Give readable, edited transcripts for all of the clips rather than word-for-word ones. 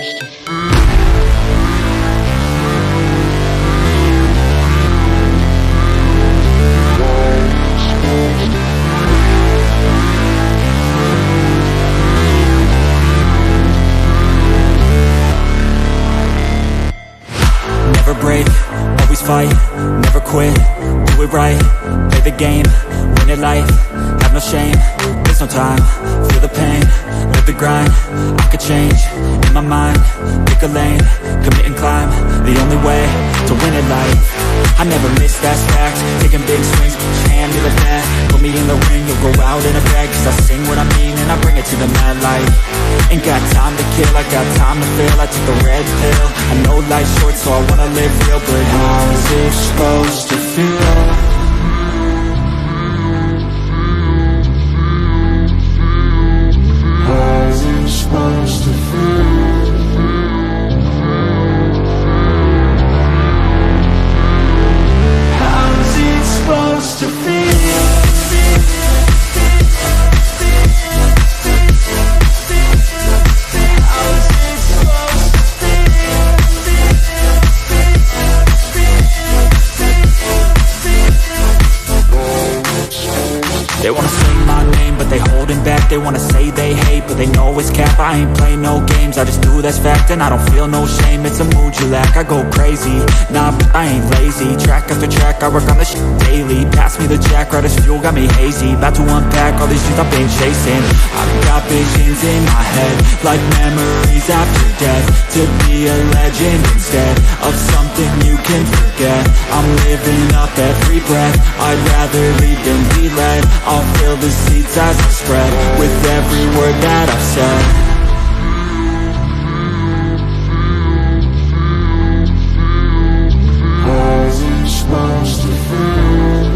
Never break, always fight, never quit, do it right, play the game, win it life, have no shame, there's no time, feel the pain, live the grind, I could change, in my mind, pick a lane, commit and climb, the only way to win it life, I never miss, that's fact, taking big swings, put your hand to the bat, put me in the ring, you'll go out in a bag, cause I sing what I mean and I bring it to the mad light, ain't got time to kill, I got time to feel, I took the red pill, I know life's short so I wanna live real, but how's it supposed to feel? How's it supposed to feel? How's it supposed to feel? They wanna say my name, but they holding back. They wanna say they hate, but they know it's cap. I ain't play no games, I just do that's fact. And I don't feel no shame, it's a mood you lack. I go crazy, nah, but I ain't lazy. Track after track, I work on this shit daily. Pass me the jack, right as fuel, got me hazy. About to unpack all these things I've been chasing. I've got visions in my head, like memories after death. To be a legend instead of something you can forget. I'm living up every breath, I'd rather lead than be led. I'll fill the seats as I spread with every word that I've said. How's it supposed to feel?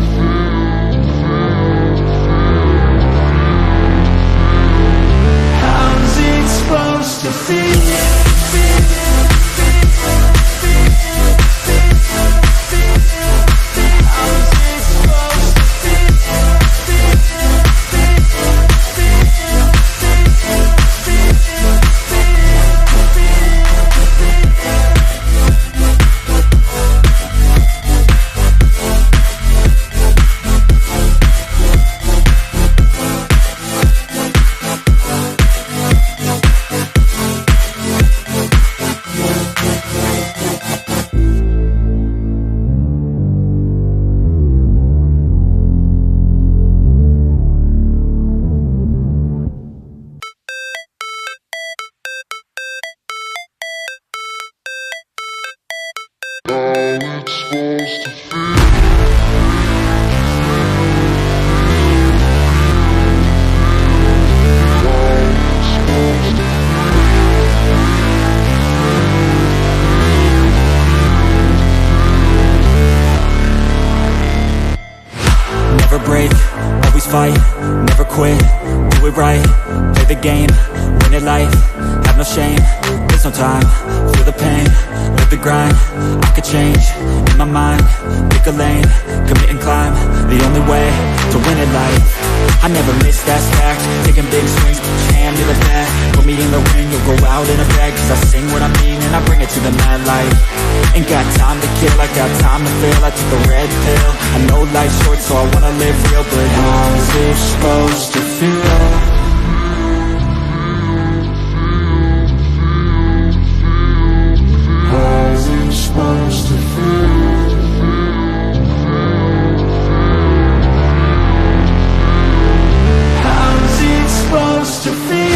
How's it supposed to feel? Fight, never quit, do it right, play the game, win it life, have no shame, there's no time, feel the pain, live the grind, I could change, in my mind, pick a lane, commit and climb, the only way to win it life, I never miss, that's fact, taking big swings, put your hand to the bat, put me in the ring, you'll go out in a bag, cause I sing what I mean and I bring it to the mad light, ain't got time to kill, I got time to feel, I took the red pill, I know life's short so I wanna live real, but how's it supposed to feel? How's it supposed to feel? How's it supposed to feel?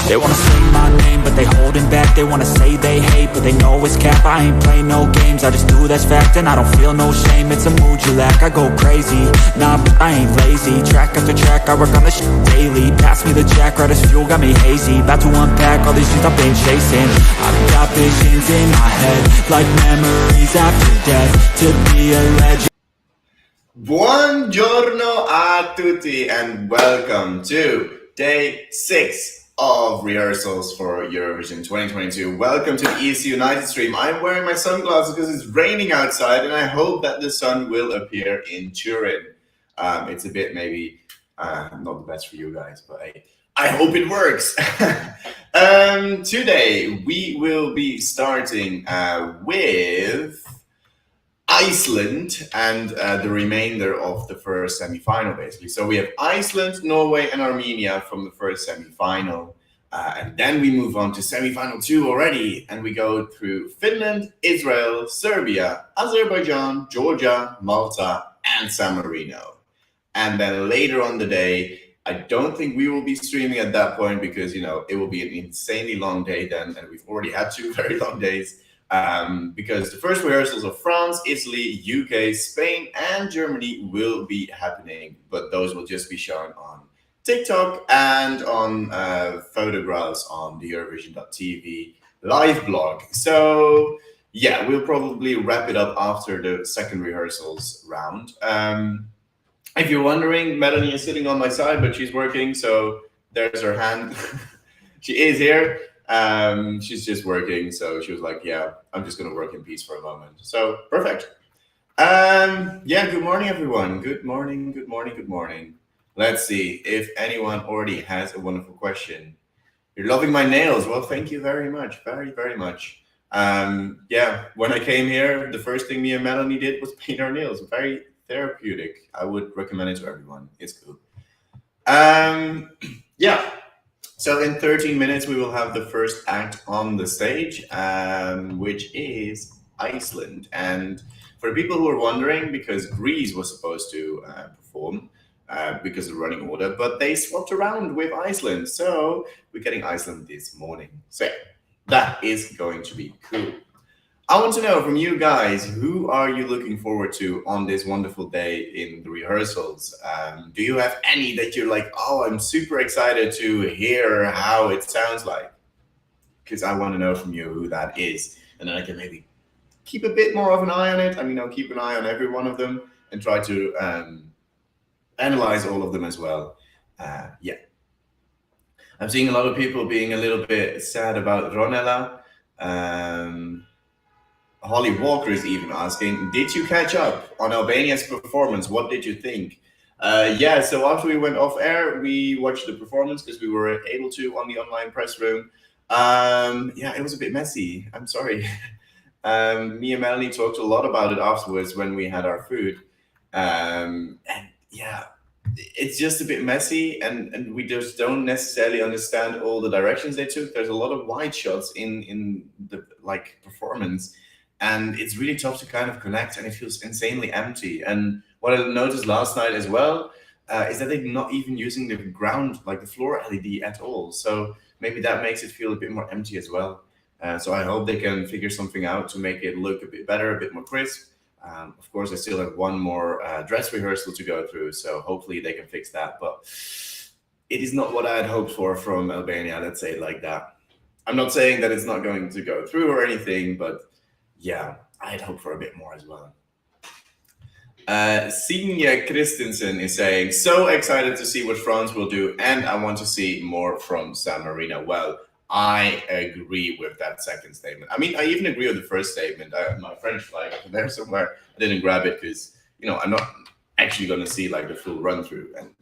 They wanna say my name, but they holding back. They wanna say they hate, but they know it's cap. I ain't play no games, I just do that's fact. And I don't feel no shame, it's a mood you lack. I go crazy, nah, but I ain't lazy. Track after track, I work on this shit daily. Pass me the jack, right as fuel, got me hazy. About to unpack all these things I've been chasing. I've got visions in my head, like memories after death. To be a legend. Buongiorno a tutti and welcome to day 6 of rehearsals for Eurovision 2022. Welcome to the ESC United stream. I'm wearing my sunglasses because it's raining outside, and I hope that the sun will appear in Turin. It's a bit maybe not the best for you guys, but I hope it works. Today we will be starting with Iceland and the remainder of the first semi-final, basically. So we have Iceland, Norway, and Armenia from the first semi-final. And then we move on to semi-final 2 already, and we go through Finland, Israel, Serbia, Azerbaijan, Georgia, Malta, and San Marino. And then later on the day, I don't think we will be streaming at that point because, it will be an insanely long day then, and we've already had 2 very long days. Because the first rehearsals of France, Italy, UK, Spain, and Germany will be happening, but those will just be shown on TikTok and on photographs on the Eurovision.tv live blog. So yeah, we'll probably wrap it up after the second rehearsals round. If you're wondering, Melanie is sitting on my side, but she's working, so there's her hand. She is here. She's just working, so she was like, yeah, I'm just gonna work in peace for a moment. So perfect. Good morning, everyone. Good morning. Let's see if anyone already has a wonderful question. You're loving my nails. Well, thank you very much. Very much. When I came here, the first thing me and Melanie did was paint our nails. Very therapeutic. I would recommend it to everyone. It's cool. So in 13 minutes, we will have the first act on the stage, which is Iceland. And for the people who are wondering, because Greece was supposed to perform because of running order, but they swapped around with Iceland. So we're getting Iceland this morning. So that is going to be cool. I want to know from you guys, who are you looking forward to on this wonderful day in the rehearsals? Do you have any that you're like, oh, I'm super excited to hear how it sounds like? Because I want to know from you who that is. And then I can maybe keep a bit more of an eye on it. I mean, I'll keep an eye on every one of them and try to analyze all of them as well. I'm seeing a lot of people being a little bit sad about Ronella. Holly Walker is even asking, did you catch up on Albania's performance? What did you think? So after we went off air, we watched the performance because we were able to on the online press room. It was a bit messy. I'm sorry. Me and Melanie talked a lot about it afterwards when we had our food. It's just a bit messy, and we just don't necessarily understand all the directions they took. There's a lot of wide shots in the performance. And it's really tough to kind of connect, and it feels insanely empty. And what I noticed last night as well is that they're not even using the ground, like the floor LED at all. So maybe that makes it feel a bit more empty as well. So I hope they can figure something out to make it look a bit better, a bit more crisp. Of course, I still have one more dress rehearsal to go through, so hopefully they can fix that. But it is not what I had hoped for from Albania, let's say it like that. I'm not saying that it's not going to go through or anything, but yeah, I'd hope for a bit more as well. Signe Christensen is saying, so excited to see what France will do, and I want to see more from San Marino. Well, I agree with that second statement. I mean, I even agree with the first statement. My French flag there somewhere. I didn't grab it because, I'm not actually going to see the full run through. And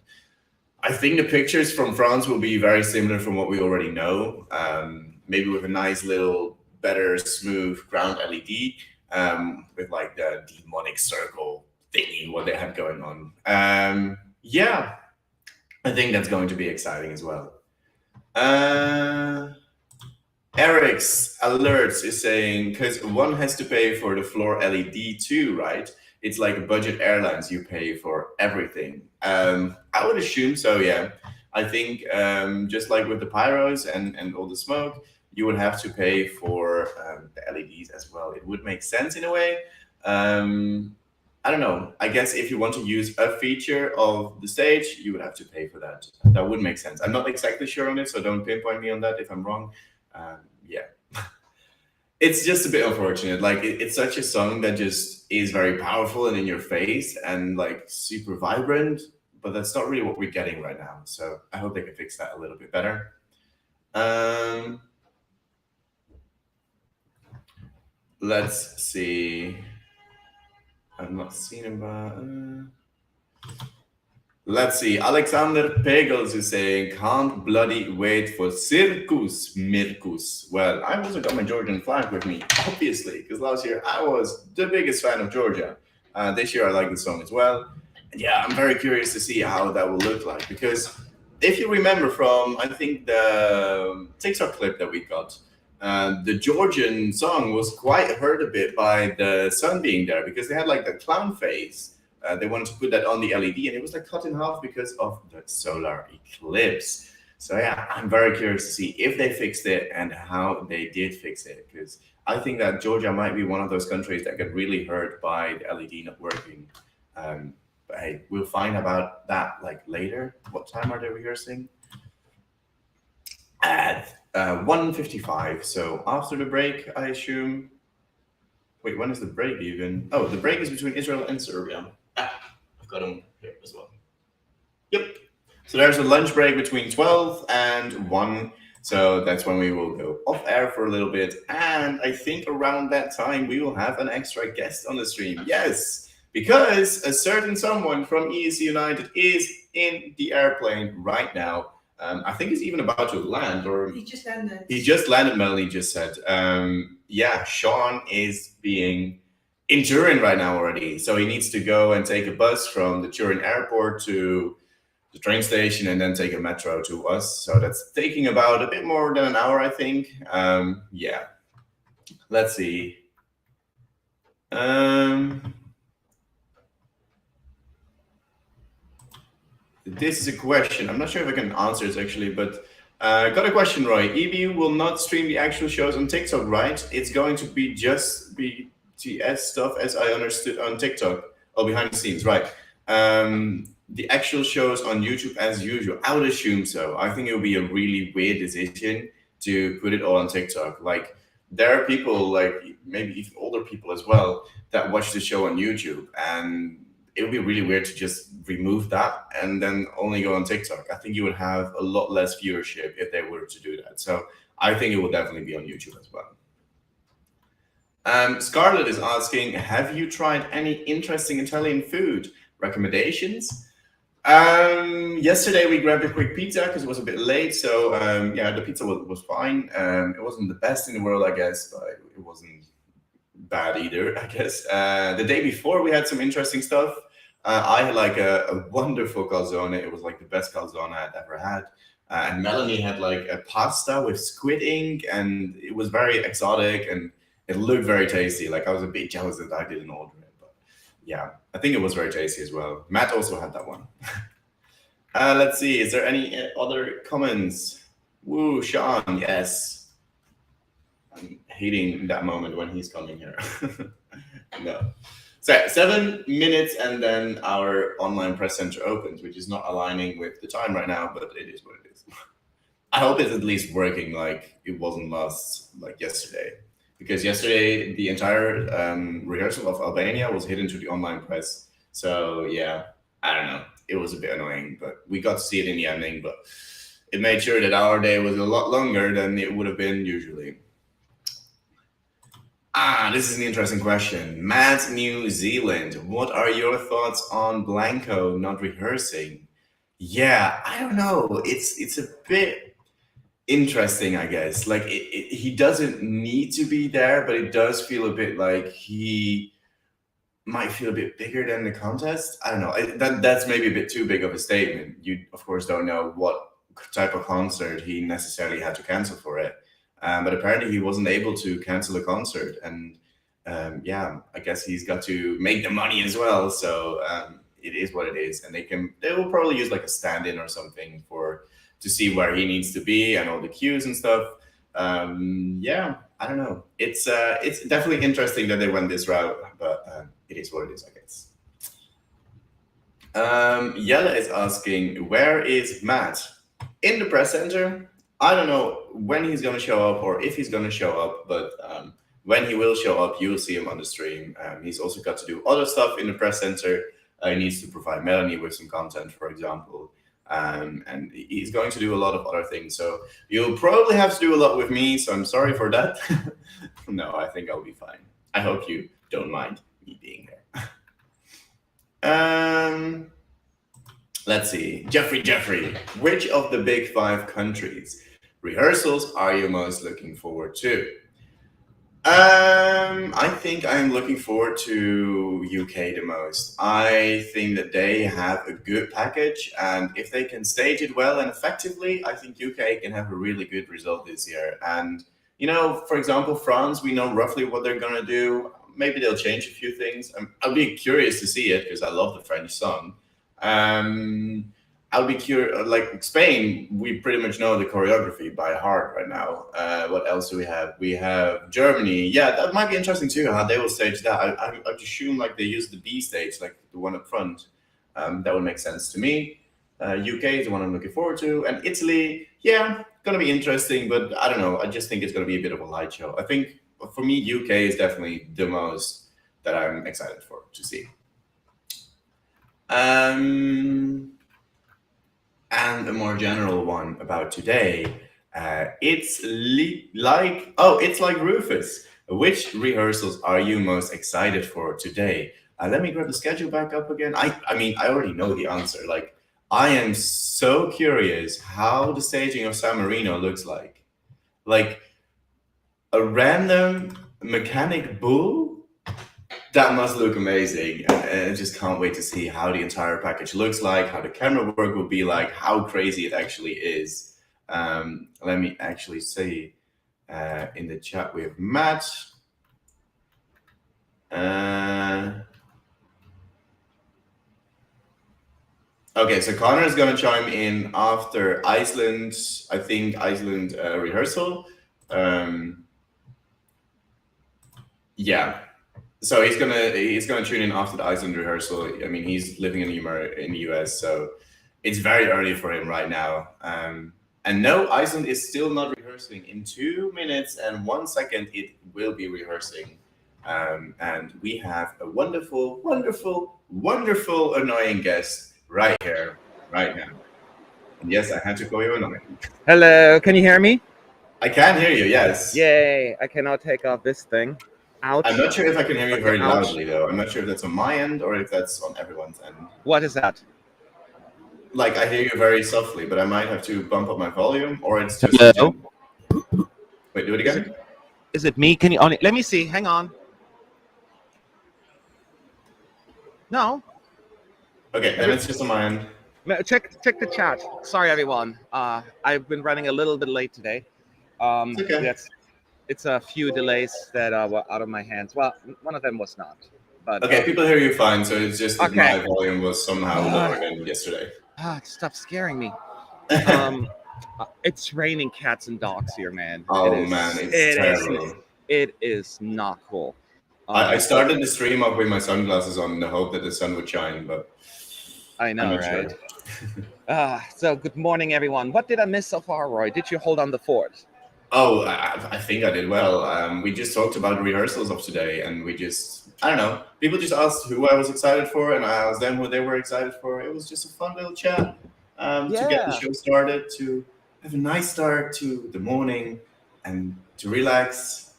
I think the pictures from France will be very similar from what we already know. Maybe with a nice little better smooth ground LED with the demonic circle thingy what they have going on. I think that's going to be exciting as well. Eric's alerts is saying, because one has to pay for the floor LED too, right? It's like a budget airlines, you pay for everything. I would assume so, yeah. I think just like with the pyros and all the smoke, you would have to pay for the LEDs as well. It would make sense in a way. I don't know. I guess if you want to use a feature of the stage, you would have to pay for that. That would make sense. I'm not exactly sure on it, so don't pinpoint me on that if I'm wrong. It's just a bit unfortunate. It's such a song that just is very powerful and in your face and super vibrant, but that's not really what we're getting right now. So I hope they can fix that a little bit better. Um, let's see. I've not seen him, but let's see. Alexander Pagels is saying, can't bloody wait for Circus Mircus. Well, I also got my Georgian flag with me, obviously, because last year I was the biggest fan of Georgia. This year I like the song as well. And yeah, I'm very curious to see how that will look like, because if you remember from, I think, the TikTok clip that we got, the Georgian song was quite hurt a bit by the sun being there, because they had like the clown face. They wanted to put that on the LED, and it was like cut in half because of the solar eclipse. So yeah, I'm very curious to see if they fixed it and how they did fix it, because I think that Georgia might be one of those countries that get really hurt by the LED not working. But hey, we'll find about that like later. What time are they rehearsing? At 1:55. So after the break, I assume. Wait, when is the break even? Oh, the break is between Israel and Serbia. I've got them here as well. Yep. So there's a lunch break between 12 and 1. So that's when we will go off air for a little bit. And I think around that time, we will have an extra guest on the stream. Yes, because a certain someone from ESC United is in the airplane right now. I think he's even about to land, or He just landed. he just landed. Melanie just said, yeah, Sean is being in Turin right now already. So he needs to go and take a bus from the Turin airport to the train station and then take a metro to us. So that's taking about a bit more than an hour, I think. Yeah. Let's see. This is a question. I'm not sure if I can answer it actually, but got a question, Roy. EBU will not stream the actual shows on TikTok, right? It's going to be just BTS stuff, as I understood, on TikTok. Oh, behind the scenes, right. The actual shows on YouTube as usual. I would assume so. I think it would be a really weird decision to put it all on TikTok. Like, there are people, like maybe even older people as well, that watch the show on YouTube, and it would be really weird to just remove that and then only go on TikTok. I think you would have a lot less viewership if they were to do that. So I think it will definitely be on YouTube as well. Scarlett is asking, have you tried any interesting Italian food recommendations? Yesterday we grabbed a quick pizza because it was a bit late. So yeah, the pizza was fine. It wasn't the best in the world, I guess, but it wasn't bad either, I guess. The day before we had some interesting stuff. I had like a wonderful calzone. It was like the best calzone I'd ever had. And Melanie had like a pasta with squid ink, and it was very exotic and it looked very tasty. Like, I was a bit jealous that I didn't order it, but yeah, I think it was very tasty as well. Matt also had that one. Let's see, is there any other comments? Woo, Sean, yes. I'm hating that moment when he's coming here. No. So 7 minutes and then our online press center opens, which is not aligning with the time right now, but it is what it is. I hope it's at least working like it wasn't like yesterday. Because yesterday the entire rehearsal of Albania was hidden to the online press. So yeah, I don't know. It was a bit annoying, but we got to see it in the ending, but it made sure that our day was a lot longer than it would have been usually. This is an interesting question. Matt, New Zealand, what are your thoughts on Blanco not rehearsing? Yeah, I don't know. It's a bit interesting, I guess. Like, he doesn't need to be there, but it does feel a bit like he might feel a bit bigger than the contest. I don't know. That's maybe a bit too big of a statement. You, of course, don't know what type of concert he necessarily had to cancel for it. But apparently he wasn't able to cancel a concert, and yeah, I guess he's got to make the money as well. So it is what it is, and they will probably use like a stand-in or something to see where he needs to be and all the cues and stuff. Yeah, I don't know. It's definitely interesting that they went this route, but it is what it is, I guess. Yella is asking, where is Matt? In the press center. I don't know when he's going to show up or if he's going to show up, but when he will show up, you'll see him on the stream. He's also got to do other stuff in the press center. He needs to provide Melanie with some content, for example. and he's going to do a lot of other things. So you'll probably have to do a lot with me. So I'm sorry for that. No, I think I'll be fine. I hope you don't mind me being here. Let's see. Jeffrey, which of the big 5 countries rehearsals are you most looking forward to? I think I'm looking forward to UK the most. I think that they have a good package, and if they can stage it well and effectively, I think UK can have a really good result this year. And for example, France, we know roughly what they're gonna do. Maybe they'll change a few things. I'll be curious to see it because I love the French song. I'll be curious. Like Spain, we pretty much know the choreography by heart right now. What else do we have? We have Germany. Yeah, that might be interesting too, how they will stage that. I assume like they use the B stage, like the one up front. That would make sense to me. UK is the one I'm looking forward to, and Italy. Yeah, gonna be interesting, but I don't know. I just think it's gonna be a bit of a light show. I think for me, UK is definitely the most that I'm excited for to see. And a more general one about today. It's like Rufus. Which rehearsals are you most excited for today? Let me grab the schedule back up again. I mean, I already know the answer. Like, I am so curious how the staging of San Marino looks like. Like a random mechanic bull. That must look amazing. And I just can't wait to see how the entire package looks like, how the camera work will be like, how crazy it actually is. Let me actually say in the chat with Matt. Okay, so Connor is going to chime in after Iceland, I think Iceland rehearsal. Yeah. So he's gonna tune in after the Iceland rehearsal. I mean, he's living in the US, so it's very early for him right now. And no, Iceland is still not rehearsing. In 2 minutes and 1 second, it will be rehearsing. And we have a wonderful, wonderful, wonderful, annoying guest right here, right now. And yes, I had to call you annoying. Hello, can you hear me? I can hear you. Yes. Yay! I can now take off this thing. Ouch. I'm not sure if I can hear you very ouch. loudly, though. I'm not sure if that's on my end or if that's on everyone's end. What is that? Like, I hear you very softly, but I might have to bump up my volume, or it's just... Hello? Wait, do it again? Is it me? Can you only... Let me see. Hang on. No. Okay, then it's just on my end. Check the chat. Sorry, everyone. I've been running a little bit late today. It's okay. It's a few delays that were out of my hands. Well, one of them was not. But okay, people hear you fine, so it's just that my volume was somehow lower than yesterday. Stop scaring me. It's raining cats and dogs here, man. Oh, man, it's terrible. It is not cool. I started the stream up with my sunglasses on in the hope that the sun would shine, but... I know, right? Sure. So good morning, everyone. What did I miss so far, Roy? Did you hold on the fort? Oh, I think I did well. We just talked about the rehearsals of today, and I don't know, people just asked who I was excited for, and I asked them who they were excited for. It was just a fun little chat to get the show started, to have a nice start to the morning, and to relax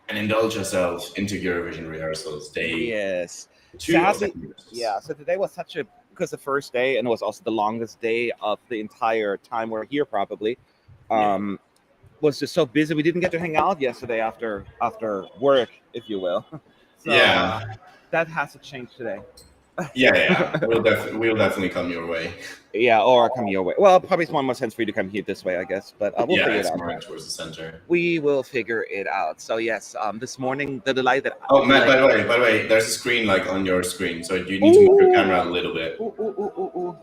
and indulge yourself into Eurovision rehearsals. Yes. 2 Yeah, so today was because the first day, and it was also the longest day of the entire time we're here probably. Was just so busy. We didn't get to hang out yesterday after work, if you will. So, that has to change today. Yeah. We'll definitely come your way. Yeah, or come your way. Well, probably it's more sense for you to come here this way, I guess. But we'll figure it out. More towards the center. We will figure it out. So yes, this morning the delight that. Oh, Matt, by the way, there's a screen like on your screen, so you need to move your camera a little bit. Ooh.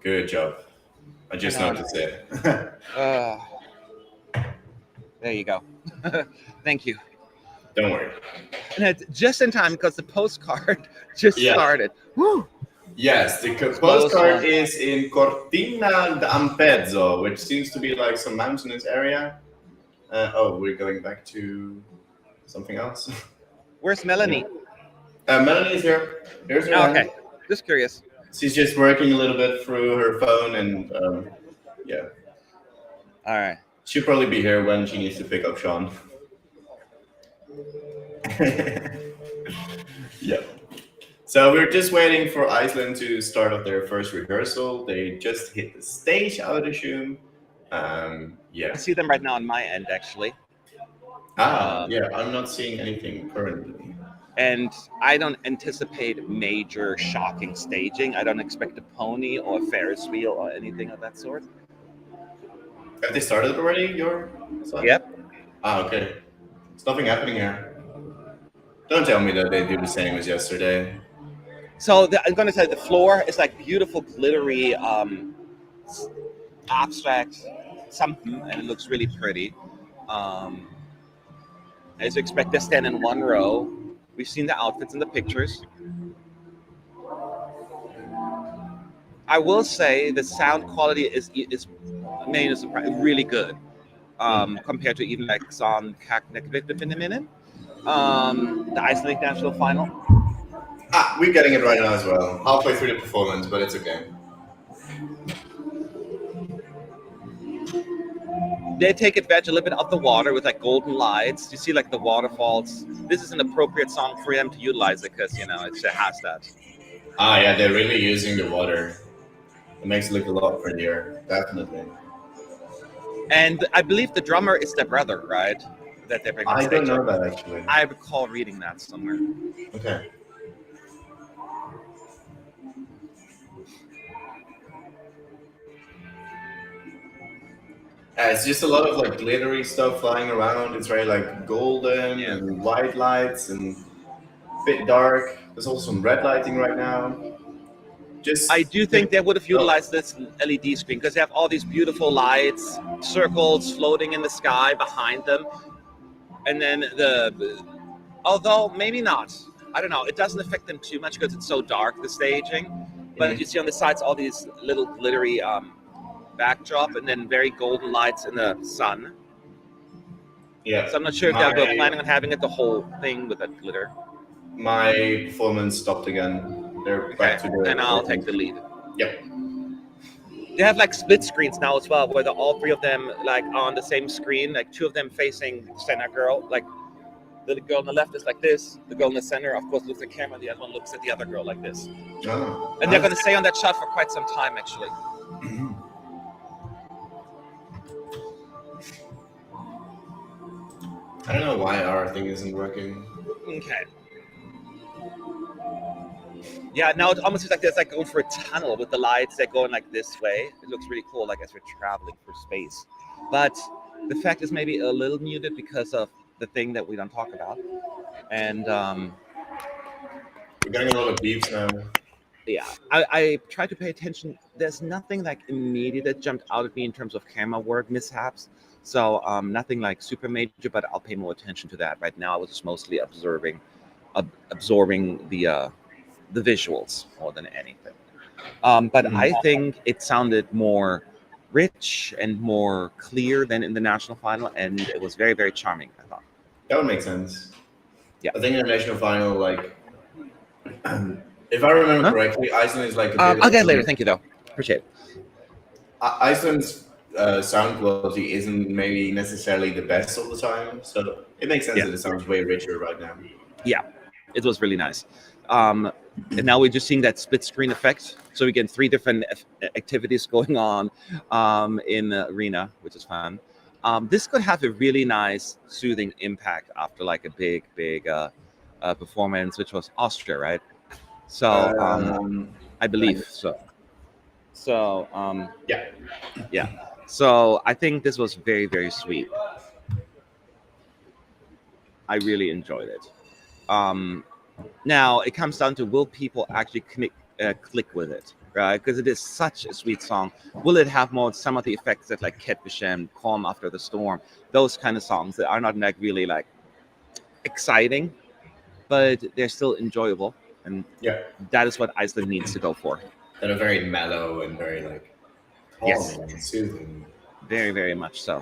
Good job. I just noticed it. There you go. Thank you. Don't worry. And it's just in time because the postcard just started. Woo! Yes, the postcard is in Cortina d'Ampezzo, which seems to be like some mountainous area. We're going back to something else. Where's Melanie? Melanie is here. Here's her okay. Just curious. She's just working a little bit through her phone, and yeah, All right. she'll probably be here when she needs to pick up Sean. Yeah. So we're just waiting for Iceland to start off their first rehearsal. They just hit the stage, I would assume. Yeah. I see them right now on my end, actually. Yeah, I'm not seeing anything currently. And I don't anticipate major shocking staging. I don't expect a pony or a Ferris wheel or anything of that sort. Have they started already, your side? Yep. Okay. There's nothing happening here. Don't tell me that they do the same as yesterday. So I'm going to tell you, the floor is like beautiful, glittery, abstract something, and it looks really pretty. As you expect, they stand in one row. We've seen the outfits in the pictures. I will say the sound quality is really good compared to even like Son in a minute. The Icelandic national final. We're getting it right now as well. Halfway through the performance, but it's okay. They take advantage a little bit of the water with like golden lights. You see like the waterfalls. This is an appropriate song for them to utilize it because, you know, it has that. Yeah, they're really using the water. It makes it look a lot prettier, definitely. And I believe the drummer is their brother, right? That they bring on I stage. don't know that actually. I recall reading that somewhere. Okay. It's just a lot of like glittery stuff flying around. It's very like golden and white lights and a bit dark. There's also some red lighting right now. I do think they would have utilized this LED screen because they have all these beautiful lights, circles floating in the sky behind them. And then although maybe not, I don't know, it doesn't affect them too much because it's so dark, the staging. But you see on the sides all these little glittery backdrop and then very golden lights in the sun. Yeah. So I'm not sure if they're planning on having it the whole thing with that glitter. My performance stopped again. They're back to the. And I'll take the lead. Yep. They have like split screens now as well, where all three of them like on the same screen, like two of them facing center girl. Like the girl on the left is like this, the girl in the center, of course, looks at the camera, the other one looks at the other girl like this. Oh, and they're going to stay on that shot for quite some time, actually. I don't know why our thing isn't working. Okay. Yeah, now it almost looks like there's like going for a tunnel with the lights that going like this way. It looks really cool, like as we're traveling through space. But the fact is maybe a little muted because of the thing that we don't talk about. And we're getting a lot of beeps now. Yeah, I try to pay attention. There's nothing like immediate that jumped out at me in terms of camera work mishaps. So nothing like super major, but I'll pay more attention to that. Right now, I was just mostly absorbing the visuals more than anything. But I think it sounded more rich and more clear than in the national final, and it was very, very charming, I thought. That would make sense. Yeah. I think in the national final, like, if I remember correctly, Iceland is like... I'll get it later. Thank you, though. Appreciate it. Iceland's sound quality isn't maybe necessarily the best all the time, so it makes sense that it sounds way richer right now. Yeah, it was really nice. And now we're just seeing that split screen effect. So we get 3 different activities going on in the arena, which is fun. This could have a really nice, soothing impact after like a big performance, which was Austria, right? So I believe so. So yeah. So I think this was very, very sweet. I really enjoyed it. Now it comes down to, will people actually click with it, right? Because it is such a sweet song. Will it have some of the effects that like Ket Vishem, Calm After the Storm, those kind of songs that are not like really like exciting, but they're still enjoyable, and that is what Iceland needs to go for. That are very mellow and very like calming and soothing. Very, very much so.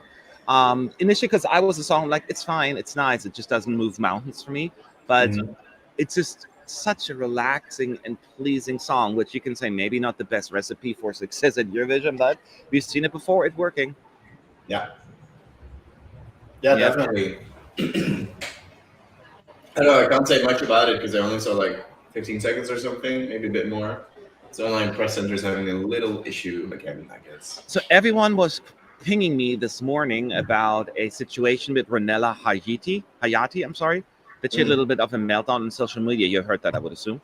Initially, because I was a song like, it's fine, it's nice, it just doesn't move mountains for me, but it's just such a relaxing and pleasing song, which you can say maybe not the best recipe for success at Eurovision, but we've seen it before. It's working. Yeah. Yeah, Yeah. definitely. I don't know, I can't say much about it because I only saw like 15 seconds or something, maybe a bit more. So online press center is having a little issue again, I guess. So everyone was pinging me this morning about a situation with Ronella Hayati, I'm sorry, that she had a little bit of a meltdown on social media. You heard that, I would assume.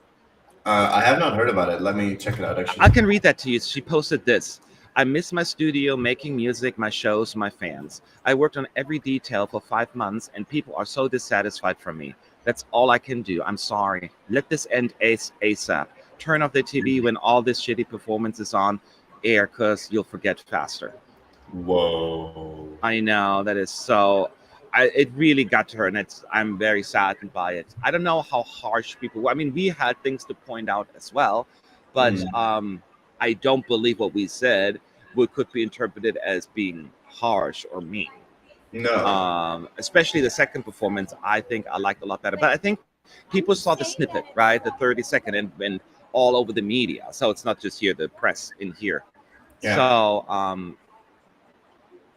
I have not heard about it. Let me check it out, actually. I can read that to you. She posted this. I miss my studio, making music, my shows, my fans. I worked on every detail for 5 months and people are so dissatisfied from me. That's all I can do. I'm sorry. Let this end ASAP. Turn off the TV when all this shitty performance is on air because you'll forget faster. Whoa. I know, that is so. It really got to her, and I'm very saddened by it. I don't know how harsh people were. I mean, we had things to point out as well, but I don't believe what we said could be interpreted as being harsh or mean. No. Especially the second performance, I think I liked a lot better. But I think people saw the snippet, right? The 30-second and all over the media. So it's not just here, the press in here. Yeah. So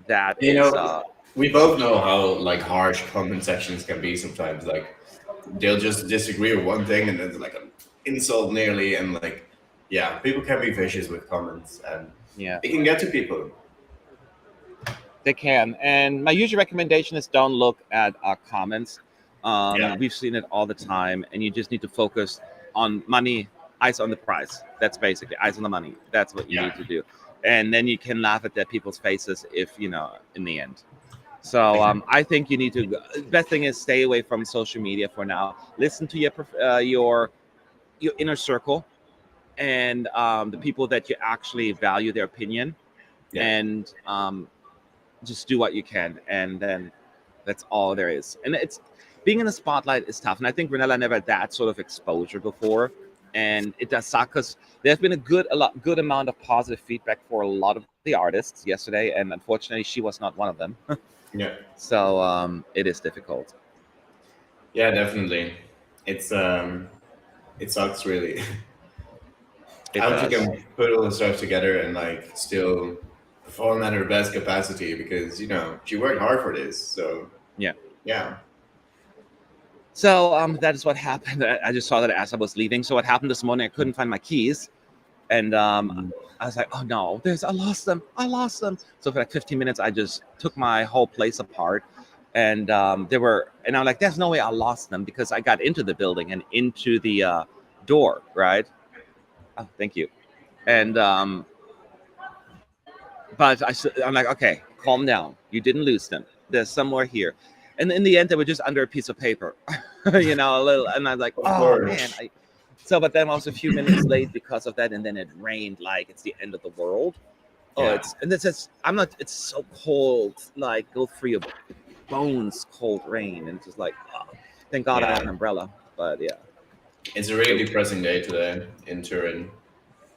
that You is. know, we both know how like harsh comment sections can be sometimes. Like they'll just disagree with one thing and then it's like an insult nearly, and like yeah, people can be vicious with comments and Yeah, it can get to people. they can. And my usual recommendation is don't look at our comments. Yeah. We've seen it all the time, and you just need to focus on money, eyes on the prize. That's basically eyes on the money. That's what you Yeah. need to do. And then you can laugh at their people's faces if, in the end. So I think you need to. The best thing is stay away from social media for now. Listen to your inner circle and the people that you actually value their opinion, Yeah. and just do what you can, and then that's all there is. And it's being in the spotlight is tough, and I think Renella never had that sort of exposure before, and it does suck because there's been a good amount of positive feedback for a lot of the artists yesterday, and unfortunately she was not one of them. Yeah. So it is difficult. Yeah, definitely. It's it sucks really. How she can put all the stuff together and like still perform at her best capacity because she worked hard for this. So Yeah. yeah. So that is what happened. I just saw that as I was leaving. So what happened this morning, I couldn't find my keys. And I was like, oh no, I lost them. So for like 15 minutes, I just took my whole place apart. And and I'm like, there's no way I lost them because I got into the building and into the door, right? Oh, thank you. And but I'm like, okay, calm down. You didn't lose them. They're somewhere here. And in the end, they were just under a piece of paper, a little. And I was like, Of oh course. man. But then I was a few minutes late because of that, and then it rained like it's the end of the world. Yeah. It's so cold, like go through your bones, cold rain, and it's just like, thank God I have an umbrella. But yeah, It's a really depressing day today in Turin.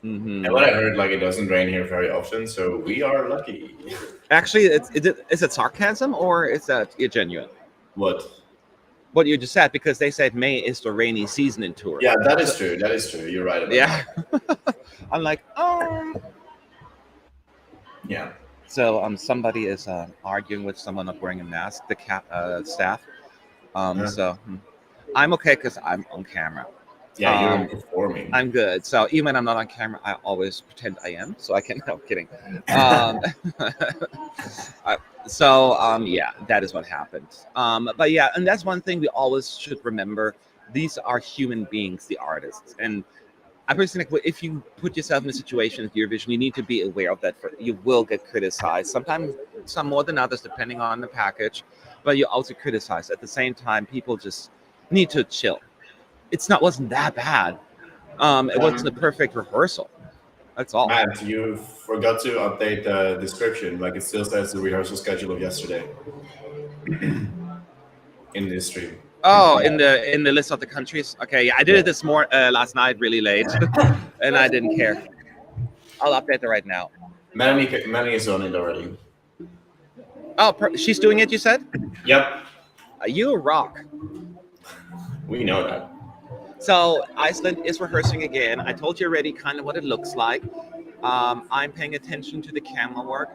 mm-hmm. And what I heard, like it doesn't rain here very often, so we are lucky. Actually, is it sarcasm or is that genuine? What? What you just said, because they said May is the rainy season in Turin. Yeah, that is true. That is true. You're right about that. I'm like, Yeah. So somebody is arguing with someone not wearing a mask, the staff. So I'm okay because I'm on camera. Yeah, you're performing. I'm good. So even when I'm not on camera, I always pretend I am. So I can. No, kidding. Yeah, that is what happened. But yeah, and that's one thing we always should remember. These are human beings, the artists, and I personally think if you put yourself in a situation with Eurovision, you need to be aware of that. You will get criticized. Sometimes some more than others, depending on the package. But you also criticize. At the same time, people just need to chill. Wasn't that bad. It wasn't a perfect rehearsal. That's all. Matt, you forgot to update the description. Like it still says the rehearsal schedule of yesterday in this stream. Oh, in the list of the countries. Okay, yeah, I did it this last night, really late, and I didn't care. I'll update it right now. Melanie is on it already. Oh, she's doing it. You said? Yep. You rock. We know that. So Iceland is rehearsing again. I told you already kind of what it looks like. I'm paying attention to the camera work.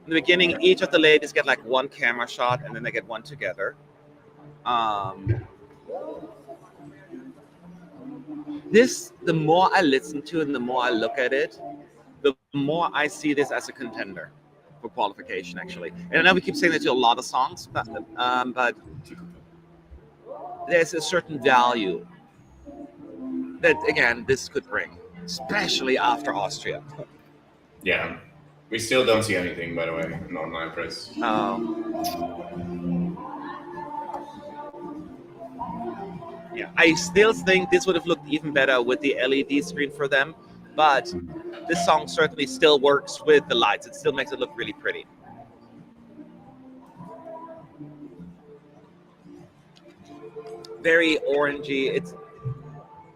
In the beginning, each of the ladies get like one camera shot, and then they get one together. The more I listen to it and the more I look at it, the more I see this as a contender for qualification, actually. And I know we keep saying that to a lot of songs, but there's a certain value that, again, this could bring, especially after Austria. Yeah. We still don't see anything, by the way, in online press. Yeah, I still think this would have looked even better with the LED screen for them, but this song certainly still works with the lights. It still makes it look really pretty. Very orangey.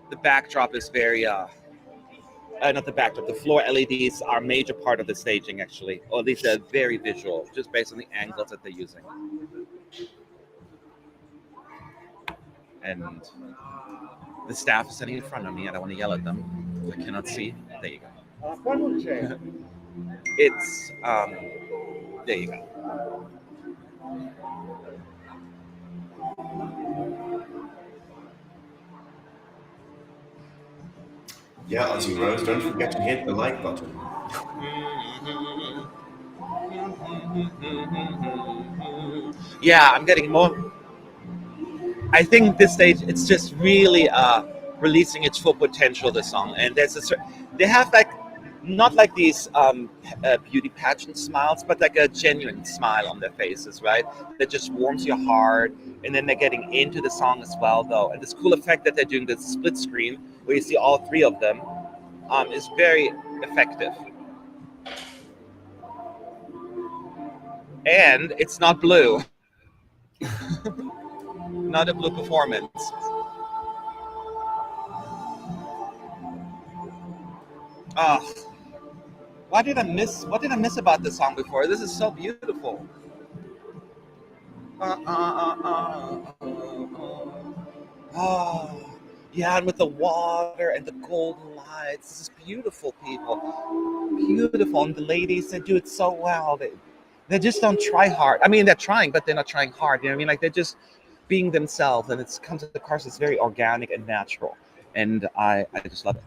The backdrop is very not the backdrop. The floor LEDs are a major part of the staging, actually, or at least they're very visual, just based on the angles that they're using. And the staff is sitting in front of me. I don't want to yell at them. I cannot see. There you go. It's there you go. Yeah, Ozzy Rose, don't forget to hit the like button. Yeah, I'm getting more. I think this stage, it's just really releasing its full potential. The song, and they have like not like these beauty pageant smiles, but like a genuine smile on their faces, right? That just warms your heart, and then they're getting into the song as well, though. And this cool effect that they're doing, the split screen, where you see all three of them, is very effective. And it's not blue. Not a blue performance. Oh, what did I miss about this song before? This is so beautiful. Oh, yeah, and with the water and the golden lights, this is beautiful, people. Beautiful, and the ladies, they do it so well. They just don't try hard. I mean, they're trying, but they're not trying hard. You know what I mean? Like, they're just being themselves, and it comes across as very organic and natural. And I just love it.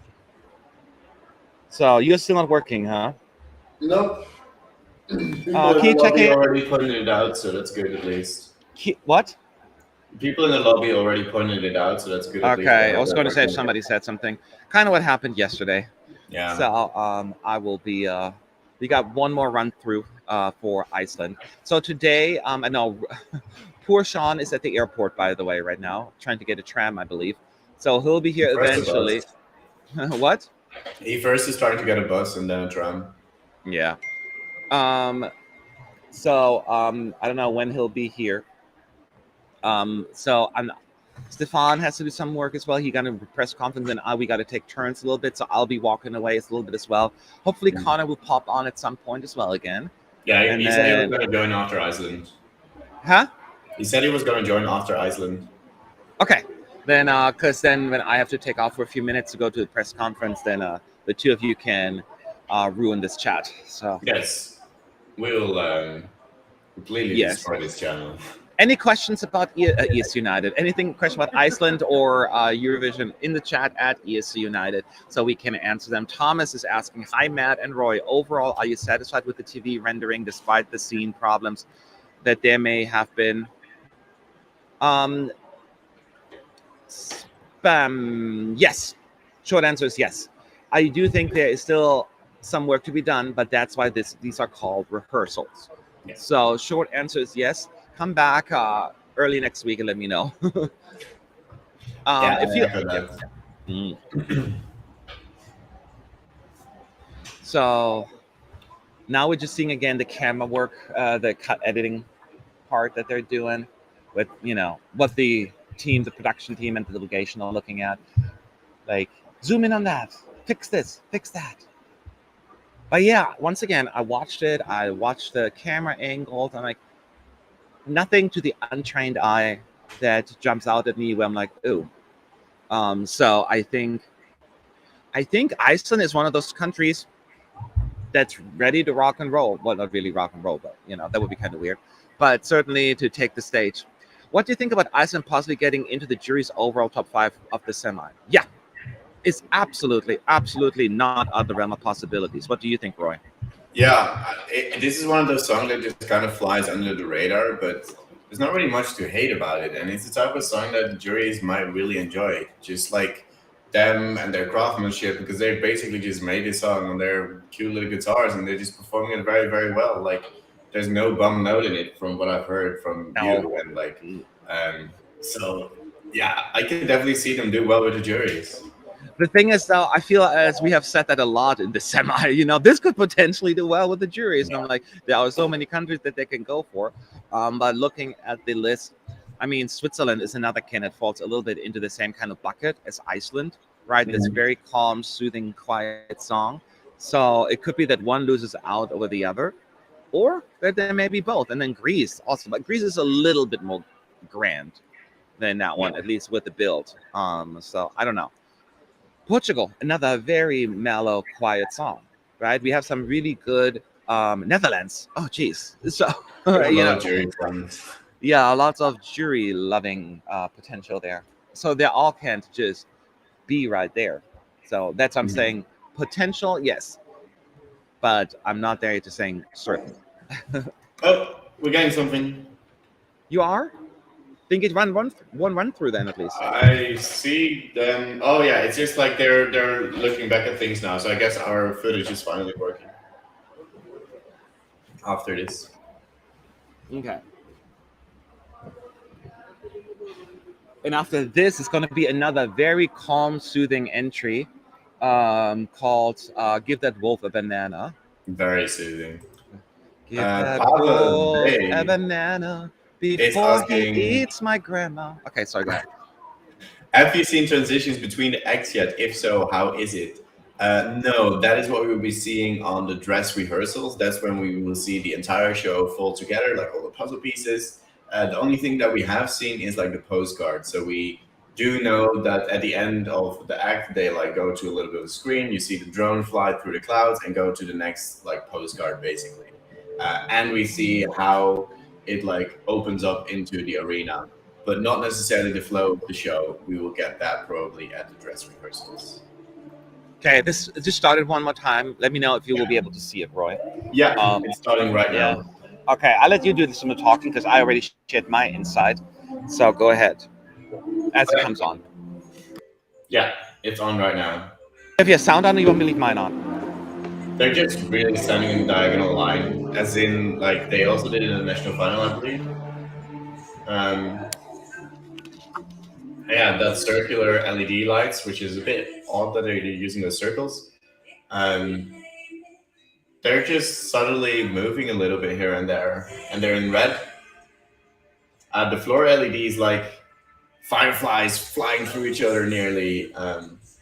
So you're still not working, huh? Nope. People in Keep the lobby checking. already pointed it out, so that's good at least. What? People in the lobby already pointed it out, so that's good at least. Okay, I was going to say if somebody said something. Kind of what happened yesterday. Yeah. So I will be. We got one more run through for Iceland. So today, I know poor Sean is at the airport, by the way, right now, trying to get a tram, I believe. So he'll be here eventually. What? He first is trying to get a bus and then a tram. Yeah. So I don't know when he'll be here. So Stefan has to do some work as well. He got a press conference, and we got to take turns a little bit. So I'll be walking away a little bit as well. Hopefully, Connor will pop on at some point as well again. Yeah, he said he was going to join after Iceland. Huh? He said he was going to join after Iceland. Okay. Then, because then when I have to take off for a few minutes to go to the press conference, then the two of you can ruin this chat. So yes, we'll completely destroy this channel. Any questions about ESC United? Anything question about Iceland or Eurovision in the chat at ESC United, so we can answer them. Thomas is asking, hi Matt and Roy, overall, are you satisfied with the TV rendering despite the scene problems that there may have been? Yes. Short answer is yes. I do think there is still some work to be done, but that's why these are called rehearsals. Yes. So short answer is yes. Come back early next week and let me know. So now we're just seeing again the camera work, the cut editing part that they're doing with, what the production team and the delegation are looking at. Like, zoom in on that, fix this, fix that. But yeah, once again, I watched the camera angles. I'm like, nothing to the untrained eye that jumps out at me where I'm like, ooh, So I think Iceland is one of those countries that's ready to rock and roll. Well, not really rock and roll, but that would be kind of weird. But certainly to take the stage. What do you think about Iceland possibly getting into the jury's overall top 5 of the semi? Yeah, it's absolutely not out of the realm of possibilities. What do you think, Roy? Yeah, this is one of those songs that just kind of flies under the radar, but there's not really much to hate about it. And it's the type of song that the juries might really enjoy, just like them and their craftsmanship, because they basically just made this song on their cute little guitars and they're just performing it very, very well. Like, there's no bum note in it from what I've heard from you. And like, so yeah, I can definitely see them do well with the juries. The thing is, though, I feel as we have said that a lot in the semi, this could potentially do well with the juries. And I'm like, there are so many countries that they can go for. But looking at the list, I mean, Switzerland is another candidate that falls a little bit into the same kind of bucket as Iceland, right? This very calm, soothing, quiet song. So it could be that one loses out over the other, or that there may be both. And then Greece also, but Greece is a little bit more grand than that one, at least with the build. So I don't know. Portugal, another very mellow, quiet song, right? We have some really good Netherlands. Oh, geez. So, yeah, lots of jury-loving potential there. So they all can't just be right there. So that's what I'm saying. Potential, yes. But I'm not there to saying certain. Oh, we're getting something. You are? Think it run through then at least. I see them. Oh yeah, it's just like they're looking back at things now. So I guess our footage is finally working after this. Okay. And after this is going to be another very calm, soothing entry called "Give That Wolf a Banana." Very soothing. Give that wolf a banana before he eats my grandma. Okay, sorry, go ahead. Have you seen transitions between the acts yet? If so, how is it? No, that is what we will be seeing on the dress rehearsals. That's when we will see the entire show fall together, like all the puzzle pieces. The only thing that we have seen is like the postcard. So we do know that at the end of the act, they like go to a little bit of a screen. You see the drone fly through the clouds and go to the next like postcard, basically. And we see how it like opens up into the arena, but not necessarily the flow of the show. We will get that probably at the dress rehearsals. Okay, this just started one more time. Let me know if you will be able to see it, Roy. Yeah, it's starting right now. Okay, I'll let you do some talking because I already shared my insight. So go ahead as it comes on. Yeah, it's on right now. If you have sound on, you want me to leave mine on? They're just really standing in the diagonal line, as in, like, they also did it in the national final, I believe. Yeah, that circular LED lights, which is a bit odd that they're using those circles. They're just subtly moving a little bit here and there, and they're in red. The floor LEDs, like fireflies flying through each other nearly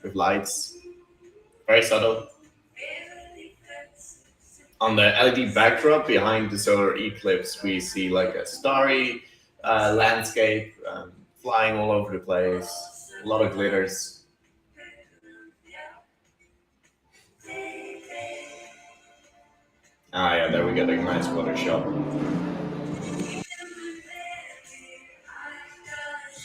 with lights. Very subtle. On the LED backdrop behind the solar eclipse, we see like a starry landscape flying all over the place. A lot of glitters. Ah, yeah, there we get a nice water shot.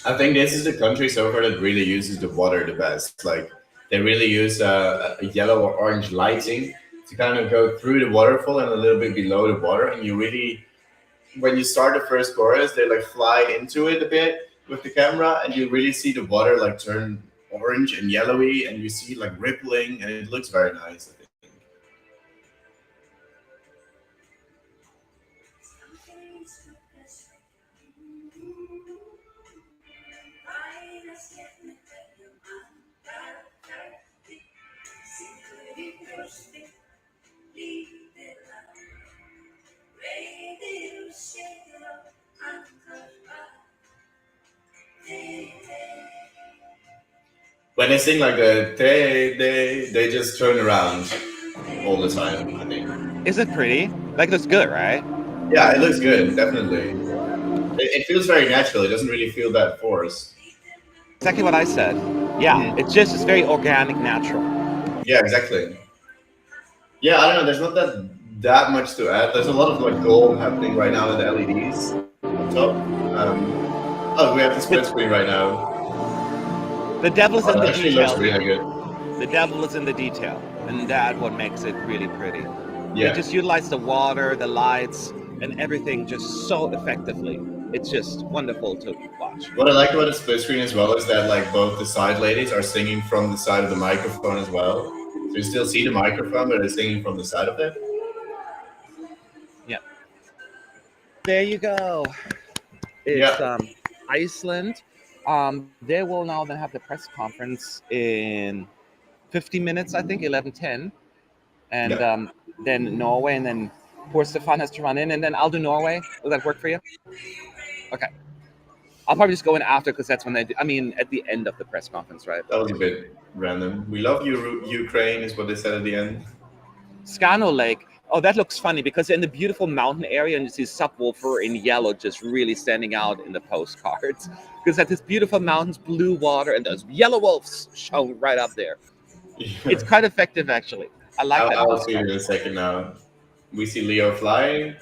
I think this is the country so far that really uses the water the best. Like, they really use a yellow or orange lighting to kind of go through the waterfall and a little bit below the water. And you really, when you start the first chorus, they like fly into it a bit with the camera, and you really see the water like turn orange and yellowy, and you see like rippling, and it looks very nice, I think. When they sing like the they just turn around all the time, I think. Is it pretty? Like, looks good, right? Yeah, it looks good, definitely. It feels very natural. It doesn't really feel that forced. Exactly what I said. Yeah, it's very organic, natural. Yeah, exactly. Yeah, I don't know. There's not that much to add. There's a lot of like gold happening right now in the LEDs up top. Oh, we have the split screen right now. The devil's Oh, in it the actually looks detail really here. good. The devil is in the detail, and that's what makes it really pretty. They Yeah. just utilize the water, the lights, and everything just so effectively. It's just wonderful to watch. What I like about the split screen as well is that like both the side ladies are singing from the side of the microphone as well. So you still see the microphone, but they're singing from the side of it. Yeah. There you go. It's Yeah. Iceland. They will now then have the press conference in 50 minutes, I think, 11:10, and Yeah. then Norway, and then poor Stefan has to run in, and then I'll do Norway. Will that work for you? Okay. I'll probably just go in after because that's when they do. I mean, at the end of the press conference, right? That was a bit random. We love you, Ukraine, is what they said at the end. Skano Lake. Oh, that looks funny because they're in the beautiful mountain area, and you see subwoofer in yellow just really standing out in the postcards. Because at this beautiful mountains, blue water, and those yellow wolves shown right up there. It's quite effective, actually. I like that. I'll see you in a second now. We see Leo flying,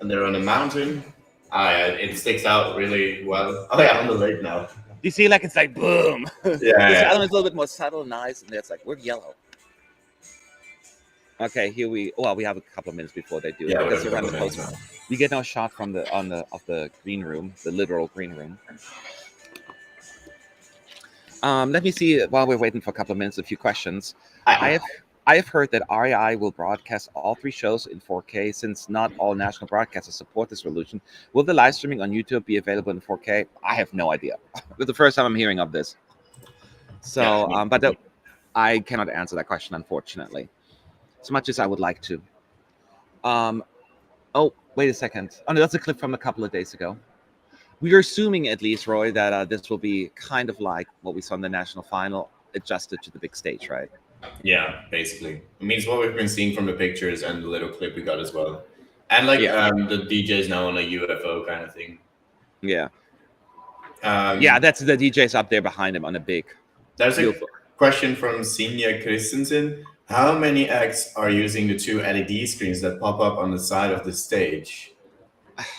and they're on a mountain. Ah, yeah, it sticks out really well. Oh yeah, on the lake now. You see, like it's like boom. Yeah, This yeah. other one's a little bit more subtle, nice, and it's like we're yellow. Okay, here we. Well, we have a couple of minutes before they do it Yeah, because we they're have a running couple the minutes post. We get no shot from the of the green room, the literal green room. Let me see while we're waiting for a couple of minutes. A few questions. I have heard that REI will broadcast all 3 shows in 4K since not all national broadcasters support this solution. Will the live streaming on YouTube be available in 4K? I have no idea. It's the first time I'm hearing of this. So, Yeah. I cannot answer that question, unfortunately, as much as I would like to. Oh, wait a second. Oh, no, that's a clip from a couple of days ago. We are assuming, at least, Roy, that this will be kind of like what we saw in the national final, adjusted to the big stage, right? Yeah, basically. I mean, it's what we've been seeing from the pictures and the little clip we got as well. And like Yeah. the DJ's now on a UFO kind of thing. Yeah. Um, Yeah, that's the DJ's up there behind him on a big. There's a UFO. question from Sinja Christensen. How many acts are using the 2 LED screens that pop up on the side of the stage?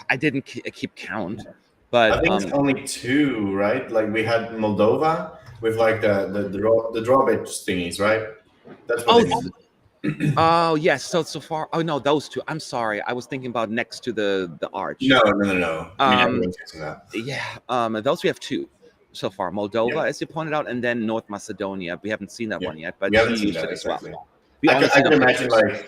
I didn't keep count, but I think it's only 2, right? Like we had Moldova with like the drawbridge thingies, right? That's what they did. Oh yes. So far. Oh no, those 2. I'm sorry. I was thinking about next to the arch. No. I mean, everyone's using that. Yeah. Those we have 2 so far. Moldova, Yeah. as you pointed out, and then North Macedonia. We haven't seen that one yet, but We haven't she seen used that it as well. exactly. We I only could see the imagine pictures.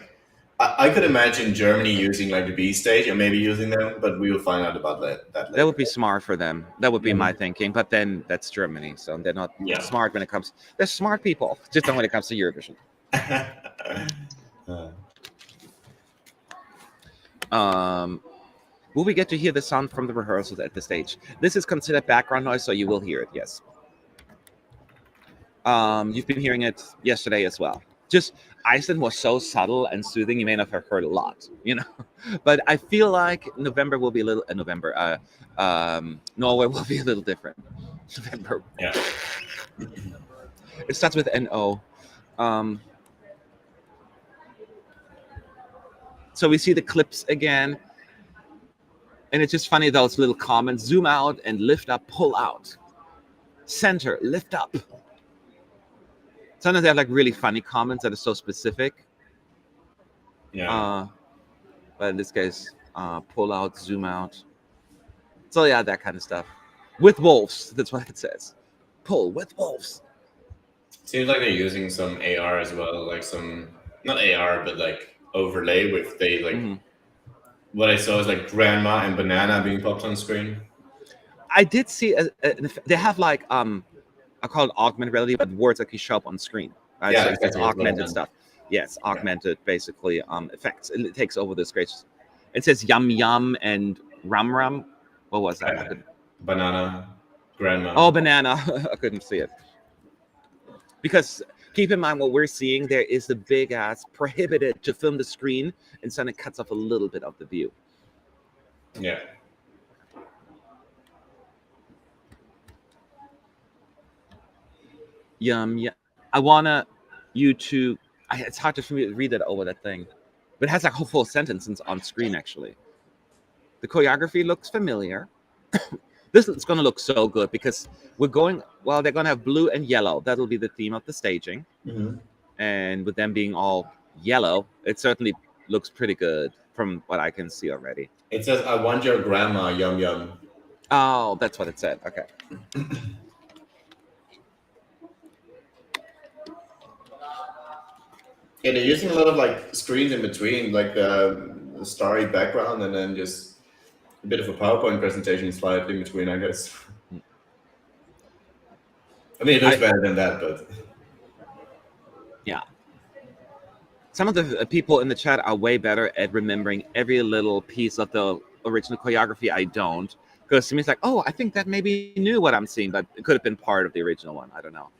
I could imagine Germany using like the B stage and maybe using them, but we will find out about that later. That would be smart for them. That would be my thinking. But then that's Germany, so they're not smart when it comes. They're smart people, just not when it comes to Eurovision. Will we get to hear the sound from the rehearsals at the stage? This is considered background noise, so you will hear it. Yes. You've been hearing it yesterday as well. Just Iceland was so subtle and soothing. You may not have heard a lot, But I feel like November will be a little. Norway will be a little different. November. Yeah. It starts with NO. So we see the clips again. And it's just funny, those little comments. Zoom out and lift up, pull out. Center, lift up. Sometimes they have like really funny comments that are so specific. Yeah. But in this case, pull out, zoom out. So yeah, that kind of stuff. With wolves, that's what it says. Pull with wolves. Seems like they're using some AR as well, like some not AR, but like overlay with what I saw is like grandma and banana being popped on screen. I did see they have like I call it augmented reality, but words actually show up on screen. Right? Yeah, so exactly. it's augmented stuff. Yes, augmented basically effects. It takes over the screen. It says yum yum and rum rum. What was that? Banana, grandma. Oh, banana. I couldn't see it. Because keep in mind what we're seeing, there is the big ass prohibited to film the screen, and so it cuts off a little bit of the view. Yeah. Yeah. I wanna you to. It's hard for me to read that over that thing, but it has like a whole full sentence on screen. Actually, the choreography looks familiar. This is going to look so good because we're going. Well, they're going to have blue and yellow. That'll be the theme of the staging, and with them being all yellow, it certainly looks pretty good from what I can see already. It says, "I want your grandma, yum yum." Oh, that's what it said. Okay. Yeah, they're using a lot of like screens in between, like the starry background, and then just a bit of a PowerPoint presentation slide in between, I guess. I mean, it looks better than that, but yeah. Some of the people in the chat are way better at remembering every little piece of the original choreography. I don't, because to me it's like, oh, I think that maybe knew what I'm seeing, but it could have been part of the original one. I don't know.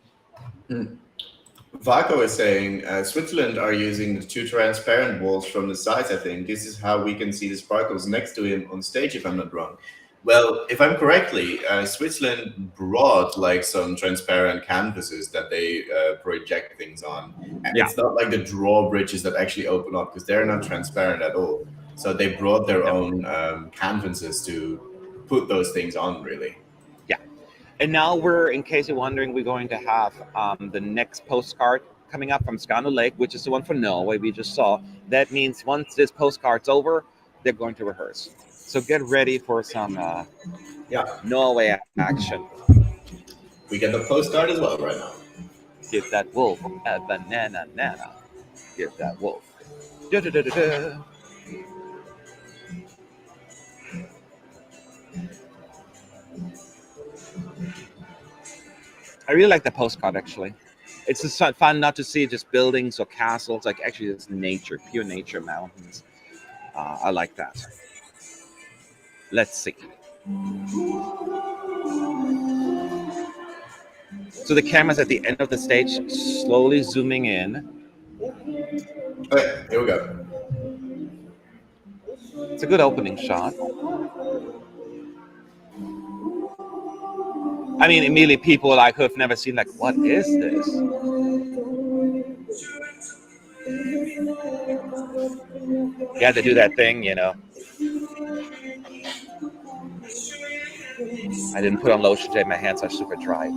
Vaco is saying Switzerland are using the two transparent walls from the sides. I think this is how we can see the sparkles next to him on stage, if I'm not wrong. Well, if I'm correctly, Switzerland brought like some transparent canvases that they project things on. And it's not like the drawbridges that actually open up, because they're not transparent at all. So they brought their own canvases to put those things on, really. Yeah. And now in case you're wondering, we're going to have the next postcard coming up from Skano Lake, which is the one for Norway we just saw. That means once this postcard's over, they're going to rehearse. So get ready for some Norway action. We get the postcard as well right now. Give that wolf a banana, nana. Give that wolf. Da, da, da, da, da. I really like the postcard, actually. It's just fun not to see just buildings or castles, like actually it's nature, pure nature, mountains. I like that. Let's see. So the camera's at the end of the stage, slowly zooming in. Okay, here we go. It's a good opening shot. I mean, immediately people like who have never seen, like, what is this? Yeah, to do that thing, you know. I didn't put on lotion today. My hands are super dry.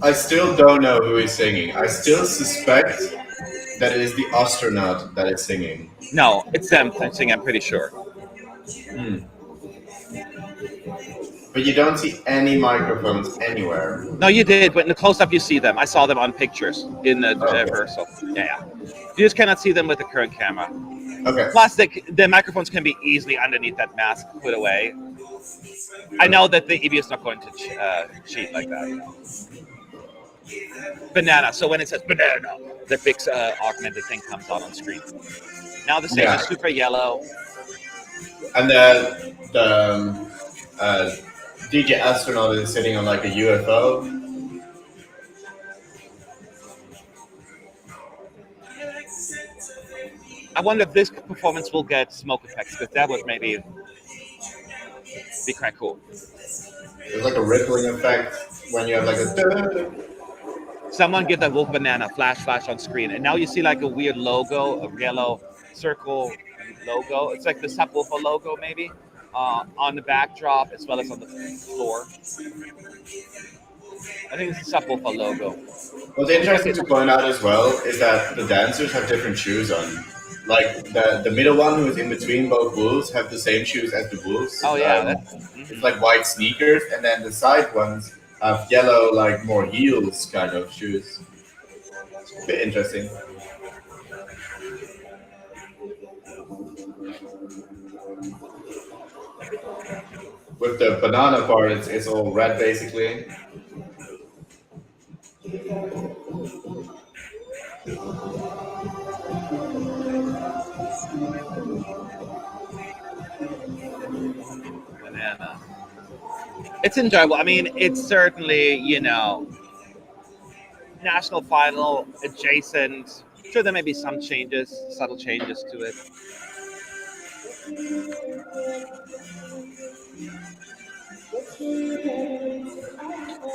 I still don't know who is singing. I still suspect that it is the astronaut that is singing. No, it's them singing, I'm pretty sure. But you don't see any microphones anywhere. No, you did, but in the close-up you see them. I saw them on pictures in the rehearsal. Yeah. You just cannot see them with the current camera. Okay. Plus, the microphones can be easily underneath that mask put away. I know that the EB is not going to cheat like that. Banana. So when it says banana, the big augmented thing comes out on screen. Now the stage is super yellow. And the DJ astronaut is sitting on like a UFO. I wonder if this performance will get smoke effects, because that would maybe be quite cool. There's like a rippling effect when you have like a... Someone give that wolf banana flash on screen, and now you see like a weird logo, a yellow circle logo. It's like the subwoofer logo maybe on the backdrop as well as on the floor. I think it's the subwoofer logo. What's interesting to point out as well is that the dancers have different shoes on. Like the middle one, who is in between both wolves, have the same shoes as the wolves. Oh yeah, it's like white sneakers, and then the side ones have yellow, like more heels kind of shoes. It's a bit interesting. With the banana part, it's all red basically. Banana. It's enjoyable. I mean, it's certainly, you know, national final adjacent. Sure, there may be some changes, subtle changes to it.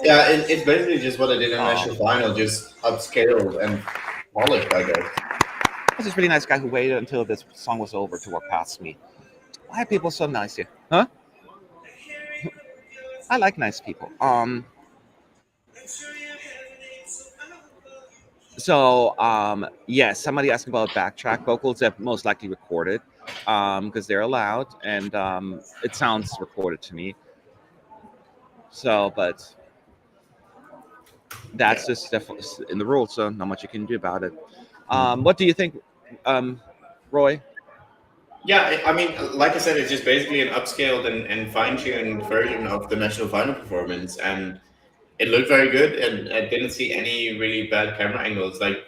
Yeah, it's basically just what I did in the national final, just upscaled and polished, I guess. There's this really nice guy who waited until this song was over to walk past me. Why are people so nice here? Huh? I like nice people. So yes, somebody asked about backtrack vocals that most likely recorded, because they're allowed, and it sounds recorded to me. So, but that's just in the rules, so not much you can do about it. What do you think, Roy? Yeah, I mean, like I said, it's just basically an upscaled and fine-tuned version of the national final performance, and it looked very good, and I didn't see any really bad camera angles. Like,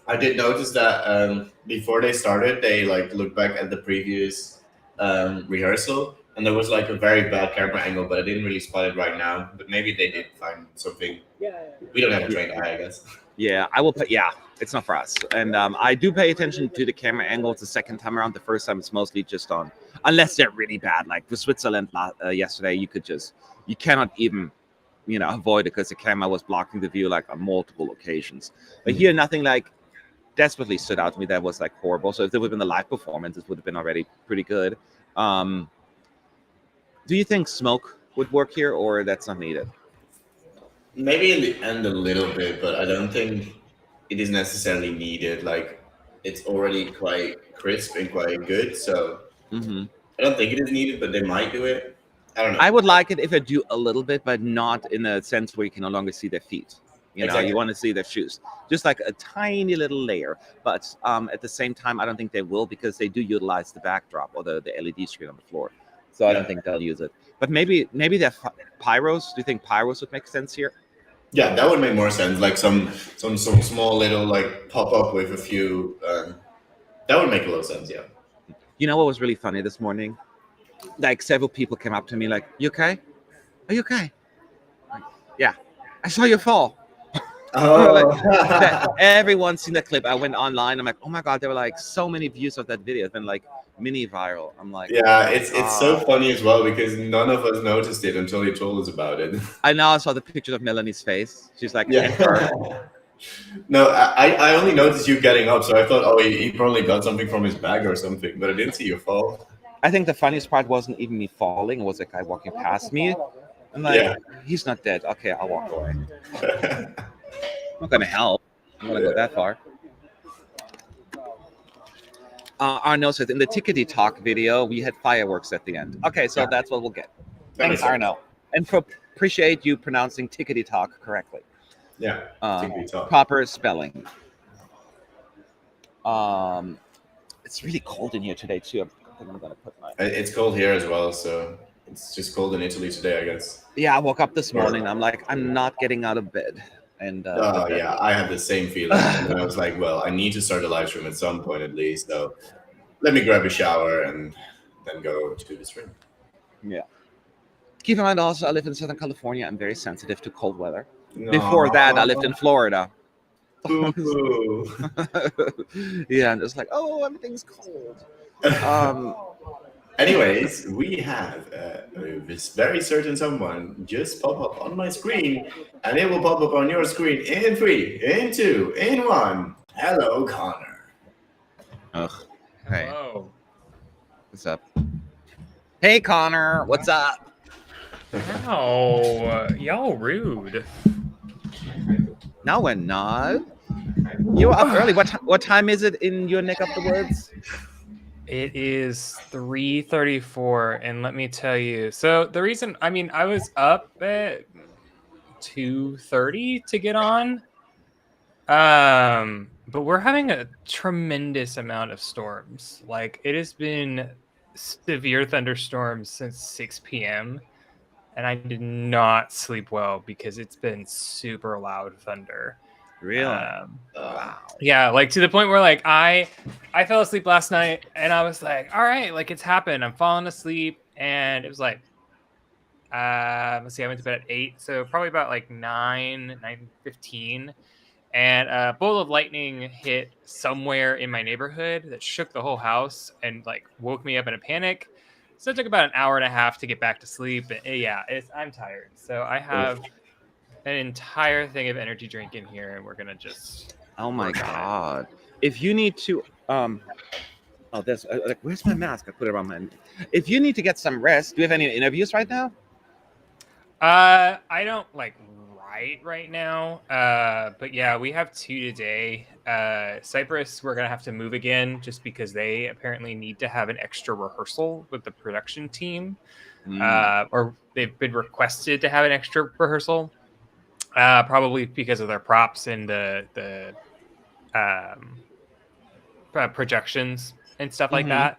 I did notice that before they started, they like looked back at the previous rehearsal, and there was like a very bad camera angle, but I didn't really spot it right now. But maybe they did find something. We don't have a trained eye, I guess. Yeah, I will put. Yeah, it's not for us, and I do pay attention to the camera angles the second time around. The first time it's mostly just on, unless they're really bad. Like for Switzerland yesterday, you cannot even, avoid it because the camera was blocking the view like on multiple occasions. But here, nothing like desperately stood out to me that was like horrible. So if there would have been a live performance, it would have been already pretty good. Do you think smoke would work here, or that's not needed? Maybe in the end a little bit, but I don't think it is necessarily needed. Like, it's already quite crisp and quite good, so Mm-hmm. I don't think it is needed, but they might do it. I don't know. I would like it if I do a little bit, but not in a sense where you can no longer see their feet. Exactly. You want to see their shoes, just like a tiny little layer. But at the same time, I don't think they will because they do utilize the backdrop or the LED screen on the floor. So I don't think they'll use it. But maybe they're pyros. Do you think pyros would make sense here? Yeah, that would make more sense. Like some small little like pop up with a few. That would make a lot of sense. Yeah. You know what was really funny this morning? Like several people came up to me like, "You okay? Are you okay?" Like, yeah, I saw you fall. Oh. Everyone's seen that clip. I went online. I'm like, oh my god, there were like so many views of that video. It's been like mini viral. I'm like, Yeah, it's so funny as well because none of us noticed it until you told us about it. I now saw the picture of Melanie's face. She's like, Yeah. No, I only noticed you getting up, so I thought, oh, he probably got something from his bag or something, but I didn't see you fall. I think the funniest part wasn't even me falling. It was a guy walking past me. I'm like, he's not dead. Okay, I'll walk away. I'm not gonna help. I'm gonna go that far. Arno said in the Tickety Talk video, we had fireworks at the end. Okay, so that's what we'll get. Thanks, Arno. And appreciate you pronouncing Tickety Talk correctly. Yeah, Tickety Talk. Proper spelling. It's really cold in here today, too. I think I'm going to put my... It's cold here as well, so it's just cold in Italy today, I guess. Yeah, I woke up this morning. I'm like, I'm not getting out of bed. And yeah, I had the same feeling. And then I was like, well, I need to start a live stream at some point at least. So let me grab a shower and then go to the stream. Yeah. Keep in mind also, I live in Southern California. I'm very sensitive to cold weather. Before that, I lived in Florida. Yeah, and it's like, oh, everything's cold. Anyways, we have this very certain someone just pop up on my screen, and it will pop up on your screen in 3, in 2, in 1. Hello, Connor. Ugh. Hey. Hello. What's up? Hey, Connor. What's up? Oh, y'all rude. No, we're not. You were up early. What time is it in your neck of the woods? It is 3:34, and let me tell you. So the reason, I was up at 2:30 to get on. But we're having a tremendous amount of storms. Like, it has been severe thunderstorms since 6 p.m. and I did not sleep well because it's been super loud thunder. Really? Wow. Yeah, like to the point where like I fell asleep last night and I was like, all right, like it's happened. I'm falling asleep, and it was like let's see, I went to bed at 8, so probably about like 9:15, and a bolt of lightning hit somewhere in my neighborhood that shook the whole house and like woke me up in a panic. So it took about an hour and a half to get back to sleep. And yeah, I'm tired. So I have an entire thing of energy drink in here, and we're gonna just. Oh my work on it. god! If you need to, oh, this. Like, where's my mask? I put it around my. If you need to get some rest, do you have any interviews right now? I don't like write right now. But yeah, we have 2 today. Cyprus, we're gonna have to move again just because they apparently need to have an extra rehearsal with the production team. Or they've been requested to have an extra rehearsal. Probably because of their props and the projections and stuff like that.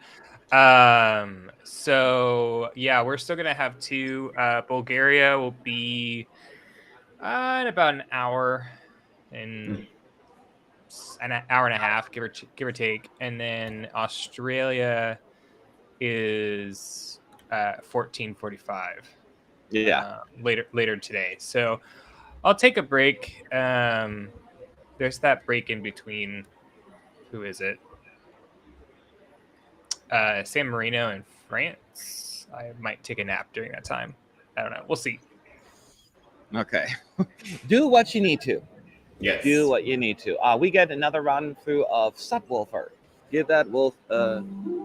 So yeah, we're still gonna have 2. Bulgaria will be in about an hour and an hour and a half, give or take, and then Australia is 14:45. Yeah. Later today. So I'll take a break. There's that break in between. Who is it? San Marino in France. I might take a nap during that time. I don't know. We'll see. Okay. Do what you need to. Yes. Do what you need to. We get another run through of Subwoofer. Give that wolf a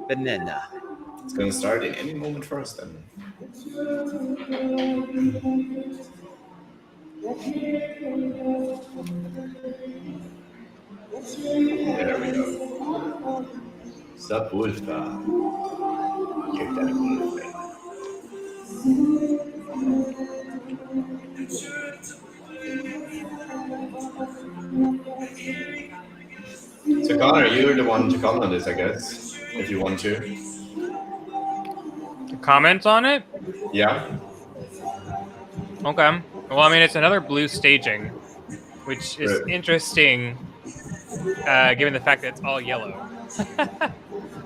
banana. It's going to start in any moment for us then. There we go. Subwoofer. Give that a wolf. So Connor, you're the one to comment on this, I guess, if you want to. Comment on it? Yeah. Okay. Well, I mean, it's another blue staging, which is interesting, given the fact that it's all yellow.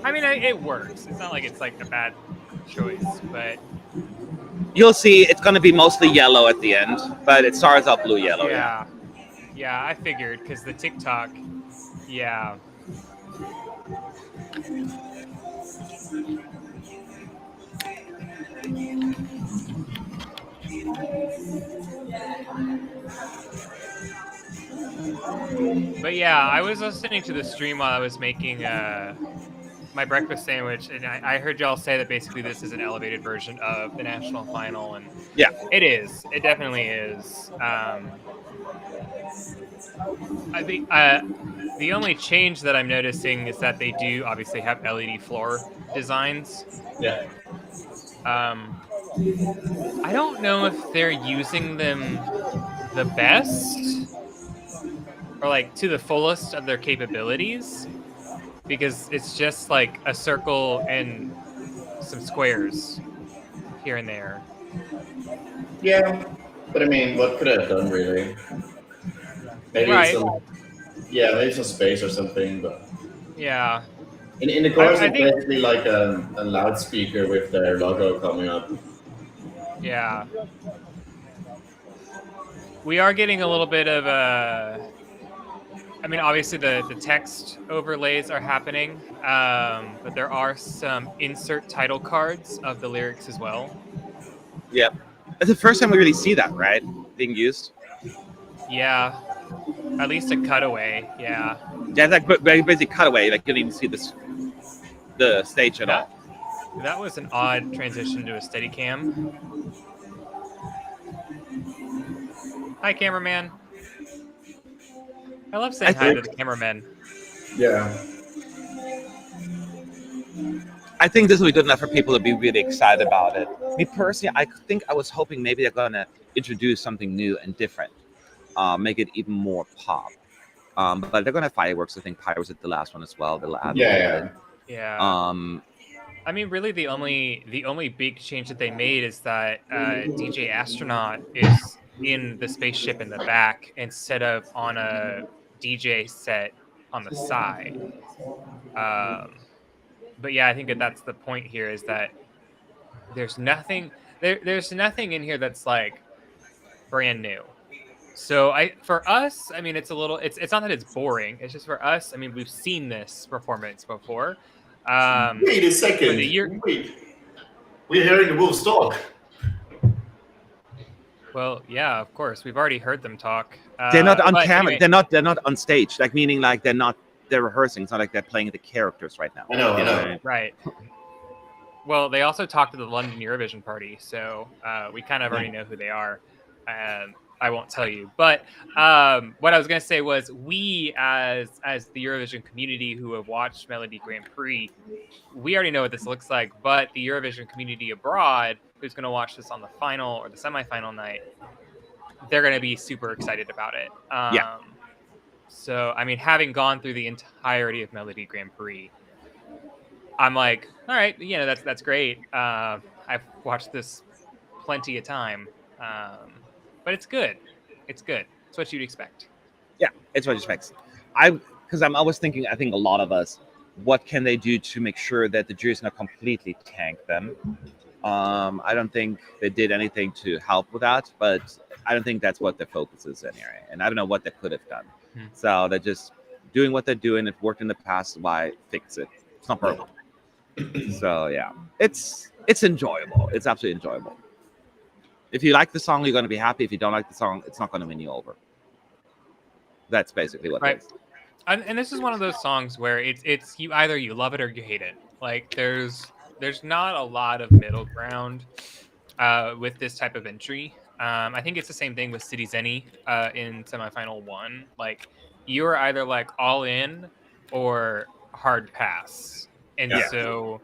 I mean, it works. It's not like it's like a bad choice, but You'll see it's going to be mostly yellow at the end, but it starts out blue-yellow. Yeah, I figured, because the TikTok, yeah. But yeah, I was listening to the stream while I was making my breakfast sandwich, and I heard y'all say that basically this is an elevated version of the national final, and yeah, it is. It definitely is. I think the only change that I'm noticing is that they do obviously have LED floor designs. Yeah. I don't know if they're using them the best or like to the fullest of their capabilities, because it's just like a circle and some squares here and there. Yeah, but I mean, what could I have done really? Maybe maybe some space or something, but yeah. In the chorus, it's basically like a loudspeaker with their logo coming up. Yeah. We are getting a little bit of I mean, obviously the text overlays are happening, but there are some insert title cards of the lyrics as well. Yep. It's the first time we really see that, right? Being used. Yeah. At least a cutaway, yeah. Yeah, it's like basically cutaway. Like you don't even see the stage at all. That was an odd transition to a steady cam. Hi, cameraman. I love saying hi to the cameraman. Yeah. I think this will be good enough for people to be really excited about it. Me personally, I think I was hoping maybe they're gonna introduce something new and different, make it even more pop. But they're gonna have fireworks. I think pyros at the last one as well. Yeah. I mean, really, the only big change that they made is that DJ Astronaut is in the spaceship in the back instead of on a DJ set on the side. But yeah, I think that's the point here, is that there's nothing in here that's like brand new. So for us, I mean, it's not that it's boring. It's just for us. I mean, we've seen this performance before. Wait a second. Wait. We're hearing the wolves talk. Well, yeah, of course. We've already heard them talk. They're not on but camera. anyway- They're not on stage. Like meaning like they're rehearsing. It's not like they're playing the characters right now. I know. You know what I mean? Right. Well, they also talked to the London Eurovision party, so we kind of already know who they are. I won't tell you, but what I was going to say was we, as the Eurovision community who have watched Melody Grand Prix, we already know what this looks like. But the Eurovision community abroad, who's going to watch this on the final or the semifinal night, they're going to be super excited about it. Yeah. So, I mean, having gone through the entirety of Melody Grand Prix, I'm like, all right, you know, that's great. I've watched this plenty of time, but it's good. It's good. It's what you'd expect. Yeah, it's what it expects. Because I'm always thinking, I think a lot of us, what can they do to make sure that the jury's not completely tank them? I don't think they did anything to help with that, but I don't think that's what their focus is anyway. And I don't know what they could have done. So they're just doing what they're doing. It worked in the past. Why fix it? It's not perfect. So yeah, it's enjoyable. It's absolutely enjoyable. If you like the song, you're going to be happy. If you don't like the song, it's not going to win you over. That's basically what it is. And this is one of those songs where it's you either you love it or you hate it. Like there's not a lot of middle ground with this type of entry. I think it's the same thing with City Zeni in semifinal 1. Like you're either like all in or hard pass. And so,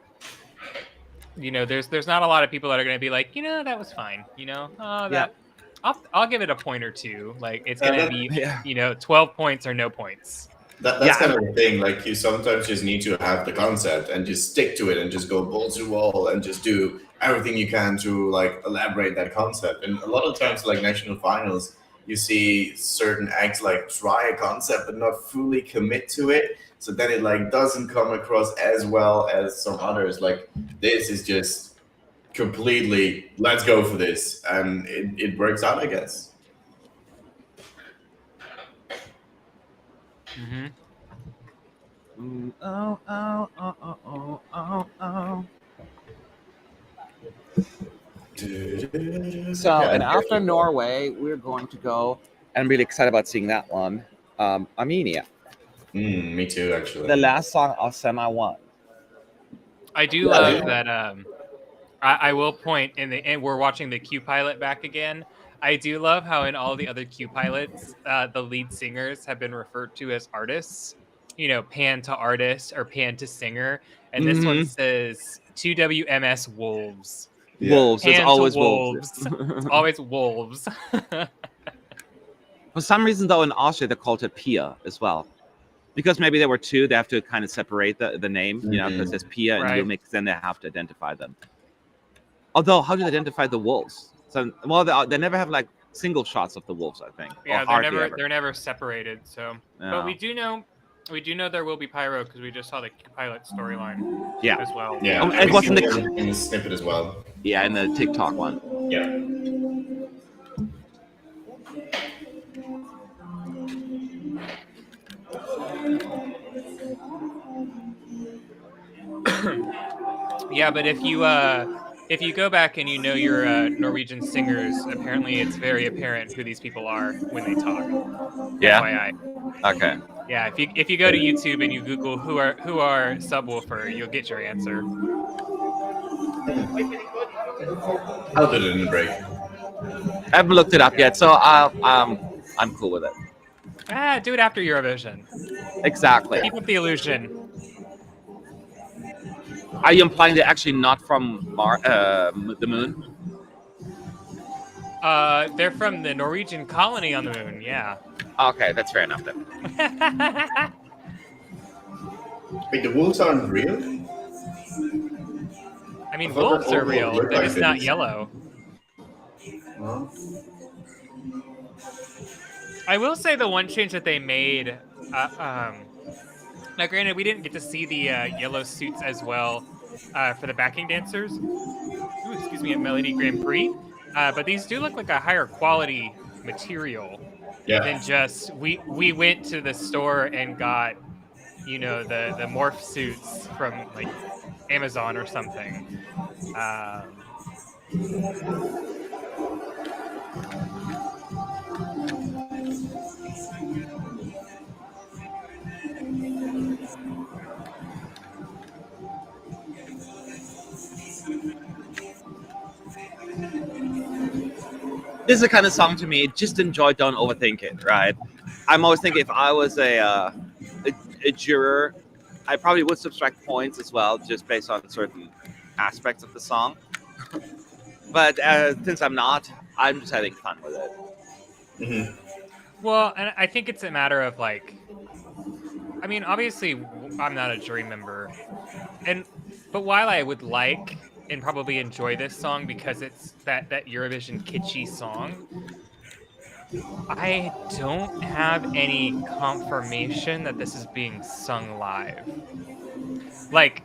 you know, there's not a lot of people that are going to be like, you know, that was fine. You know, I'll give it a point or two. Like it's going to be, you know, 12 points or no points. That's kind of the thing. Like you sometimes just need to have the concept and just stick to it and just go balls to wall and just do everything you can to like elaborate that concept. And a lot of times, like national finals, you see certain acts like try a concept but not fully commit to it. So then it like doesn't come across as well as some others. Like this is just completely let's go for this, and it works out, I guess. Mm-hmm. So, and after Norway, we're going to go, and I'm really excited about seeing that one, Armenia. Me too, actually. The last song of Semi won. I do love that. I will point in the and we're watching the Q pilot back again. I do love how in all the other Q pilots, the lead singers have been referred to as artists. You know, pan to artist or pan to singer, and this one says 2WMS wolves. Yeah. Wolves. It's always wolves. It's always wolves. For some reason, though, in Austria they called it Pia as well. Because maybe there were two, they have to kind of separate the name, you know, because there's Pia and Lumix, then they have to identify them. Although, how do they identify the wolves? So, well, they never have like single shots of the wolves, I think. Yeah, they're never separated. So, but we do know there will be pyro because we just saw the pilot storyline. Yeah, as well. Yeah, it wasn't in the snippet as well. Yeah, in the TikTok one. Yeah. Yeah, but if you go back and you know your Norwegian singers, apparently it's very apparent who these people are when they talk. Yeah. FYI. Okay. Yeah, if you go to YouTube and you Google who are subwoofer, you'll get your answer. I'll do it in the break. I haven't looked it up yet, so I'm cool with it. Do it after Eurovision. Exactly. Keep up the illusion. Are you implying they're actually not from the moon? They're from the Norwegian colony on the moon. Yeah. Okay, that's fair enough then. Wait, the wolves aren't real? I mean, wolves are real. They're just not yellow. Well. I will say the one change that they made. Now, granted, we didn't get to see the yellow suits as well for the backing dancers. Ooh, excuse me, at Melody Grand Prix. But these do look like a higher quality material than just we went to the store and got, you know, the morph suits from like Amazon or something. This is the kind of song to me, just enjoy, don't overthink it, right? I'm always thinking if I was a juror, I probably would subtract points as well, just based on certain aspects of the song. But since I'm not, I'm just having fun with it. Mhm. Well, and I think it's a matter of like, I mean, obviously, I'm not a jury member, but while I would like and probably enjoy this song because it's that Eurovision kitschy song, I don't have any confirmation that this is being sung live. Like,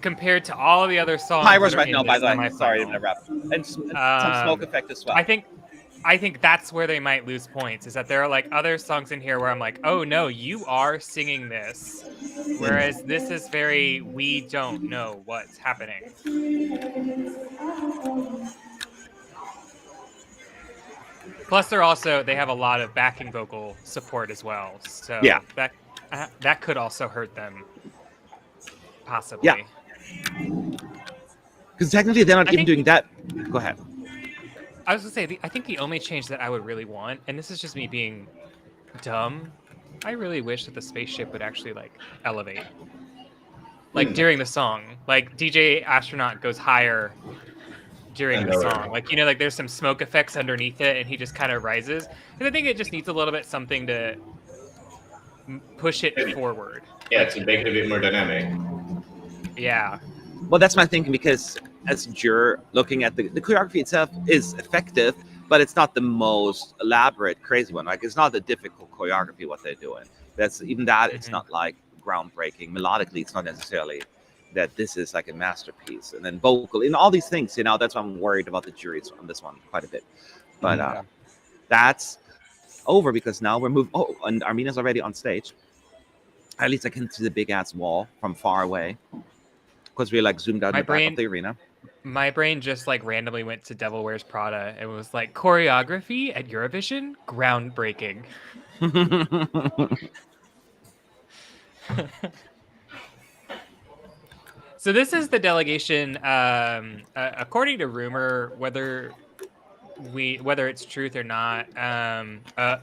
compared to all of the other songs that Pyro's are right in now, by this the way. Sorry to semifinal. interrupt. And some smoke effect as well. I think that's where they might lose points, is that there are like other songs in here where I'm like, oh no, you are singing this. Whereas this is very, we don't know what's happening. Plus, they have a lot of backing vocal support as well. So Yeah. that could also hurt them, possibly. Yeah. Because technically they're not even doing that. Go ahead. I was going to say, I think the only change that I would really want, and this is just me being dumb, I really wish that the spaceship would actually like elevate. Like during the song. Like DJ Astronaut goes higher during the song. Like, you know, like there's some smoke effects underneath it and he just kind of rises. Because I think it just needs a little bit something to push it forward. Yeah, to make it a bit more dynamic. Yeah. Well, that's my thinking, because as a juror, looking at the choreography itself is effective, but it's not the most elaborate, crazy one. Like, it's not the difficult choreography what they're doing. That's even that. It's not like groundbreaking. Melodically, it's not necessarily that this is like a masterpiece. And then vocal, and all these things, you know, that's why I'm worried about the juries on this one quite a bit. But that's over, because now we're moving. Oh, and Armenia's already on stage. At least I can see the big ass wall from far away, because we're like zoomed out in the back of the arena. My brain just like randomly went to Devil Wears Prada and was like, choreography at Eurovision? Groundbreaking. So this is the delegation, according to rumor, whether it's truth or not.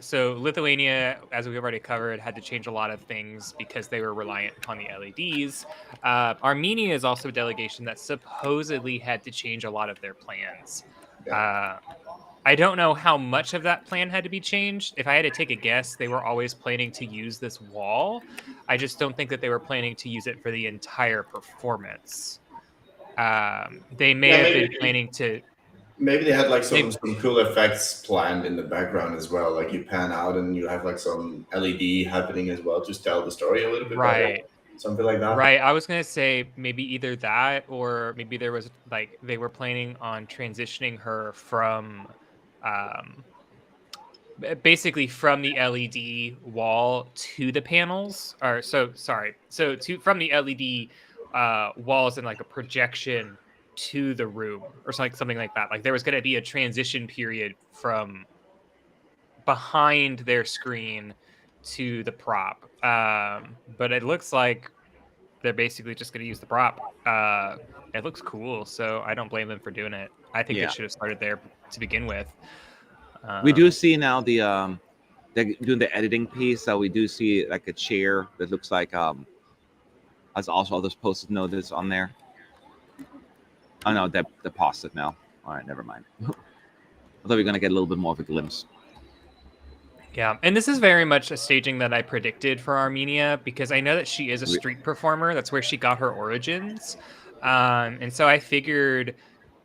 So Lithuania, as we've already covered, had to change a lot of things because they were reliant upon the LEDs. Armenia is also a delegation that supposedly had to change a lot of their plans. I don't know how much of that plan had to be changed. If I had to take a guess, they were always planning to use this wall. I just don't think that they were planning to use it for the entire performance. They may have been planning to... Maybe they had like some cool effects planned in the background as well. Like you pan out and you have like some LED happening as well to tell the story a little bit better. Something like that. Right. I was going to say maybe either that, or maybe there was like they were planning on transitioning her from basically from the LED wall to the panels, or from the LED walls and like a projection to the room or something like that. Like there was going to be a transition period from behind their screen to the prop. But it looks like they're basically just going to use the prop. It looks cool, so I don't blame them for doing it. I think they should have started there to begin with. We do see now they're doing the editing piece, so we do see like a chair that looks like as also all those post-it notices on there. Oh no, they paused it now. All right, never mind. I thought we were gonna get a little bit more of a glimpse. Yeah, and this is very much a staging that I predicted for Armenia, because I know that she is a street performer. That's where she got her origins. And so I figured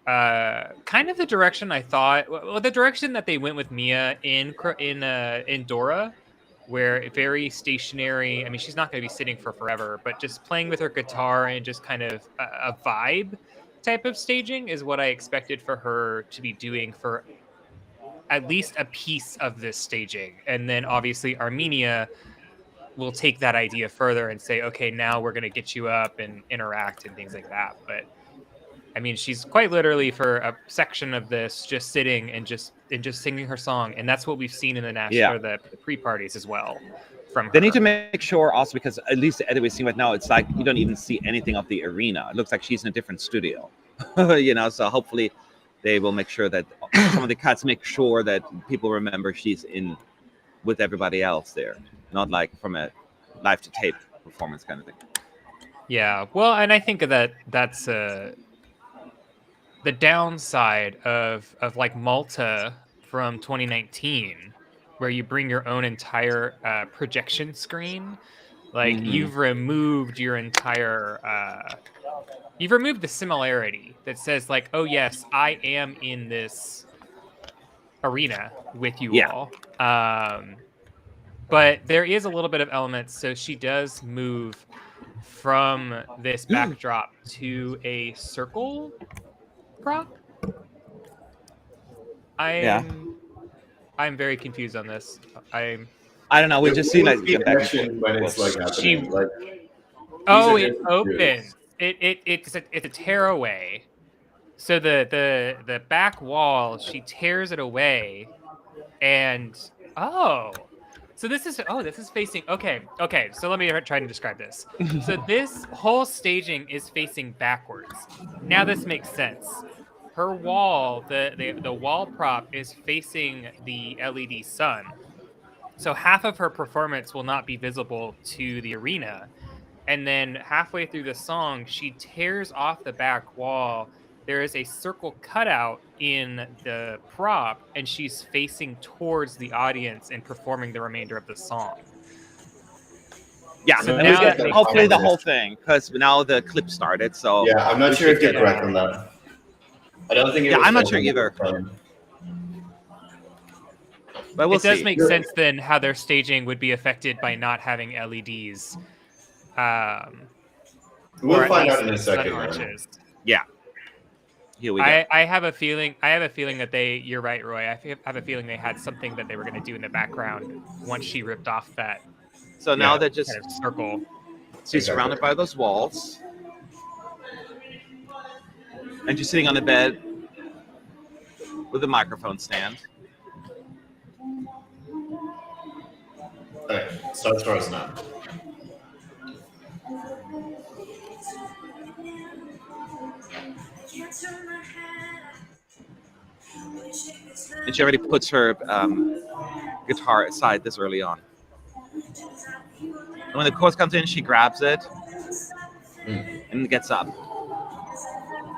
kind of the direction I thought, well, the direction that they went with Mia in Dora, where very stationary. I mean, she's not going to be sitting for forever, but just playing with her guitar and just kind of a vibe type of staging is what I expected for her to be doing for at least a piece of this staging. And then obviously Armenia will take that idea further and say, okay, now we're going to get you up and interact and things like that. But I mean, she's quite literally for a section of this just sitting and just singing her song, and that's what we've seen in the national or the pre-parties as well. From they need to make sure also, because at least the edit we've seen right now, it's like you don't even see anything of the arena. It looks like she's in a different studio, you know. So hopefully, they will make sure that some of the cuts make sure that people remember she's in with everybody else there, not like from a live to tape performance kind of thing. Yeah, well, and I think that that's the downside of like Malta from 2019, where you bring your own entire projection screen. Like you've removed your entire you've removed the similarity that says like, oh yes, I am in this arena with you all. But there is a little bit of elements. So she does move from this backdrop to a circle prop. I'm very confused on this. I don't know. We just see like when it's like happening. It opens. It's a tear away. So the back wall, she tears it away, and so this is facing okay. So let me try to describe this. So this whole staging is facing backwards. Now this makes sense. Her wall, the wall prop is facing the LED sun. So half of her performance will not be visible to the arena. And then halfway through the song, she tears off the back wall. There is a circle cutout in the prop, and she's facing towards the audience and performing the remainder of the song. Yeah, so now hopefully the whole thing, because now the clip started. So yeah, I'm not sure if you're correct on that. I don't think. I'm not sure either. But we'll see. It does make sense then how their staging would be affected by not having LEDs. We'll find out in a second. Yeah. Here we go. I have a feeling that you're right, Roy. I have a feeling they had something that they were going to do in the background once she ripped off that. So now they're just kind of circle. She's surrounded by those walls. And she's sitting on the bed with a microphone stand. Okay, starts for us now. And she already puts her guitar aside this early on. And when the chorus comes in, she grabs it and gets up.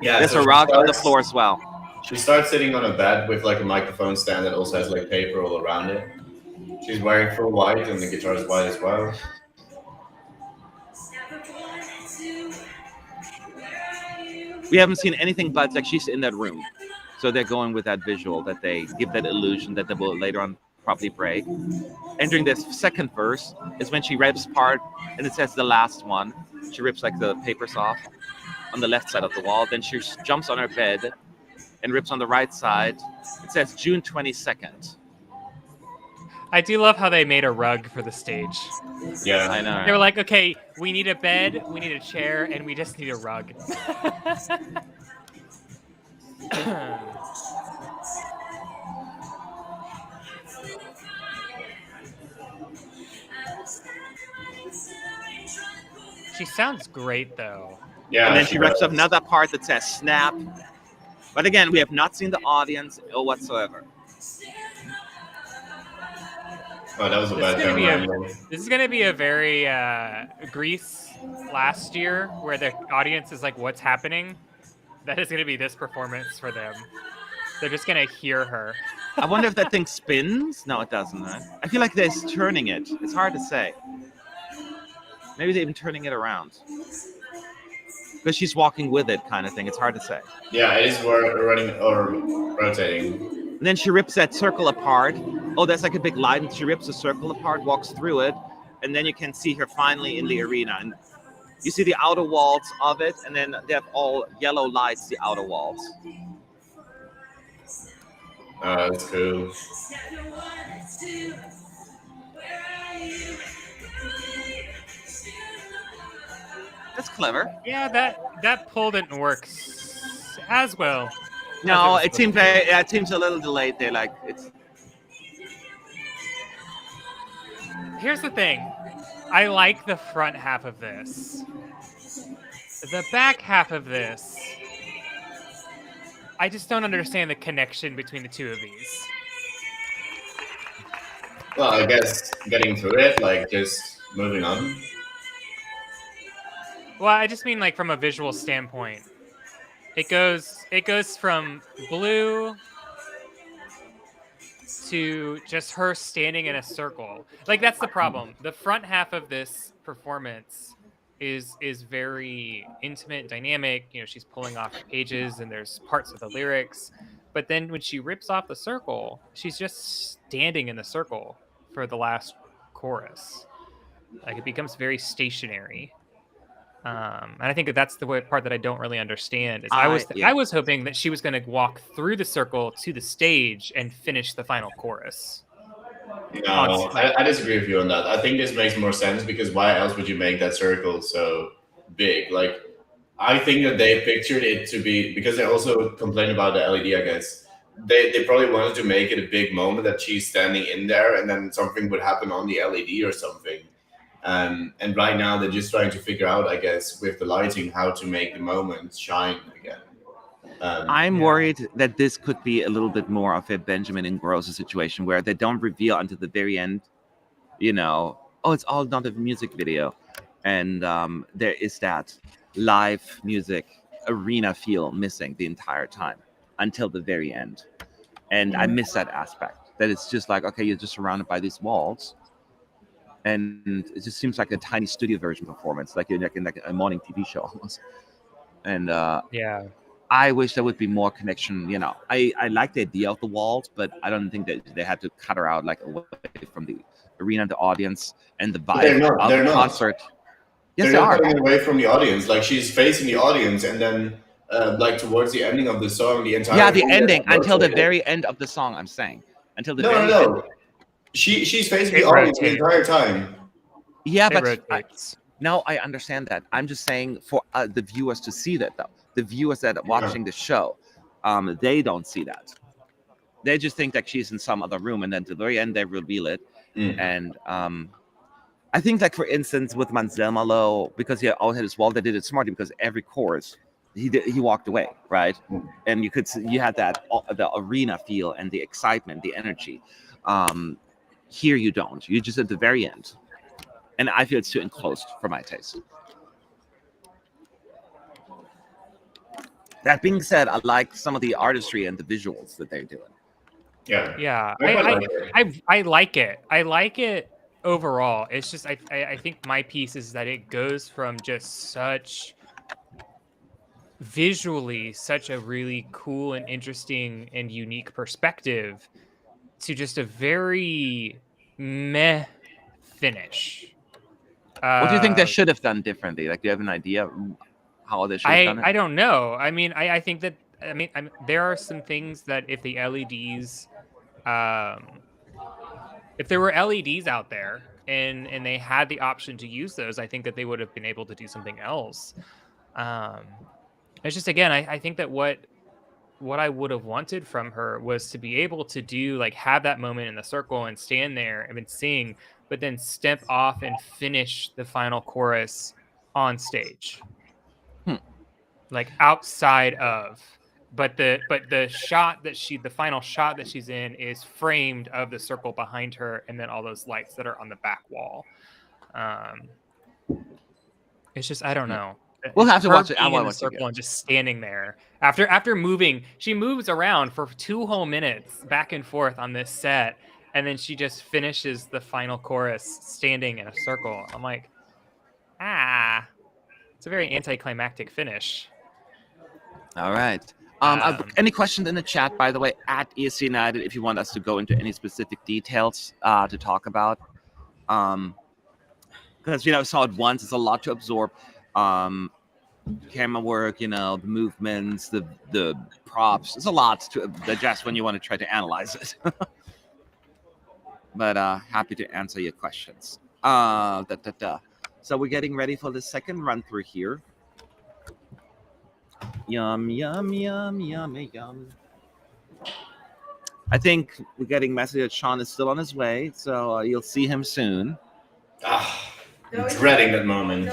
Yeah, there's a rug on the floor as well. She starts sitting on a bed with like a microphone stand that also has like paper all around it. She's wearing full white and the guitar is white as well. We haven't seen anything but like she's in that room. So they're going with that visual that they give that illusion that they will later on probably break. And during this second verse is when she rips part and it says the last one. She rips like the papers off on the left side of the wall. Then she jumps on her bed and rips on the right side. It says June 22nd. I do love how they made a rug for the stage. Yeah, I know. They were like, okay, we need a bed, we need a chair, and we just need a rug. She sounds great, though. Yeah. And then she rips up another part that says snap. But again, we have not seen the audience or whatsoever. Oh, that was a bad time. This is going to be a very Greece last year where the audience is like, what's happening? That is going to be this performance for them. They're just going to hear her. I wonder if that thing spins. No, it doesn't. Right? I feel like they're turning it. It's hard to say. Maybe they're even turning it around. Because she's walking with it kind of thing. It's hard to say. Yeah, it is running or rotating. And then she rips that circle apart. Oh, there's like a big light. And she rips the circle apart, walks through it. And then you can see her finally in the arena. And you see the outer walls of it. And then they have all yellow lights, the outer walls. Oh, that's cool. That's clever. Yeah, that pull didn't work as well. No, as it seems it seems a little delayed there. Like it's. Here's the thing. I like the front half of this. The back half of this, I just don't understand the connection between the two of these. Well, I guess getting through it, like just moving on. Well, I just mean like from a visual standpoint. It goes from blue to just her standing in a circle. Like that's the problem. The front half of this performance is very intimate, dynamic. You know, she's pulling off pages and there's parts of the lyrics. But then when she rips off the circle, she's just standing in the circle for the last chorus. Like it becomes very stationary. And I think that's the part that I don't really understand. Is I was hoping that she was going to walk through the circle to the stage and finish the final chorus. No, I disagree with you on that. I think this makes more sense because why else would you make that circle so big? Like, I think that they pictured it to be, because they also complained about the LED, I guess. They probably wanted to make it a big moment that she's standing in there and then something would happen on the LED or something. And right now they're just trying to figure out, I guess, with the lighting, how to make the moment shine again. I'm worried that this could be a little bit more of a Benjamin Ingrosso situation where they don't reveal until the very end, you know, oh, it's all not a music video. And there is that live music arena feel missing the entire time until the very end. And I miss that aspect, that it's just like, okay, you're just surrounded by these walls. And it just seems like a tiny studio version performance, like you're in like a morning TV show almost. And yeah, I wish there would be more connection. You know, I like the idea of the walls, but I don't think that they had to cut her out like away from the arena, the audience, and the vibe of the concert. Yes, they're not cutting away from the audience. Like she's facing the audience, and then like towards the ending of the song, the entire the ending until the very end of the song. I'm saying until the very end. She's facing the audience the entire time. Yeah, but no, I understand that. I'm just saying for the viewers to see that, though. The viewers that are watching the show, they don't see that. They just think that she's in some other room, and then to the very end, they reveal it. And I think, like, for instance, with Mansell Malo, because he always had his wall, they did it smartly because every chorus, he walked away, right? And you could see, you had that the arena feel and the excitement, the energy. Here you don't. You're just at the very end. And I feel it's too enclosed for my taste. That being said, I like some of the artistry and the visuals that they're doing. Yeah. I like it. I like it overall. It's just I think my piece is that it goes from just such visually such a really cool and interesting and unique perspective to just a very meh finish. What do you think they should have done differently? Like, do you have an idea how they should have done it? I don't know. I mean, I think that there are some things that if the LEDs, if there were LEDs out there and they had the option to use those, I think that they would have been able to do something else. It's just, again, I think that what I would have wanted from her was to be able to do, like, have that moment in the circle and stand there and sing, but then step off and finish the final chorus on stage. Like outside of, but the shot that the final shot that she's in is framed of the circle behind her and then all those lights that are on the back wall. It's just, I don't know. We'll have to watch it. I want to circle and just standing there after moving. She moves around for 2 whole minutes back and forth on this set, and then she just finishes the final chorus standing in a circle. I'm like, it's a very anticlimactic finish. All right. Any questions in the chat, by the way, at ESC United, if you want us to go into any specific details to talk about? Because, I saw it once. It's a lot to absorb. Camera work, the movements, the props. It's a lot to digest when you want to try to analyze it. But happy to answer your questions. So we're getting ready for the second run through here. Yum, yum, yum, yum, yum. I think we're getting message that Sean is still on his way, so you'll see him soon. Ah, I'm dreading that moment.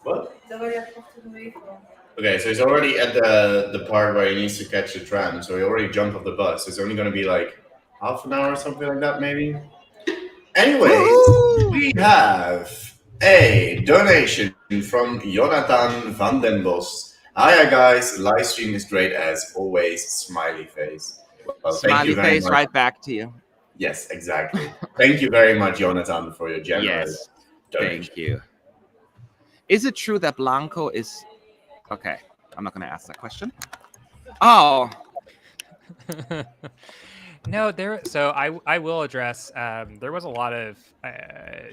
What? Okay, so he's already at the part where he needs to catch the tram, so he already jumped off the bus. It's only going to be like half an hour or something like that, maybe. Anyway, we have a donation from Jonathan van den Bos. Hiya guys, live stream is great as always. Smiley face. Well, Smiley thank you very face much. right back to you. Yes, exactly. Thank you very much, Jonathan, for your generous donation. Thank you. Is it true that Blanco is... Okay, I'm not going to ask that question. Oh. No, so I will address, there was a lot of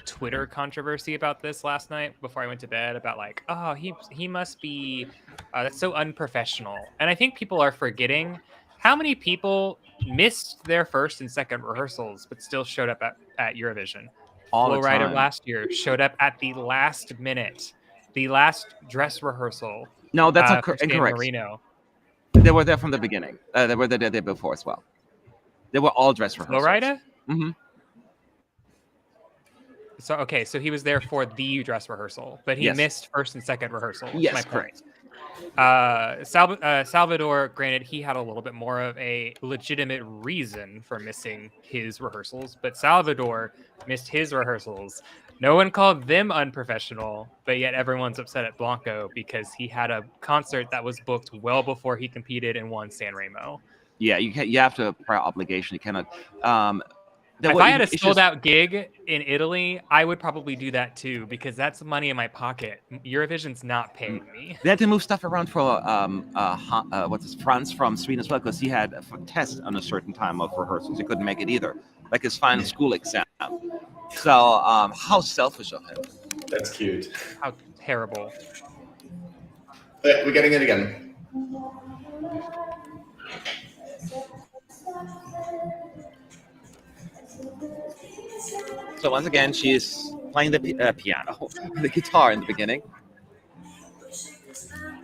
Twitter controversy about this last night before I went to bed about like, oh, he must be, that's so unprofessional. And I think people are forgetting how many people missed their first and second rehearsals but still showed up at Eurovision. All the Flowrider time. last year showed up at the last minute, the last dress rehearsal. No, that's for San incorrect. Marino. They were there from the beginning. They were there the day before as well. They were all dress rehearsals. Flowrider? Mm-hmm. So okay, so he was there for the dress rehearsal, but he missed first and second rehearsal. Yes, my point. correct. Salvador, granted, he had a little bit more of a legitimate reason for missing his rehearsals, but Salvador missed his rehearsals. No one called them unprofessional, but yet everyone's upset at Blanco because he had a concert that was booked well before he competed and won San Remo. Yeah, you have to prior obligation. You cannot. If I had a sold out gig in Italy, I would probably do that too because that's money in my pocket. Eurovision's not paying me. They had to move stuff around for Franz from Sweden as well because he had a test on a certain time of rehearsals. He couldn't make it either, like his final school exam. So how selfish of him. That's cute. How terrible. We're getting it again. So once again, she's playing the piano, the guitar in the beginning.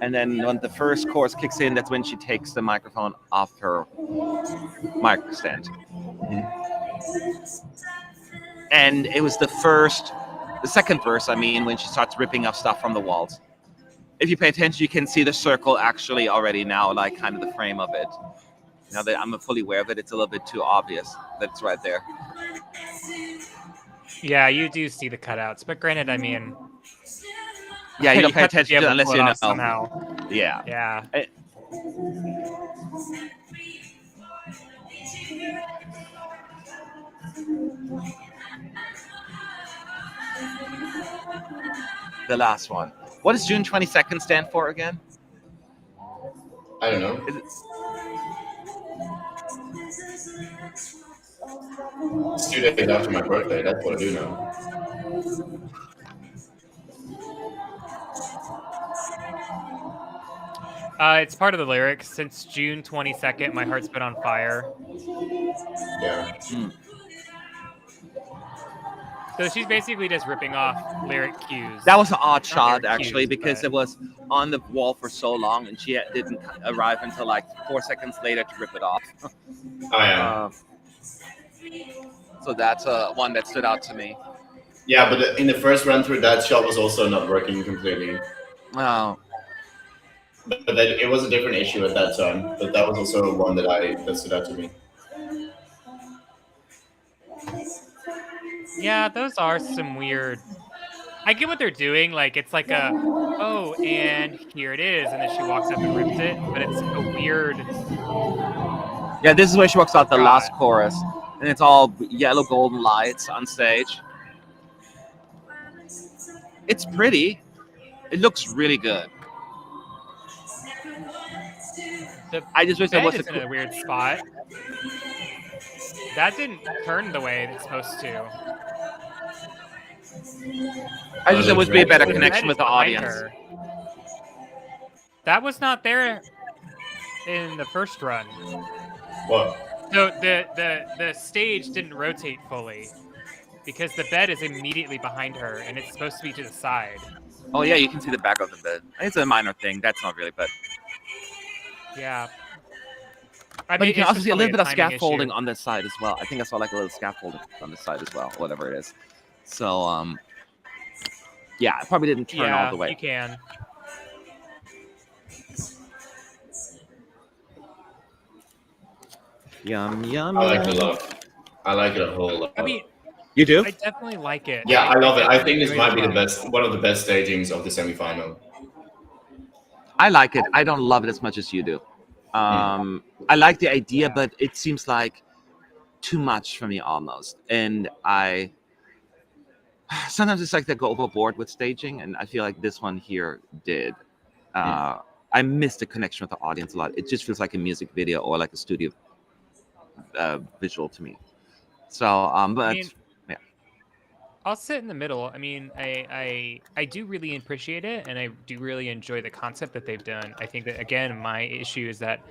And then when the first chorus kicks in, that's when she takes the microphone off her mic stand. And it was the second verse, when she starts ripping up stuff from the walls. If you pay attention, you can see the circle actually already now, like kind of the frame of it. Now that I'm fully aware of it, it's a little bit too obvious that it's right there. Yeah, you do see the cutouts, but granted, yeah, you don't pay attention to it unless you know. Somehow. Yeah. Yeah. The last one. What does June 22nd stand for again? I don't know. It's 2 days after my birthday. That's what I do know. It's part of the lyrics. Since June 22nd, my heart's been on fire. Yeah. So she's basically just ripping off lyric cues. That was an odd shot, actually, because it was on the wall for so long, and she didn't arrive until like 4 seconds later to rip it off. Oh, yeah. So that's one that stood out to me. Yeah, but in the first run through, that shot was also not working completely. Oh. But it was a different issue at that time. But that was also one that stood out to me. Yeah, those are some weird. I get what they're doing. Like it's like and here it is, and then she walks up and rips it. But it's a weird. Yeah, this is where she walks out the last chorus, and it's all yellow golden lights on stage. It's pretty. It looks really good. I just wish there was in a weird spot. That didn't turn the way it's supposed to. I just wish there was be a better connection with the audience. Her. That was not there in the first run. What? So the stage didn't rotate fully. because the bed is immediately behind her and it's supposed to be to the side. Oh yeah, you can see the back of the bed. It's a minor thing. That's not really, but Yeah. but you can it's also just see a probably little bit of timing scaffolding issue. on this side as well. I think I saw like a little scaffolding on this side as well, whatever it is. So yeah, it probably didn't turn all the way. You can. Yum yum. I like it a lot. I like it a whole lot. I mean, you do? I definitely like it. Yeah, I love it. I think definitely this enjoy might be as the well. best, one of the best stagings of the semi-final. I like it. I don't love it as much as you do. I like the idea, but it seems like too much for me almost. And I sometimes it's like they go overboard with staging, and I feel like this one here did. I miss the connection with the audience a lot. It just feels like a music video or like a studio visual to me. So, but I mean, yeah, I'll sit in the middle. I mean, I do really appreciate it, and I do really enjoy the concept that they've done. I think that again, my issue is that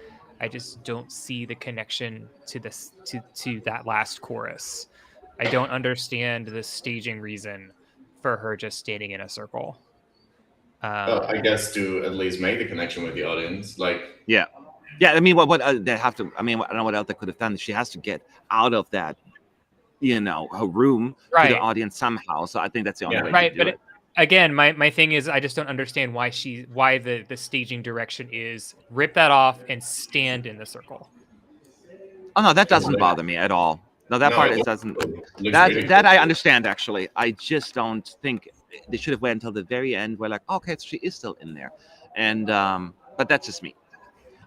I just don't see the connection to this to that last chorus. I don't understand the staging reason for her just standing in a circle. I guess to at least make the connection with the audience, like yeah. I mean, what they have to? I mean, I don't know what else they could have done. She has to get out of that, her room to the audience somehow. So I think that's the only way. Right, to do it. Again, my thing is I just don't understand why the staging direction is rip that off and stand in the circle. Oh no, that doesn't bother me at all. No, that part it doesn't. That I understand actually. I just don't think they should have waited until the very end. Where like, okay, she is still in there, and but that's just me.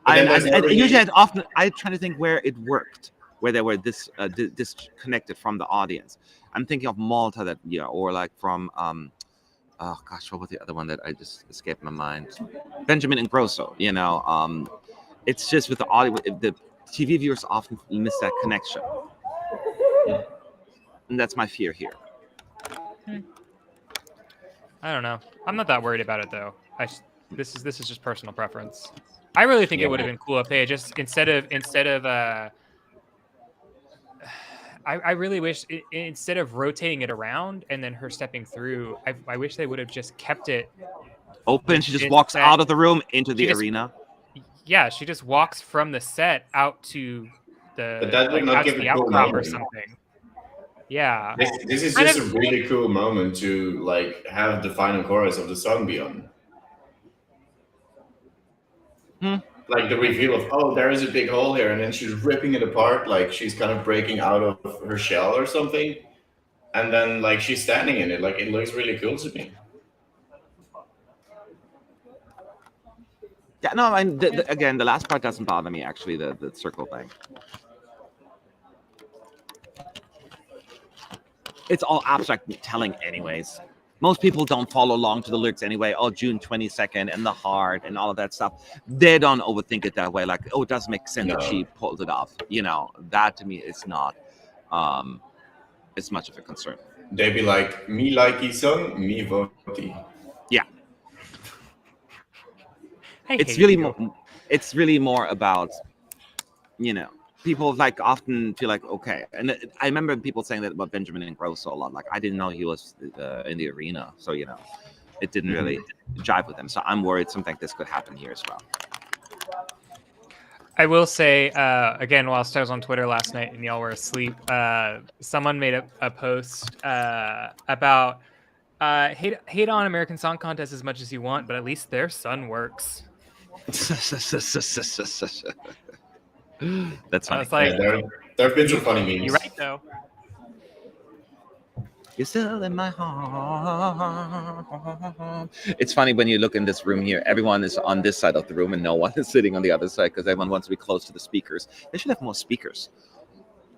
Usually, I try to think where it worked, where they were disconnected from the audience. I'm thinking of Malta, or like from oh gosh, what was the other one that I just escaped my mind? Benjamin Ingrosso. It's just with the audio, the TV viewers often miss that connection, and that's my fear here. I don't know. I'm not that worried about it though. This is just personal preference. I really think it would have been cool if they had just instead of I really wish instead of rotating it around and then her stepping through, I wish they would have just kept it open. She just walks out of the room into the arena. Yeah, she just walks from the set out to the out to the outcrop or something. Yeah, this is just a really cool moment to like have the final chorus of the song be on. Like the reveal of, there is a big hole here, and then she's ripping it apart, like she's kind of breaking out of her shell or something, and then like she's standing in it. Like it looks really cool to me. Yeah, no, again, the last part doesn't bother me actually. The circle thing. It's all abstract telling, anyways. Most people don't follow along to the lyrics anyway. Oh, June 22nd and the heart and all of that stuff. They don't overthink it that way. Like, oh, it doesn't make sense that she pulled it off. That to me is not as much of a concern. They'd be like, me likey song, me voti. Yeah. It's really more about, people like often feel like, okay. And I remember people saying that about Benjamin Ingrosso a lot. Like, I didn't know he was in the arena. So, it didn't really jive with him. So I'm worried something like this could happen here as well. I will say, again, whilst I was on Twitter last night and y'all were asleep, someone made a post about hate on American Song Contest as much as you want, but at least their son works. That's funny. Like, there have been some funny memes. You're right, though. You're still in my heart. It's funny when you look in this room here. Everyone is on this side of the room, and no one is sitting on the other side because everyone wants to be close to the speakers. They should have more speakers.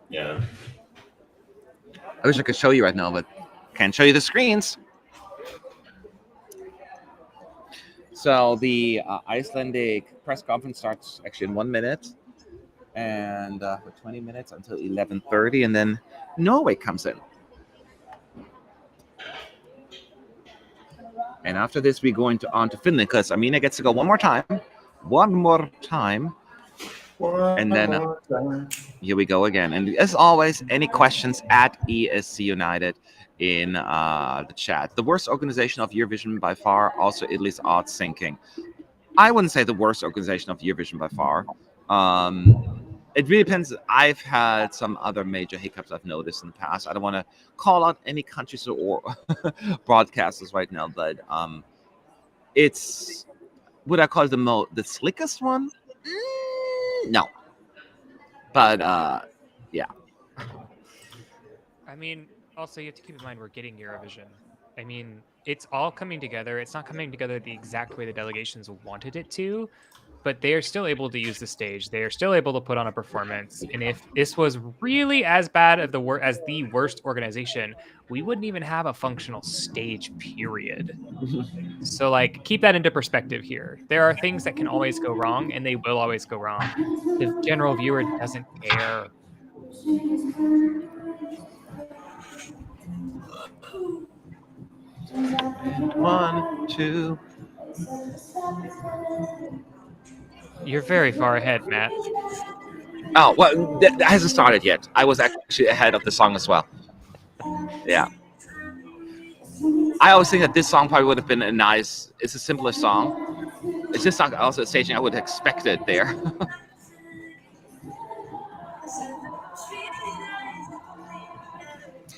Yeah. I wish I could show you right now, but can't show you the screens. So the Icelandic press conference starts actually in 1 minute. And for 20 minutes until 11:30, and then Norway comes in. And after this, we're going on to Finland because Armenia gets to go one more time, and then Here we go again. And as always, any questions at ESC United in the chat. The worst organization of Eurovision by far, also Italy's odd sinking. I wouldn't say the worst organization of Eurovision by far. It really depends. I've had some other major hiccups I've noticed in the past. I don't want to call out any countries or broadcasters right now, but it's, would I call it the slickest one? No. But yeah. I mean, also you have to keep in mind we're getting Eurovision. I mean, it's all coming together. It's not coming together the exact way the delegations wanted it to, but they are still able to use the stage. They are still able to put on a performance. And if this was really as bad as the worst organization, we wouldn't even have a functional stage, period. So, like, keep that into perspective here. There are things that can always go wrong, and they will always go wrong. The general viewer doesn't care. One, two. You're very far ahead, Matt. Oh, well, that hasn't started yet. I was actually ahead of the song as well. Yeah. I always think that this song probably would have been it's a simpler song. It's just not also a staging I would have expected there.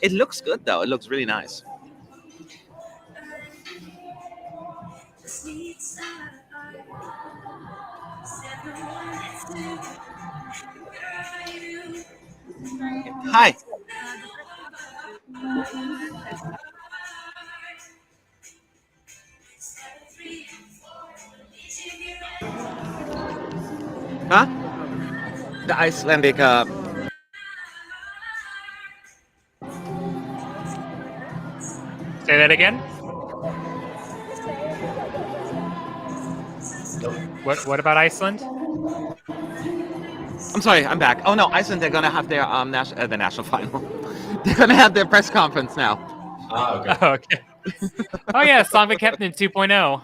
It looks good, though. It looks really nice. Hi. Huh? The Icelandic. Say that again. What about Iceland? I'm sorry, I'm back. Oh no, Iceland. They're gonna have their the national final. They're gonna have their press conference now. Ah, okay. Oh, okay. Oh yeah, Song the Captain 2.0.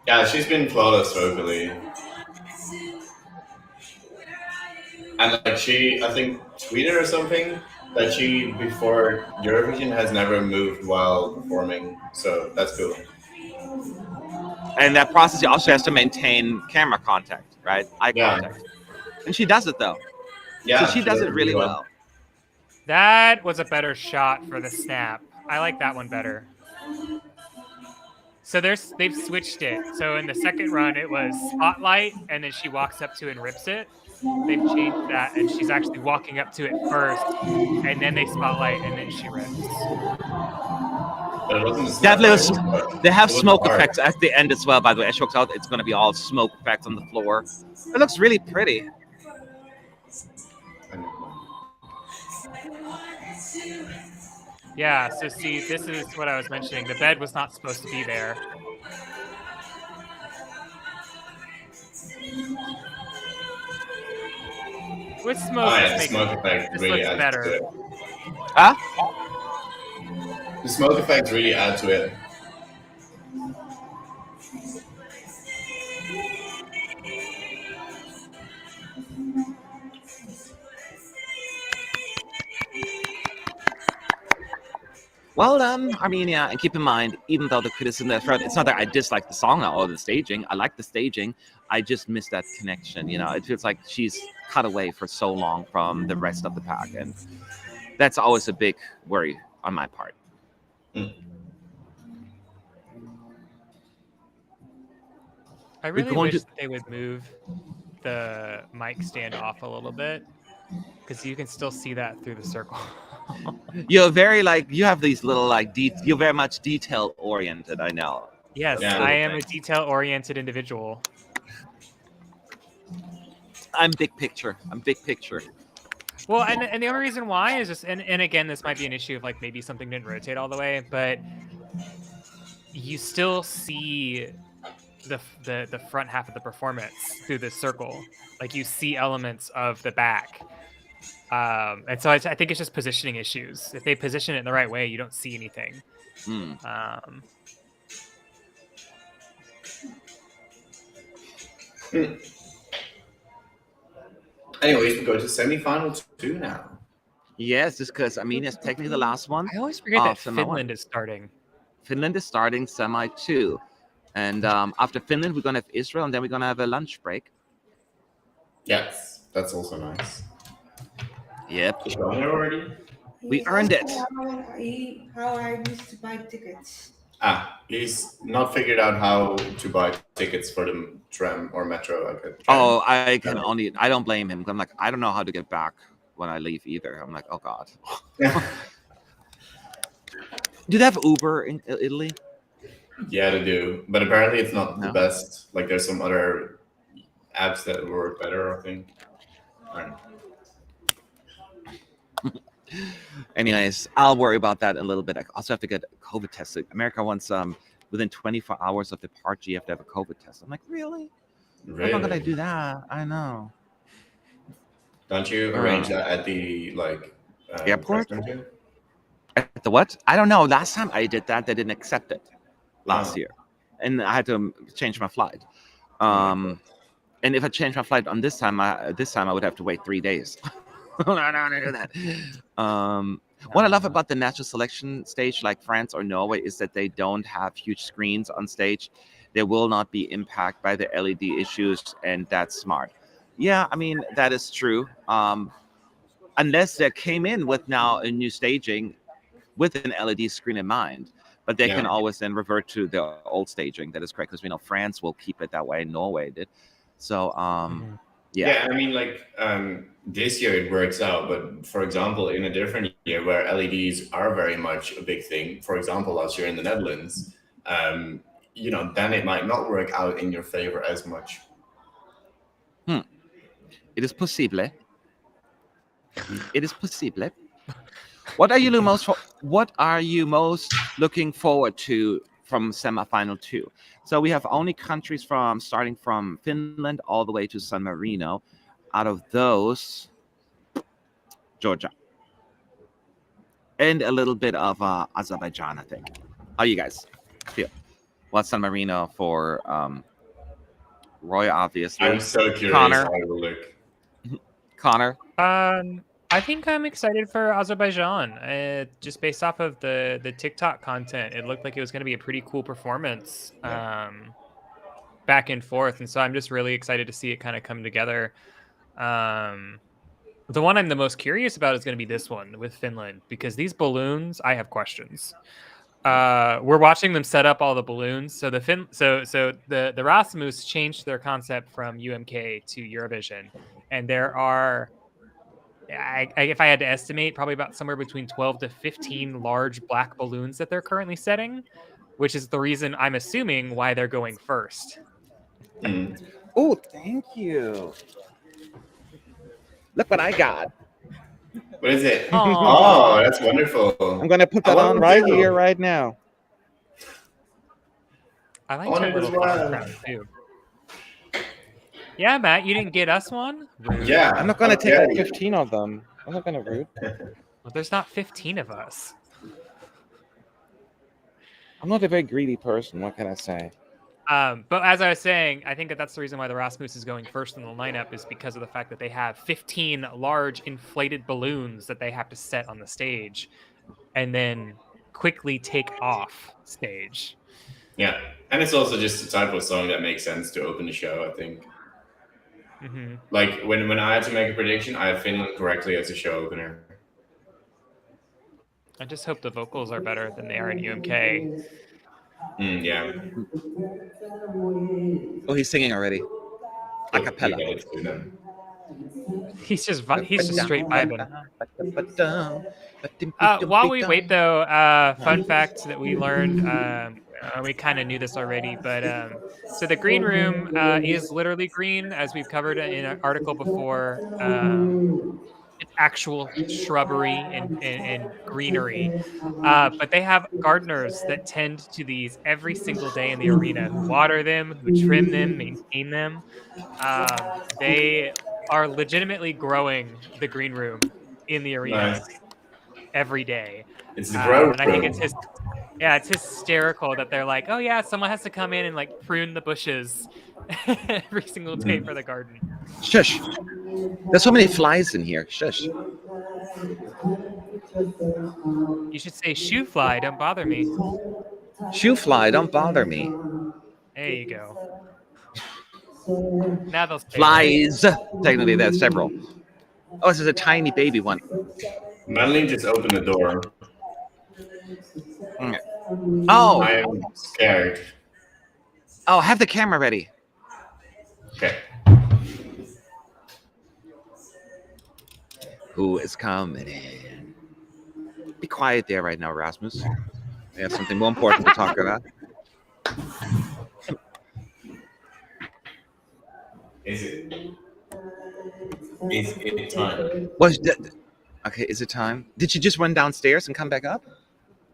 Yeah, she's been flawless vocally. And like I think tweeted or something that she before Eurovision has never moved while performing. So that's cool. And that process, she also has to maintain camera contact, right? Eye contact. And she does it though. Yeah, so she does it really well. That was a better shot for the snap. I like that one better. So they've switched it. So in the second run, it was spotlight, and then she walks up to it and rips it. They've changed that, and she's actually walking up to it first, and then they spotlight, and then she rips. Definitely, they have smoke effects at the end as well. By the way, as she walks out, it's going to be all smoke effects on the floor. It looks really pretty. Yeah, so see, this is what I was mentioning. The bed was not supposed to be there. With smoke, smoke effect really adds better. to it. Huh? The smoke effects really add to it. Well done, Armenia. And keep in mind, even though the criticism that's right, it's not that I dislike the song or the staging. I like the staging. I just miss that connection. You know, it feels like she's cut away for so long from the rest of the pack. And that's always a big worry on my part. I really wish they would move the mic stand off a little bit, because you can still see that through the circle. You're very you have these little you're very much detail oriented. I know. Yes, yeah, I am a detail oriented individual. I'm big picture. Well, and the only reason why is just, and again, this might be an issue of maybe something didn't rotate all the way, but you still see the front half of the performance through the circle. Like, you see elements of the back. And so I think it's just positioning issues. If they position it in the right way, you don't see anything. Anyways, we go to semi-final 2 now. Yes, just because Armenia is technically the last one. I always forget that Semi one. Finland is starting. Finland is starting semi 2. And after Finland, we're going to have Israel, and then we're going to have a lunch break. Yes, that's also nice. Yep. Is it on there already? We earned it. How I used to buy tickets. He's not figured out how to buy tickets for the tram or metro. Like a tram. Oh, I don't blame him. I'm like, I don't know how to get back when I leave either. I'm like, oh God. Do they have Uber in Italy? Yeah, they do. But apparently it's not the best. Like there's some other apps that work better, I think. I don't know. Anyways, I'll worry about that in a little bit. I also have to get COVID tested. America wants within 24 hours of departure, you have to have a COVID test. I'm like, really? Really? How am I gonna do that? I know. Don't you arrange that at the airport? press center? At the what? I don't know. Last time I did that, they didn't accept it last year, and I had to change my flight. And if I change my flight on this time I would have to wait 3 days. I don't want to do that. What I love about the natural selection stage, like France or Norway, is that they don't have huge screens on stage. They will not be impacted by the LED issues, and that's smart. Yeah, I mean, that is true. Unless they came in with now a new staging with an LED screen in mind, but they can always then revert to the old staging. That is correct, because we know France will keep it that way. Norway did. So, Yeah, I mean, this year it works out, but for example, in a different year where LEDs are very much a big thing, for example, last year in the Netherlands, then it might not work out in your favor as much. It is possible. It is possible. What are you most looking forward to from semifinal 2? So we have only countries starting from Finland all the way to San Marino. Out of those, Georgia. And a little bit of Azerbaijan, I think. How you guys feel? Well, San Marino for Roy, obviously. I'm so curious Connor. how it will look. Connor? I think I'm excited for Azerbaijan. Just based off of the TikTok content, it looked like it was going to be a pretty cool performance, back and forth. And so I'm just really excited to see it kind of come together. The one I'm the most curious about is going to be this one with Finland, because these balloons, I have questions. We're watching them set up all the balloons. So the Rasmus changed their concept from UMK to Eurovision, and there are, if I had to estimate, probably about somewhere between 12 to 15 large black balloons that they're currently setting, which is the reason I'm assuming why they're going first. Oh, thank you. Look what I got. What is it? Aww. Oh, that's wonderful. I'm going to put that on right here, right now. I like your little crown too. Yeah, Matt, you didn't get us one? Rude. Yeah. I'm not going to take all 15 of them. I'm not going to rude. Well, there's not 15 of us. I'm not a very greedy person. What can I say? But as I was saying, I think that's the reason why the Rasmus is going first in the lineup, is because of the fact that they have 15 large inflated balloons that they have to set on the stage and then quickly take off stage. Yeah, and it's also just the type of song that makes sense to open the show, I think. Mm-hmm. Like when I had to make a prediction, I have Finland correctly as a show opener. I just hope the vocals are better than they are in UMK. Yeah. Oh, he's singing already. A cappella. He's just straight vibing. While While we wait, though, fun fact that we learned, we kind of knew this already, but so the green room is literally green, as we've covered in an article before. It's actual shrubbery and greenery, but they have gardeners that tend to these every single day in the arena, who water them, who trim them, maintain them. They are legitimately growing the green room in the arena every day. It's the grow room. And I think it's hysterical that they're like, oh yeah, someone has to come in and like prune the bushes every single day for the garden. Shush. There's so many flies in here. Shush. You should say shoe fly, don't bother me. Shoe fly, don't bother me. There you go. Now they'll stay there. Flies. Technically, there's several. Oh, this is a tiny baby one. Madeline just opened the door. Oh. I am scared. Oh, have the camera ready. Okay. Who is coming in? Be quiet there right now, Rasmus. We have something more important to talk about. Is it time? Okay, is it time? Did she just run downstairs and come back up?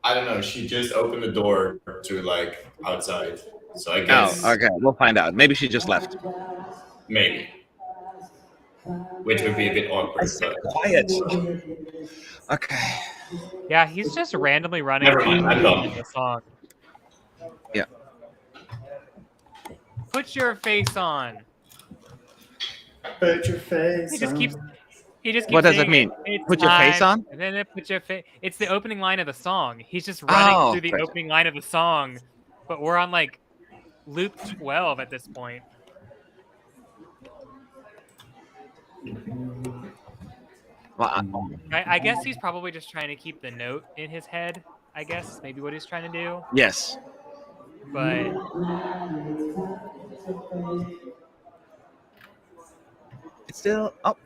I don't know. She just opened the door to like outside. So I guess. Oh, okay. We'll find out. Maybe she just left. Maybe. Which would be a bit awkward. But... Quiet. Okay. Yeah, he's just randomly running Never mind, I'm done. the song. Yeah. Put your face on. Put your face He just keeps. What does it saying mean? It's Put your face time, on? And then put your face. It's the opening line of the song. He's just running through the gotcha. opening line of the song, but we're on like loop 12 at this point. Well, I guess he's probably just trying to keep the note in his head. I guess maybe what he's trying to do. yes. But It's still up.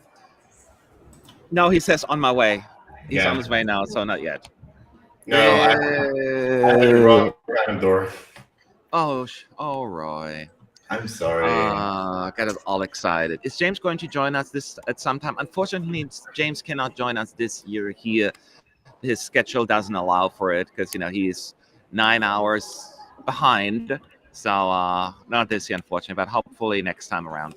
No, he says on my way. He's Yeah. on his way now, so not yet. No, I had the wrong kind of door. Oh, Roy. I'm sorry. Got us all excited. Is James going to join us this at some time? Unfortunately, James cannot join us this year. His schedule doesn't allow for it because he's 9 hours behind. So not this year, unfortunately, but hopefully next time around.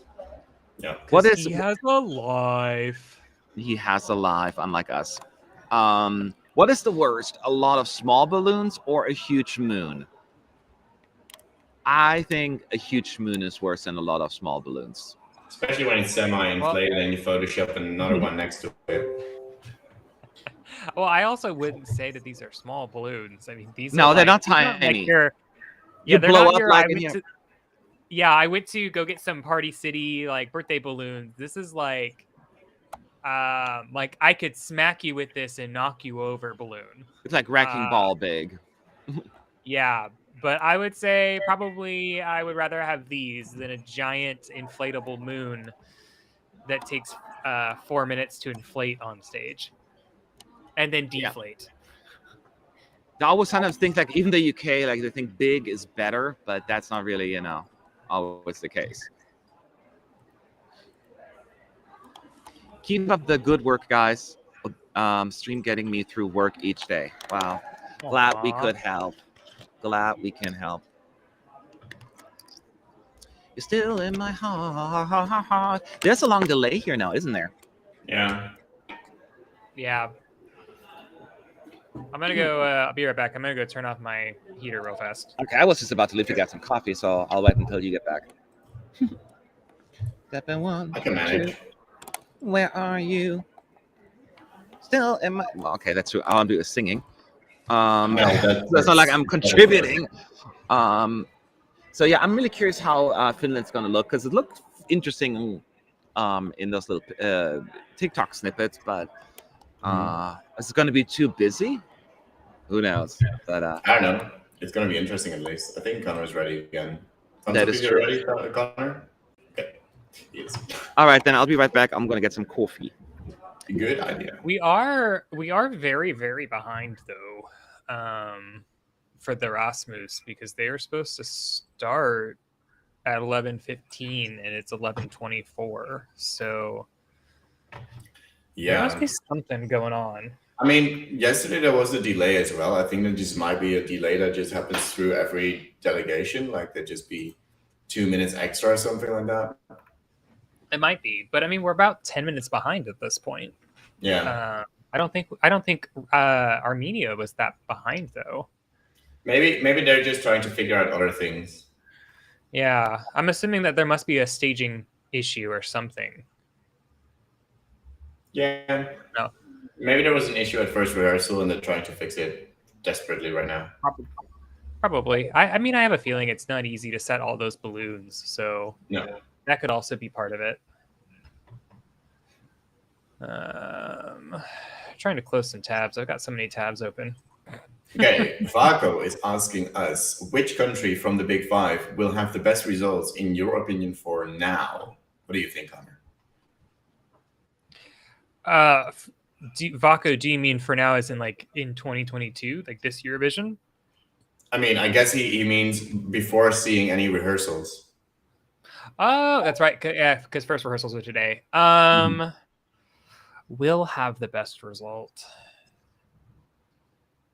Yeah. he has a life. He has a life, unlike us. What is the worst? A lot of small balloons or a huge moon? I think a huge moon is worse than a lot of small balloons. Especially when it's semi-inflated and you Photoshop another one next to it. Well, I also wouldn't say that these are small balloons. I mean, these. No, are they're like, not tiny. They're You they're blow not up your, like I in went here. I went to go get some Party City like birthday balloons. This is like I could smack you with this and knock you over balloon. It's like wrecking ball big. Yeah, but I would say probably I would rather have these than a giant inflatable moon that takes 4 minutes to inflate on stage and then deflate. I always sometimes think like even the UK, like they think big is better, but that's not really, always the case. Keep up the good work, guys. Stream getting me through work each day. Wow. Glad we could help. Glad we can help. You're still in my heart. There's a long delay here now, isn't there? Yeah. Yeah. I'm gonna go. I'll be right back. I'm gonna go turn off my heater real fast. Okay, I was just about to leave to get some coffee, so I'll wait until you get back. Step in one. I can manage. Where are you? Still in my. Well, okay, that's true. All I'll do is singing. It's not like I'm contributing. So yeah, I'm really curious how Finland's gonna look because it looked interesting in those little TikTok snippets, but is it gonna be too busy? Who knows? But I don't know. It's gonna be interesting at least. I think Connor's ready again. That is true. Ready, Connor? Okay. Yes. All right, then I'll be right back. I'm gonna get some coffee. Good idea. We are very, very behind though, for the Rasmus because they were supposed to start at 11:15 and it's 11:24. So there must be something going on. I mean, yesterday there was a delay as well. I think there just might be a delay that just happens through every delegation. Like there just be 2 minutes extra or something like that. It might be, but I mean, we're about 10 minutes behind at this point. Yeah. I don't think Armenia was that behind though. Maybe they're just trying to figure out other things. Yeah, I'm assuming that there must be a staging issue or something. Yeah. No. Maybe there was an issue at first rehearsal and they're trying to fix it desperately right now. Probably. I mean, I have a feeling it's not easy to set all those balloons, so No. that could also be part of it. Trying to close some tabs. I've got so many tabs open. Okay, Vaco is asking us, which country from the Big Five will have the best results in your opinion for now? What do you think, Connor? Vaco, do you mean for now as in like in 2022, like this Eurovision? I mean, I guess he means before seeing any rehearsals. Oh, that's right. Yeah, because first rehearsals are today. Will have the best result.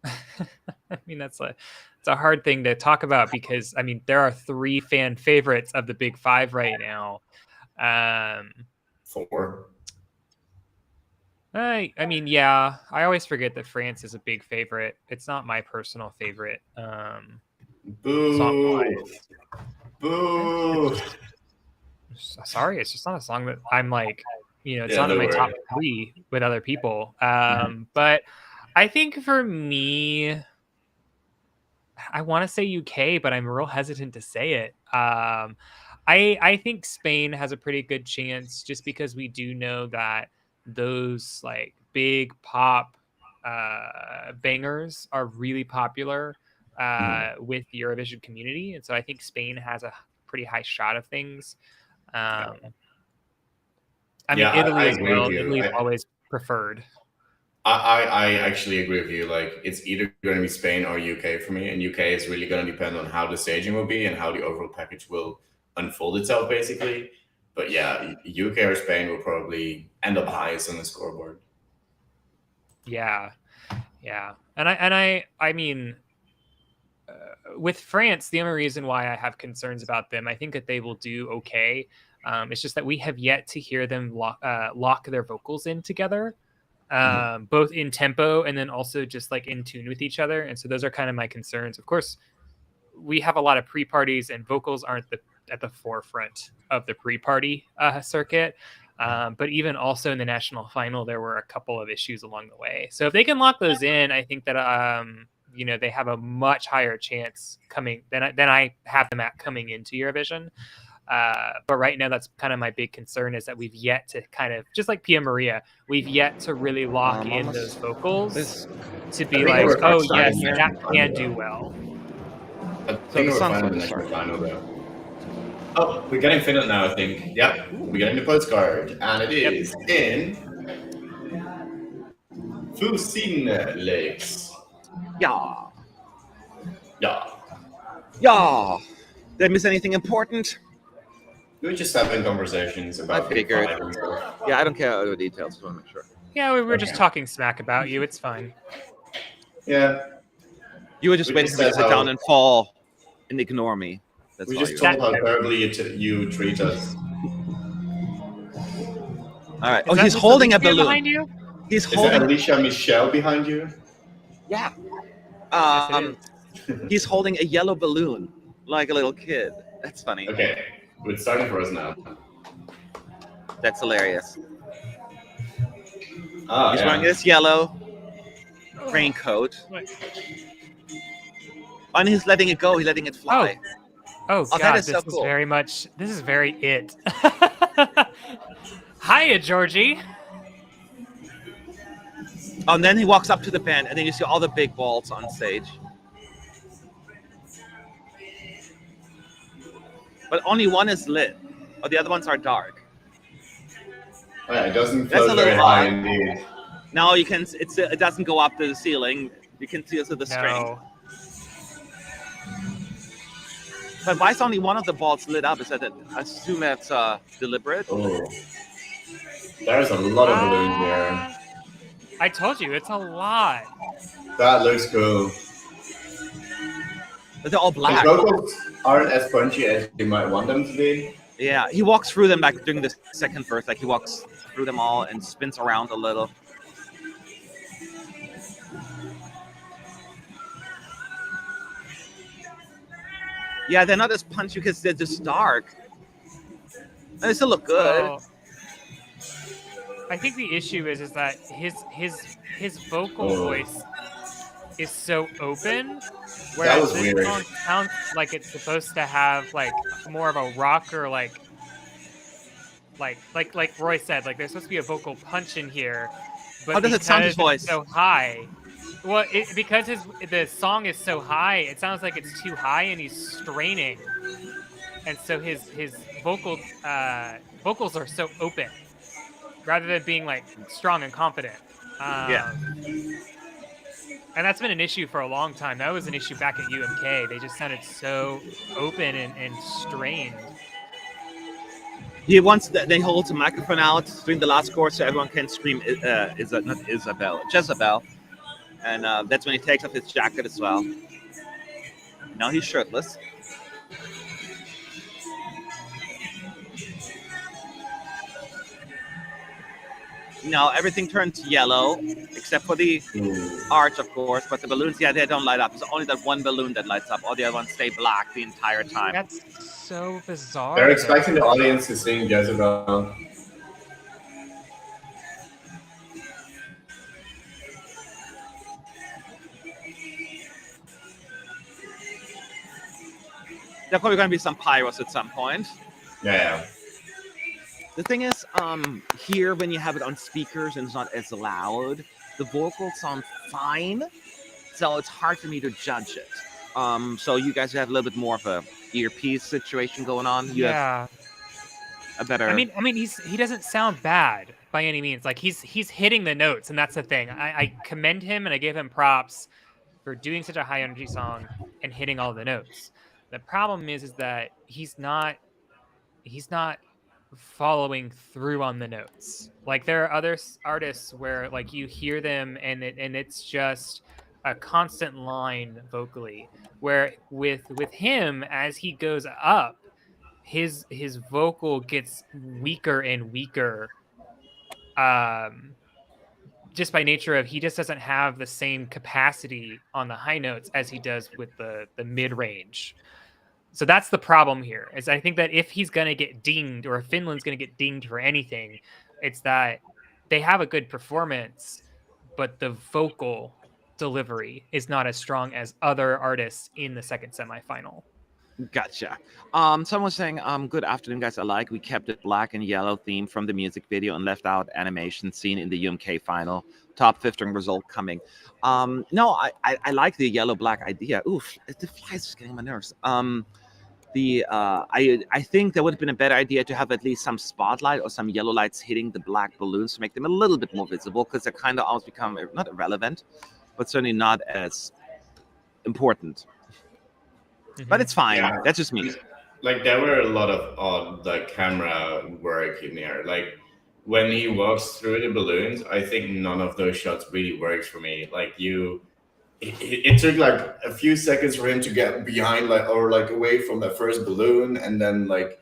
I mean, it's a hard thing to talk about because I mean there are 3 fan favorites of the Big Five right now. 4. I mean, yeah, I always forget that France is a big favorite. It's not my personal favorite. Boo! Song-wise. Boo! Sorry, it's just not a song that I'm like, it's Yeah, not in no my worry. top 3 with other people. But I think for me, I want to say UK, but I'm real hesitant to say it. I think Spain has a pretty good chance just because we do know that those like big pop bangers are really popular with the Eurovision community, and so I think Spain has a pretty high shot of things. I mean, Italy I as agree well. with you. Italy's always preferred. I actually agree with you. Like, it's either going to be Spain or UK for me, and UK is really going to depend on how the staging will be and how the overall package will unfold itself, basically. But yeah, UK or Spain will probably end up highest on the scoreboard. Yeah, and I mean, with France, the only reason why I have concerns about them, I think that they will do okay. It's just that we have yet to hear them lock their vocals in together. Both in tempo and then also just like in tune with each other. And so those are kind of my concerns. Of course, we have a lot of pre-parties and vocals aren't at the forefront of the pre-party circuit. But even also in the national final, there were a couple of issues along the way. So if they can lock those in, I think that they have a much higher chance coming than I have them at coming into Eurovision. But right now, that's kind of my big concern is that we've yet to kind of, just like Pia Maria, we've yet to really lock in those vocals to be like, oh, yes, that can do well. I think we're fine in the national final, though. Oh, we're getting Finland now, I think. Yep, we're getting the postcard. And it is in Fusin Lakes. Yeah. Yeah. Did I miss anything important? We were just having conversations about I figured. Yeah, I don't care about the details. Just want to make sure. Yeah, we were just talking smack about you. It's fine. Yeah. You were just waiting for me to sit down and fall and ignore me. That's we just told how terribly you treat us. All right. Oh, he's holding a balloon. Behind you? He's Is holding. that Alicia Michelle behind you? Yeah. Yes, He's holding a yellow balloon like a little kid. That's funny. Okay, it's starting for us now. That's hilarious. Oh, He's wearing this yellow raincoat. And he's letting it go. He's letting it fly. Oh God, that is this so cool. This is very it. Hiya, Georgie. And then he walks up to the band, and then you see all the big balls on stage. But only one is lit, or the other ones are dark. Oh, yeah, it doesn't float very high indeed. No, you can. It doesn't go up to the ceiling. You can see also the string. But why is only one of the balls lit up? Is that I assume that's deliberate? Oh, there's a lot of balloons there. I told you, it's a lot. That looks cool. But they're all black. The vocals aren't as punchy as you might want them to be. Yeah, he walks through them like during the second verse. Like he walks through them all and spins around a little. Yeah, they're not as punchy because they're just dark. And they still look good. Well, I think the issue is that his vocal voice is so open, That whereas was this weird. song sounds like it's supposed to have like more of a rocker like Roy said, like there's supposed to be a vocal punch in here, How but does it sound, his because it's voice? so high, well, because the song is so high, it sounds like it's too high and he's straining, and so his vocals are so open rather than being like strong and confident. Yeah. And that's been an issue for a long time. That was an issue back at UMK. They just sounded so open and strained. He wants that they hold the microphone out during the last chorus so everyone can scream not Isabel, Jezebel. And that's when he takes off his jacket as well. Now he's shirtless. Now everything turns yellow, except for the arch, of course. But the balloons, yeah, they don't light up. It's only that one balloon that lights up. All the other ones stay black the entire time. That's so bizarre. They're expecting the audience to sing Jezebel. There's probably going to be some pyros at some point. Yeah. The thing is, here when you have it on speakers and it's not as loud, the vocals sound fine, so it's hard for me to judge it. So you guys have a little bit more of a earpiece situation going on. You have a better. I mean, he doesn't sound bad by any means. Like he's hitting the notes, and that's the thing. I commend him and I give him props for doing such a high energy song and hitting all the notes. The problem is that he's not following through on the notes. Like there are other artists where like you hear them and it's just a constant line vocally, where with him, as he goes up, his vocal gets weaker and weaker, just by nature of he just doesn't have the same capacity on the high notes as he does with the mid-range. So that's the problem here, is I think that if he's going to get dinged, or if Finland's going to get dinged for anything, it's that they have a good performance, but the vocal delivery is not as strong as other artists in the second semifinal. Gotcha. Someone was saying, good afternoon, guys. We kept it black and yellow theme from the music video and left out animation scene in the UMK final. Top 15 result coming. No, I like the yellow-black idea. Oof, the flies is getting my nerves. I think that would have been a better idea to have at least some spotlight or some yellow lights hitting the black balloons to make them a little bit more visible, because they're kind of almost become not irrelevant, but certainly not as important. Mm-hmm. But it's fine. Yeah. That's just me. Like there were a lot of odd camera work in there. Like when he walks through the balloons, I think none of those shots really works for me. Like it took like a few seconds for him to get behind or away from the first balloon, and then like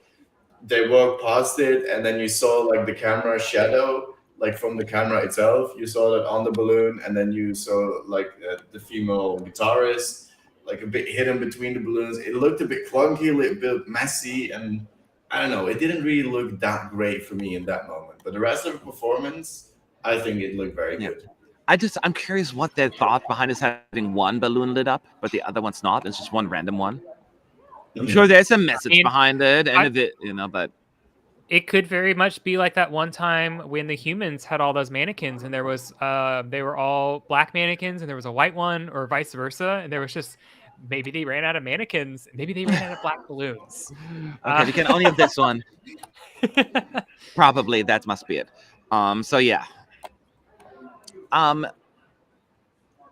they walked past it, and then you saw like the camera shadow like from the camera itself. You saw that on the balloon, and then you saw like the female guitarist like a bit hidden between the balloons. It looked a bit clunky, a little bit messy, and I don't know, it didn't really look that great for me in that moment. But the rest of the performance, I think it looked very good. I'm curious what their thought behind is having one balloon lit up, but the other one's not. It's just one random one. I'm sure there's a message behind it, and but it could very much be like that one time when the Humans had all those mannequins, and there was they were all black mannequins, and there was a white one, or vice versa, and there was just maybe they ran out of mannequins, maybe they ran out of black balloons. Okay, we can only have this one. Probably that must be it. So yeah.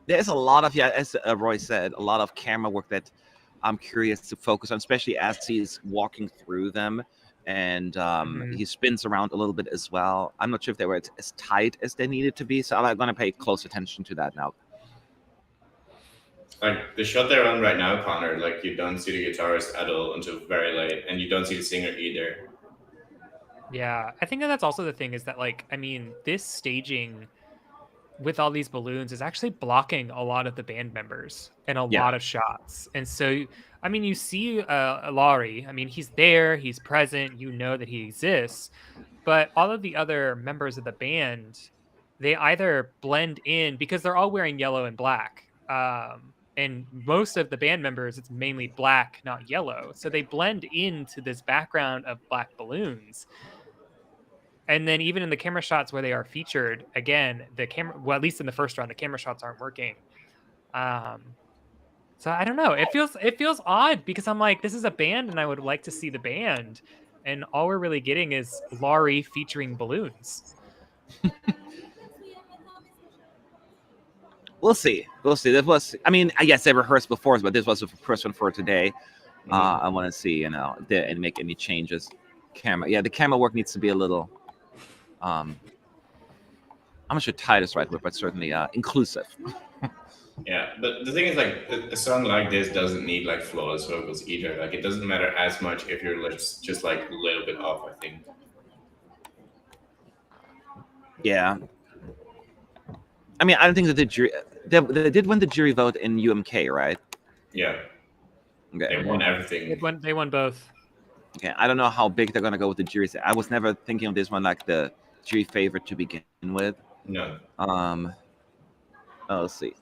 There's a lot of, as Roy said, a lot of camera work that I'm curious to focus on, especially as he's walking through them, and he spins around a little bit as well. I'm not sure if they were as tight as they needed to be, so I'm going to pay close attention to that now. Like the shot they're on right now, Connor, like you don't see the guitarist at all until very late, and you don't see the singer either. Yeah, I think that's also the thing, is that like, I mean, this staging with all these balloons is actually blocking a lot of the band members and a Yeah. lot of shots. And so, I mean, you see Laurie, I mean, he's there, he's present, you know that he exists, but all of the other members of the band, they either blend in because they're all wearing yellow and black. And most of the band members, it's mainly black, not yellow. So they blend into this background of black balloons. And then even in the camera shots where they are featured, again, the camera, well, at least in the first round, the camera shots aren't working. So I don't know. It feels odd because I'm like, this is a band and I would like to see the band. And all we're really getting is Laurie featuring balloons. We'll see. That was, I mean, I guess they rehearsed before, but this was the first one for today. I want to see, if they make any changes. The camera work needs to be a little, I'm not sure tight is the right word, but certainly inclusive. Yeah, but the thing is, like, a song like this doesn't need like flawless vocals either. Like, it doesn't matter as much if your lips just like a little bit off, I think. Yeah. I mean, I don't think that the jury they did win the jury vote in UMK, right? Yeah. Okay. They won everything. They won both. Okay. I don't know how big they're gonna go with the jury. I was never thinking of this one like the jury favorite to begin with. No. Let's see.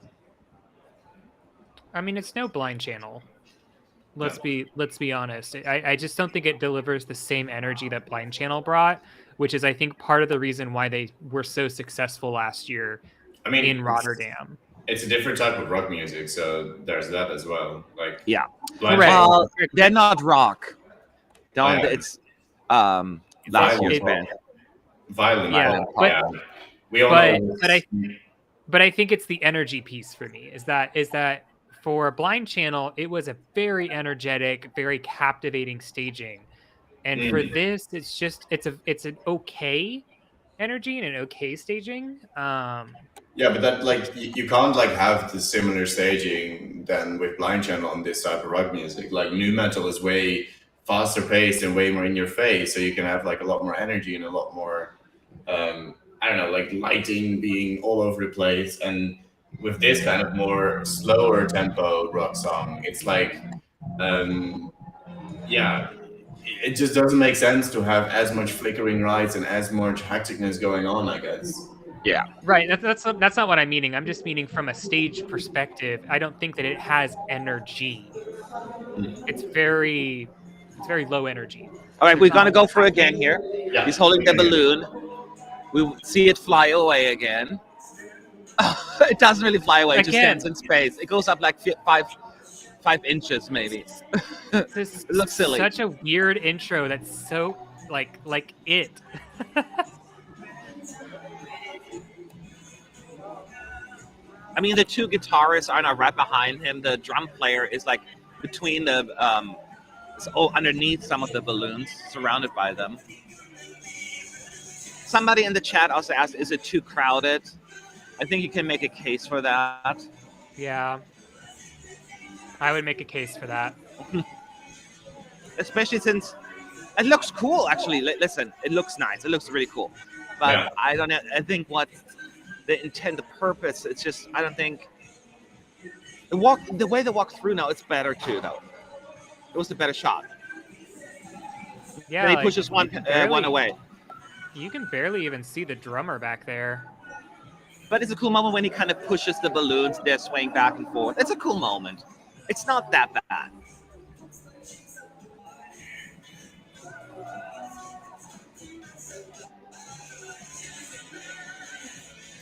I mean, it's no Blind Channel. Let's be honest. I just don't think it delivers the same energy that Blind Channel brought, which is, I think, part of the reason why they were so successful last year in Rotterdam. It's a different type of rock music, so there's that as well. Like, yeah, Blind they're not rock. It's last year's band. Violent. Yeah, we all know. But I think it's the energy piece for me. Is that for Blind Channel, it was a very energetic, very captivating staging, and for this, it's just it's an okay energy and an okay staging. Yeah, but that, like, you can't like have the similar staging than with Blind Channel on this type of rock music. Like, nu metal is way faster paced and way more in your face, so you can have like a lot more energy and a lot more I don't know, like lighting being all over the place. And with this kind of more slower tempo rock song, it's like it just doesn't make sense to have as much flickering lights and as much hecticness going on, I guess. Yeah, right. That's not what I'm meaning. I'm just meaning from a stage perspective. I don't think that it has energy. It's very low energy. All right, we're gonna go for it again here. Yeah. He's holding the balloon. We see it fly away again. It doesn't really fly away. It just stands in space. It goes up like 5 inches, maybe. This it looks silly. Such a weird intro. That's so like it. I mean, the two guitarists are not right behind him. The drum player is like between the underneath some of the balloons, surrounded by them. Somebody in the chat also asked, "Is it too crowded?" I think you can make a case for that. Yeah, I would make a case for that. Especially since it looks cool. Actually, listen, it looks nice. It looks really cool. But yeah. I think what the intent, the purpose, it's just, I don't think the way they walk through now, it's better too, though. It was the better shot. Yeah, then he pushes one away. You can barely even see the drummer back there. But it's a cool moment when he kind of pushes the balloons. They're swaying back and forth. It's a cool moment. It's not that bad.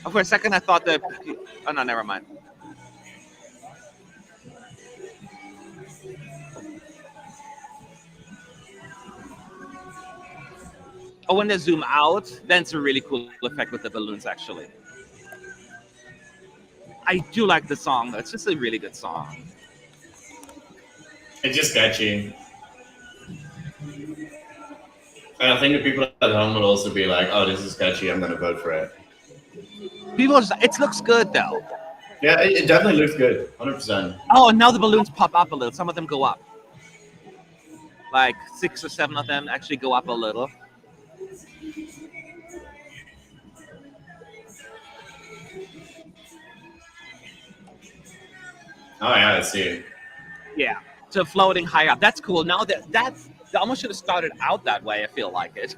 Oh, for a second, I thought that... Oh, no, never mind. Oh, when they zoom out, then it's a really cool effect with the balloons, actually. I do like the song, though. It's just a really good song. It's just catchy. And I think the people at home will also be like, oh, this is catchy, I'm going to vote for it. People just, it looks good, though. Yeah, it definitely looks good, 100%. Oh, and now the balloons pop up a little. Some of them go up. Like 6 or 7 of them actually go up a little. Oh yeah, I see. Yeah, to floating high up. That's cool. Now that's they almost should have started out that way. I feel like it,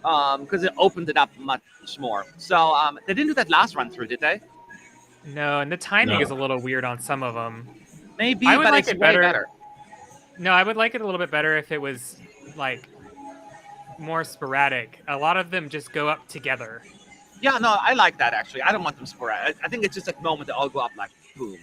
because it opened it up much more. So they didn't do that last run through, did they? No, and the timing No. is a little weird on some of them. Maybe, I would but like it's it way better. better. No, I would like it a little bit better if it was like more sporadic. A lot of them just go up together. Yeah, no, I like that actually. I don't want them sporadic. I think it's just a moment they all go up like boom.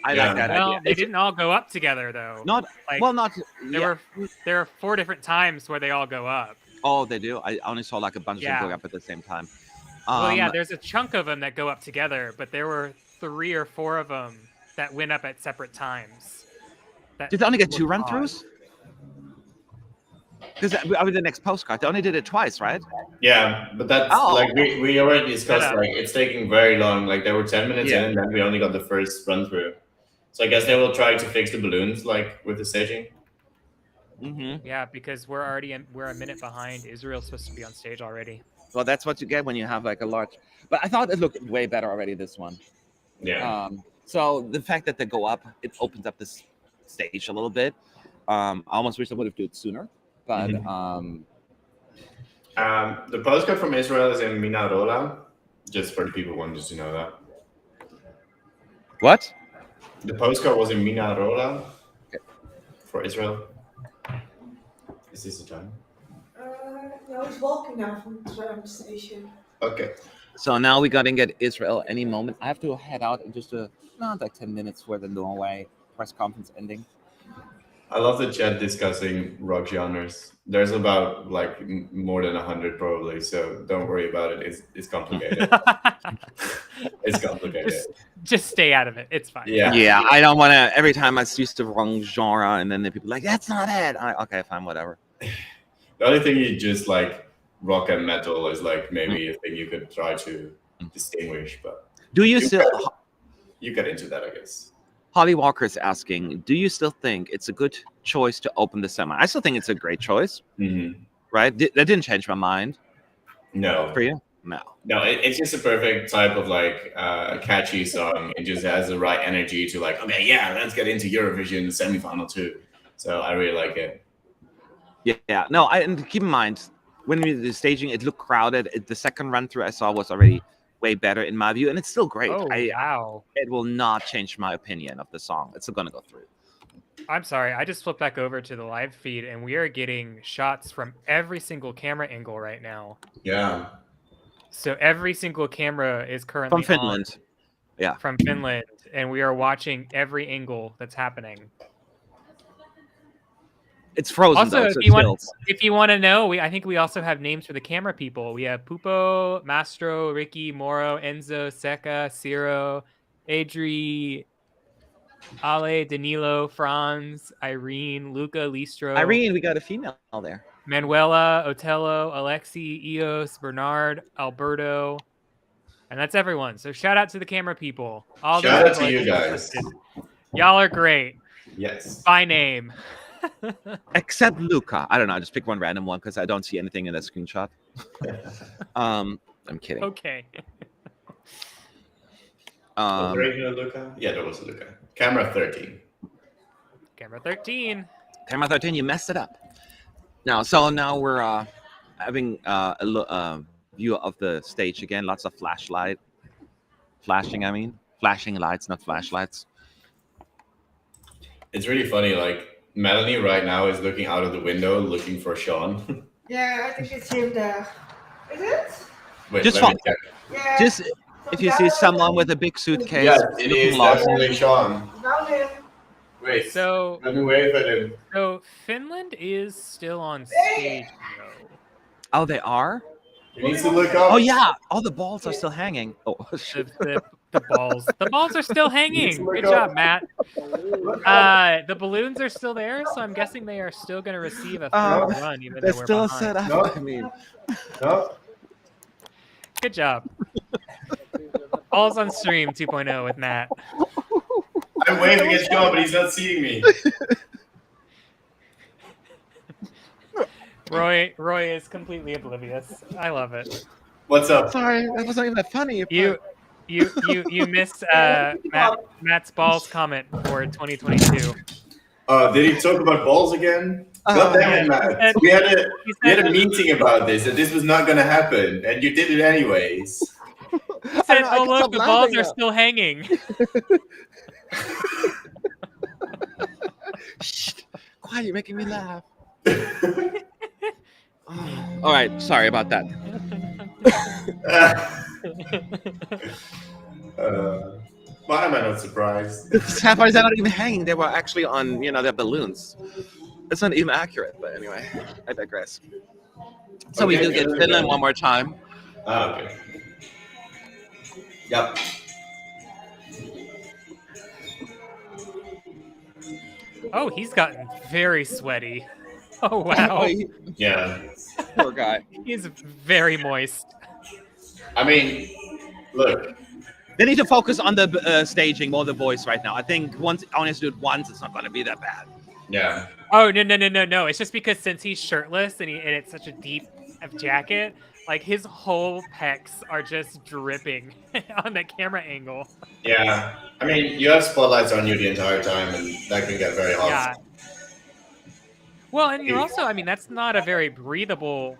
I Yeah. like that Well, idea. they It's didn't all go up together though. not Like well, not there were 4 different times where they all go up. Oh, they do. I only saw like a bunch of them Yeah. going up at the same time. Well, yeah, there's a chunk of them that go up together, but there were 3 or 4 of them that went up at separate times. Did they only get 2 looked run odd. throughs? Because I mean, the next postcard, they only did it twice, right? Yeah, but that's Oh. like we already discussed. Yeah. Like it's taking very long. Like there were 10 minutes Yeah. in, and then we only got the first run through. So I guess they will try to fix the balloons, like with the staging. Mm-hmm. Yeah, because we're a minute behind. Israel's supposed to be on stage already. Well, that's what you get when you have like a large. But I thought it looked way better already. This one. Yeah. So the fact that they go up, it opens up this stage a little bit. I almost wish I would have done it sooner, but The postcard from Israel is in Minarola, just for the people who wanted to know that. what? The postcard was in Minarola for Israel. Is this the time? No, he's walking now from the tram station. Okay. So now we gotta get Israel any moment. I have to head out in just not like 10 minutes for the Norway press conference ending. I love the chat discussing rock genres. There's about like more than 100 probably, so don't worry about it. It's complicated. It's complicated. Just stay out of it. It's fine. Yeah. Yeah, I don't want to. Every time I used the wrong genre, and then the people are like, "That's not it." Okay, fine, whatever. The only thing you just like rock and metal is like maybe a thing you could try to distinguish, but Do you still? you get into that, I guess. Holly Walker is asking, do you still think it's a good choice to open the semi? I still think it's a great choice, right? That didn't change my mind. No. For you? No. No, it's just a perfect type of like catchy song. It just has the right energy to like, okay, yeah, let's get into Eurovision semifinal too. So I really like it. Yeah. No, and keep in mind, when we did the staging, it looked crowded. The second run through I saw was already way better in my view, and it's still great. Oh, wow. It will not change my opinion of the song. It's still going to go through. I'm sorry. I just flipped back over to the live feed, and we are getting shots from every single camera angle right now. Yeah. So every single camera is currently From Finland. Yeah. From Finland, and we are watching every angle that's happening. It's frozen. Also, though, so if you want to know, I think we also have names for the camera people. We have Pupo, Mastro, Ricky, Moro, Enzo, Seca, Ciro, Adri, Ale, Danilo, Franz, Irene, Luca, Listro. Irene, we got a female there. Manuela, Otello, Alexi, Eos, Bernard, Alberto. And that's everyone. So shout out to the camera people. Shout out to you guys. Y'all are great. Yes. By name. Except Luca. I don't know. I just pick one random one because I don't see anything in that screenshot. I'm kidding. Okay. Was there even a Luca? Yeah, there was a Luca. Camera 13. Camera 13. Camera 13, you messed it up. Now we're having a view of the stage again. Lots of flashing, flashing lights, not flashlights. It's really funny. Like Melanie right now is looking out of the window, looking for Sean. Yeah, I think it's him there. Is it? Wait, Just let me check. Yeah. Just if you see someone with a big suitcase, Yes, it looking is lost. definitely Sean. Found him. Wait, So let me wave at him. So Finland is still on stage, though. Oh, they are? He needs to look up. Oh yeah, all the balls are still hanging. Oh shit. The balls. The balls are still hanging. Look Good up. job, Matt. The balloons are still there, so I'm guessing they are still going to receive a third run, even They're though we're still behind. set up. No. I mean, No. Good job. Balls on stream 2.0 with Matt. I'm waving at Sean, but he's not seeing me. Roy is completely oblivious. I love it. What's up? sorry, that wasn't even that funny. You You missed Matt's balls comment for 2022. Did he talk about balls again? God damn it, Matt. We had a meeting about this, and this was not going to happen, and you did it anyways. He said, "Oh look, the balls are still hanging." Quiet, you're making me laugh. All right, sorry about that. Why am I not surprised? The sapphires are not even hanging. They were actually on, their balloons. It's not even accurate, but anyway, I digress. So we do get Finland one more time. Okay. Yep. Oh, he's gotten very sweaty. Oh wow. Yeah. Poor guy. He's very moist. I mean, look. They need to focus on the staging more than the voice right now. I think once honestly do it once, it's not going to be that bad. Yeah. Oh no! It's just because since he's shirtless and it's such a deep jacket, like his whole pecs are just dripping on that camera angle. Yeah. I mean, you have spotlights on you the entire time, and that can get very hot. Yeah. Well, and you're also, I mean, that's not a very breathable.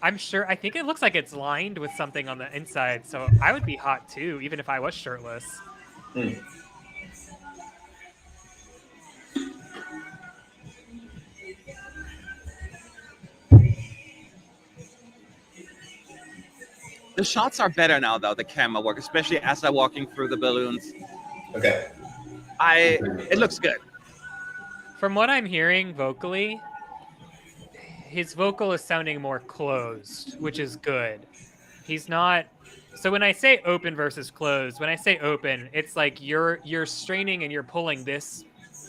I think it looks like it's lined with something on the inside, so I would be hot too, even if I was shirtless. The shots are better now, though, the camera work, especially as they're walking through the balloons. Okay. It looks good. From what I'm hearing vocally, his vocal is sounding more closed, which is good. He's not. So when I say open versus closed, when I say open, it's like you're straining and you're pulling this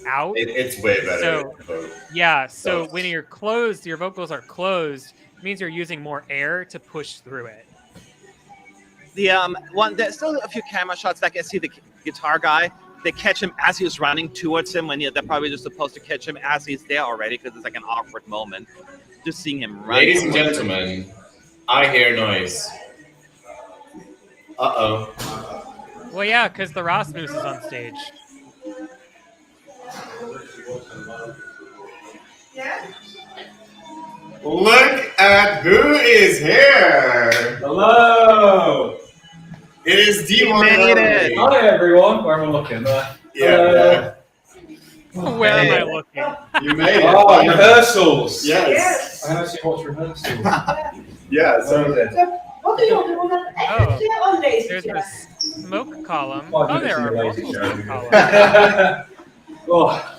out. It's way better. So when you're closed, your vocals are closed. It means you're using more air to push through it. There's still a few camera shots. Like I see the guitar guy. They catch him as he was running towards him. When they're probably just supposed to catch him as he's there already, because it's like an awkward moment. Just seeing him run. Ladies and gentlemen, I hear noise. Uh-oh. Well, yeah, because the Rasmus is on stage. Yeah? Look at who is here! Hello! It is D1. made it. Hi everyone, where am I looking there? Yeah. Where am I looking? You made it. Oh, rehearsals! Yes. I actually watched rehearsals. Yeah, so What do you want on lazy There's chat? a smoke column. Oh, Oh, there are lazy multiple chat. smoke columns.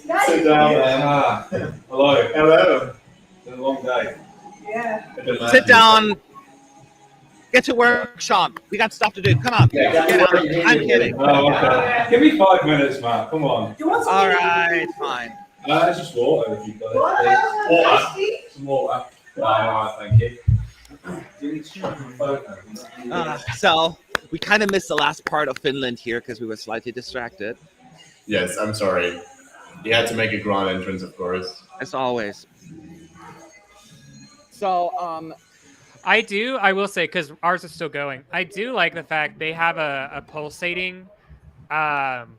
Nice. sit down, man. Hello. Hello. It's been a long day. Yeah. Sit down. Get to work, Sean. We got stuff to do. Come on. Yeah, Get out. I'm kidding. Oh, okay. Give me 5 minutes, Matt. Come on. You want some All right, fine. It's just water if you've got it. What? Water. Tasty? Some water. Oh, all right, thank you. Do you need to show me the photo? So we kind of missed the last part of Finland here because we were slightly distracted, Yes, I'm sorry. You had to make a grand entrance, of course. as always. So, I will say, because ours is still going, I do like the fact they have a pulsating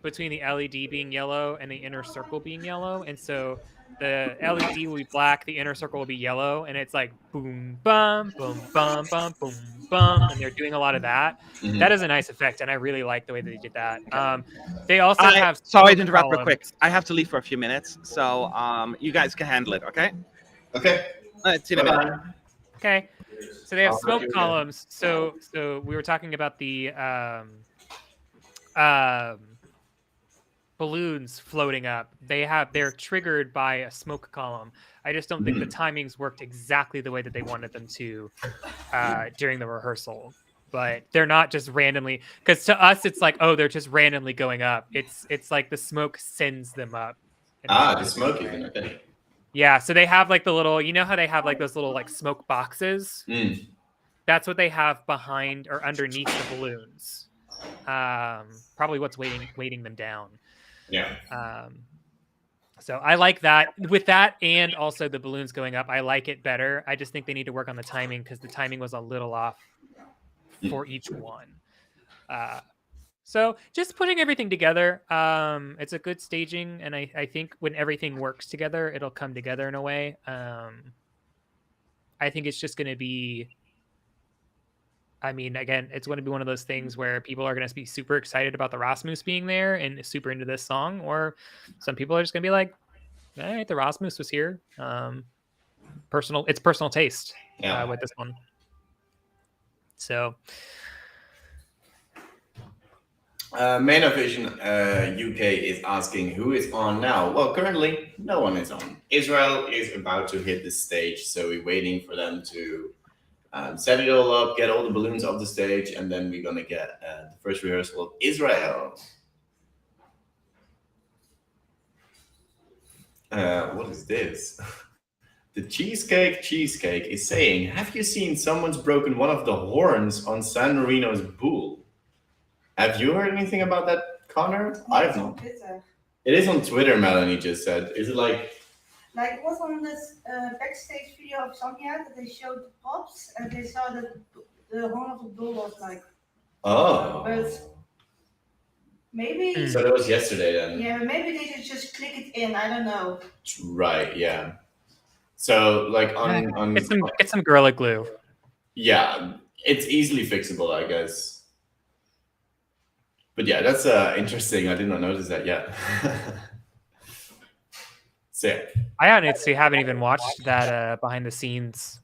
between the LED being yellow and the inner circle being yellow. And so the LED will be black, the inner circle will be yellow, and it's like boom, bum, boom, bum, bum, boom, bum. And they're doing a lot of that. Mhm. That is a nice effect, and I really like the way that they did that. They also have. sorry to smoke interrupt real columns. quick. I have to leave for a few minutes, so you guys can handle it, okay? Okay. All right, see you in a minute. Bye-bye. Okay. So they have I'll smoke talk to you columns. So we were talking about the balloons floating up. They're triggered by a smoke column. I just don't think the timings worked exactly the way that they wanted them to during the rehearsal. But they're not just randomly, because to us it's like, oh, they're just randomly going up. It's like the smoke sends them up. The smoke even, okay. Yeah, so they have like the little, you know how they have like those little like smoke boxes? That's what they have behind or underneath the balloons. Probably what's weighting them down. Yeah. So I like that. With that and also the balloons going up, I like it better. I just think they need to work on the timing because the timing was a little off for each one. So just putting everything together, it's a good staging, and I think when everything works together, it'll come together in a way. I think it's just going to be, I mean, again, it's going to be one of those things where people are going to be super excited about the Rasmus being there and super into this song, or some people are just going to be like, all right, the Rasmus was here. It's personal taste with this one. So Manovision UK is asking who is on now. Well, currently no one is on. Israel is about to hit the stage, so we're waiting for them to set it all up, get all the balloons off the stage, and then we're gonna get the first rehearsal of Israel. What is this? The cheesecake is saying, have you seen someone's broken one of the horns on San Marino's bull? Have you heard anything about that, Connor? I have not. It is on Twitter, Melanie just said. Is it like it was on this backstage video of Sonia that they showed the pops and they saw that the horn of the bull was like. Oh. But maybe. So that was yesterday then. Yeah, maybe they should just click it in. I don't know. Right. Yeah. So like on get some Gorilla Glue. Yeah, it's easily fixable, I guess. But yeah, that's interesting. I did not notice that yet. Sick. I honestly haven't even watched that behind the scenes.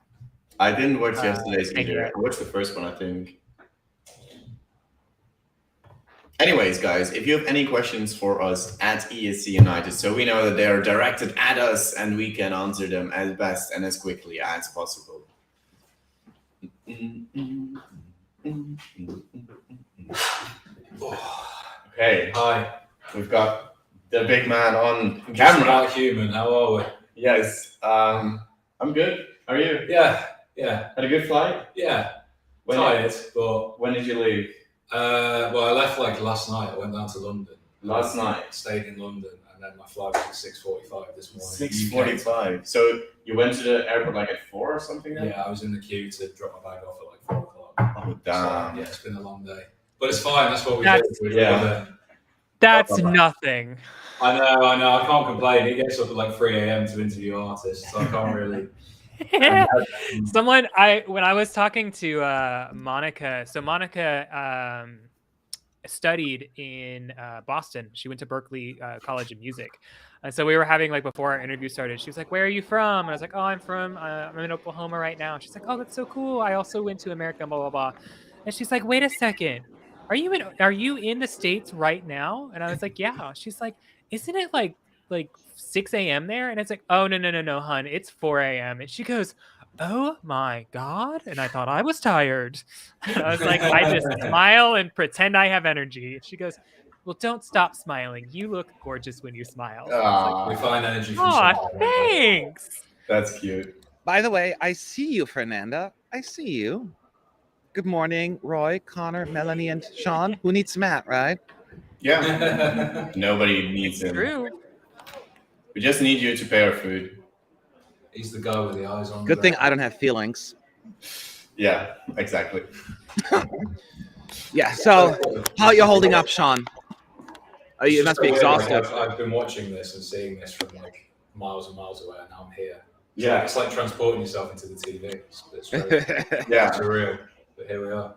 I didn't watch yesterday's either. I watched the first one, I think. Anyways, guys, if you have any questions for us at ESC United, so we know that they are directed at us and we can answer them as best and as quickly as possible. Okay, Hi. we've got the big man on camera. About human, how are we? Yes, I'm good. How are you? Yeah. Had a good flight? Yeah. When Tired, but when did you leave? well, I left like last night. I went down to London. Last night. Stayed in London, and then my flight was at 6:45 this morning. 6:45. So you went to the airport like at 4 or something? Then? Yeah, I was in the queue to drop my bag off at like 4 o'clock. Oh damn! So, yeah, it's been a long day, but it's fine. That's what we do. Yeah. That's nothing. I know. I can't complain. He gets up at like 3 a.m. to interview artists, so I can't really. When I was talking to Monica, so Monica studied in Boston. She went to Berklee College of Music, and so we were having like before our interview started. She was like, "Where are you from?" And I was like, "Oh, I'm in Oklahoma right now." She's like, "Oh, that's so cool. I also went to America." Blah blah blah. And she's like, "Wait a second, are you in the States right now?" And I was like, "Yeah." She's like, "Isn't it like 6 a.m. there?" And it's like, "Oh, no, hun. It's 4 a.m. And she goes, "Oh my God." And I thought I was tired. And I was like, I just smile and pretend I have energy. And she goes, "Well, don't stop smiling. You look gorgeous when you smile." We find energy from Oh, thanks. That's cute. By the way, I see you, Fernanda. I see you. Good morning, Roy, Connor, Melanie, and Sean. Who needs Matt, right? Yeah. Nobody needs him. True. We just need you to pay our food. He's the guy with the eyes on. Good thing I don't have feelings. Yeah, exactly. Yeah, so how are you holding up, Sean? Oh, you must be exhausted. I've been watching this and seeing this from like miles and miles away, and now I'm here. Yeah. It's like transporting yourself into the TV. It's really, Yeah. it's surreal, but here we are.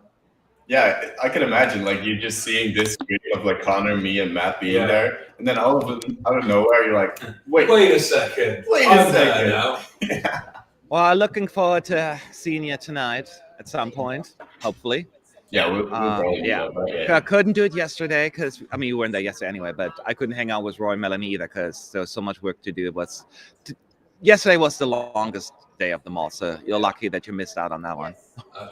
Yeah, I can imagine like you just seeing this screen of like Connor, me, and Matt being there, and then all of it out of nowhere, you're like, wait a second. I'm there now. Yeah. Well, looking forward to seeing you tonight at some point, hopefully. Yeah, we'll probably do that, right? I couldn't do it yesterday because, I mean, you weren't there yesterday anyway, but I couldn't hang out with Roy and Melanie either because there was so much work to do. Yesterday was the longest day of them all, so you're lucky that you missed out on that one.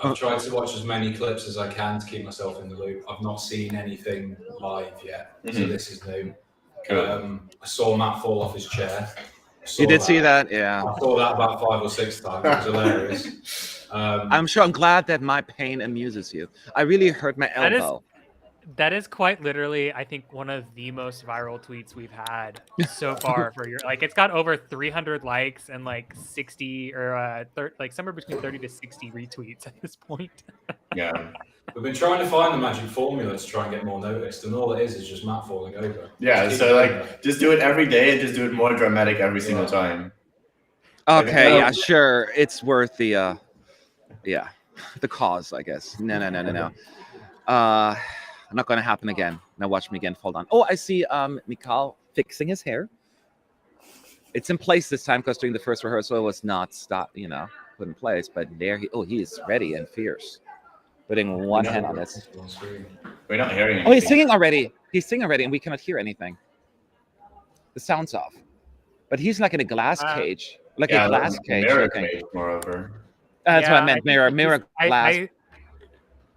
I've tried to watch as many clips as I can to keep myself in the loop. I've not seen anything live yet, so this is new. Cool. I saw Matt fall off his chair. You did see that? Yeah. I saw that about 5 or 6 times. It was hilarious. I'm glad that my pain amuses you. I really hurt my elbow. That is quite literally, I think, one of the most viral tweets we've had so far for your. Like, it's got over 300 likes and like 60 or like somewhere between 30 to 60 retweets at this point. Yeah. We've been trying to find the magic formula to try and get more noticed, and all it is just Matt falling over. Yeah, Just so keep like, doing that. just do it every day and just do it more dramatic every single time. Okay, no. yeah, sure. It's worth the the cause, I guess. No. Not gonna happen again. Now watch me again fall down. Oh, I see Mikal fixing his hair. It's in place this time because during the first rehearsal it was not put in place, but there he's ready and fierce. Putting one hand on it. We're not hearing anything. Oh, he's singing already. He's singing already, and we cannot hear anything. The sound's off. But he's like in a glass cage. Like a glass cage. Mirror cage, moreover. That's what I meant. Mirror glass.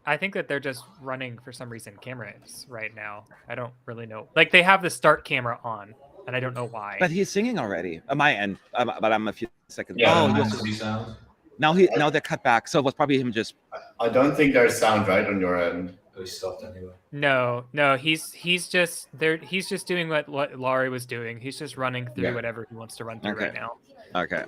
I think that they're just running, for some reason, cameras right now. I don't really know. Like, they have the start camera on, and I don't know why. But he's singing already. On my end. But I'm a few seconds. Yeah, oh, now they're cut back. So it was probably him just... I don't think there's sound right on your end. He stopped anyway. No, he's just doing what Laurie was doing. He's just running through whatever he wants to run through right now. Okay.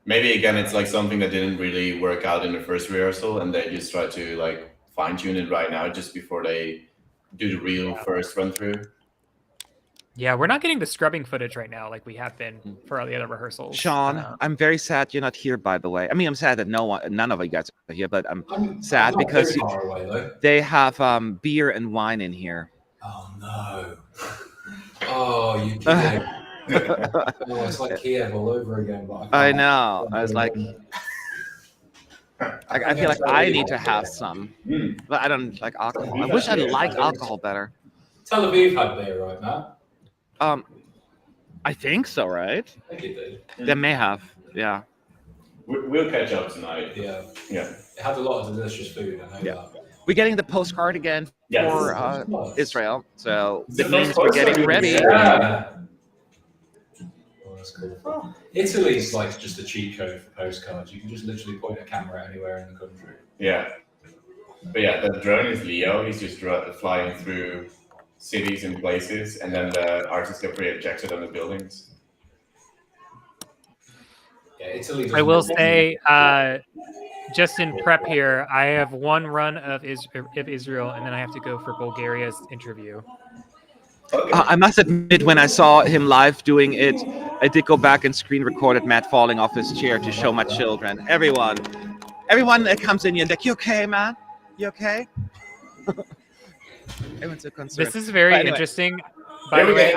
Maybe again, it's like something that didn't really work out in the first rehearsal, and they just try to like fine tune it right now, just before they do the real first run through. Yeah, we're not getting the scrubbing footage right now like we have been for all the other rehearsals. Sean, I'm very sad you're not here, by the way. I mean, I'm sad that none of you guys are here, but I'm sad because they have beer and wine in here. Oh no! Oh, you kidding? Oh, it's like Kiev all over again. But I know. I was like, I feel like I need to have some, but I don't like alcohol. I wish I liked alcohol better. Tel Aviv had beer, right, Matt? I think so, right? I think it did. They may have, yeah. We'll catch up tonight. Yeah. It had a lot of delicious food. I know that. We're getting the postcard again for Israel, so The that means we're getting ready. Yeah. Oh, that's cool. Italy's like just a cheat code for postcards. You can just literally point a camera anywhere in the country. Yeah. But yeah, the drone is Leo. He's just flying through cities and places, and then the artists get projected on the buildings. Yeah, Italy. I will say, just in prep here, I have one run of Israel, and then I have to go for Bulgaria's interview. Okay. I must admit, when I saw him live doing it, I did go back and screen recorded Matt falling off his chair to show my children. Everyone that comes in, you're like, "You okay, man? You okay?" Everyone's so concerned. This is very anyway. Interesting. By the way,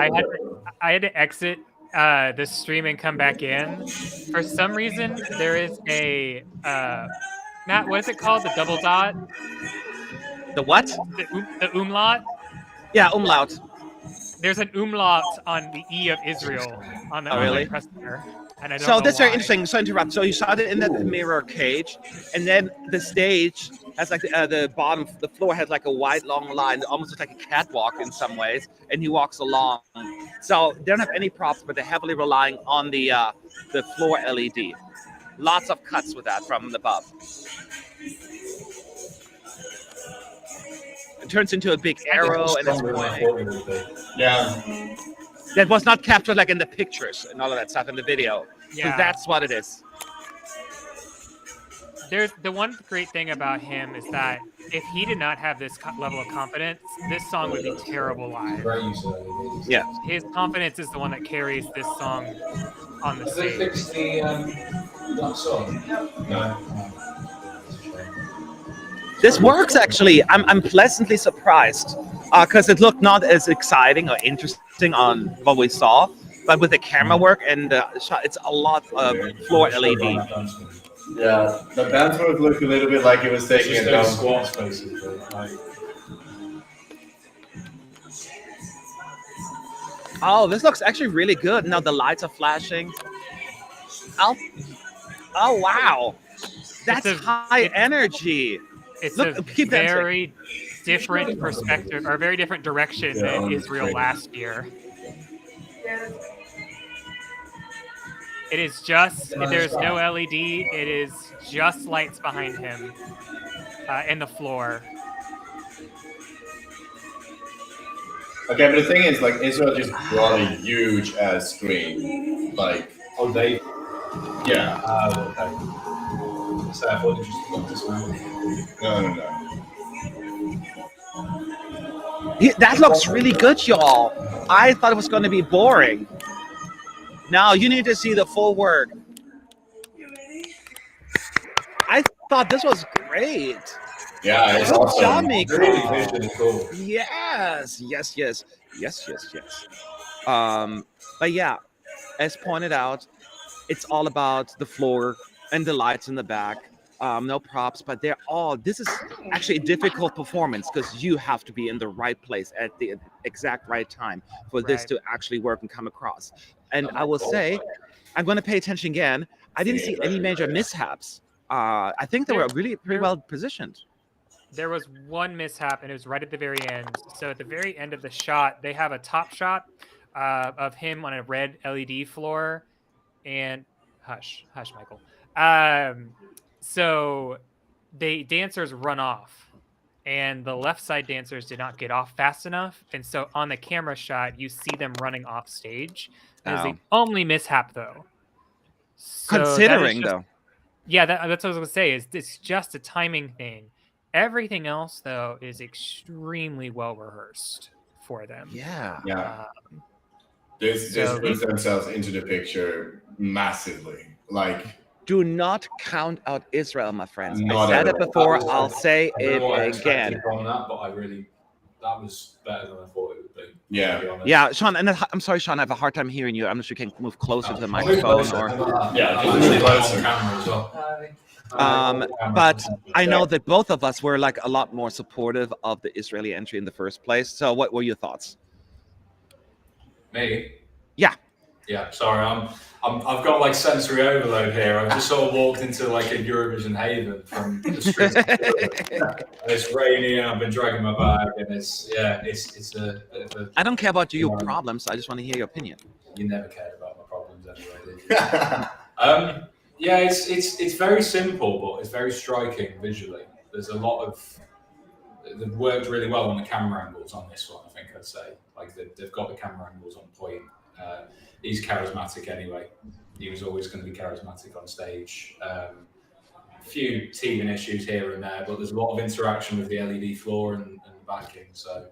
I had to exit the stream and come back in. For some reason, there is a Matt, what is it called? The double dot? The what? The umlaut? Yeah, umlaut. There's an umlaut on the E of Israel on the really? press center. And I don't So know that's why. very interesting. So interrupt. So you saw it in that mirror cage, and then the stage has like the bottom, the floor has like a wide long line, almost looks like a catwalk in some ways, and he walks along. So they don't have any props, but they're heavily relying on the floor LED. Lots of cuts with that from above. It turns into a big arrow, and it's pointing. Yeah. That was not captured like in the pictures and all of that stuff in the video. Yeah. So that's what it is. There's the one great thing about him is that if he did not have this level of confidence, this song would be terrible live. Great use of LEDs. Yeah. His confidence is the one that carries this song on the Have they stage. fixed the that song? No. This works actually. I'm pleasantly surprised because it looked not as exciting or interesting on what we saw, but with the camera work and the shot, it's a lot of floor LED. Yeah. The dance would look a little bit like it was taking Just a those dump. squats, basically. Like, Oh, this looks actually really good. Now the lights are flashing. Oh wow, that's high energy. It's Look, a keep dancing. very different perspective or very different direction than Israel last year. It is just, there's no LED, it is just lights behind him and the floor. Okay, but the thing is, like, Israel just brought a huge ass screen. Like, oh, they. yeah. Okay. So I thought it just got dismantled. No. That looks really good, y'all. I thought it was going to be boring. Now you need to see the full work. I thought this was great. Yeah, it's Good awesome. job, Miko. Really visually cool. Yes. But yeah, as pointed out, it's all about the floor and the lights in the back. No props, but this is actually a difficult performance because you have to be in the right place at the exact right time for this Right. to actually work and come across. And I will say, I'm going to pay attention again. I didn't see any major mishaps. I think they were really pretty well positioned. There was one mishap, and it was right at the very end. So at the very end of the shot, they have a top shot of him on a red LED floor, and hush, Michael. So the dancers run off, and the left side dancers did not get off fast enough, and so on the camera shot, you see them running off stage. That is the only mishap, though. So Considering, though. Yeah, that's what I was going to say. It's just a timing thing. Everything else, though, is extremely well rehearsed for them. Yeah. This puts themselves into the picture massively. Like, do not count out Israel, my friends. Not I said at it all. before. I'll say I don't it know what I expected again. from that, but that was better than I thought it would be. Yeah. To be honest. Yeah, Sean, and I'm sorry, Sean, I have a hard time hearing you. I'm not sure you can move closer to the microphone or. Yeah, I'm move actually closer. on camera as well. But I know that both of us were like a lot more supportive of the Israeli entry in the first place. So, what were your thoughts? Me? Yeah. Yeah. Sorry, I've got like sensory overload here. I've just sort of walked into like a Eurovision haven from the streets. And it's rainy, and I've been dragging my bag, and it's a bit of a. I don't care about your problems. I just want to hear your opinion. You never cared about my problems anyway, did you? Yeah, it's very simple, but it's very striking visually. There's a lot of they've worked really well on the camera angles on this one. I think I'd say like they've got the camera angles on point. He's charismatic anyway. He was always going to be charismatic on stage. A few teething issues here and there, but there's a lot of interaction with the LED floor and the backing. So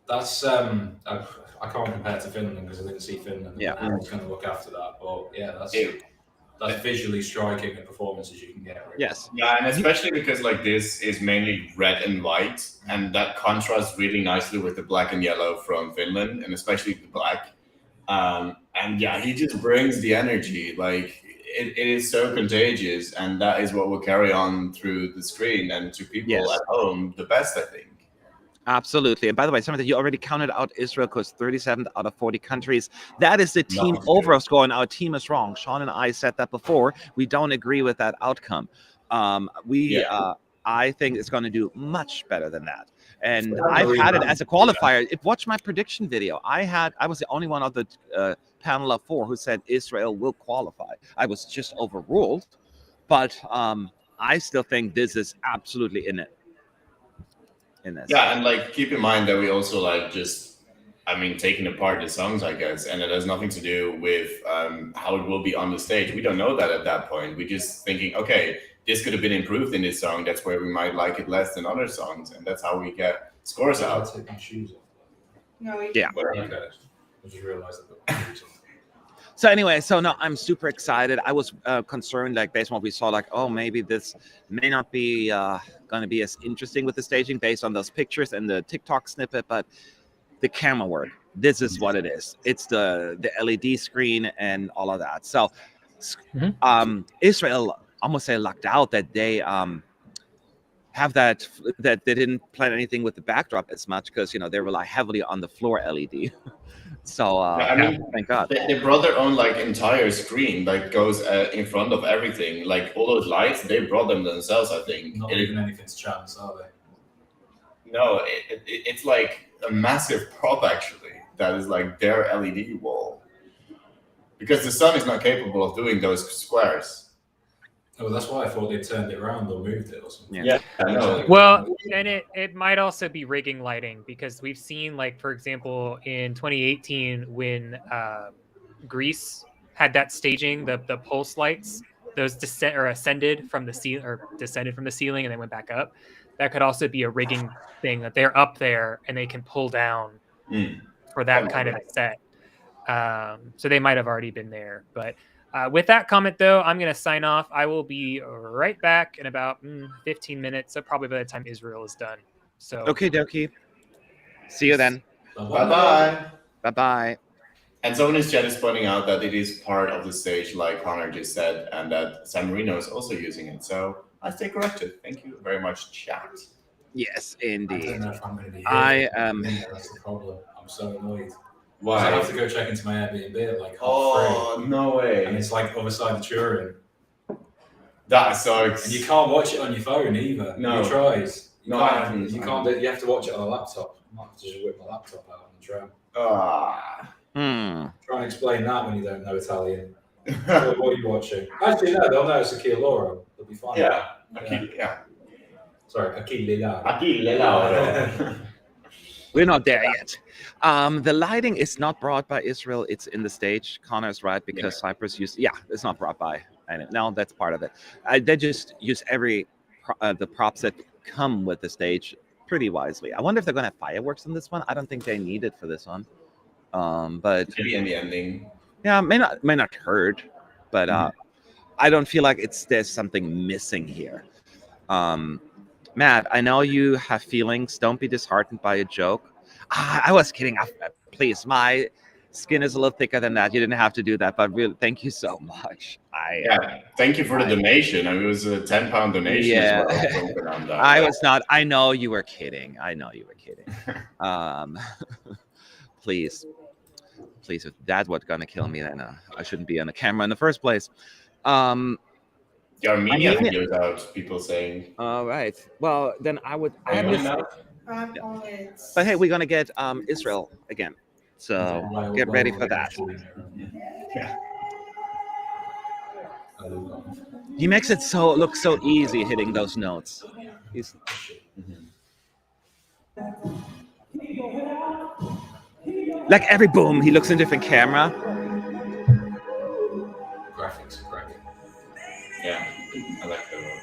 that's I can't compare to Finland because I didn't see Finland. Yeah, I was going to look after that, but yeah, that's visually striking a performance as you can get. Really. Yes. Yeah, and especially because like this is mainly red and white, and that contrasts really nicely with the black and yellow from Finland, and especially the black. And yeah, he just brings the energy. Like it is so contagious, and that is what will carry on through the screen and to people at home the best, I think. Absolutely. And by the way, something that you already counted out Israel because 37th out of 40 countries. That is the team overall score, and our team is wrong. Sean and I said that before. We don't agree with that outcome. I think it's going to do much better than that. And I've had it as a qualifier. Watch my prediction video. I was the only one of the panel of 4 who said Israel will qualify. I was just overruled, but I still think this is absolutely in it. Yeah, and like keep in mind that we also like taking apart the songs, I guess, and it has nothing to do with how it will be on the stage. We don't know that at that point. We're just thinking, okay, this could have been improved in this song. That's where we might like it less than other songs, and that's how we get scores out. Take my shoes off. No, yeah. Okay. I just realized I put my shoes on. So anyway, no, I'm super excited. I was concerned, like based on what we saw, like, oh, maybe this may not be going to be as interesting with the staging based on those pictures and the TikTok snippet, but the camera work, this is what it is. It's the LED screen and all of that. So Israel almost say lucked out that they have that they didn't plan anything with the backdrop as much because they rely heavily on the floor LED. So thank God they brought their own like entire screen that goes in front of everything. Like all those lights, they brought them themselves. I think not leaving anything to chance, are they? No, it's like a massive prop actually. That is like their LED wall because the sun is not capable of doing those squares. Oh, that's why I thought they turned it around or moved it or something. Yeah, I know. Well, and it might also be rigging lighting because we've seen, like, for example, in 2018 when Greece had that staging, the pulse lights, those ascended from the ceiling and then went back up. that could also be a rigging thing that they're up there and they can pull down for that kind of a set. So they might have already been there. But with that comment, though, I'm going to sign off. I will be right back in about 15 minutes. So probably by the time Israel is done. So Okay, dokie. See you then. Bye-bye. Bye-bye. And someone in chat is pointing out that it is part of the stage, like Connor just said, and that San Marino is also using it. So I stay corrected. Thank you very much, chat. Yes, I indeed. don't know if I'm going to be here. I am. That's the problem. I'm so annoyed. Why? I have to go check into my Airbnb at like 3:30. Oh, no way. And it's like other side of Turin. That sucks. And you can't watch it on your phone either. No. You tries. No, I haven't. You can't do it. You have to watch it on a laptop. I might have to just whip my laptop out on the tram. Try and explain that when you don't know Italian. What are you watching? Actually, no, they'll know it's Achille Lauro. They'll be fine. Yeah. Yeah. Sorry, Achille Lauro. Achille Lauro. We're not there yet. The lighting is not brought by Israel. It's in the stage. Connor's right, because Cyprus used. Yeah, it's not brought by. And now that's part of it. They just use the props that come with the stage pretty wisely. I wonder if they're going to have fireworks on this one. I don't think they need it for this one. But maybe in the ending. Yeah, may not hurt, but I don't feel like there's something missing here. Matt, I know you have feelings. Don't be disheartened by a joke. I was kidding. Please, my skin is a little thicker than that. You didn't have to do that, but really, thank you so much. Thank you for the donation. I mean, it was a £10 donation. Yeah, as well. I was not. I know you were kidding. Please, if that's what's gonna kill me, then I shouldn't be on the camera in the first place. The Armenia videos out, people saying. All right. Well, then I would. But hey, we're gonna get Israel again, so get ready for that. Yeah. He makes it look so easy hitting those notes. Like every boom, he looks in a different camera. Graphics are great. Yeah, I like that one.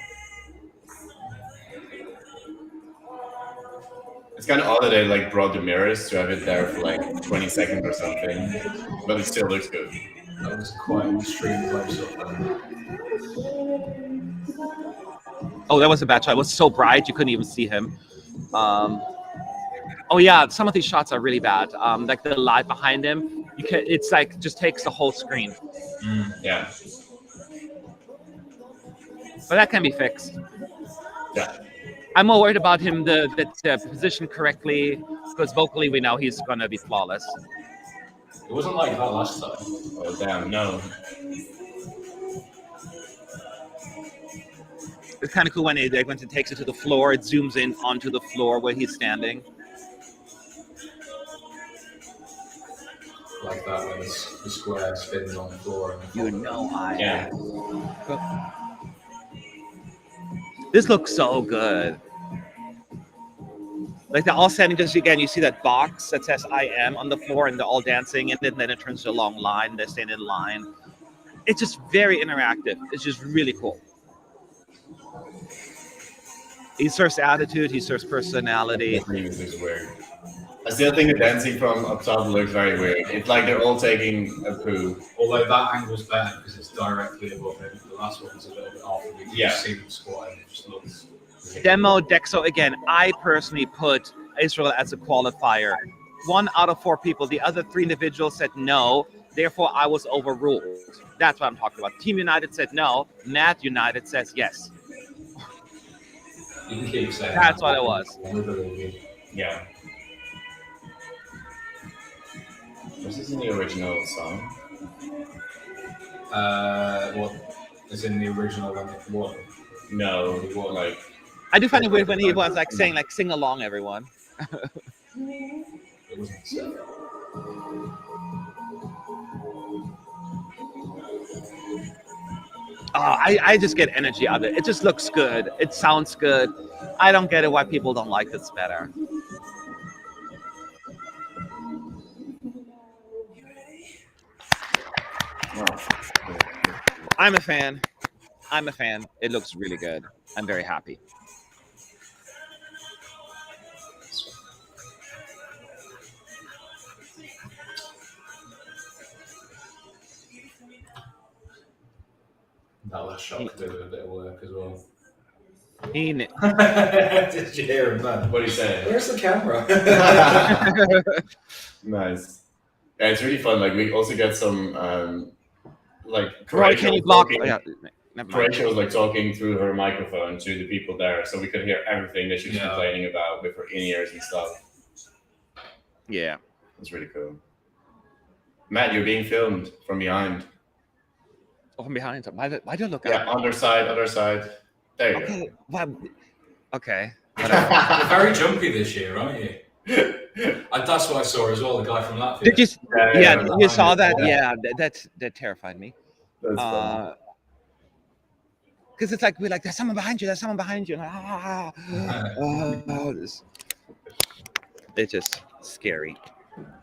It's kind of odd that they like brought the mirrors to have it there for like 20 seconds or something, but it still looks good. That was quite an extreme close-up. Oh, that was a bad shot. It was so bright you couldn't even see him. Oh yeah, some of these shots are really bad. Like the light behind him, it's like just takes the whole screen. Yeah. But that can be fixed. Yeah. I'm more worried about him that positioned correctly, because vocally we know he's gonna be flawless. It wasn't like that last time. Oh damn, no. It's kind of cool when it takes it to the floor, it zooms in onto the floor where he's standing. Like that when the square spins on the floor. Yeah. This looks so good. Like they're all standing just again. You see that box that says "I am" on the floor, and they're all dancing, and then it turns to a long line. They're staying in line. It's just very interactive. It's just really cool. He serves attitude. He serves personality. The music is weird. I still think the dancing from up top looks very weird. It's like they're all taking a poo. Although that angle's better because it's directly above him. The last one's a little bit off. You can just see them squatting. It just looks. Demo Dexo again. I personally put Israel as a qualifier. 1 out of 4 people. The other 3 individuals said no. Therefore, I was overruled. That's what I'm talking about. Team United said no. Matt United says yes. You can keep saying that's what it was. Yeah. Was this in the original song? What? Is in the original one? What? No, like. I do find it weird when he was like saying like "sing along, everyone." It wasn't so. I just get energy out of it. It just looks good. It sounds good. I don't get it why people don't like this better. I'm a fan. It looks really good. I'm very happy. That last shot could do with a bit of work as well. Did you hear him, man? What are you saying? Where's the camera? Nice. Yeah, it's really fun. Like we also get some like Roy, can you block? Oh, yeah. Croatia was like talking through her microphone to the people there, so we could hear everything that she was complaining about with her in-ears and stuff. Yeah. It's really cool. Matt, you're being filmed from behind. Oh, from behind. Why do you look Yeah, up? other side. There you Okay. Well, okay. You're very jumpy this year, aren't you? And that's what I saw as well. The guy from Latvia. Did you? Yeah, you saw that? Yeah. Yeah, that terrified me. go. That's fun. Because it's like we're like, there's someone behind you. There's someone behind you. It's just scary.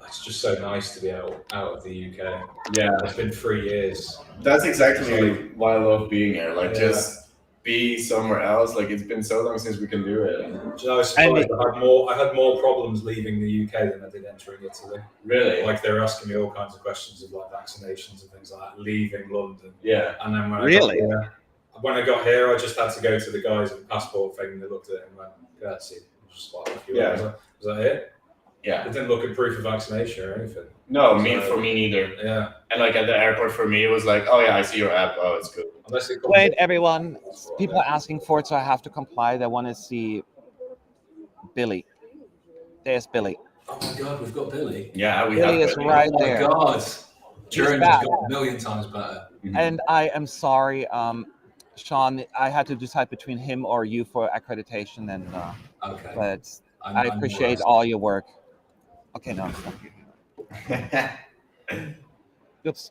It's just so nice to be out of the UK. Yeah, It's been 3 years. that's exactly why I love being here. Like, just be somewhere else. Like, it's been so long since we can do it. Do you know, I was surprised. I had more problems leaving the UK than I did entering Italy. Really? Like they were asking me all kinds of questions of like vaccinations and things like that, leaving London. Yeah. And then when I got here, I just had to go to the guys at the passport thing, and they looked at it and went, "Yeah, that's it." Just like, was that it? Yeah. They didn't look at proof of vaccination or anything. No, for me neither. Yeah. And like at the airport for me, it was like, oh yeah, I see your app. Oh, it's cool. Wait, everyone. People are asking for it, so I have to comply. They want to see Billy. There's Billy. Oh my God, we've got Billy. Yeah, we Billy have is Billy. right Oh my there. God. Turin's back. got a million times better. Mhm. And I am sorry, Sean. I had to decide between him or you for accreditation, and Okay. but I appreciate all your work. Okay, no. Oops.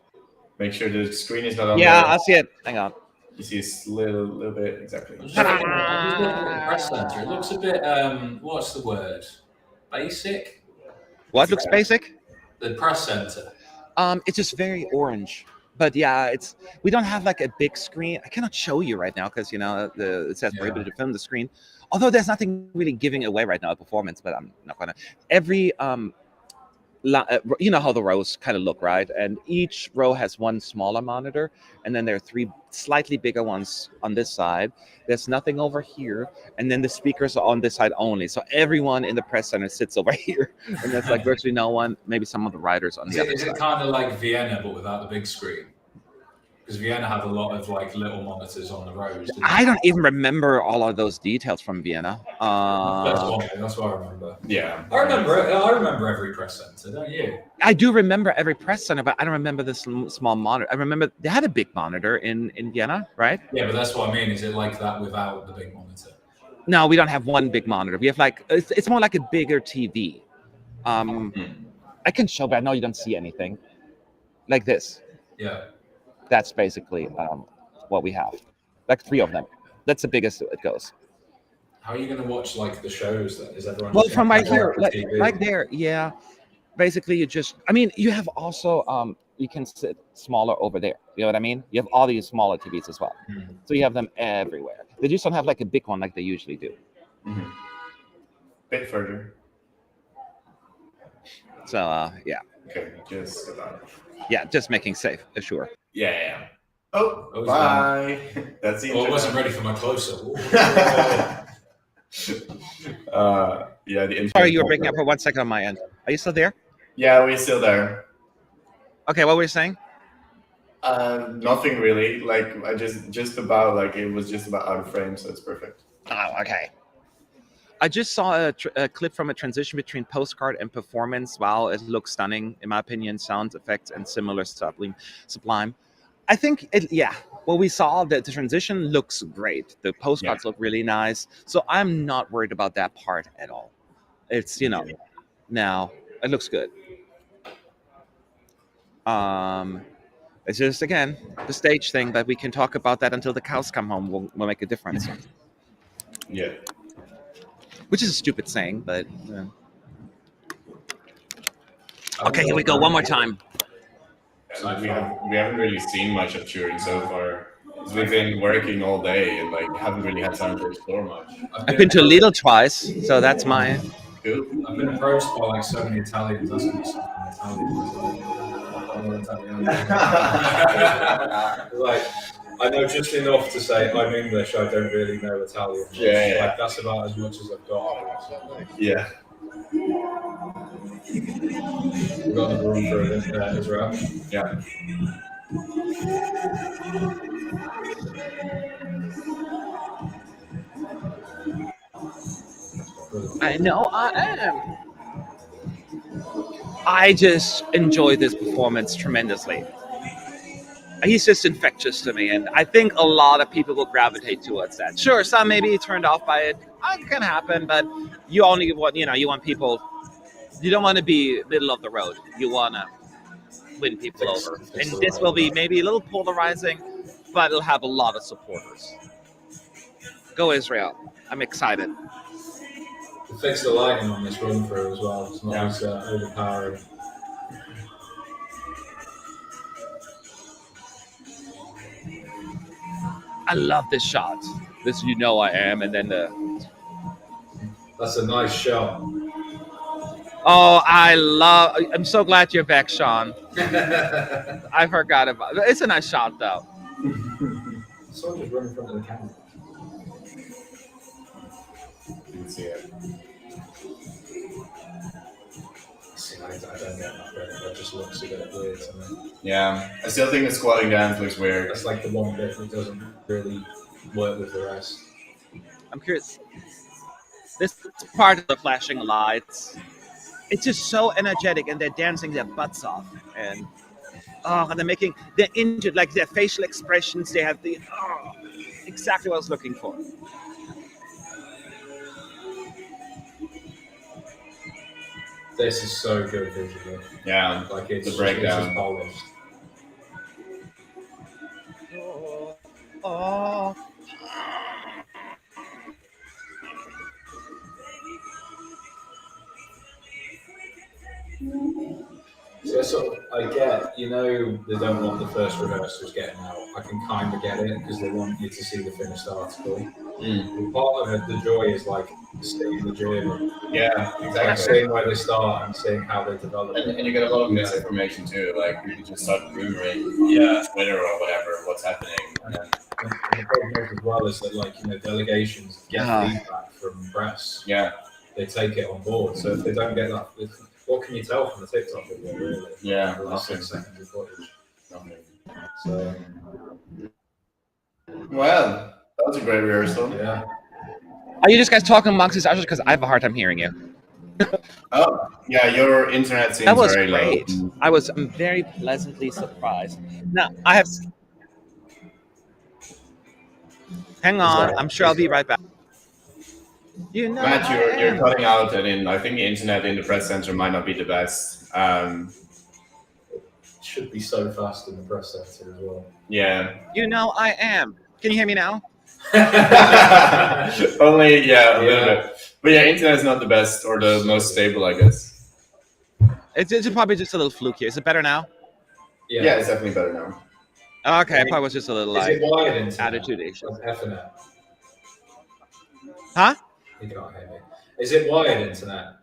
Make sure the screen is not on. Yeah, there. I see it. Hang on. You see a little bit exactly. I'm just looking at the press centre. It looks a bit, what's the word? Basic? What looks basic? The press centre. It's just very orange. But yeah, we don't have like a big screen. I cannot show you right now because it says prohibited to film the screen. Although there's nothing really giving away right now a performance, but I'm not gonna. Every you know how the rows kind of look, right? And each row has one smaller monitor, and then there are 3 slightly bigger ones on this side. There's nothing over here, and then the speakers are on this side only. So everyone in the press center sits over here, and there's like virtually no one. Maybe some of the writers on the other side. Is it kind of like Vienna but without the big screen? Because Vienna had a lot of like little monitors on the rows. I don't even remember all of those details from Vienna. That's what I remember. Yeah. I remember every press centre, don't you? I do remember every press center, but I don't remember the small monitor. I remember they had a big monitor in Vienna, right? Yeah, but that's what I mean. Is it like that without the big monitor? No, we don't have one big monitor. We have like it's more like a bigger TV. I can show, but I know you don't see anything. Like this. Yeah. That's basically what we have. Like 3 of them. That's the biggest it goes. How are you going to watch like the shows then? Is everyone? Well, from right here, TV? right there, yeah. Basically, you have also you can sit smaller over there. You know what I mean? You have all these smaller TVs as well. Mm-hmm. So you have them everywhere. They just don't have like a big one like they usually do. Mm-hmm. Bit further. So yeah. Okay, just about. Yeah, just making safe, sure. Yeah. Oh, Oh, bye. That's the. Oh, I wasn't ready for my close-up. Yeah, the. Sorry, you were breaking up for 1 second on my end. Are you still there? Yeah, we're still there. Okay, what were you saying? Nothing really. Like I just about like it was just about out of frame, so it's perfect. Oh, okay. I just saw a clip from a transition between postcard and performance. Wow, it looks stunning, in my opinion. Sound effects and similar sublime. I think what we saw, the transition looks great. The postcards look really nice. So I'm not worried about that part at all. It's, now it looks good. It's just, again, the stage thing, but we can talk about that until the cows come home will make a difference. Yeah. Which is a stupid saying, but... Okay, here we go. One more time. We haven't really seen much of Turin so far. We've been working all day and like haven't really had time to explore much. I've been to Lidl twice, so that's my... Cool. I've been approached by like so many Italians asking me something in Italian. Like, I know just enough to say I'm English. I don't really know Italian. Yeah. Like that's about as much as I've got. Yeah. We've got another run through it as well. Yeah. I know I am. I just enjoy this performance tremendously. He's just infectious to me, and I think a lot of people will gravitate towards that. Sure, some may be turned off by it. It can happen, but you only want, you want people. You don't want to be middle of the road. You want to win people over, and this will be maybe a little polarizing, but it'll have a lot of supporters. Go Israel! I'm excited. Fix the lighting on this run through as well. It's not as overpowering. I love this shot. This I am, and then the. That's a nice shot. Oh, I'm so glad you're back, Sean. I forgot about it. It's a nice shot, though. Someone just run in front of the camera. You can see it. I don't get that bit. That just looks a bit weird to me. Yeah, I still think the squatting dance looks weird. That's like the one bit that doesn't really work with the rest. I'm curious. This part of the flashing lights, it's just so energetic, and they're dancing their butts off, and they're injured, like their facial expressions. They have exactly what I was looking for. This is so good visually. Yeah, Like it's the breakdown. It's just polished. So I get, they don't want the first rehearsals getting out. I can kind of get it because they want you to see the finished article. But part of it, the joy is like seeing the journey. Yeah, exactly. Like seeing where they start and seeing how they develop. And you get a lot of misinformation too. Like you just start rumoring, Twitter or whatever, what's happening. And the problem is as well is that delegations get feedback from press. Yeah, they take it on board. So if they don't get that, what can you tell from the TikTok video really? Yeah, the last 6 seconds of footage. Nothing. So well, that was a great rehearsal. Yeah. Are you just guys talking amongst each other? Because I have a hard time hearing you. Oh, yeah, your internet seems That was very great. low. I'm very pleasantly surprised. Now, I have... Hang on. I'm sure I'll be right back. Matt, you're cutting out, and I think the internet in the press center might not be the best. It should be so fast in the press center as well. Yeah. I am. Can you hear me now? Only, a little bit. But yeah, internet is not the best or the most stable, I guess. It's probably just a little fluke here. Is it better now? Yeah, it's definitely better now. Okay, I probably was just a little Is it wired internet? attitude issue. Ethernet. Huh? You can't hear me. Is it wired internet?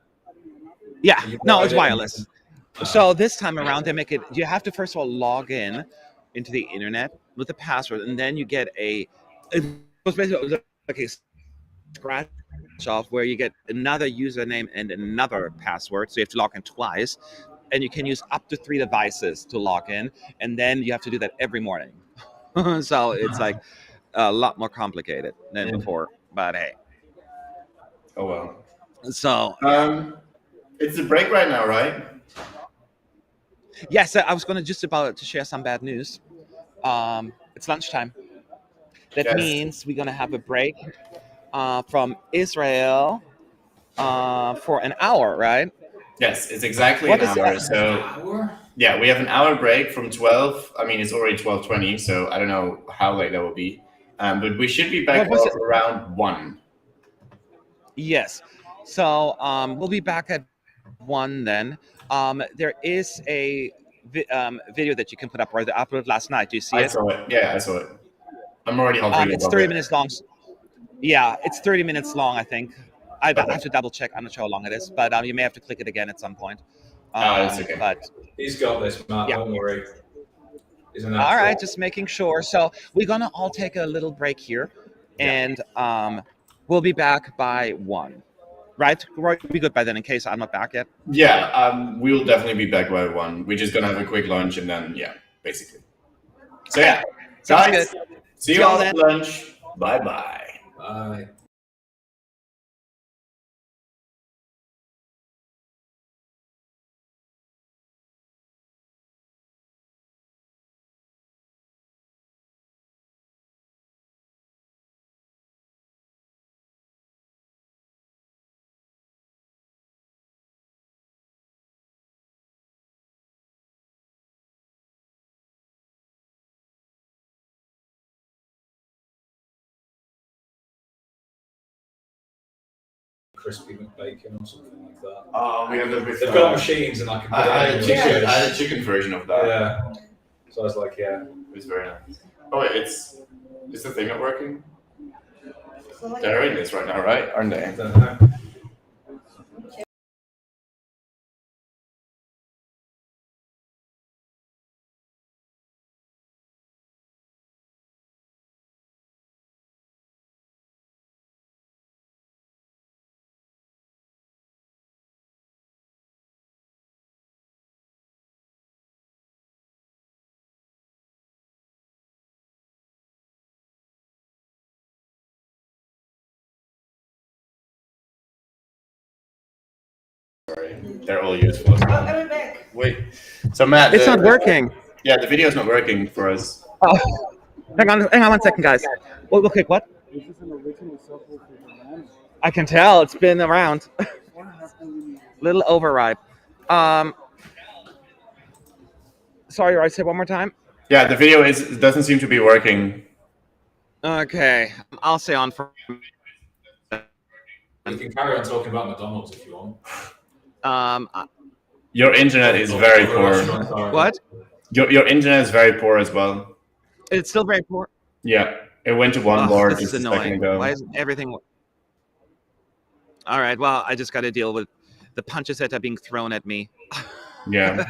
Yeah. No, it's wired wireless. So this time around, they make it. You have to first of all log in into the internet with the password, and then you get it was basically like a scratch off where you get another username and another password. So you have to log in twice, and you can use up to 3 devices to log in, and then you have to do that every morning. So it's like a lot more complicated than before. But hey. Oh well. So it's a break right now, right? Yes, I was going to just about to share some bad news. It's lunchtime. That means we're going to have a break from Israel for an hour, right? Yes, it's exactly an hour. So yeah, we have an hour break from 12. I mean, it's already 12:20, so I don't know how late that will be. But we should be back around 1. Yes. So we'll be back at 1 then. There is a video that you can put up, or I uploaded last night. Do you see it? I saw it. Yeah, I saw it. I'm already hovering. It's 30 minutes long. Yeah, it's 30 minutes long, I think. I have to double check. I'm not sure how long it is, but you may have to click it again at some point. It's okay. But he's got this, Matt. Don't worry. Isn't that All right, short? just making sure. So we're gonna all take a little break here, Yeah. and we'll be back by 1. Right? We'll be good by then in case I'm not back yet. Yeah, we'll definitely be back by 1. We're just gonna have a quick lunch and then basically. So Okay. yeah, Sounds guys, good. see you y'all on then. lunch. Bye. Bye. Crispy McBacon or something like that. Oh, we ended up with. They've got machines and I can. I had a chicken version of that. Yeah. So I was like, yeah, it was very nice. Oh wait, is the thing not working? So They're in this right now, right? Aren't they? I don't know. Sorry, they're all useful. Oh, I'm back. Wait, so Matt, It's not working. Yeah, the video's not working for us. Oh, hang on 1 second, guys. Okay, what? This is an original software for the man. I can tell it's been around. Little override. Sorry, I say one more time. Yeah, the video doesn't seem to be working. Okay, I'll stay on for. You can carry on talking about McDonald's if you want. Your internet is very poor. What? Your internet is very poor as well. It's still very poor. Yeah, it went to one bar This just is a second annoying. ago. Why is everything? All right. Well, I just got to deal with the punches that are being thrown at me. Yeah.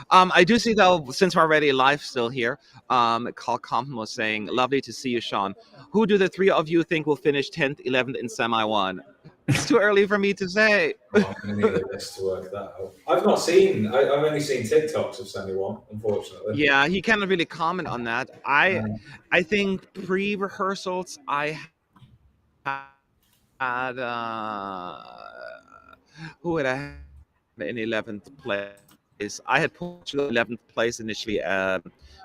I do see though, since we're already live still here, Carl Compton was saying, "Lovely to see you, Sean. Who do the 3 of you think will finish 10th, 11th in semi 1?" It's too early for me to say. I'm going to need a list to work that out. I've only seen TikToks of Semi 1, unfortunately. Yeah, he cannot really comment on that. I think pre-rehearsals I had who would I have in 11th place? I had Portugal 11th place initially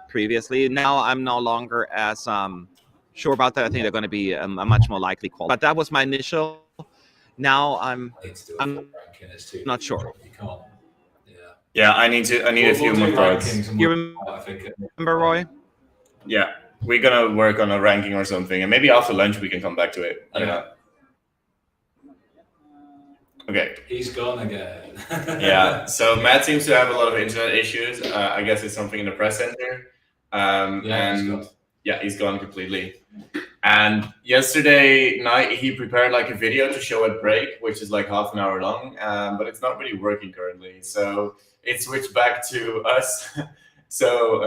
previously. Now I'm no longer as sure about that. I think they're going to be a much more likely call. But that was my initial. Now I'm not sure. You can't. Yeah, I need a few more thoughts. You remember, Roy? Yeah, we're gonna work on a ranking or something, and maybe after lunch we can come back to it. I don't know. Okay. He's gone again. Yeah, so Matt seems to have a lot of internet issues. I guess it's something in the press center. He's gone completely. And yesterday night he prepared like a video to show at break, which is like half an hour long, but it's not really working currently. So it switched back to us. So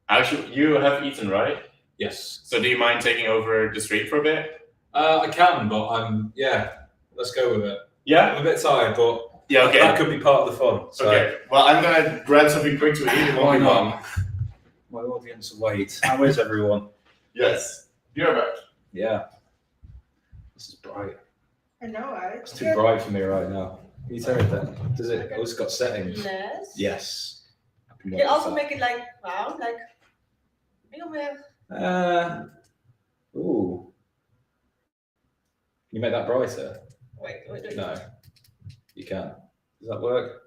actually, you have eaten, right? Yes. So do you mind taking over the stream for a bit? I can, but let's go with it. Yeah? I'm a bit tired, but yeah, okay. That could be part of the fun. So. Okay. Well, I'm gonna grab something quick to eat. Why not? My audience awaits. How is everyone? Yes. You're back. Yeah. This is bright. I know, right? It's too bright for me right now. Can you tell it then? Does it? Oh, it's got settings. Yes. Yes. You can also make it like round, like Ooh. You make that brighter? Wait. No. You can. Does that work?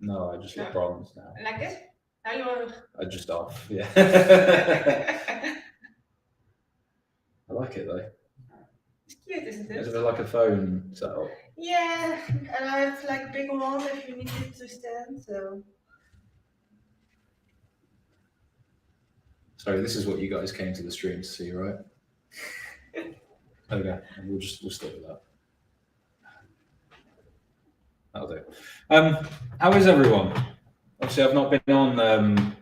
No, I just look bronze now. Like this? Now you want I just off, yeah. I like it though. It's cute, isn't it? Is it like a phone setup? Yeah, and I have like a big one if you need it to stand, so. Sorry, this is what you guys came to the stream to see, right? Okay, we'll stick with that. That'll do. How is everyone? Obviously, I've not been on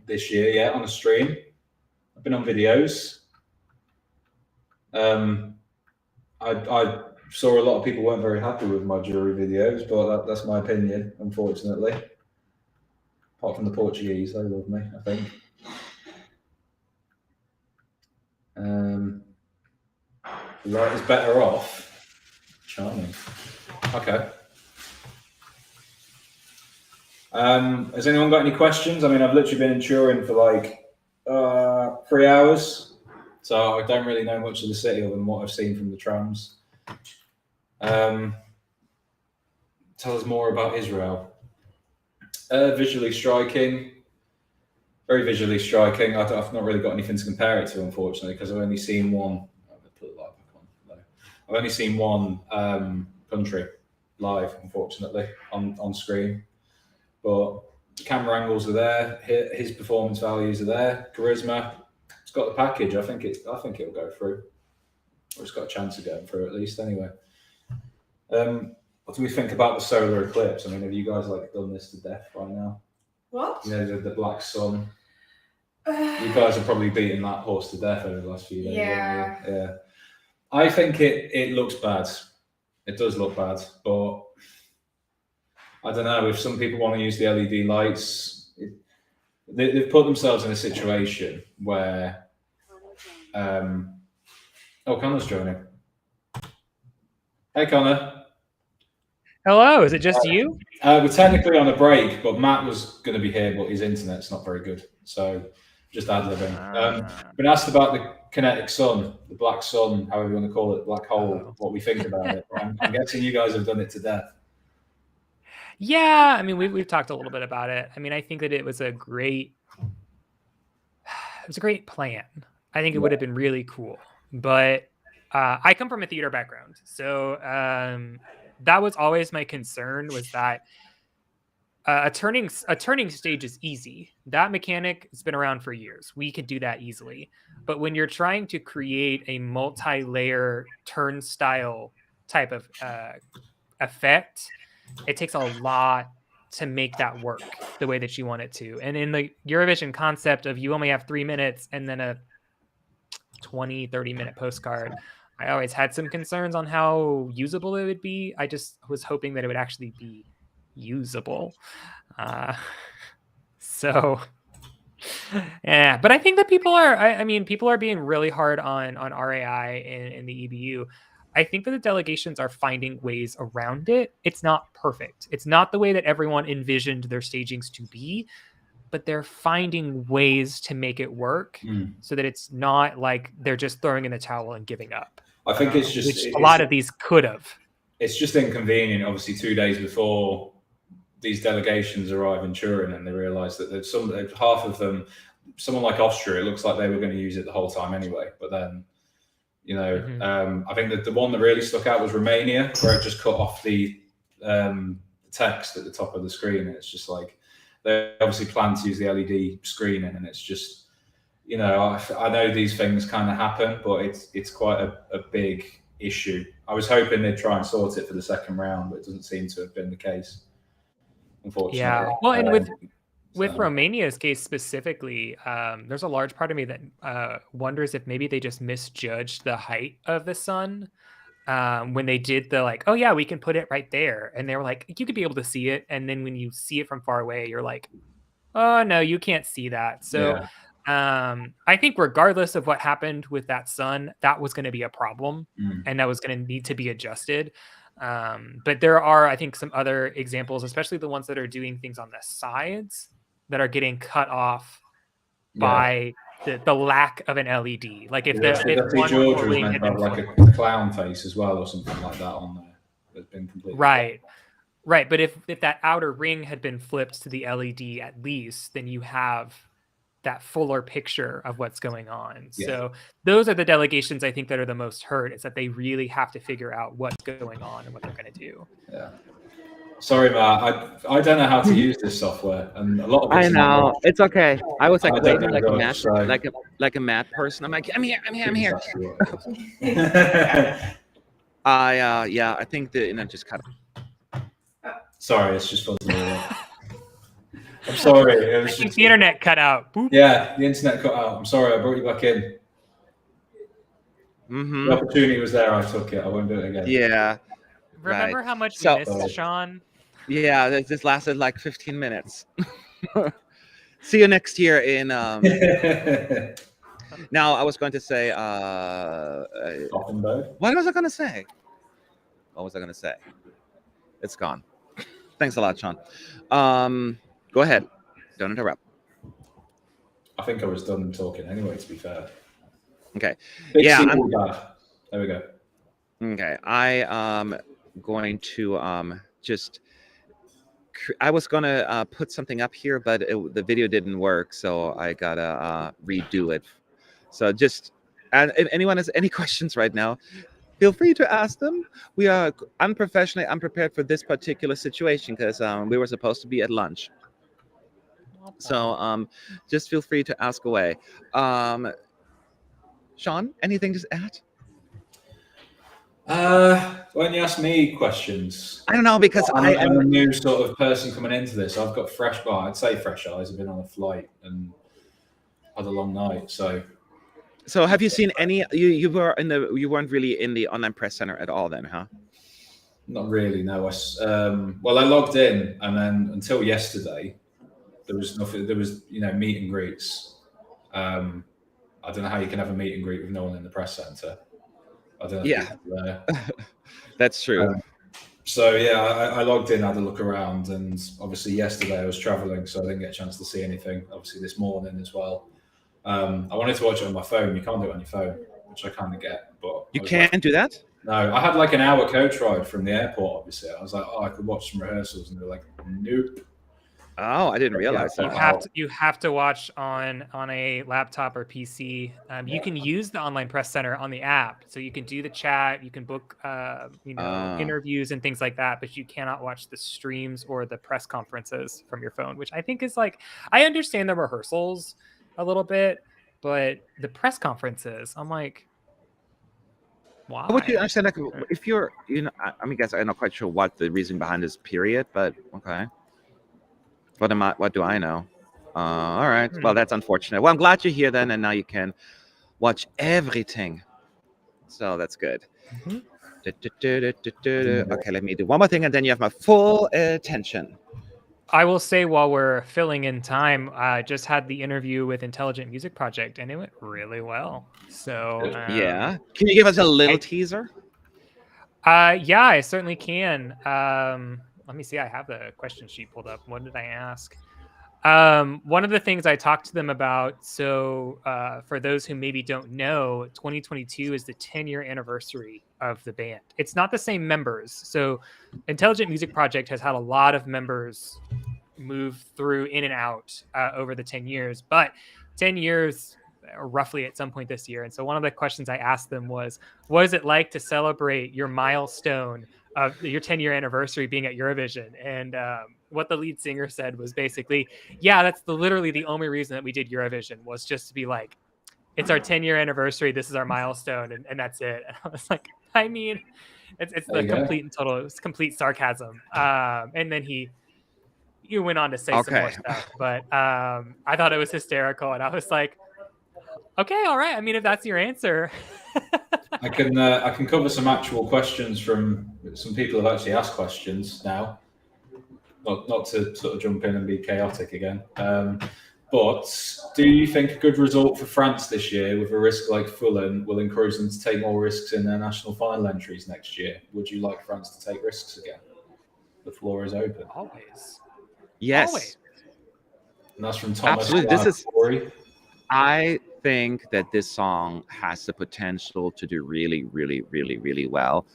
this year yet on a stream. I've been on videos. I saw a lot of people weren't very happy with my jury videos, but that's my opinion, unfortunately. Apart from the Portuguese, they love me, I think. The light is better off. Charming. Okay. Has anyone got any questions? I mean, I've literally been in Turin for like 3 hours, so I don't really know much of the city other than what I've seen from the trams. Tell us more about Israel. Visually striking, very visually striking. I've not really got anything to compare it to, unfortunately, because I've only seen one. I'm gonna put the light back on. No. I've only seen one country live, unfortunately, on screen. But the camera angles are there. His performance values are there. Charisma. It's got the package. I think it'll go through, or it's got a chance of going through at least. Anyway. What do we think about the solar eclipse? I mean, have you guys like done this to death by now? What? You know, the black sun. You guys have probably beaten that horse to death over the last few days. Yeah. Yeah. I think it looks bad. It does look bad, but I don't know if some people want to use the LED lights. They've put themselves in a situation where, Connor's joining. Hey, Connor. Hello, is it just you? We're technically on a break, but Matt was going to be here, but his internet's not very good. So just ad-libbing. Been asked about the kinetic sun, the black sun, however you want to call it, black hole, what we think about it. I'm guessing you guys have done it to death. Yeah, I mean, we've talked a little bit about it. I mean, I think that it was a great plan. I think it would have been really cool, but I come from a theater background, so that was always my concern, was that a turning stage is easy. That mechanic has been around for years. We could do that easily. But when you're trying to create a multi-layer turnstile type of effect, it takes a lot to make that work the way that you want it to. And in the Eurovision concept of you only have 3 minutes and then a 20-30 minute postcard, I always had some concerns on how usable it would be. I just was hoping that it would actually be usable. So yeah, but I think that people are being really hard on RAI and the EBU. I think that the delegations are finding ways around it. It's not perfect. It's not the way that everyone envisioned their stagings to be, but they're finding ways to make it work so that it's not like they're just throwing in the towel and giving up. I think it's just a lot of these could have. It's just inconvenient, obviously, 2 days before these delegations arrive in Turin, and they realise that there's half of them, someone like Austria, it looks like they were going to use it the whole time anyway. But then, I think that the one that really stuck out was Romania, where it just cut off the text at the top of the screen, and it's just like they obviously plan to use the LED screening, and it's just. I know these things kind of happen, but it's quite a big issue. I was hoping they'd try and sort it for the second round, but it doesn't seem to have been the case, unfortunately. Yeah. Well, and with Romania's case specifically, there's a large part of me that wonders if maybe they just misjudged the height of the sun when they did the like, oh yeah, we can put it right there, and they were like, you could be able to see it, and then when you see it from far away, you're like, oh no, you can't see that. So. Yeah. I think regardless of what happened with that sun, that was going to be a problem and that was going to need to be adjusted. But there are, I think, some other examples, especially the ones that are doing things on the sides that are getting cut off by the lack of an LED. Like if George was meant to have like a clown face as well or something like that on there. That's been completely right. But if that outer ring had been flipped to the LED at least, then you have that fuller picture of what's going on. Yeah. So those are the delegations I think that are the most hurt, is that they really have to figure out what's going on and what they're going to do. Yeah. Sorry, Matt. I don't know how to use this software, and a lot of I know it's okay. I was like waiting like a mad, like a mad person. I'm like, I'm here. I think the internet just cut. Sorry, it's just fun to I'm sorry. It I was think just, the internet cut out. Boop. yeah, the internet cut out. I'm sorry. I brought you back in. Mm-hmm. The opportunity was there. I took it. I won't do it again. Yeah. Remember Right. how much So- we missed Sean? Yeah, this lasted like 15 minutes. See you next year in now I was going to say Gothenburg. what was I going to say? What was I going to say? It's gone. Thanks a lot, Sean. Go ahead. Don't interrupt. I think I was done talking anyway, to be fair. Okay. Big Yeah, sequel bad. There we go. Okay. I am going to just I was gonna put something up here, but the video didn't work, so I gotta redo it. So just, and if anyone has any questions right now, feel free to ask them. We are unprofessionally unprepared for this particular situation because we were supposed to be at lunch. So just feel free to ask away. Sean, anything to add? When you ask me questions, I don't know because I'm a new sort of person coming into this. I've got I'd say fresh eyes. I've been on a flight and had a long night. So have you seen any? You weren't really in the online press center at all then, huh? not really. No. Well, I logged in, and then until yesterday, there was nothing. There was meet and greets. I don't know how you can have a meet and greet with no one in the press center. I don't know. Yeah, that's true. So yeah, I logged in, had a look around, and obviously yesterday I was traveling, so I didn't get a chance to see anything. Obviously this morning as well. I wanted to watch it on my phone. You can't do it on your phone, which I kind of get. But you can't do that? No, I had like an hour coach ride from the airport. Obviously, I was like, I could watch some rehearsals, and they're like, nope. Oh, I didn't realize that. You have to watch on a laptop or PC. You can use the online press center on the app, so you can do the chat, you can book interviews and things like that, but you cannot watch the streams or the press conferences from your phone, which I think is like, I understand the rehearsals a little bit, but the press conferences, I'm like, why? Would you understand, like, if you're, I mean, guys, I'm not quite sure what the reason behind this period, but okay. What do I know? All right. Well, that's unfortunate. Well, I'm glad you're here then, and now you can watch everything. So that's good. Okay, let me do one more thing, and then you have my full attention. I will say, while we're filling in time, I just had the interview with Intelligent Music Project, and it went really well. So yeah, can you give us a little teaser? Yeah, I certainly can. Let me see. I have the question sheet pulled up. What did I ask? One of the things I talked to them about, so for those who maybe don't know, 2022 is the 10-year anniversary of the band. It's not the same members. So Intelligent Music Project has had a lot of members move through in and out over the 10 years, but 10 years roughly at some point this year. And so one of the questions I asked them was, what is it like to celebrate your milestone of your 10-year anniversary being at Eurovision? And what the lead singer said was basically, yeah, that's literally the only reason that we did Eurovision, was just to be like, it's our 10-year anniversary, this is our milestone, and that's it. And I was like, I mean, it's the complete and total, it's complete sarcasm. And then he went on to say some more stuff, but I thought it was hysterical, and I was like, okay, all right. I mean, if that's your answer. I can cover some actual questions from some people who've actually asked questions now. Not to sort of jump in and be chaotic again. But do you think a good result for France this year with a risk like Fulham will encourage them to take more risks in their national final entries next year? Would you like France to take risks again? The floor is open. Always. Yes. Always. And that's from Thomas. Absolutely. I think that this song has the potential to do really, really, really, really well.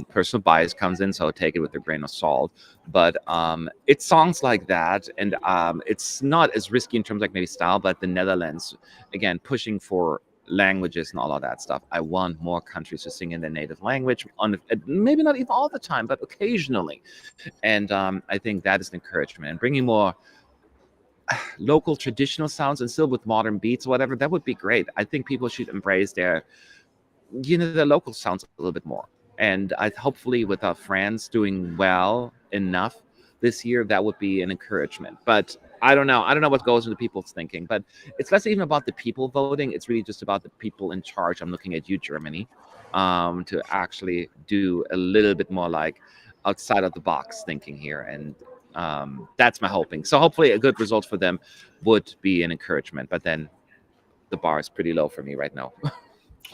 Personal bias comes in, so take it with a grain of salt. But it's songs like that, and it's not as risky in terms of like maybe style, but the Netherlands, again, pushing for languages and all of that stuff. I want more countries to sing in their native language, maybe not even all the time, but occasionally. And I think that is an encouragement. And bringing more local traditional sounds and still with modern beats or whatever, that would be great. I think people should embrace their local sounds a little bit more. And hopefully with France doing well enough this year, that would be an encouragement. But I don't know. I don't know what goes into people's thinking, but it's less even about the people voting. It's really just about the people in charge. I'm looking at you, Germany, to actually do a little bit more like outside of the box thinking here. And that's my hoping. So hopefully a good result for them would be an encouragement. But then the bar is pretty low for me right now.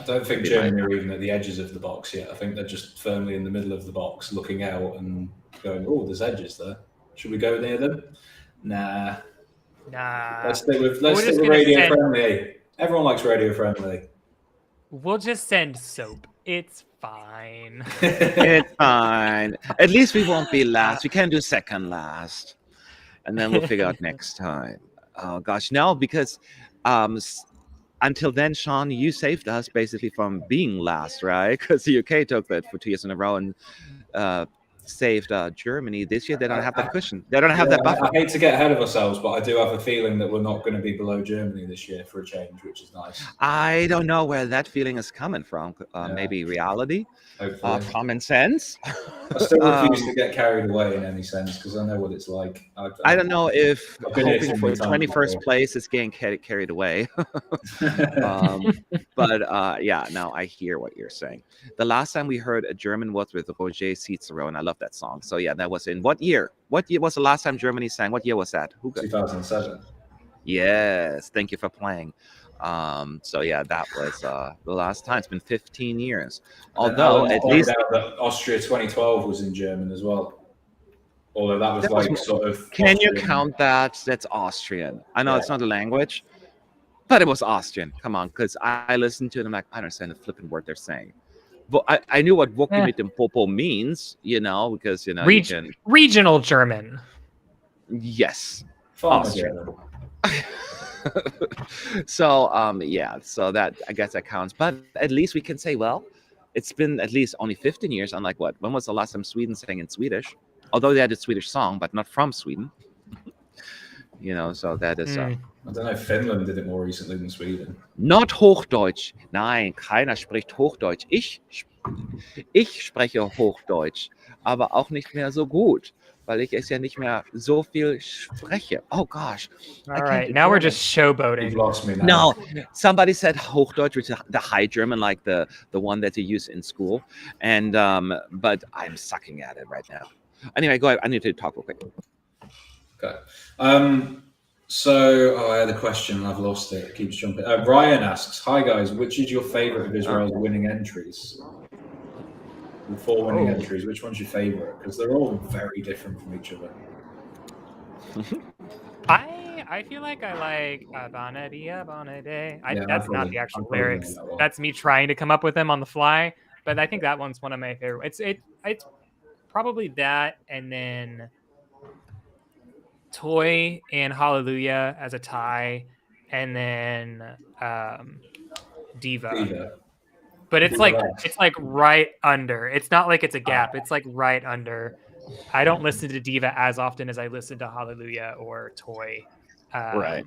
I don't think Germany are even at the edges of the box yet. I think they're just firmly in the middle of the box, looking out and going, "Oh, there's edges there. Should we go near them?" Nah. Let's stick with radio friendly. Everyone likes radio friendly. We'll just send soap. It's fine. It's fine. At least we won't be last. We can do second last, and then we'll figure out next time. Oh gosh, no, because until then, Sean, you saved us basically from being last, right? Because the UK took that for 2 years in a row and saved Germany. This year they don't have that cushion. They don't have that buffer. I hate to get ahead of ourselves, but I do have a feeling that we're not going to be below Germany this year for a change, which is nice. I don't know where that feeling is coming from. Maybe reality, common sense. I still refuse to get carried away in any sense because I know what it's like. I don't know if hoping for 21st place is getting carried away. But yeah, no, I hear what you're saying. The last time we heard a German was with Roger Cicero, and I love that song. So yeah, that was in what year? What year was the last time Germany sang? What year was that? 2007. Yes, thank you for playing. So yeah, that was the last time. It's been 15 years. Although at least Austria 2012 was in German as well. Although that was sort of. Can Austrian. you count that? That's Austrian. I know it's not a language, but it was Austrian. Come on, because I listened to it. I'm like, I don't understand the flipping word they're saying. But I knew what Woki mit dem Popo means, because you can... regional German. Yes, Austrian. So yeah, so that I guess that counts. But at least we can say, well, it's been at least only 15 years. Unlike what? When was the last time Sweden sang in Swedish? Although they had a Swedish song, but not from Sweden. So that is. I don't know. Finland did it more recently than Sweden. Not Hochdeutsch. Nein, keiner spricht Hochdeutsch. Ich spreche Hochdeutsch, aber auch nicht mehr so gut, weil ich es ja nicht mehr so viel spreche. Oh gosh. All right, now we're just showboating. You've lost me now. No, somebody said Hochdeutsch, which is the high German, like the one that you use in school, and but I'm sucking at it right now. Anyway, go ahead. I need to talk real quick. Okay. So, I had a question and I've lost it. It keeps jumping. Ryan asks, "Hi guys, which is your favorite of Israel's winning entries? The 4 winning entries. Which one's your favorite? Because they're all very different from each other." I feel like I like Abana Dia Abana Day. That's not the actual lyrics. That's me trying to come up with them on the fly. But I think that one's one of my favorite. It's probably that, and then Toy and Hallelujah as a tie, and then Diva. But it's like right under. It's not like it's a gap. It's like right under. I don't listen to Diva as often as I listen to Hallelujah or Toy. Right.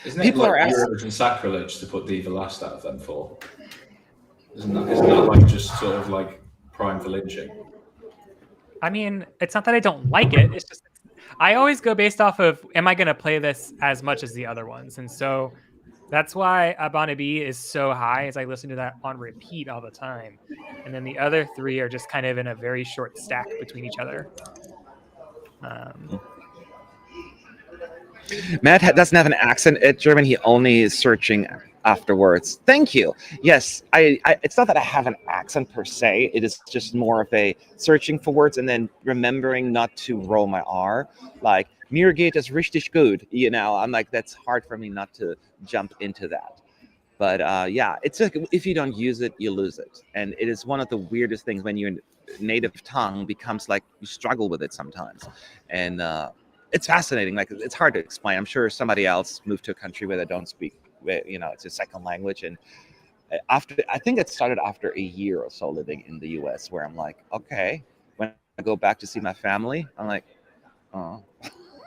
Isn't it like Eurovision sacrilege to put Diva last out of them 4? Isn't that like just sort of like prime for lynching? I mean, it's not that I don't like it. It's just I always go based off of, am I going to play this as much as the other ones? And so that's why Abana B is so high, as I listen to that on repeat all the time. And then the other 3 are just kind of in a very short stack between each other. Matt doesn't have an accent at German. He only is searching afterwards. Thank you. Yes, I it's not that I have an accent per se. It is just more of a searching for words and then remembering not to roll my R. Like, mir geht es richtig gut. I'm like, that's hard for me not to jump into that. But yeah, it's like, if you don't use it, you lose it. And it is one of the weirdest things when your native tongue becomes like, you struggle with it sometimes. And it's fascinating. Like, it's hard to explain. I'm sure somebody else moved to a country where they don't speak, it's a second language. And I think it started after a year or so living in the US, where I'm like, okay, when I go back to see my family, I'm like, oh,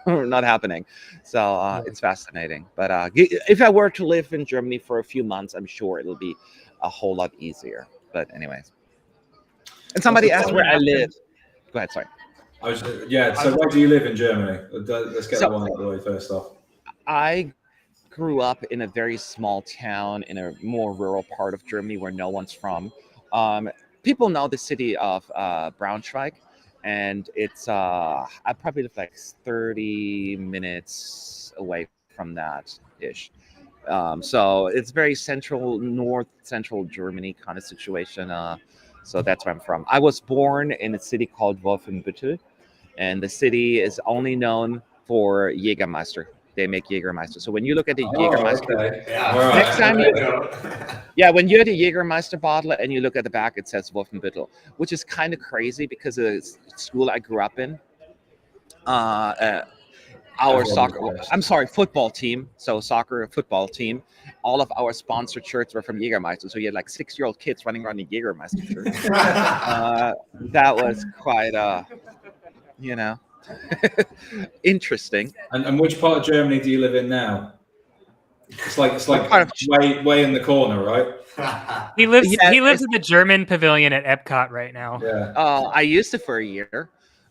not happening. So it's fascinating. But if I were to live in Germany for a few months, I'm sure it'll be a whole lot easier. But anyways. And somebody asked where I live. Go ahead, sorry. Yeah. So where do you live in Germany? Let's get that one out of the way first off. I grew up in a very small town in a more rural part of Germany where no one's from. People know the city of Braunschweig, and it's I probably live like 30 minutes away from that ish. So it's very north central Germany kind of situation. So that's where I'm from. I was born in a city called Wolfenbüttel, and the city is only known for Jägermeister. They make Jägermeister. So when you look at the Jägermeister, Okay. Yeah. next time when you're at a Jägermeister bottle and you look at the back, it says Wolfenbüttel, which is kind of crazy because of the school I grew up in. Our football team. So football team. All of our sponsored shirts were from Jägermeister. So you had like 6-year-old kids running around in Jägermeister shirts. That was quite, interesting. And which part of Germany do you live in now? It's like way in the corner, right? He lives in the German pavilion at Epcot right now. Yeah. I used to for a year.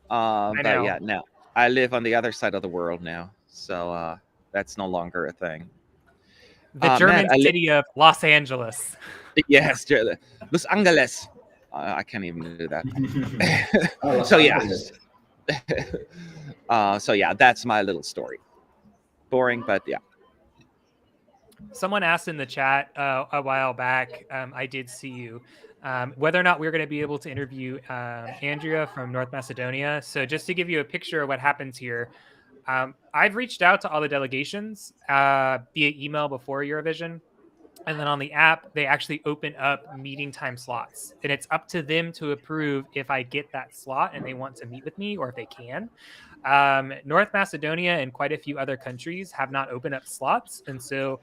I But know. yeah, no. I live on the other side of the world now. So that's no longer a thing. The German city of Los Angeles. Yes, Los Angeles. I can't even do that. So yeah, that's my little story. Boring, but yeah. Someone asked in the chat a while back, I did see you, whether or not we're going to be able to interview Andrea from North Macedonia. So just to give you a picture of what happens here, I've reached out to all the delegations via email before Eurovision. And then on the app, they actually open up meeting time slots. And it's up to them to approve if I get that slot and they want to meet with me or if they can. North Macedonia and quite a few other countries have not opened up slots. And so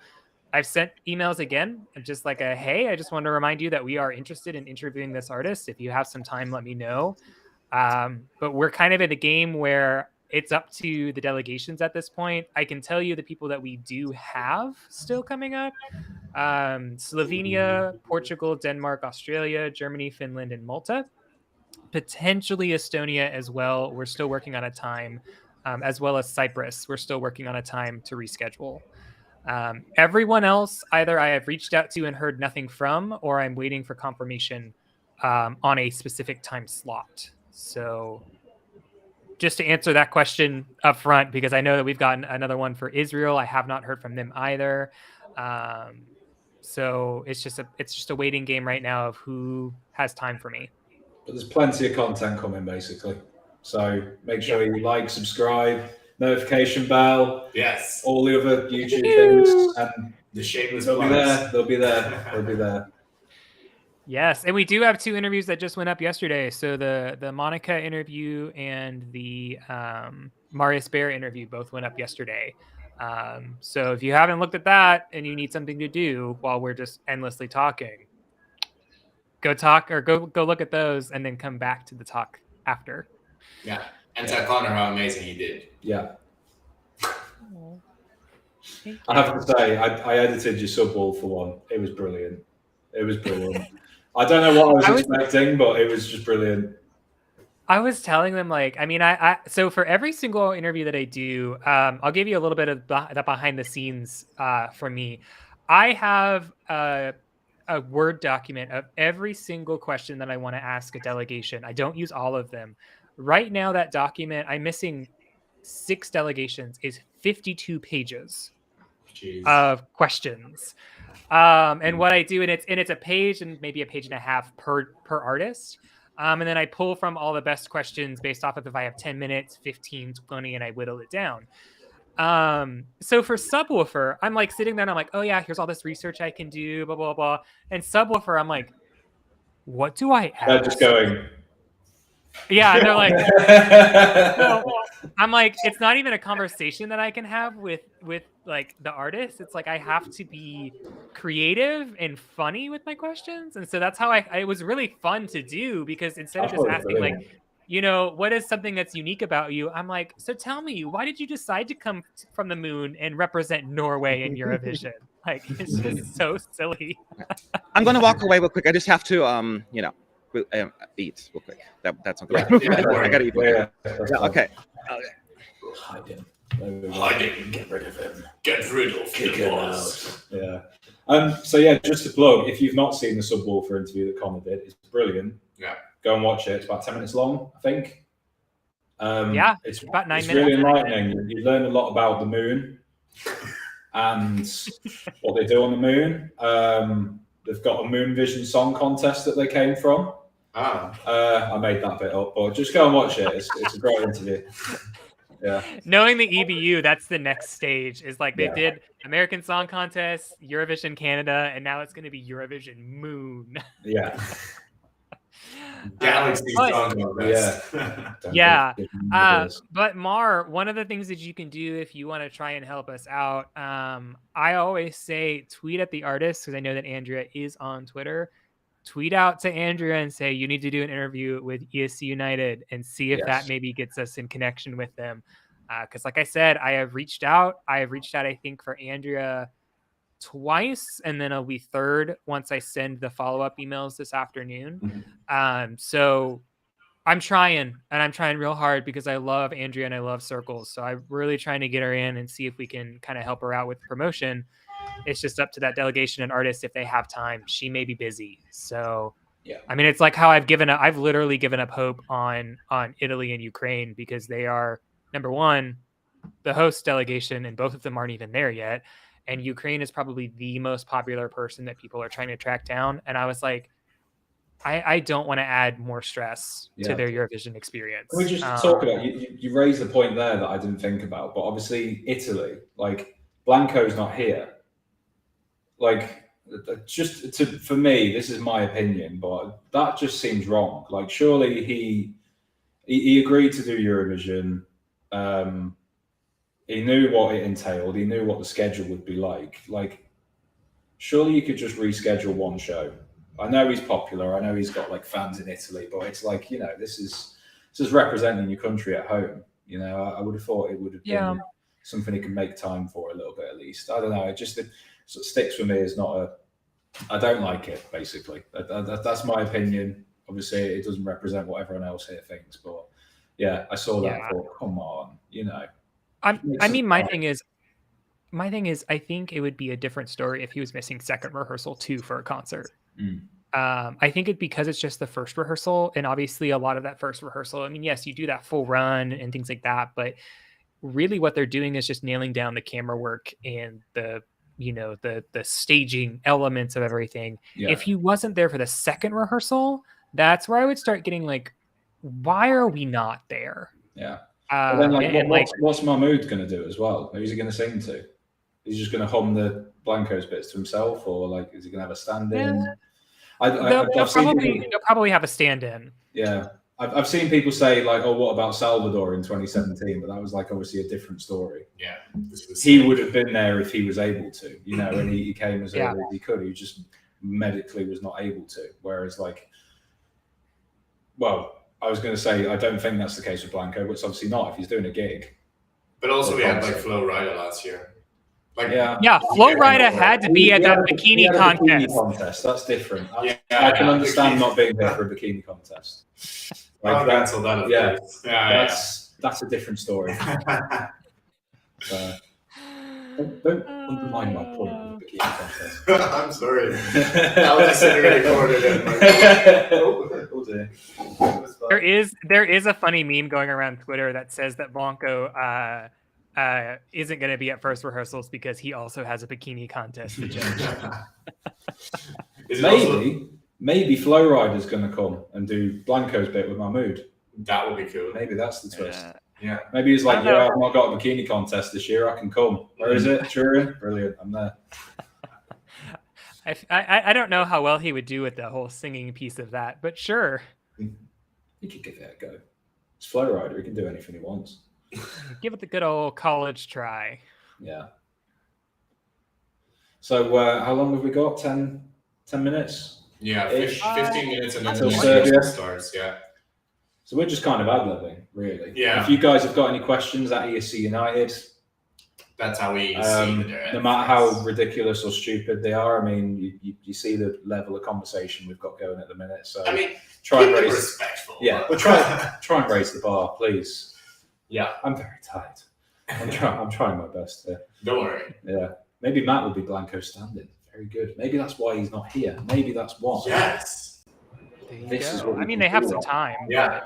I've sent emails again, just like hey, I just want to remind you that we are interested in interviewing this artist. If you have some time, let me know. But we're kind of in a game where it's up to the delegations at this point. I can tell you the people that we do have still coming up. Slovenia, Portugal, Denmark, Australia, Germany, Finland, and Malta. Potentially Estonia as well. We're still working on a time, as well as Cyprus. We're still working on a time to reschedule. Everyone else, either I have reached out to and heard nothing from, or I'm waiting for confirmation on a specific time slot. So just to answer that question up front, because I know that we've gotten another one for Israel. I have not heard from them either. So it's just a waiting game right now of who has time for me. But there's plenty of content coming, basically. So make sure you like, subscribe, notification bell. Yes. All the other YouTube things. And the shameless They'll be there. Yes, and we do have 2 interviews that just went up yesterday. So the Monica interview and the Marius Bear interview both went up yesterday. So if you haven't looked at that and you need something to do while we're just endlessly talking, go talk or go look at those and then come back to the talk after. Yeah, and tell Connor how amazing he did. Yeah. I have to say, I edited your subwall for one. It was brilliant. I don't know what I was expecting, but it was just brilliant. I was telling them, so for every single interview that I do, I'll give you a little bit of the behind the scenes for me. I have a Word document of every single question that I want to ask a delegation. I don't use all of them. Right now, that document, I'm missing 6 delegations, is 52 pages of questions. And what I do, and it's a page and maybe a page and a half per artist. And then I pull from all the best questions based off of if I have 10 minutes, 15, 20, and I whittle it down. So for Subwoofer, I'm like sitting there and I'm like, oh yeah, here's all this research I can do, blah, blah, blah. And Subwoofer, I'm like, what do I ask? They're just going. Yeah, and they're like, no. I'm like, it's not even a conversation that I can have with like the artist. It's like I have to be creative and funny with my questions, and so that's how it was really fun to do, because instead of just asking like, what is something that's unique about you? I'm like, so tell me, why did you decide to come from the moon and represent Norway in Eurovision? Like, it's just so silly. I'm going to walk away real quick. I just have to, eat real quick. That's not the Yeah, right movement. yeah, I gotta eat. Real quick. that's Yeah, fine. okay. Hide him. There we go. Hide him, get rid of him. Get rid of Kick the him boss. out. Yeah. So yeah, just to plug, if you've not seen the subwoofer interview that Connor did, it's brilliant. Yeah. Go and watch it. It's about 10 minutes long, I think. Yeah, it's about 9 it's minutes. really enlightening. You learn a lot about the moon and what they do on the moon. They've got a Moon Vision song contest that they came from. I made that bit up, but just go and watch it. It's a great interview. Yeah. Knowing the EBU, that's the next stage. Is like they did American Song Contest, Eurovision Canada, and now it's going to be Eurovision Moon. Yeah. Galaxy song contest. Yeah. But Mar, one of the things that you can do if you want to try and help us out, I always say tweet at the artist, because I know that Andrea is on Twitter. Tweet out to Andrea and say you need to do an interview with ESC United and see if that maybe gets us in connection with them. Because like I said, I have reached out, I think, for Andrea twice, and then I'll be third once I send the follow-up emails this afternoon. So I'm trying real hard because I love Andrea and I love circles. So I'm really trying to get her in and see if we can kind of help her out with promotion. It's just up to that delegation and artist if they have time. She may be busy. So I mean, it's like how I've literally given up hope on Italy and Ukraine because they are, number one, the host delegation, and both of them aren't even there yet. And Ukraine is probably the most popular person that people are trying to track down. And I was like, I don't want to add more stress to their Eurovision experience. Can we just talk about, you raised the point there that I didn't think about, but obviously Italy, like Blanco's not here. Like, just for me, this is my opinion, but that just seems wrong. Like, surely he agreed to do Eurovision. He knew what it entailed. He knew what the schedule would be like. Like, surely you could just reschedule one show. I know he's popular. I know he's got like fans in Italy, but it's like, you know, this is representing your country at home. You know, I would have thought it would have been something he could make time for a little bit at least. I don't know. It just sort of sticks for me as I don't like it, basically. That's my opinion. Obviously, it doesn't represent what everyone else here thinks, but yeah, I saw that and thought, come on, you know. My thing is, I think it would be a different story if he was missing second rehearsal too for a concert. I think because it's just the first rehearsal, and obviously a lot of that first rehearsal, I mean, yes, you do that full run and things like that, but really what they're doing is just nailing down the camera work and the staging elements of everything. If he wasn't there for the second rehearsal, that's where I would start getting like, why are we not there? Then, what's Mahmoud going to do as well? Who's he going to sing to? Is he just going to hum the Blanco's bits to himself, or like, is he going to have a stand-in? They'll probably have a stand-in. Yeah, I've seen people say like, "Oh, what about Salvador in 2017?" But that was like obviously a different story. Yeah, he would have been there if he was able to, you know, and he came as early as he could. He just medically was not able to. Whereas, like, well, I was going to say I don't think that's the case with Blanco, but it's obviously not if he's doing a gig. But also, we had like Flo Rida last year. Like, Flo Rida had to be at that bikini contest. Bikini contest. That's different. I can understand not being there for a bikini contest. Like cancel that. That's a different story. Don't undermine my point on the bikini contest. I'm sorry. I was just sitting recorded it. There is a funny meme going around Twitter that says that Blanco isn't going to be at first rehearsals because he also has a bikini contest to judge. Maybe Flo Rida's going to come and do Blanco's bit with Mahmoud. That would be cool. Maybe that's the twist. Yeah. Maybe he's like, I've not got a bikini contest this year. I can come. Where is it? Turin? Brilliant. I'm there. I don't know how well he would do with the whole singing piece of that, but sure. He could give it a go. It's Flo Rida. He can do anything he wants. Give it the good old college try. Yeah. So how long have we got? 10 minutes? Yeah, 15 minutes and then until Serbia starts. Yeah. So we're just kind of ad-libbing, really. Yeah. If you guys have got any questions at ESC United, That's how we see the no matter how ridiculous or stupid they are. I mean, you see the level of conversation we've got going at the minute. So I mean, try and raise respectful. Yeah, but try and raise the bar, please. Yeah, I'm very tired. I'm trying my best here. Don't worry. Yeah, maybe Matt will be Blanco standing. Very good. Maybe that's why he's not here. Maybe that's why. Yes. This is what I mean, they have some time. Yeah,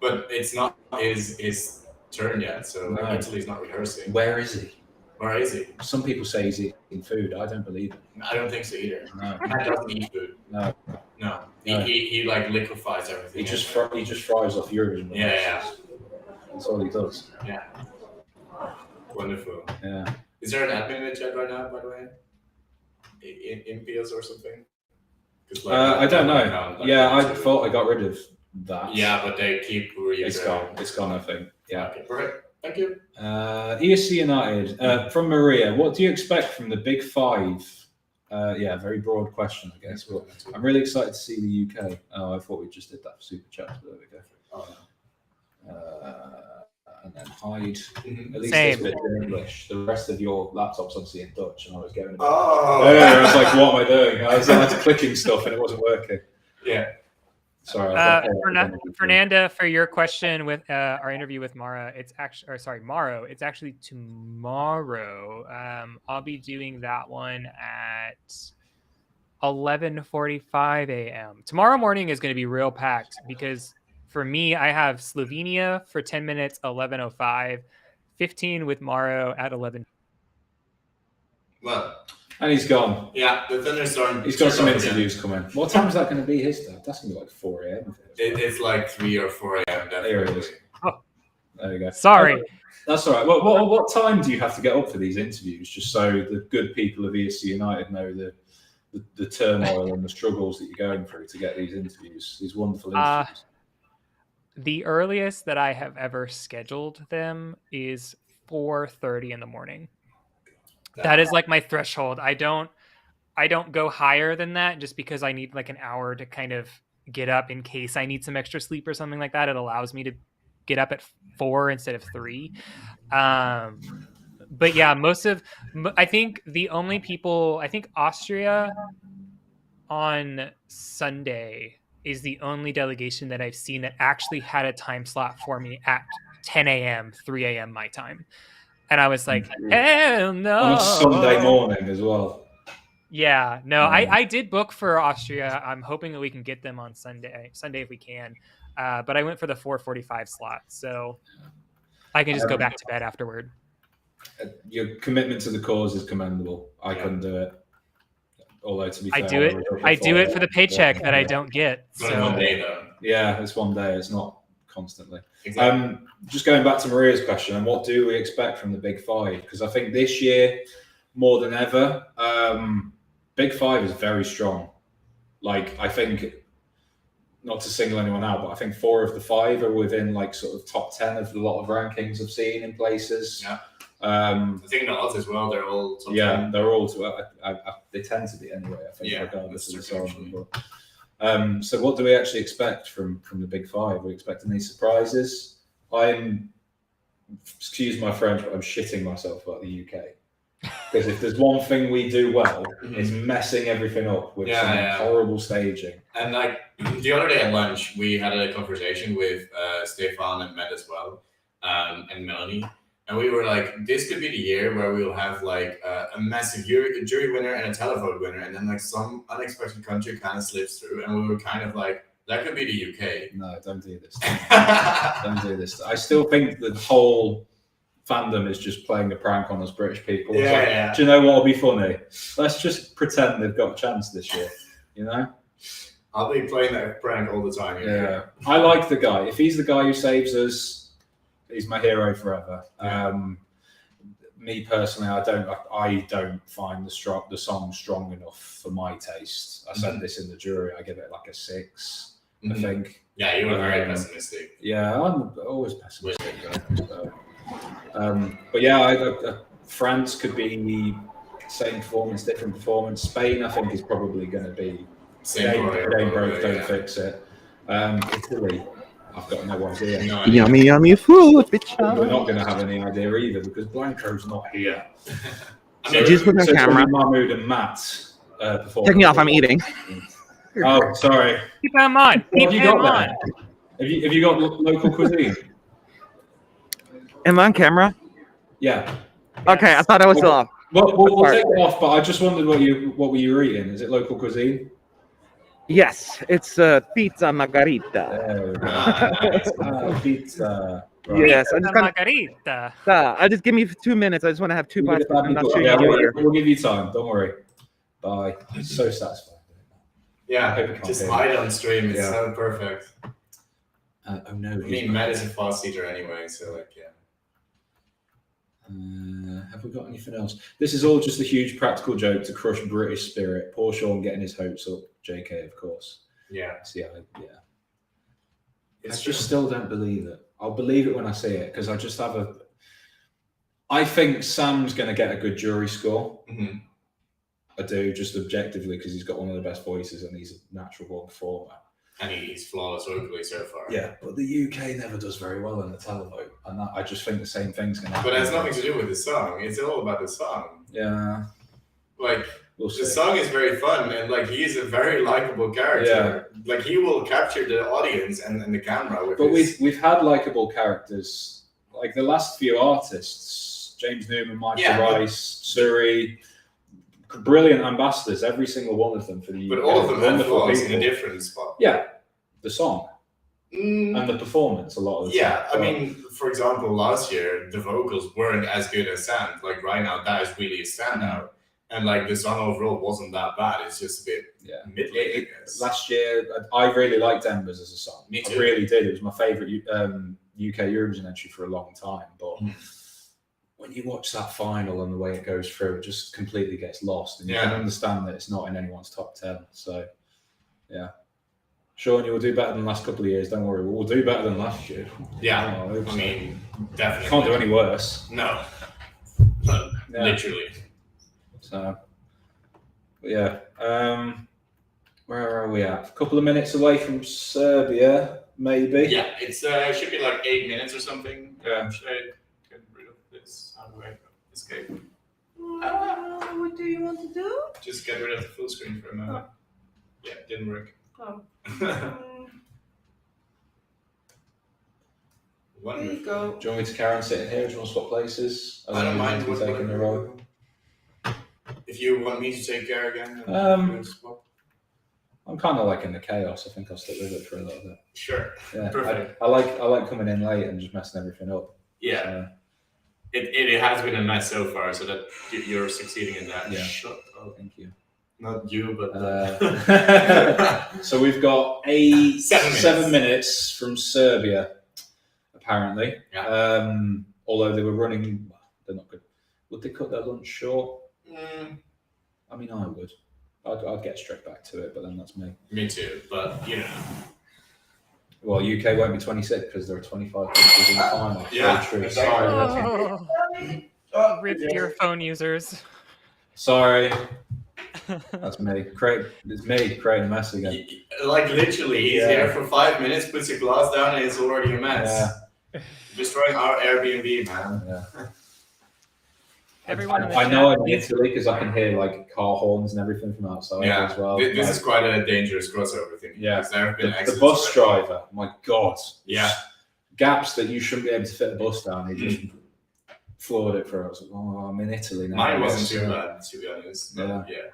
but it's not his turn yet, so No. Italy's not rehearsing. Where is he? Where is he? Some people say he's eating food. I don't believe it. I don't think so either. No. Matt doesn't eat food. No. No. No. He like liquefies everything. He just fries off Eurovision. Yeah. That's all he does. Yeah. Wonderful. Yeah. Is there an admin in the chat right now, by the way? In Pios or something? I don't know. I thought I got rid of that. Yeah, but they keep It's gone, I think. Yeah. Okay, perfect. Thank you. ESC United, from Maria, what do you expect from the Big Five? Very broad question, I guess. Well, I'm really excited to see the UK. Oh, I thought we just did that for Super Chat. There we go. Oh, And then hide. Mhm. At least Same. this bit in English. The rest of your laptop's obviously in Dutch, and I was going. Oh. I was like, what am I doing? I was clicking stuff, and it wasn't working. Yeah. Sorry. Fernanda, for your question with our interview with Mara, Maro, it's actually tomorrow. I'll be doing that one at 11:45 a.m. Tomorrow morning is going to be real packed because for me, I have Slovenia for 10 minutes, 11:05, 15 with Maro at 11. Well, And he's gone. yeah, the thunderstorm. He's got some interviews coming. What time is that going to be his time? That's going to be like 4 a.m. It's like 3 or 4 a.m. There it definitely. is. There you go. Sorry. That's all right. What time do you have to get up for these interviews? Just so the good people of ESC United know the turmoil and the struggles that you're going through to get these interviews, these wonderful interviews. The earliest that I have ever scheduled them is 4:30 in the morning. That is like my threshold. I don't go higher than that just because I need like an hour to kind of get up in case I need some extra sleep or something like that. It allows me to get up at 4 instead of 3. But yeah, I think the only people, I think Austria on Sunday is the only delegation that I've seen that actually had a time slot for me at 10 a.m., 3 a.m. my time. And I was like, hell no. On a Sunday morning as well. Yeah, no, I did book for Austria. I'm hoping that we can get them on Sunday if we can. But I went for the 4:45 slot, so I can just go back to bed afterward. Your commitment to the cause is commendable. I couldn't do it. Although to be fair, I do it for the paycheck that I don't get. But So one day though. Yeah, it's one day. It's not constantly. Exactly. Just going back to Maria's question, and what do we expect from the Big Five? Because I think this year, more than ever, Big Five is very strong. Like, I think, not to single anyone out, but I think 4 of the 5 are within like sort of top 10 of a lot of rankings I've seen in places. Yeah. I think the odds as well, they're all top 10. They're all. They tend to be anyway. I think, regardless of the song. So, what do we actually expect from the Big Five? Are we expecting any surprises? Excuse my French, but I'm shitting myself about the UK. Because if there's one thing we do well, it's messing everything up with some horrible staging. And like the other day at lunch, we had a conversation with Stefan and Matt as well, and Melanie. And we were like, this could be the year where we'll have like a massive jury winner and a televote winner. And then like some unexpected country kind of slips through. And we were kind of like, that could be the UK. No, don't do this. Don't do this. I still think the whole fandom is just playing a prank on us British people. Do you know what will be funny? Let's just pretend they've got a chance this year, you know? I'll be playing that prank all the time. Yeah. I like the guy. If he's the guy who saves us, he's my hero forever. Me personally, I don't find the song strong enough for my taste. I said this in the jury. I give it like a 6. I think. Yeah, you were very pessimistic. Yeah, I'm always pessimistic. But yeah, France could be same performance, different performance. Spain, I think, is probably going to be. It ain't broke, don't fix it. Italy. I've got no idea. No, Yummy, yummy food, bitch. We're not going to have any idea either because Blanco's not here. So just put on camera. Mahmoud and Matt perform. Take me off. I'm eating. Oh, sorry. Keep them on. What have you got on. there? Have you got local cuisine? Am I on camera? Yeah. Okay, I thought I was still off. Well, we'll take it off, but I just wondered what were you eating? Is it local cuisine? Yes, it's pizza margarita. There we go. Pizza. Right. Yes, I just margarita. I'll just give me 2 minutes. I just want to have 2 bites. I'm not sure we'll give you time. Don't worry. Bye. It's so satisfying. Yeah, just hide on stream. It's so perfect. Oh no. I mean, Matt is a fast eater anyway, so like, yeah. Have we got anything else? This is all just a huge practical joke to crush British spirit. Poor Sean getting his hopes up. JK, of course. Yeah. See, I just still don't believe it. I'll believe it when I see it because I just have I think Sam's going to get a good jury score. Mm-hmm. I do, just objectively, because he's got one of the best voices and he's a natural born performer. And he's flawless vocally so far. Yeah, but the UK never does very well in the televote, and I just think the same thing's going to happen. But it has nothing to do with the song. It's all about the song. Yeah. Like, the song is very fun, and like he's a very likable character. Yeah. Like he will capture the audience and the camera with. But we've had likable characters, like the last few artists: James Newman, Michael Rice, Suri. Brilliant ambassadors, every single one of them for the UK. But all of them had flaws in a different spot. Yeah, the song and the performance a lot of the time. I mean, for example, last year the vocals weren't as good as Sand. Like right now, that is really a standout. And like the song overall wasn't that bad. It's just a bit middling, I guess. Last year, I really liked Embers as a song. Me too. I really did. It was my favourite UK Eurovision entry for a long time. But when you watch that final and the way it goes through, it just completely gets lost. And you can understand that it's not in anyone's top 10. So, yeah. Sean, you will do better than the last couple of years. Don't worry. We'll do better than last year. Yeah. I mean, definitely. Can't do any worse. No. Literally. So, yeah. Where are we at? A couple of minutes away from Serbia, maybe. Yeah, it should be like 8 minutes or something. Yeah. Should I get rid of this? How do I escape? What do you want to do? Just get rid of the full screen for a moment. Yeah, it didn't work. Oh. Wonderful. There you go. Do you want me to carry on sitting here? Do you want to swap places? I don't mind taking the role. If you want me to take care again, I'm kind of like in the chaos. I think I'll stick with it for a little bit. Sure. Yeah, perfect. I like coming in late and just messing everything up. Yeah. It has been a mess so far, so that you're succeeding in that. Yeah. Shut up. Thank you. Not you, but so we've got 7 minutes from Serbia, apparently. Yeah. Although they were running, they're not good. Would they cut their lunch short? I mean, I would. I'd get straight back to it, but then that's me. Me too, but you know. Well, UK won't be 26 because there are 25 countries in the final. Yeah, true. sorry. Rip your phone users. Sorry. That's me. It's me creating a mess again. Like literally, he's here for 5 minutes, puts your glass down, and it's already a mess. Yeah. Destroying our Airbnb, man. Yeah. Everyone I know I'm in Italy because I can hear like car horns and everything from outside as well. This is quite a dangerous crossover thing. Yeah, there have been the bus driver. My God. Yeah. Gaps that you shouldn't be able to fit a bus down. He just floored it for us. Oh, I'm in Italy now. Mine wasn't too bad, to be honest. Yeah.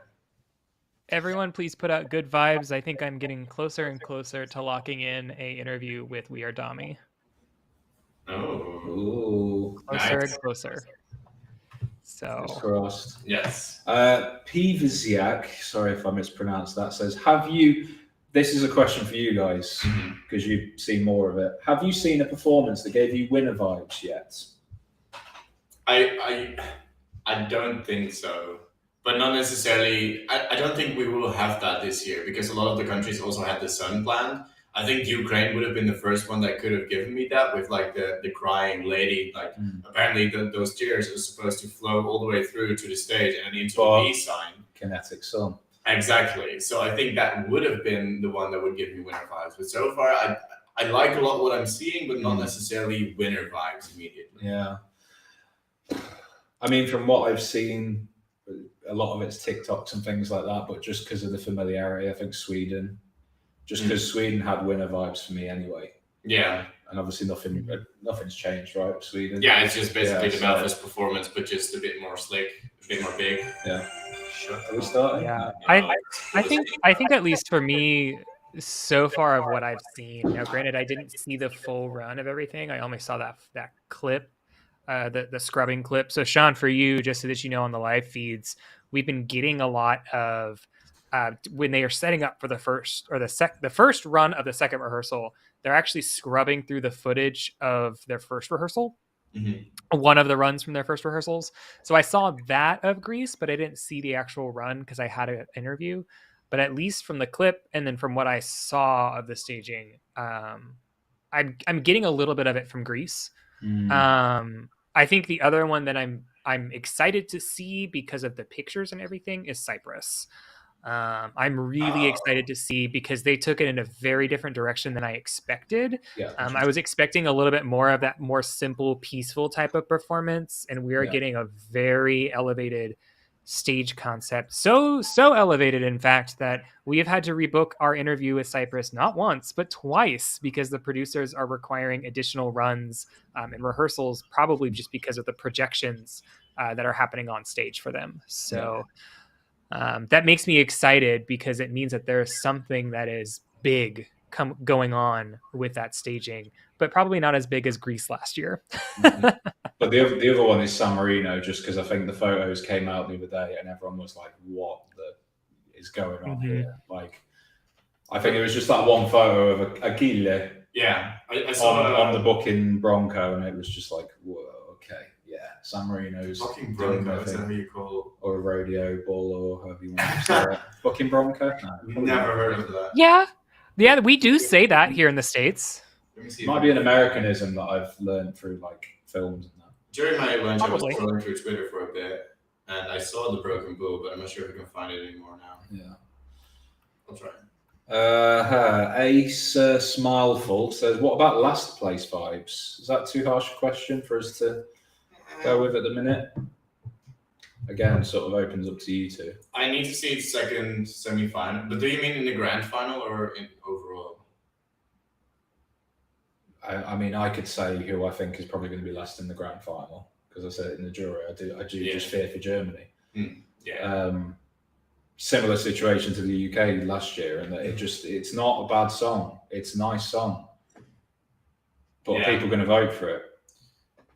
Everyone, please put out good vibes. I think I'm getting closer and closer to locking in a interview with We Are Dami. Oh. Closer and closer. So crossed. Yes. Piviziak, sorry if I mispronounced that, says, have you, this is a question for you guys, because you've seen more of it. Have you seen a performance that gave you winner vibes yet? I don't think so. But not necessarily, I don't think we will have that this year because a lot of the countries also had the sun planned. I think Ukraine would have been the first one that could have given me that with like the crying lady. Like apparently those tears are supposed to flow all the way through to the stage and into the peace sign. Kinetic sun. Exactly. So I think that would have been the one that would give me winner vibes. But so far, I like a lot what I'm seeing, but not necessarily winner vibes immediately. Yeah. I mean, from what I've seen, a lot of it's TikToks and things like that, but just because of the familiarity, I think Sweden, just because Sweden had winner vibes for me anyway. Yeah. And obviously nothing's changed, right, with Sweden? Yeah, it's just basically the Belfast performance, but just a bit more slick, a bit more big. Yeah. Are we starting? Yeah. I think at least for me, so far of what I've seen. Now, granted, I didn't see the full run of everything. I only saw that clip, the scrubbing clip. So, Sean, for you, just so that you know, on the live feeds, we've been getting a lot of when they are setting up for the first run of the second rehearsal. They're actually scrubbing through the footage of their first rehearsal. One of the runs from their first rehearsals. So I saw that of Greece, but I didn't see the actual run because I had an interview. But at least from the clip and then from what I saw of the staging, I'm getting a little bit of it from Greece. I think the other one that I'm excited to see because of the pictures and everything is Cyprus. I'm really excited to see because they took it in a very different direction than I expected. Yeah. I was expecting a little bit more of that more simple, peaceful type of performance, and we are getting a very elevated stage concept. So elevated, in fact, that we have had to rebook our interview with Cyprus not once, but twice because the producers are requiring additional runs and rehearsals, probably just because of the projections that are happening on stage for them. So... that makes me excited because it means that there's something that is big going on with that staging, but probably not as big as Greece last year. But the other one is San Marino, just because I think the photos came out the other day and everyone was like, what is going on here? Like, I think it was just that one photo of Achille I saw on the booking Bronco, and it was just like, whoa, okay. Yeah, San Marino's fucking Bronco, is that what you call? Or a rodeo bull, or however you want to say it. Fucking Bronco? No, never heard of that. Yeah, we do say that here in the States. Might be an Americanism that I've learned through like films and that. During my lunch, I was scrolling through Twitter for a bit, and I saw the broken bull, but I'm not sure if I can find it anymore now. Yeah. I'll try. Ace Smileful says, what about last place vibes? Is that too harsh a question for us to go with at the minute? Again, sort of opens up to you two. I need to see the second semi-final, but do you mean in the grand final or in overall? I mean, I could say who I think is probably going to be last in the grand final, because I said it in the jury. I do just fear for Germany. Similar situation to the UK last year, and that it's not a bad song. It's a nice song, but are people going to vote for it?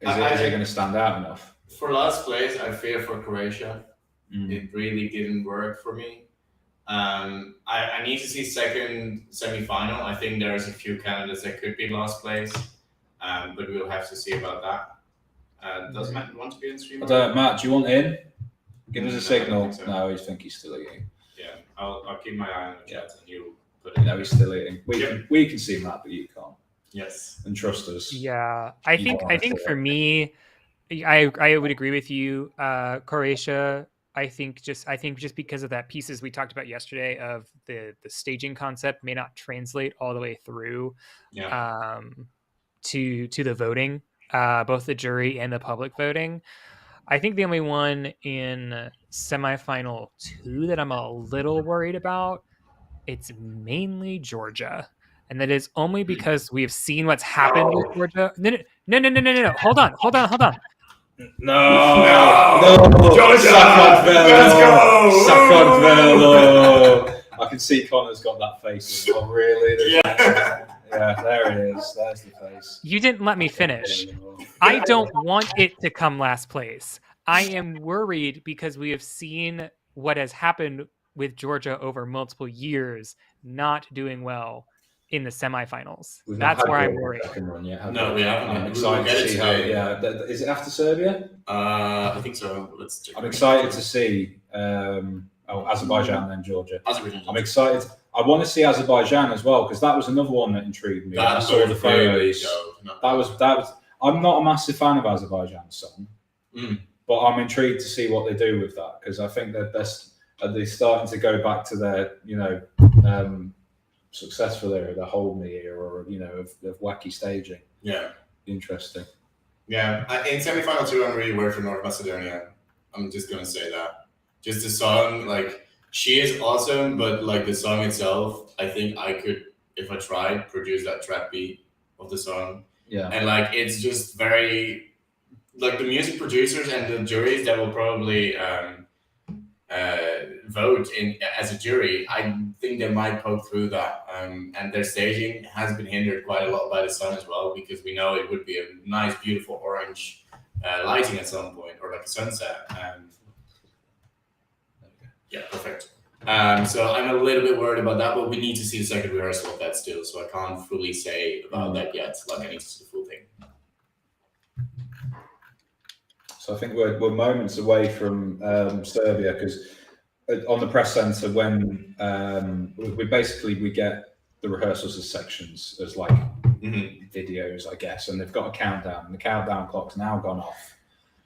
Is it going to stand out enough? For last place, I fear for Croatia. It really didn't work for me. I need to see second semi-final. I think there's a few candidates that could be last place, but we'll have to see about that. Does Matt want to be in stream? Matt, do you want in? Give us a signal. So. No, I think he's still eating. Yeah, I'll keep my eye on the chat and you'll put it. No, he's still eating. We can see Matt, but you can't. Yes, and trust us. Yeah, I think for me, I would agree with you, Croatia. I think just because of that pieces we talked about yesterday of the staging concept may not translate all the way through to the voting, both the jury and the public voting. I think the only one in semifinal 2 that I'm a little worried about, it's mainly Georgia. And that is only because we have seen what's happened with Georgia. No. Hold on. No. Georgia! Let's go! Saconvello! I can see Connor's got that face. Oh, really? Yeah, there it is. There's the face. You didn't let me finish. I don't want it to come last place. I am worried because we have seen what has happened with Georgia over multiple years, not doing well in the semifinals. That's where I'm worried. We haven't. I'm excited to see how. Yeah, is it after Serbia? I think so. Let's check. I'm excited to see Azerbaijan and then Georgia. Azerbaijan. I'm excited. I want to see Azerbaijan as well because that was another one that intrigued me. I saw the photos. That was. I'm not a massive fan of Azerbaijan's song, but I'm intrigued to see what they do with that because I think they're starting to go back to their successful era, the Hold Me era, or of wacky staging. Yeah. Interesting. Yeah. In semi-final 2, I'm really worried for North Macedonia. I'm just gonna say that. Just the song, like, she is awesome, but like the song itself, I think I could, if I tried, produce that trap beat of the song. Yeah. And like, it's just very, like, the music producers and the juries that will probably vote in as a jury, I think they might poke through that. And their staging has been hindered quite a lot by the sun as well, because we know it would be a nice, beautiful orange lighting at some point, or like a sunset. Yeah, perfect. So I'm a little bit worried about that, but we need to see the second rehearsal of that still, so I can't fully say about that yet. Like, I need to see the full thing. So I think we're moments away from Serbia, because on the press centre, when we get the rehearsals as sections, as like videos, I guess, and they've got a countdown, and the countdown clock's now gone off.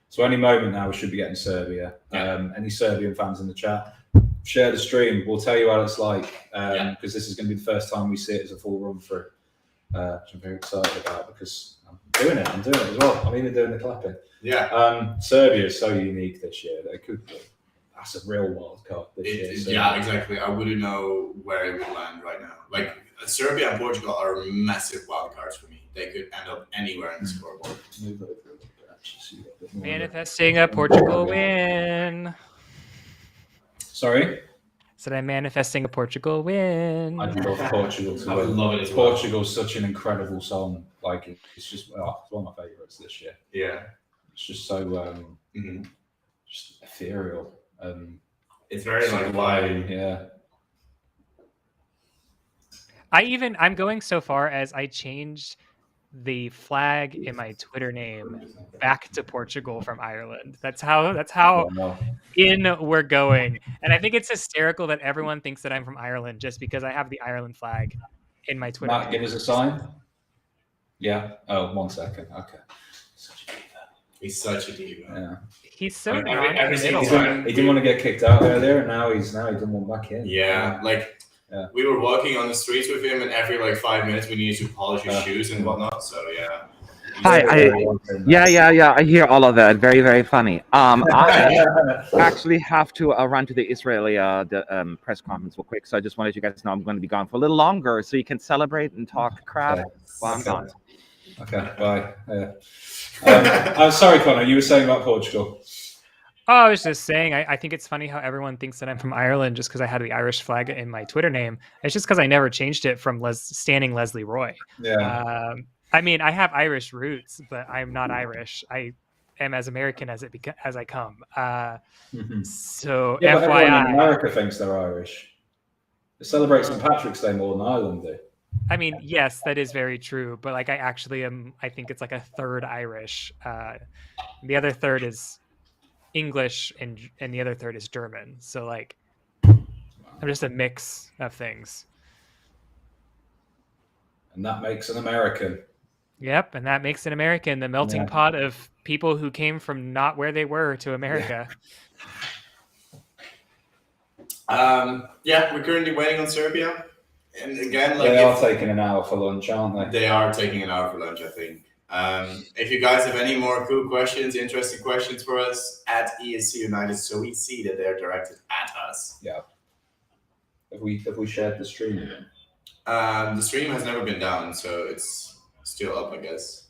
So any moment now we should be getting Serbia. Any Serbian fans in the chat, share the stream. We'll tell you what it's like, because this is going to be the first time we see it as a full run through, which I'm very excited about, because I'm doing it as well. I'm even doing the clapping. Yeah. Serbia is so unique this year. That's a real wild card this year. So. Yeah, exactly. I wouldn't know where it would land right now. Like, Serbia and Portugal are massive wild cards for me. They could end up anywhere in the scoreboard. Manifesting a Portugal win. Sorry? Said I'm manifesting a Portugal win. I'd love Portugal to win. I would love it as well. Portugal's such an incredible song. Like, it's just it's one of my favourites this year. Yeah. It's just so just ethereal. It's very like live. Yeah. I'm going so far as I changed the flag in my Twitter name back to Portugal from Ireland. That's how in we're going. And I think it's hysterical that everyone thinks that I'm from Ireland just because I have the Ireland flag in my Twitter. Matt, give us a sign. Yeah. Oh, 1 second. Okay. He's such a diva. Yeah. He's so he didn't want to get kicked out earlier, and now he doesn't want back in. Yeah, we were walking on the streets with him, and every like 5 minutes we needed to polish his shoes and whatnot. So yeah. I hear all of that. Very, very funny. I actually have to run to the Israeli press conference real quick, so I just wanted you guys to know I'm going to be gone for a little longer, so you can celebrate and talk crap while I'm gone. Okay, bye. I'm sorry, Connor. You were saying about Portugal. Oh, I was just saying, I think it's funny how everyone thinks that I'm from Ireland just because I had the Irish flag in my Twitter name. It's just because I never changed it from standing Leslie Roy. Yeah. I mean, I have Irish roots, but I'm not Irish. I am as American as I come. So, yeah, but everyone FYI, in America thinks they're Irish. They celebrate St. Patrick's Day more than Ireland do. I mean, yes, that is very true. But like, I actually am. I think it's like a third Irish. The other third is English, and the other third is German. So like, I'm just a mix of things. And that makes an American. Yep, and that makes an American, the melting pot of people who came from not where they were to America. We're currently waiting on Serbia. And again, like, they are taking an hour for lunch, aren't they? They are taking an hour for lunch, I think. If you guys have any more cool questions, interesting questions for us, at ESC United, so we see that they're directed at us. Yeah. Have we shared the stream again? The stream has never been down, so it's still up, I guess.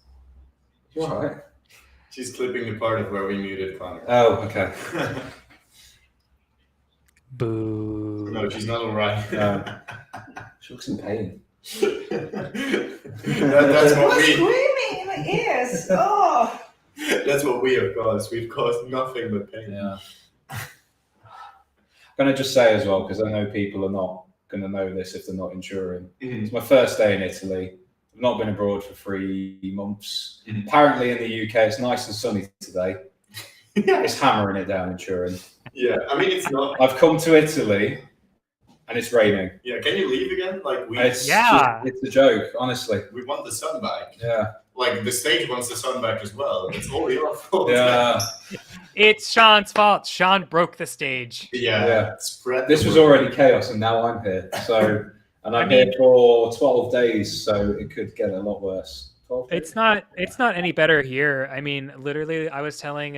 You all right? She's clipping the part of where we muted Connor. Oh, okay. Boo. No, she's not all right. She looks in pain. That's what we... screaming in my ears. Oh. That's what we have caused. We've caused nothing but pain. Yeah. I'm going to just say as well, because I know people are not going to know this if they're not in Turin. Mm-hmm. It's my first day in Italy. I've not been abroad for 3 months. Mm-hmm. Apparently in the UK, it's nice and sunny today. It's hammering it down in Turin. Yeah, I mean, it's not... I've come to Italy and it's raining. Yeah, can you leave again? Like, it's a joke, honestly. We want the sun back. Yeah. Like, the stage wants the sun back as well. It's all your fault. Yeah. It's Sean's fault. Sean broke the stage. Yeah. This was already chaos and now I'm here. So And I'm here for 12 days, so it could get a lot worse. It's not any better here. I mean, literally, I was telling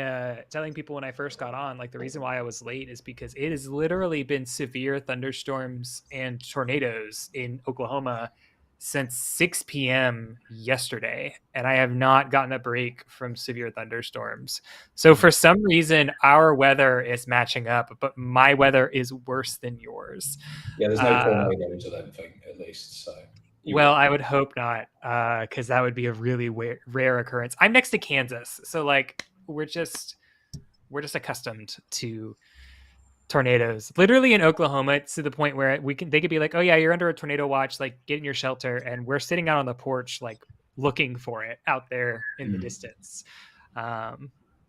people when I first got on, like the reason why I was late is because it has literally been severe thunderstorms and tornadoes in Oklahoma since 6 p.m. yesterday, and I have not gotten a break from severe thunderstorms. So for some reason, our weather is matching up, but my weather is worse than yours. Yeah, there's no tornadoes, I don't think, at least. So. Well, I would hope not, because that would be a really rare occurrence. I'm next to Kansas, so like we're just accustomed to tornadoes. Literally in Oklahoma, it's to the point where they could be like, "Oh yeah, you're under a tornado watch. Like, get in your shelter," and we're sitting out on the porch, like looking for it out there in the distance,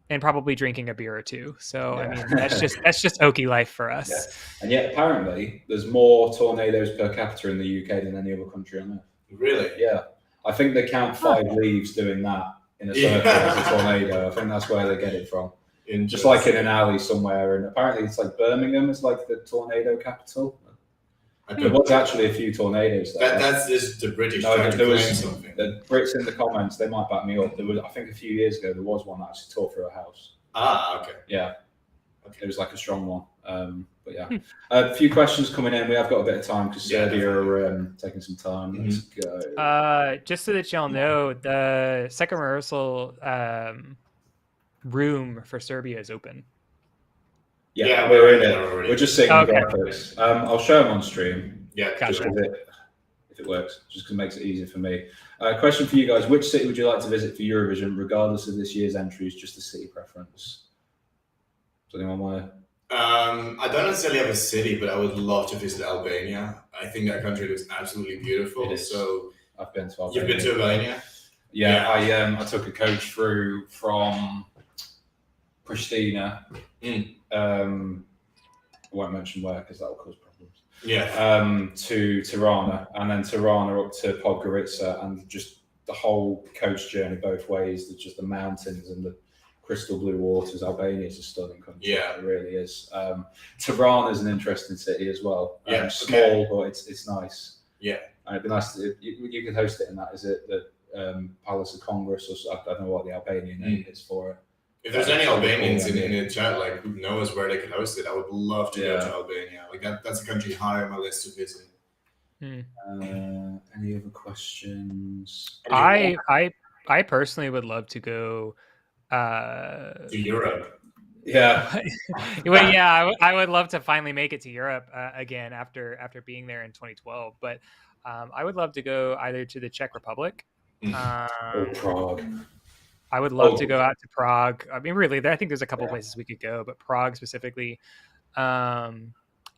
and probably drinking a beer or two. So I mean, that's just Okie life for us. Yeah. And yet, apparently, there's more tornadoes per capita in the UK than any other country on earth. Really? Yeah. I think they count 5 leaves doing that in a circle as a tornado. I think that's where they get it from. Just like in an alley somewhere. And apparently it's like Birmingham is like the tornado capital. There was actually a few tornadoes there. That's just the British trying to claim something. The Brits in the comments, they might back me up. There was, I think a few years ago, there was one that actually tore through a house. Ah, okay. Yeah. Okay. It was like a strong one. But yeah. A few questions coming in. We have got a bit of time because Serbia are taking some time. Let's go. Just so that y'all know, the second rehearsal room for Serbia is open. Yeah, we're in it already. We're just seeing the graphics. I'll show them on stream. Yeah, gotcha. If it works, just because it makes it easier for me. Question for you guys: which city would you like to visit for Eurovision, regardless of this year's entries? Just a city preference. Does anyone want to? I don't necessarily have a city, but I would love to visit Albania. I think that country looks absolutely beautiful. So I've been to Albania. You've been to Albania? Yeah. I took a coach through from Pristina. I won't mention where because that will cause problems. Yeah. To Tirana, and then Tirana up to Podgorica, and just the whole coast journey both ways. There's just the mountains and the crystal blue waters. Albania is a stunning country. Yeah, it really is. Tirana is an interesting city as well. Yeah, small, but it's nice. Yeah, and it'd be nice to you could host it in that. Is it the Palace of Congress, or I don't know what the Albanian name is for it. If there's any Albanians in the chat, like who knows where they could host it, I would love to go to Albania. Like that's a country high on my list to visit. Any other questions? I personally would love to go to Europe. Yeah. Well, yeah, I would love to finally make it to Europe again after being there in 2012. But I would love to go either to the Czech Republic or Prague. I would love to go out to Prague. I mean, really, I think there's a couple places we could go, but Prague specifically. I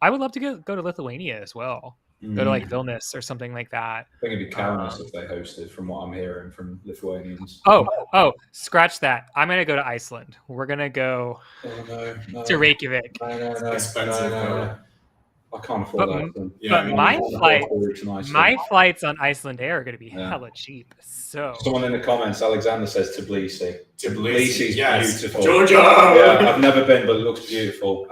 would love to go to Lithuania as well. Go to like Vilnius or something like that. I think it'd be Kaunas if they hosted, from what I'm hearing from Lithuanians. Oh, scratch that. I'm gonna go to Iceland. We're gonna go to Reykjavik. No. Expensive. No. I can't afford that. But my flights on Iceland Air are going to be hella cheap. So someone in the comments, Alexander says Tbilisi. Tbilisi's beautiful. Georgia. Yeah, I've never been, but it looks beautiful.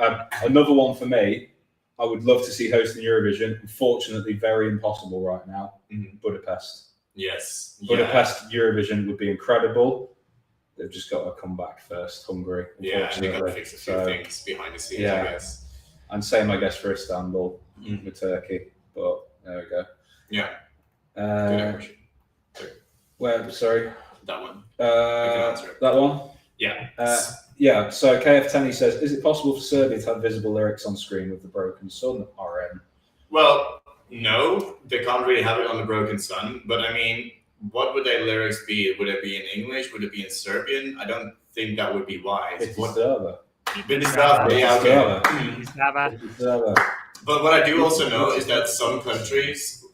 Another one for me. I would love to see hosting Eurovision. Unfortunately, very impossible right now. Budapest. Yes. Budapest Eurovision would be incredible. They've just got to come back first. Hungary. Yeah, they've got to fix a few things behind the scenes, I guess. And same, I guess, for Istanbul with Turkey. But there we go. Yeah. Where? Sorry. That one. That one? Yeah. So KF Tenny says, is it possible for Serbia to have visible lyrics on screen with the Broken Sun RM? Well, no, they can't really have it on the Broken Sun. But I mean, what would their lyrics be? Would it be in English? Would it be in Serbian? I don't think that would be wise. But what I do also know is that some countries,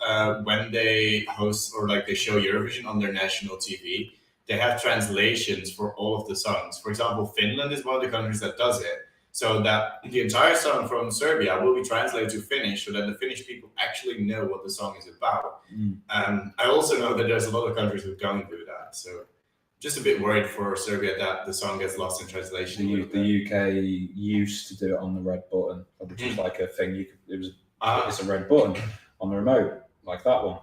when they host or like they show Eurovision on their national TV, they have translations for all of the songs. For example, Finland is one of the countries that does it. So that the entire song from Serbia will be translated to Finnish so that the Finnish people actually know what the song is about. I also know that there's a lot of countries who don't do that. So just a bit worried for Serbia that the song gets lost in translation. The UK used to do it on the red button, which was like a thing. It's a red button on the remote. like that one,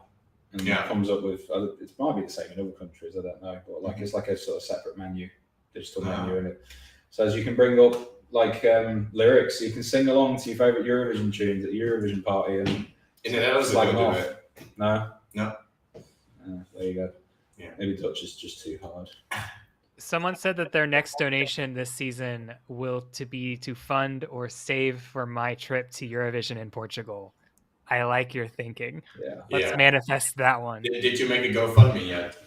and Yeah. it comes up with. It might be the same in other countries. I don't know, but like it's like a sort of separate menu, digital menu, and it says you can bring up like lyrics. So you can sing along to your favorite Eurovision tunes at a Eurovision party, and In the Netherlands, like they don't do off. it. No. There you go. Yeah. Maybe Dutch is just too hard. Someone said that their next donation this season will be to fund or save for my trip to Eurovision in Portugal. I like your thinking. Yeah. Let's manifest that one. Did you make a GoFundMe yet?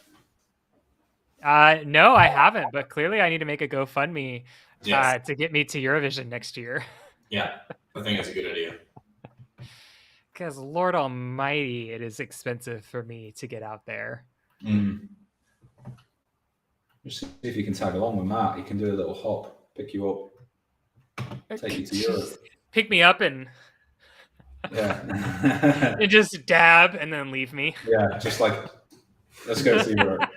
No, I haven't, but clearly I need to make a GoFundMe Yes. to get me to Eurovision next year. Yeah, I think that's a good idea. Because Lord Almighty, it is expensive for me to get out there. Just see if you can tag along with Matt. He can do a little hop, pick you up, take you to Europe. Pick me up and Yeah. and just dab and then leave me. Yeah, just like let's go to Europe.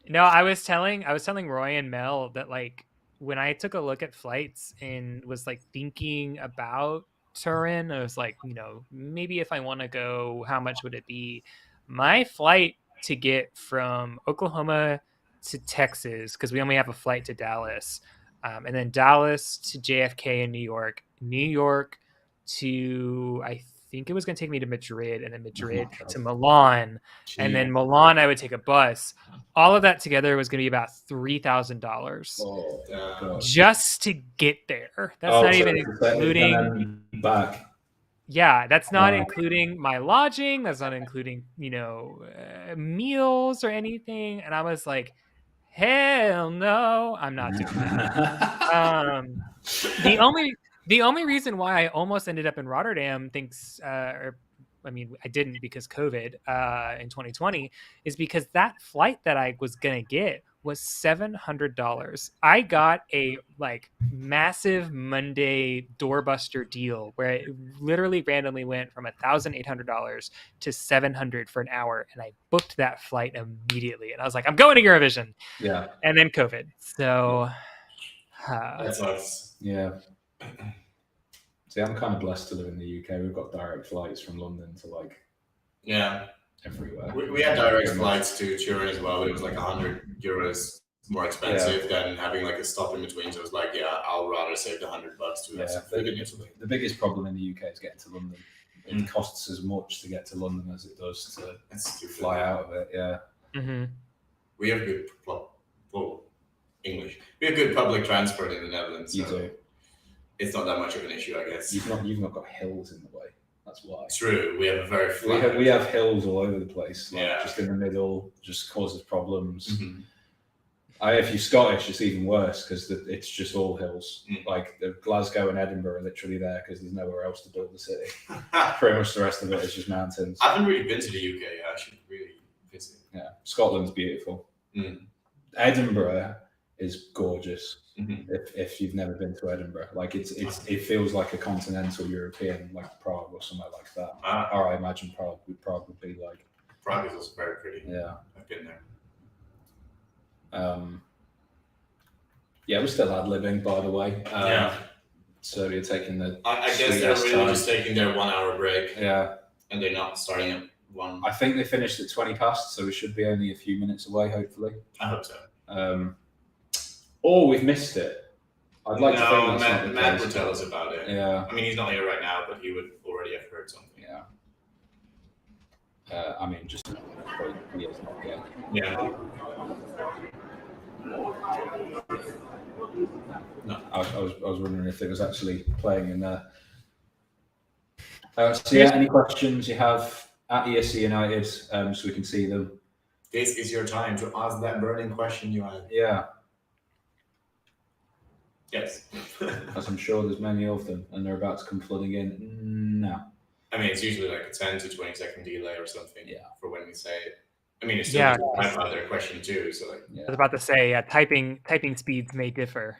No, I was telling Roy and Mel that like when I took a look at flights and was like thinking about Turin, I was like, maybe if I want to go, how much would it be? My flight to get from Oklahoma to Texas, because we only have a flight to Dallas, and then Dallas to JFK in New York to, I think it was going to take me to Madrid, and then Madrid to Milan, and then Milan I would take a bus. All of that together was going to be about $3,000 just to get there. That's not even including back. Yeah, that's not including my lodging. That's not including, meals or anything. And I was like, hell no, I'm not doing that. The only reason why I almost ended up in Rotterdam, I didn't because COVID in 2020, is because that flight that I was going to get was $700. I got a massive Monday doorbuster deal where it literally randomly went from $1,800 to $700 for an hour, and I booked that flight immediately. And I was like, I'm going to Eurovision. Yeah. And then COVID. So that sucks. Yeah. See, I'm kind of blessed to live in the UK. We've got direct flights from London to everywhere. We had direct flights to Turin as well, but it was like €100 more expensive than having a stop in between. So it was like, I'll rather save the $100 to have some food in Italy. The biggest problem in the UK is getting to London. It costs as much to get to London as it does to fly out of it. Yeah. Mm-hmm. We have good English. We have good public transport in the Netherlands. You do. It's not that much of an issue, I guess. You've not got hills in the way. That's why. True. We have a very flat. We have hills all over the place. Just in the middle, just causes problems. Mm-hmm. If you're Scottish, it's even worse because it's just all hills. Glasgow and Edinburgh are literally there because there's nowhere else to build the city. Pretty much the rest of it is just mountains. I haven't really been to the UK. I should really visit. Yeah, Scotland's beautiful. Edinburgh is gorgeous. If you've never been to Edinburgh, it feels like a continental European, like Prague or somewhere like that. Or I imagine Prague would be like. Prague is also very pretty. Yeah, I've been there. We're still ad-libbing, by the way. So you're taking the. I guess they're really just taking their 1 hour break. Yeah. And they're not starting at 1. I think they finished at 20 past, so we should be only a few minutes away, hopefully. I hope so. Or we've missed it. I'd like to think that's Matt would tell us about it. Yeah. I mean, he's not here right now, but he would already have heard something. Yeah. Just he is not here. Yeah. No. I was wondering if it was actually playing in there. Any questions you have at ESC United, so we can see them? This is your time to ask that burning question you had. Yeah. Yes. As I'm sure there's many of them, and they're about to come flooding in now. I mean, it's usually like a 10 to 20 second delay or something for when we say it. I mean, it's still type out their question too. So I was about to say, typing speeds may differ.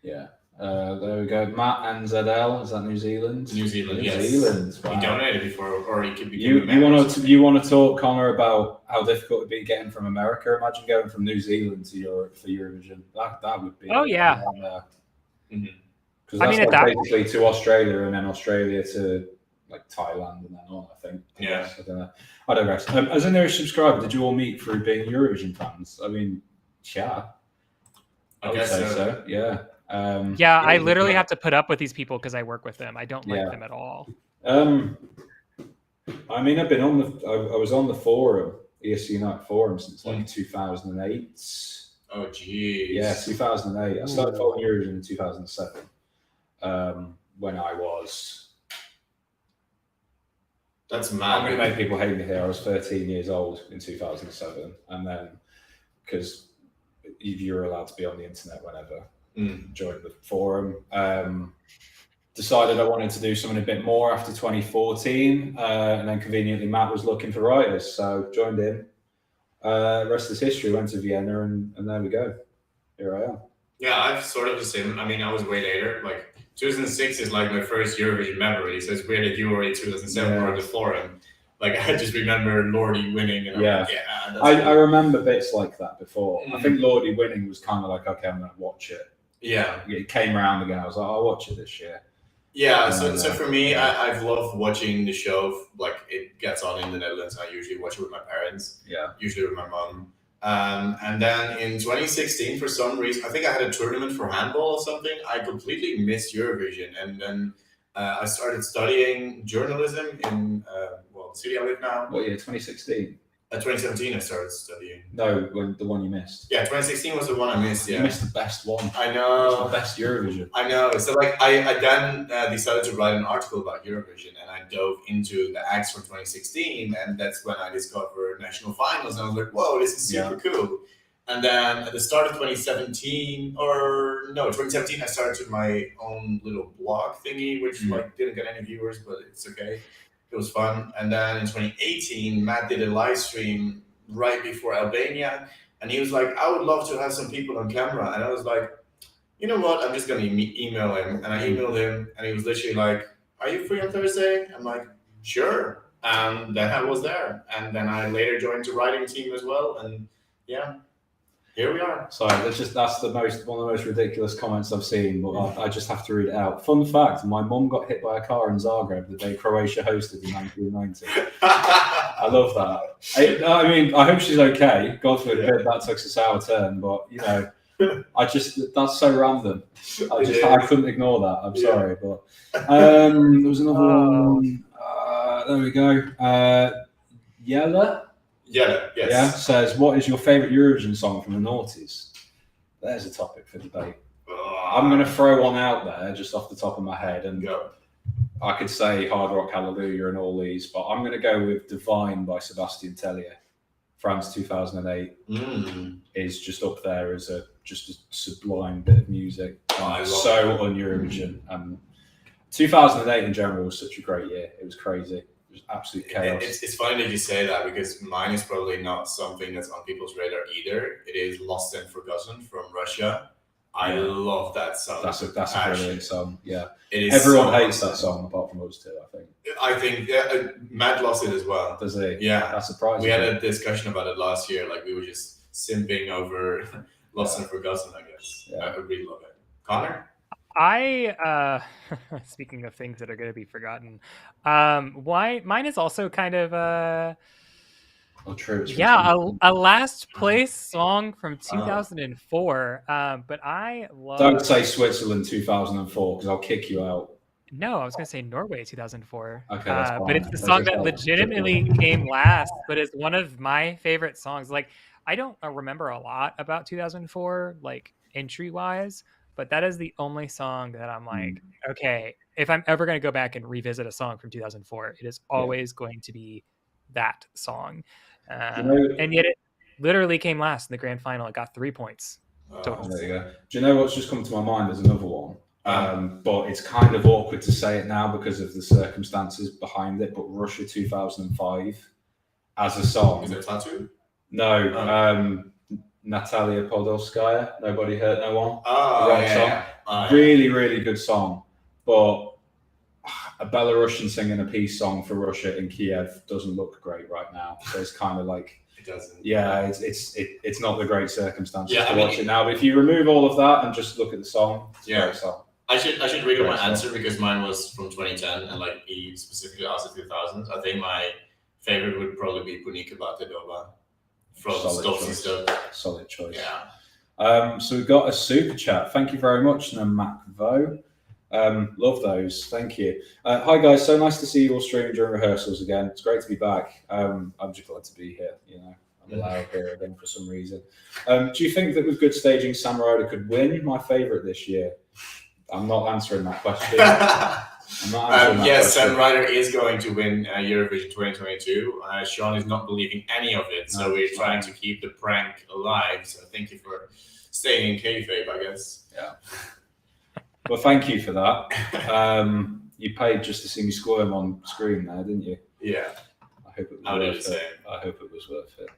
Yeah. There we go. Matt and ZL. Is that New Zealand? New Zealand. New yes. Zealand. Wow. He donated before, or he could be. You want to talk, Connor, about how difficult it'd be getting from America? Imagine going from New Zealand to Europe for Eurovision. That would be. Oh yeah. Because that's basically to Australia and then Australia to like Thailand and then on, I think. Yeah. I don't know. I digress. As a newest subscriber, did you all meet through being Eurovision fans? I mean, yeah. I would say so. Yeah. Yeah, I literally have to put up with these people because I work with them. I don't like Yeah. them at all. I mean, I've been on I was on the forum, ESC Unite forum since like 2008. Oh, geez. Yeah, 2008. I started following Eurovision in 2007. When I was. That's mad. I'm going to make people hate me here. I was 13 years old in 2007, and then because you're allowed to be on the internet whenever, joined the forum. Decided I wanted to do something a bit more after 2014, and then conveniently Matt was looking for writers, so joined him. Rest is history. Went to Vienna, and there we go. Here I am. Yeah, I've sort of the same. I mean, I was way later. Like 2006 is like my first Eurovision memory. So it's weird that you were in 2007 or the forum. Like I just remember Lordi winning. And yeah, I remember bits like that before. I think Lordi winning was kind of like, okay, I'm going to watch it. Yeah, it came around again. I was like, I'll watch it this year. Yeah, so for me, I've loved watching the show. Like it gets on in the Netherlands. I usually watch it with my parents. Yeah. Usually with my mom. And then in 2016, for some reason, I think I had a tournament for handball or something. I completely missed Eurovision, and then I started studying journalism in the city I live now. What year? 2016. 2017, I started studying. No, the one you missed. Yeah, 2016 was the one I missed. Yeah, you missed the best one. I know. The best Eurovision. I know. So like, I then decided to write an article about Eurovision, and I dove into the acts from 2016, and that's when I discovered national finals, and I was like, "Whoa, this is super cool." And then at the start of 2017, I started my own little blog thingy, which like didn't get any viewers, but it's okay. It was fun. And then in 2018, Matt did a live stream right before Albania. And he was like, I would love to have some people on camera. And I was like, you know what? I'm just going to email him. And I emailed him. And he was literally like, are you free on Thursday? I'm like, sure. And then I was there. And then I later joined the writing team as well. And yeah, here we are. Sorry, that's one of the most ridiculous comments I've seen, but I just have to read it out. Fun fact, my mum got hit by a car in Zagreb the day Croatia hosted in 1990. I love that. I mean, I hope she's okay. God forbid that took a sour turn, but you know, that's so random. I couldn't ignore that. I'm sorry, but there was another one. There we go. Yella. Yeah, yes. Yeah, says, what is your favourite Eurovision song from the noughties? There's a topic for debate. I'm going to throw one out there just off the top of my head, and I could say Hard Rock Hallelujah and all these, but I'm going to go with Divine by Sebastian Tellier. France 2008 is just up there as just a sublime bit of music. So un-Eurovision. 2008 in general was such a great year. It was crazy. It was absolute chaos. It's funny that you say that because mine is probably not something that's on people's radar either. It is Lost and Forgotten from Russia. I love that song. That's a brilliant song. Yeah, everyone hates that song apart from us two. I think Matt loves it as well. Does he? Yeah, that's surprising. We had a discussion about it last year. Like we were just simping over Lost and Forgotten. I guess. Yeah. I really love it. Connor. Speaking of things that are going to be forgotten, mine is also kind of a last place song from 2004. But I love. Don't say Switzerland 2004 because I'll kick you out. No, I was going to say Norway 2004. Okay, that's fine. But it's the song that legitimately came last, but it's one of my favorite songs. Like I don't remember a lot about 2004, like entry wise. But that is the only song that I'm like, okay, if I'm ever going to go back and revisit a song from 2004, it is always going to be that song. And yet it literally came last in the grand final. It got 3 points. Total. There you go. Do you know what's just come to my mind? There's another one. But it's kind of awkward to say it now because of the circumstances behind it. But Russia 2005 as a song. Is it Tattoo? No. Natalia Podolskaya, Nobody Hurt No One. Song. Really, really good song. But a Belarusian singing a peace song for Russia in Kiev doesn't look great right now. So it's kind of like it doesn't. Yeah, it's not the great circumstances to watch it now. But if you remove all of that and just look at the song, it's a great song. I should read my Right, so- answer because mine was from 2010 and like he specifically asked the 2000s. I think my favorite would probably be Punika Batadova from Solid choice. Yeah. So we've got a super chat. Thank you very much, Macvo. Love those. Thank you. Hi guys, so nice to see you all streaming during rehearsals again. It's great to be back. I'm just glad to be here. You know, I'm allowed here again for some reason. Do you think that with good staging, Sam Ryder could win? My favourite this year. I'm not answering that question. I'm not answering that yes, question. Sam Ryder is going to win Eurovision 2022. Sean is not believing any of it, so we're trying to keep the prank alive. So thank you for staying in kayfabe, I guess. Yeah. Well, thank you for that. You paid just to see me squirm on screen there, didn't you? Yeah. I hope it was I'll do the worth same. it. I hope it was worth it.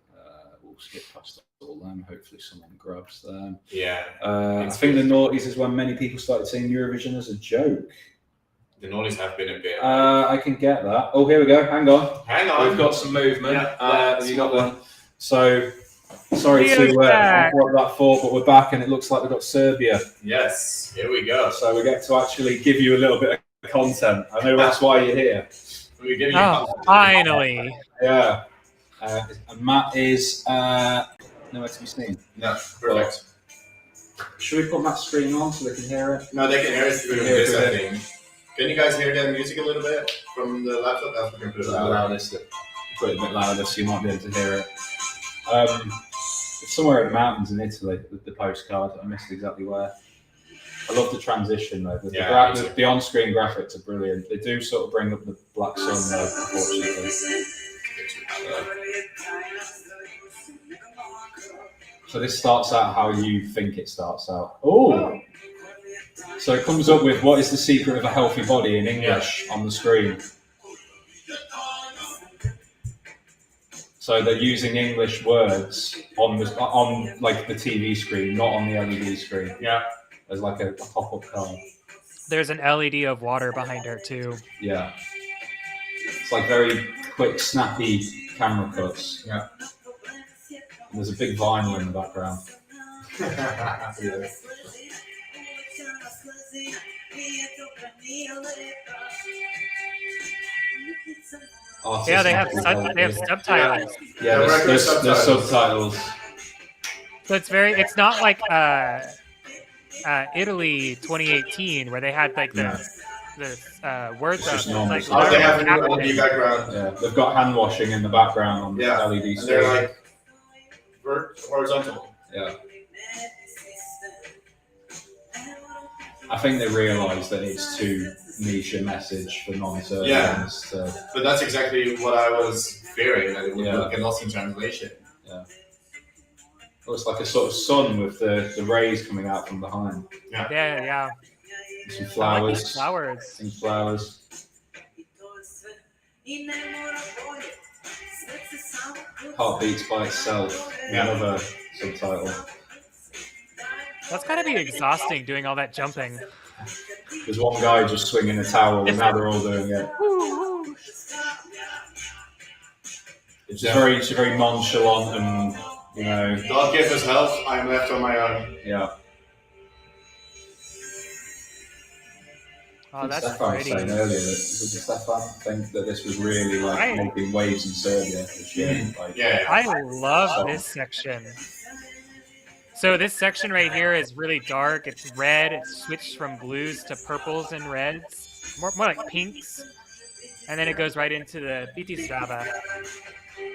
We'll skip past all them. Hopefully someone grabs them. Yeah. I think the noughties is when many people started seeing Eurovision as a joke. The noughties have been a bit. I can get that. Oh, here we go. Hang on. Hang on. We've got some movement. Yeah, You got one. So, sorry to interrupt that thought, but we're back and it looks like we've got Serbia. Yes, here we go. So we get to actually give you a little bit of content. I know that's why you're here. We're giving you content. Finally. Yeah. And Matt is nowhere to be seen. No, perfect. Should we put Matt's screen on so they can hear it? No, they can hear it through this, I think. Can you guys hear the music a little bit from the laptop? That's we can put it louder. Put it a bit louder so you might be able to hear it. It's somewhere in the mountains in Italy with the postcard. I missed exactly where. I love the transition though. The on-screen graphics are brilliant. They do sort of bring up the black sun though, unfortunately. So this starts out how you think it starts out. Oh! So it comes up with what is the secret of a healthy body in English on the screen. So they're using English words on like the TV screen, not on the LED screen. Yeah. There's like a pop-up card. There's an LED of water behind her too. Yeah. It's like very quick, snappy camera cuts. Yeah. And there's a big vinyl in the background. Yeah. Yeah, they have subtitles. Yeah, there's subtitles. So it's not like Italy 2018 where they had like the words up. It's like they have a new background. Yeah, they've got hand washing in the background on the LED screen. And they're like horizontal. Yeah. I think they realise that it's too niche a message for non-Serbians. Yeah. But that's exactly what I was fearing, that it would get lost in translation. Yeah. Well, it's like a sort of sun with the rays coming out from behind. Yeah. And some flowers. I like these flowers. Some flowers. Heartbeats by itself. Another subtitle. That's gotta be exhausting doing all that jumping. There's one guy just swinging a towel, and now they're all doing it. It's very nonchalant and, you know. God give us help, I'm left on my own. Yeah. Oh, that's Stefan was pretty. saying earlier that Stefan think that this was really like making waves in Serbia this year. Like, I love this section. So this section right here is really dark. It's red. It's switched from blues to purples and reds, more like pinks, and then it goes right into the Bitistrava,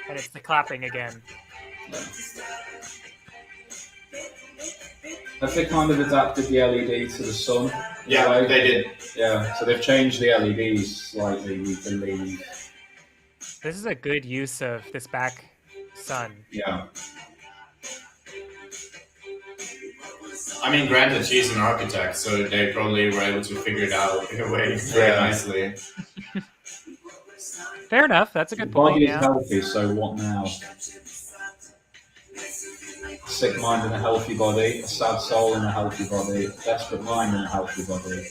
and it's the clapping again. Have they kind of adapted the LED to the sun? Yeah, they did. Yeah, so they've changed the LEDs slightly, we believe. This is a good use of this back sun. Yeah. I mean, granted, she's an architect, so they probably were able to figure it out in a way very nicely. Fair enough. That's a good The point. body is Yeah. healthy, so what now? A sick mind in a healthy body, a sad soul in a healthy body, a desperate mind in a healthy body, a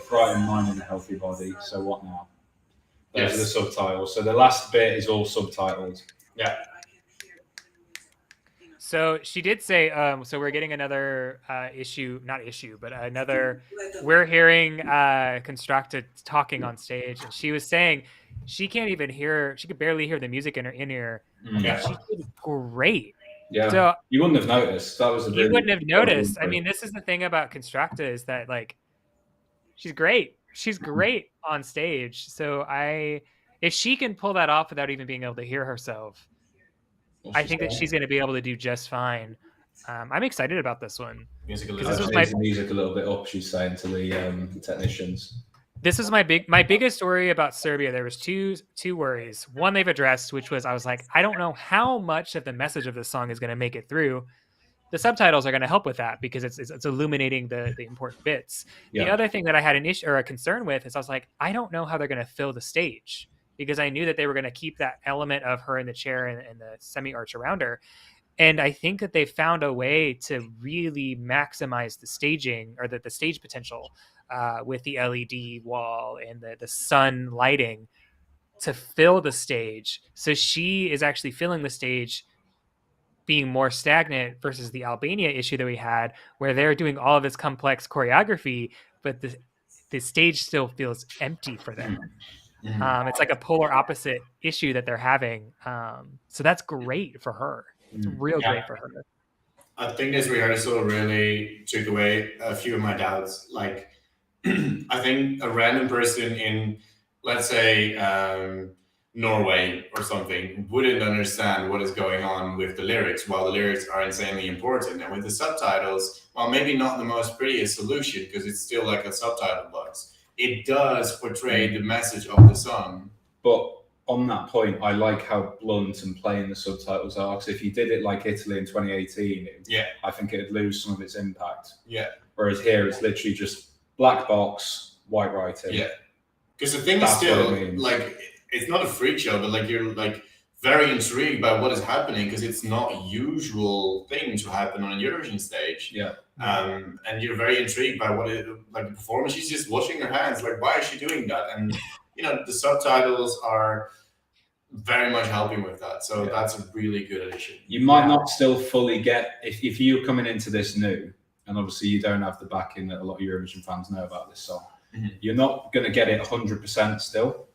frightened mind in a healthy body, so what now? Those are the subtitles. So the last bit is all subtitled. Yeah. So she did say, so we're getting another not issue, but another, we're hearing Constructed talking on stage. And she was saying she can't even hear, she could barely hear the music in her in-ear. And she did great. Yeah. So you wouldn't have noticed. That was you wouldn't have noticed. I mean, this is the thing about Constructa is that like she's great. She's great on stage. So if she can pull that off without even being able to hear herself, I think that she's going to be able to do just fine. I'm excited about this one. Music a music a little bit up, she's saying to the technicians. This is my biggest worry about Serbia. There was two worries. One they've addressed, which was I was like, I don't know how much of the message of this song is going to make it through. The subtitles are going to help with that because it's illuminating the important bits. Yeah. The other thing that I had an issue or a concern with is I was like, I don't know how they're going to fill the stage, because I knew that they were going to keep that element of her in the chair and the semi-arch around her. And I think that they found a way to really maximize the staging or the stage potential with the LED wall and the sun lighting to fill the stage. So she is actually filling the stage, being more stagnant versus the Albania issue that we had, where they're doing all of this complex choreography, but the stage still feels empty for them. It's like a polar opposite issue that they're having. So that's great for her. It's real great for her. I think this rehearsal really took away a few of my doubts. Like, I think a random person in, let's say, Norway or something wouldn't understand what is going on with the lyrics, while the lyrics are insanely important. And with the subtitles, while maybe not the most prettiest solution, because it's still like a subtitle box, it does portray the message of the song. But on that point, I like how blunt and plain the subtitles are. Because if you did it like Italy in 2018, I think it'd lose some of its impact. Yeah. Whereas here, it's literally just black box, white writing. Yeah. Because the thing is still, like, it's not a freak show, but like you're like very intrigued by what is happening, because it's not a usual thing to happen on a Eurovision stage. Yeah. And you're very intrigued by what it, like the performance. She's just washing her hands. Like, why is she doing that? And you know, the subtitles are very much helping with that. So that's a really good addition. You might not still fully get, if you're coming into this new, and obviously you don't have the backing that a lot of Eurovision fans know about this song, you're not going to get it 100% still,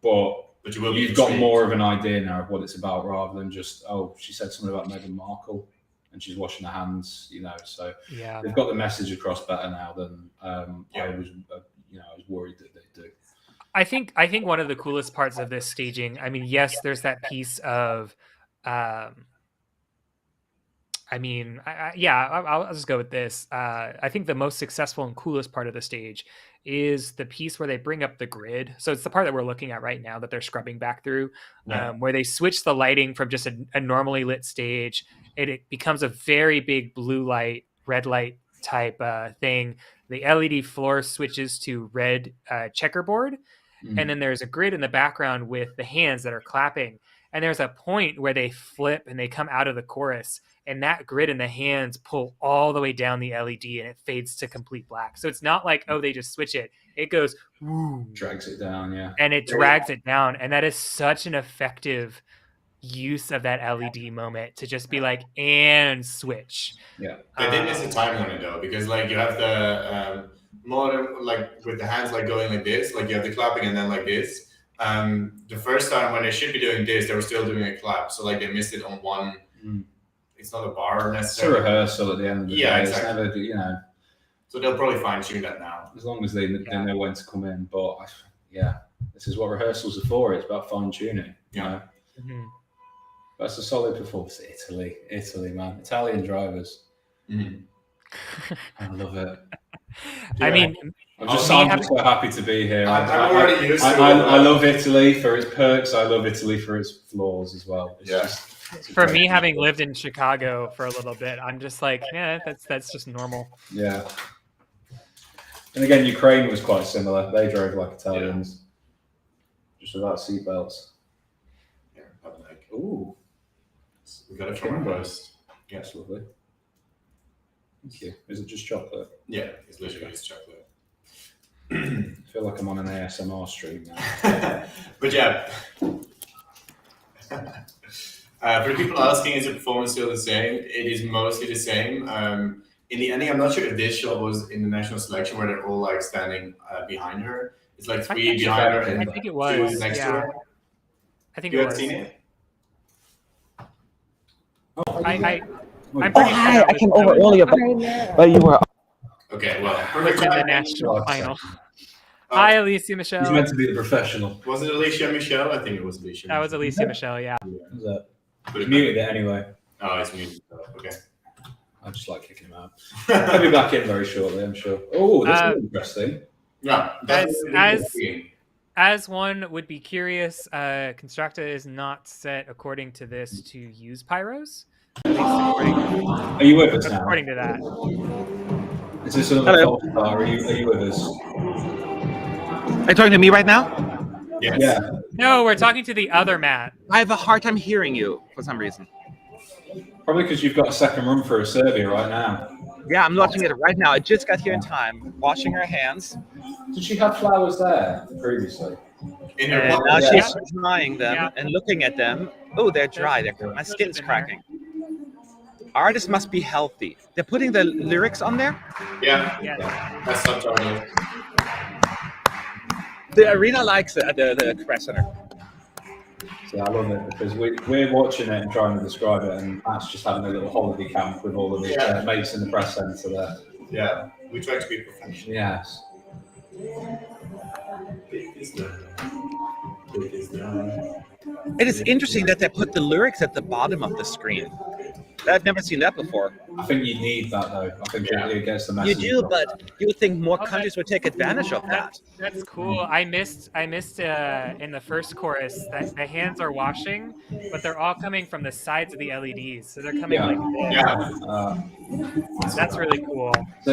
but you've got more of an idea now of what it's about, rather than just, oh, she said something about Meghan Markle and she's washing her hands, you know. So they've got the message across better now than I was worried that they'd do. I think one of the coolest parts of this staging, I mean, yes, there's that piece of, I'll just go with this. I think the most successful and coolest part of the stage is the piece where they bring up the grid. So it's the part that we're looking at right now that they're scrubbing back through, where they switch the lighting from just a normally lit stage. It becomes a very big blue light, red light type thing. The LED floor switches to red checkerboard. And then there's a grid in the background with the hands that are clapping. And there's a point where they flip and they come out of the chorus, and that grid and the hands pull all the way down the LED and it fades to complete black. So it's not like, oh, they just switch it. It goes, woo. Drags it down, yeah. And it drags it down. And that is such an effective use of that LED moment to just be like, and switch. Yeah. They did miss the time on it though, because like you have the more like with the hands like going like this, like you have the clapping and then like this. The first time when they should be doing this, they were still doing a clap. So like they missed it on one. It's not a bar necessarily. It's a rehearsal at the end of the day. Exactly. It's never, you know. So they'll probably fine tune that now. As long as they know when to come in. But this is what rehearsals are for. It's about fine tuning. Yeah. That's a solid performance. Italy, man. Italian drivers. I love it. I mean, I'm just so happy to be here. I'm already used to it. I love Italy for its perks. I love Italy for its flaws as well. For me, having lived in Chicago for a little bit, I'm just like, that's just normal. Yeah. And again, Ukraine was quite similar. They drove like Italians, just without seatbelts. Yeah, I'm like, ooh, we got a from roast. Yeah, that's lovely. Thank you. Is it just chocolate? Yeah, it's literally just chocolate. I feel like I'm on an ASMR stream now. But yeah. For the people asking, is the performance still the same? It is mostly the same. In the ending, I'm not sure if this shot was in the national selection where they're all like standing behind her. It's like three behind her and I think it two was. next to Yeah, her. I think You it had was. seen it? I'm pretty Hi, sure I came over earlier, but you were. Okay, well, it perfect was in the timing. national God, final. Oh, Hi, Alicia He's Michelle. meant to be the professional. was it Alicia Michelle? I think it was Alicia. That was Alicia Michelle. Yeah. Is that? Put He's it muted it anyway. Oh, it's muted. Okay. I just like kicking him out. He'll be back in very shortly, I'm sure. Oh, this is interesting. Yeah, that's As one would be curious, Constructa is not set according to this to use pyros. At least Are you with us now? according to that. Is this another false start? Are you with us? Are you talking to me right now? Yes. Yeah. No, we're talking to the other Matt. I have a hard time hearing you for some reason. Probably because you've got a second run for Serbia right now. Yeah, I'm watching it right now. I just got here in time, washing her hands. Did she have flowers there previously? In her And pocket. now Yeah. she's drying them Yeah. and looking at them. Oh, they're dry. My skin's cracking. Artists must be healthy. They're putting the lyrics on there. Yeah, Yeah. that's subtitle. The arena likes it at the Press Center. So I love it because we're watching it and trying to describe it, and Matt's just having a little holiday camp with all of his mates in the press centre there. Yeah, we try to be professional. Yes. It is interesting that they put the lyrics at the bottom of the screen. I've never seen that before. I think you need that though. I think it gets the You message. do, but you would think more Oh, countries would take advantage of that. That's cool. I missed in the first chorus that the hands are washing, but they're all coming from the sides of the LEDs. So they're coming like this. Yeah. That's really cool. So,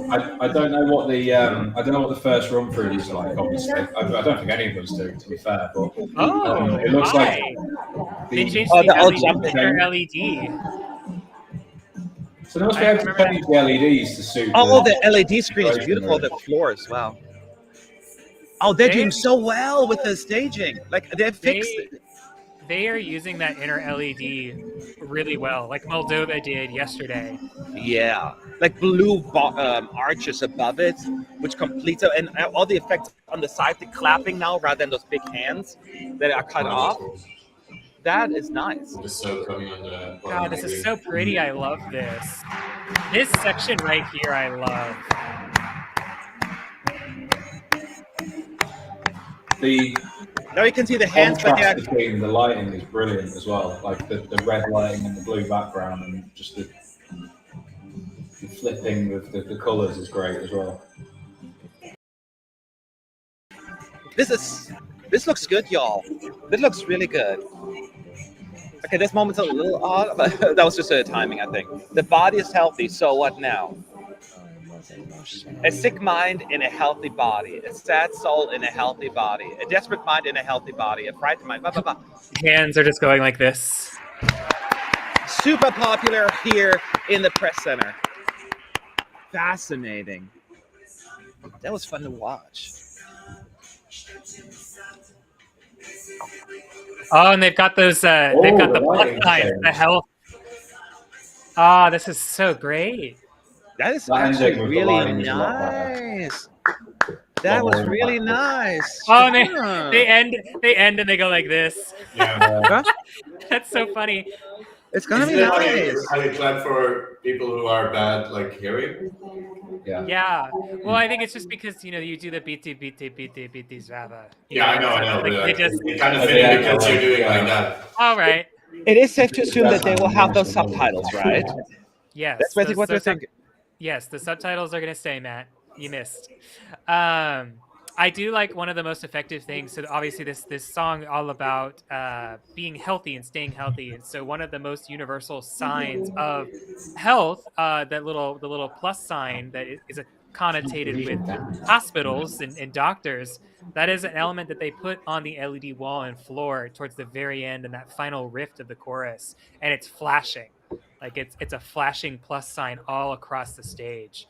I don't know what the first run through is like. Obviously, I don't think any of us do, to be fair. But it looks like They changed they're all the jumping. LED. So they must be able to change the LEDs to suit. Oh, the LED screen is beautiful. The floor as well. Oh, they're doing so well with the staging. Like they've fixed it. They are using that inner LED really well, like Moldova did yesterday. Yeah, like blue arches above it, which completes it, and all the effects on the side, the clapping now rather than those big hands that are cut off. That is nice. The soap coming on the. God, this is so pretty. I love this. This section right here, I love. Now you can see the hands, but contrast between the lighting is brilliant as well. Like the red lighting and the blue background, and just the flipping with the colours is great as well. This looks good, y'all. This looks really good. Okay, this moment's a little odd, but that was just a timing, I think. The body is healthy, so what now? A sick mind in a healthy body, a sad soul in a healthy body, a desperate mind in a healthy body, a frightened mind, blah, blah, blah. Hands are just going like this. Super popular here in the press center. Fascinating. That was fun to watch. Oh, and they've got those. They've got the plus signs, the health. Ah, this is so great. That is actually really nice. That was really nice. Oh, and they end and they go like this. Yeah. That's so funny. It's gonna be nice. How you clap for people who are bad, like hearing? Yeah. Well, I think it's just because you do the BT Zava. Yeah, I know. They just It kind of fitting because you're doing like that. all right. It is safe to assume that they will have those subtitles, right? Yes. That's basically what they're thinking. Yes, the subtitles are going to stay, Matt. You missed. I do like one of the most effective things. So obviously this song all about being healthy and staying healthy. And so one of the most universal signs of health, the little plus sign that is connotated with hospitals and doctors, that is an element that they put on the LED wall and floor towards the very end and that final riff of the chorus. And it's flashing. Like it's a flashing plus sign all across the stage.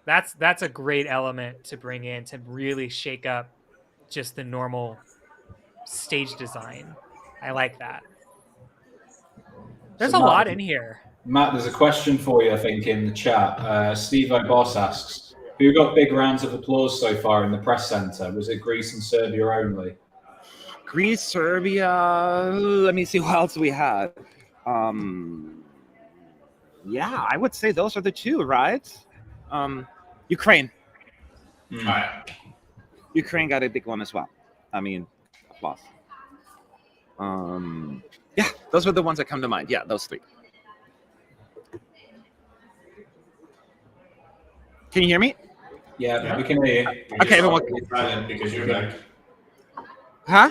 That's a great element to bring in to really shake up just the normal stage design. I like that. There's So a Matt- lot in here. Matt, there's a question for you, I think, in the chat. Steve O'Boss asks, who got big rounds of applause so far in the press centre? Was it Greece and Serbia only? Greece, Serbia. Let me see what else we had. Yeah, I would say those are the two, right? Ukraine. Ukraine got a big one as well. I mean, applause. Yeah, those were the ones that come to mind. Yeah, those three. Can you hear me? Yeah, we can hear you. We're Okay, just but awkwardly silent because you're back. Huh?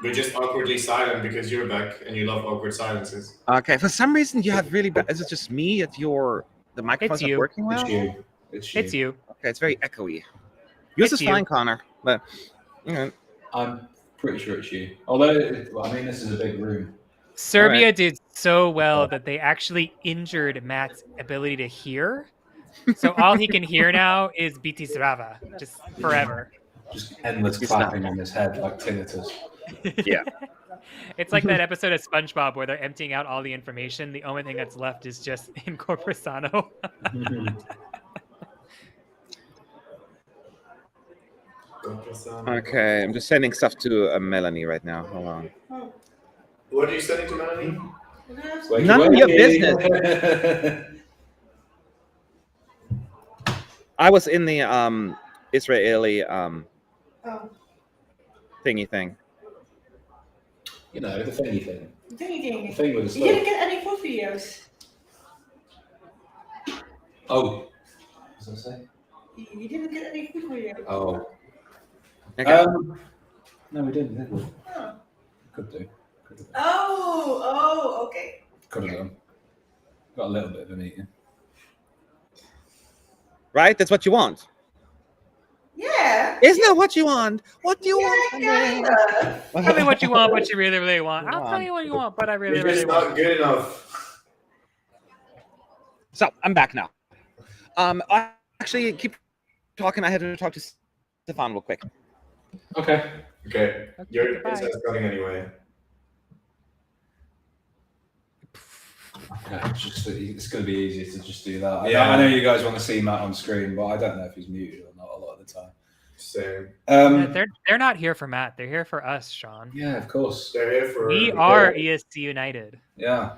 We're just awkwardly silent because you're back and you love awkward silences. Okay, for some reason you have really bad. Is it just me? The microphone's not you. working well? It's you. It's you. It's you. Okay, it's very echoey. Yours is you. fine, Connor, but you know. I'm pretty sure it's you. Although, well, I mean, this is a big room. Serbia did so well that they actually injured Matt's ability to hear. So all he can hear now is Biti Zdrava, just forever. Just endless clapping in his head like tinnitus. Yeah. It's like that episode of SpongeBob where they're emptying out all the information. The only thing that's left is just in corpore sano. Okay, I'm just sending stuff to Melanie right now. Hold on. What are you sending to Melanie? None of your business. I was in the Israeli thingy thing. You know, the thingy thing. Ding. The thing with the You didn't stuff. get any food videos. Oh. What was I say? You didn't get any food videos. Oh. Okay. No, we didn't, did we? Oh. Could do. Oh, okay. Could have done. Got a little bit of an eating. Right? That's what you want. Yeah. Isn't that what you want? What do you want? Kinda. Tell me what you want, what you really, really want. I'll tell you what you want, but I really, You're really just want. not good enough. So I'm back now. I actually keep talking. I had to talk to Stefan real quick. Okay. Okay. Your goodbye. internet's coming anyway. Okay, it's going to be easier to just do that. Yeah. I know you guys want to see Matt on screen, but I don't know if he's muted or not a lot of the time. Same. Yeah, they're not here for Matt. They're here for us, Sean. Yeah, of course. They're here for. We are ESC United. Yeah.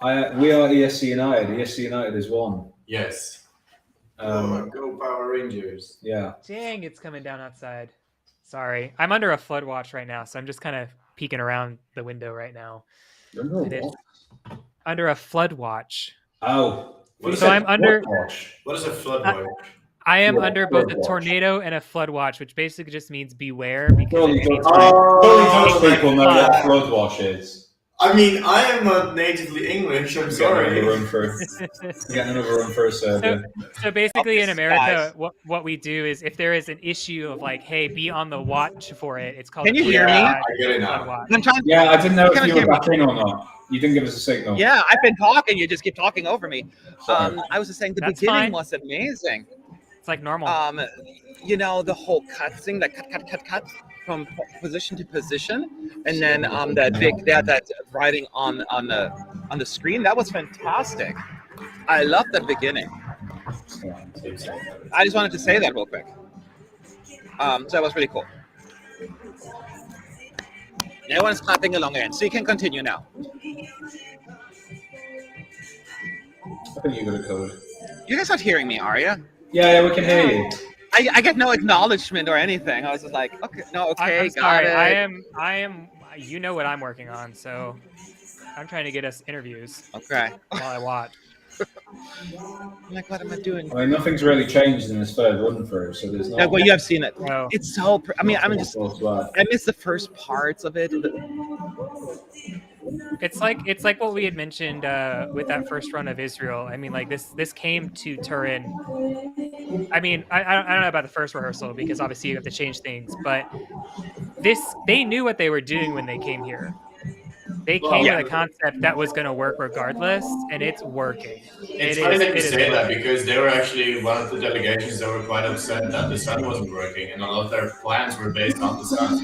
We are ESC United. ESC United is one. Yes. Go Power Rangers. Yeah. Dang, it's coming down outside. Sorry. I'm under a flood watch right now, so I'm just kind of peeking around the window right now. Under a flood watch. Oh. So I'm under. What is a flood watch? I am Flood under both a watch. tornado and a flood watch, which basically just means beware because Surely at any Dutch time. people know what flood wash is. I mean, I am not natively English. I'm sorry. Getting another run for a Serbia. So basically, in Guys. America, what we do is if there is an issue of like, hey, be on the watch for it. It's called. Can you a hear me? I get it flood now. watch. I'm trying. Yeah, I didn't know You if you can't were hear back in or not. You didn't give us a signal. Yeah, I've been talking. You just keep talking over me. Sorry. I was just saying the That's beginning fine. was amazing. It's like normal. You know, the whole cut thing, that cut from position to position, and then that writing on the screen. That was fantastic. I love that beginning. I just wanted to say that real quick. So that was really cool. Everyone's clapping along again, so you can continue now. I think you got it covered. You guys not hearing me, are you? Yeah, we can hear you. I get no acknowledgement or anything. I was just like, okay, no, okay, I'm got sorry. it. I am. You know what I'm working on, so I'm trying to get us interviews Okay. while I watch. I'm like, what am I doing? I mean, nothing's really changed in this third run through, so there's not. Yeah, well, you have seen it. No. It's so. I mean, I'm just. Not to add. I missed the first parts of it. It's like what we had mentioned with that first run of Israel. I mean, like this came to Turin. I mean, I don't know about the first rehearsal because obviously you have to change things, but they knew what they were doing when they came here. They came with a concept that was going to work regardless, and it's working. It's funny that you say that because they were actually one of the delegations that were quite upset that the sun wasn't working, and a lot of their plans were based on the sun.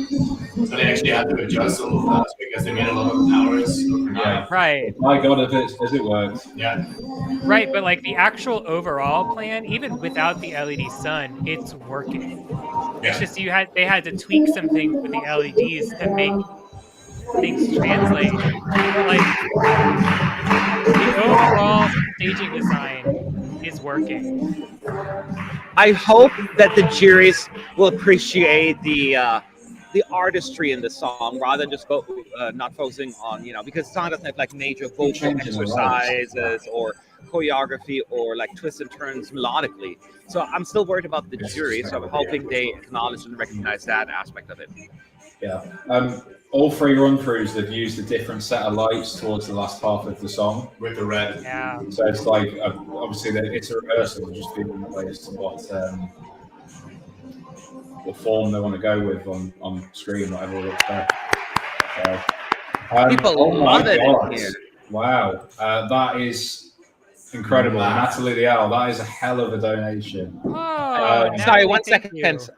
So they actually had to adjust all of that because they made a lot of hours overnight. Right. My God, as it works. Yeah. Right, but like the actual overall plan, even without the LED sun, it's working. It's just they had to tweak some things with the LEDs to make things translate. But like the overall staging design is working. I hope that the juries will appreciate the artistry in the song rather than just not focusing on, because the song doesn't have like major vocal exercises or choreography or like twists and turns melodically. So I'm still worried about the jury. So I'm hoping they acknowledge and recognize that aspect of it. Yeah. All three run-throughs have used a different set of lights towards the last half of the song. With the red. Yeah. So it's like, obviously, it's a rehearsal, just feeling the way as to what form they want to go with on screen, whatever looks best. People love it in here. Wow. That is incredible. Natalie the Owl, that is a hell of a donation. Oh, sorry, 1 second.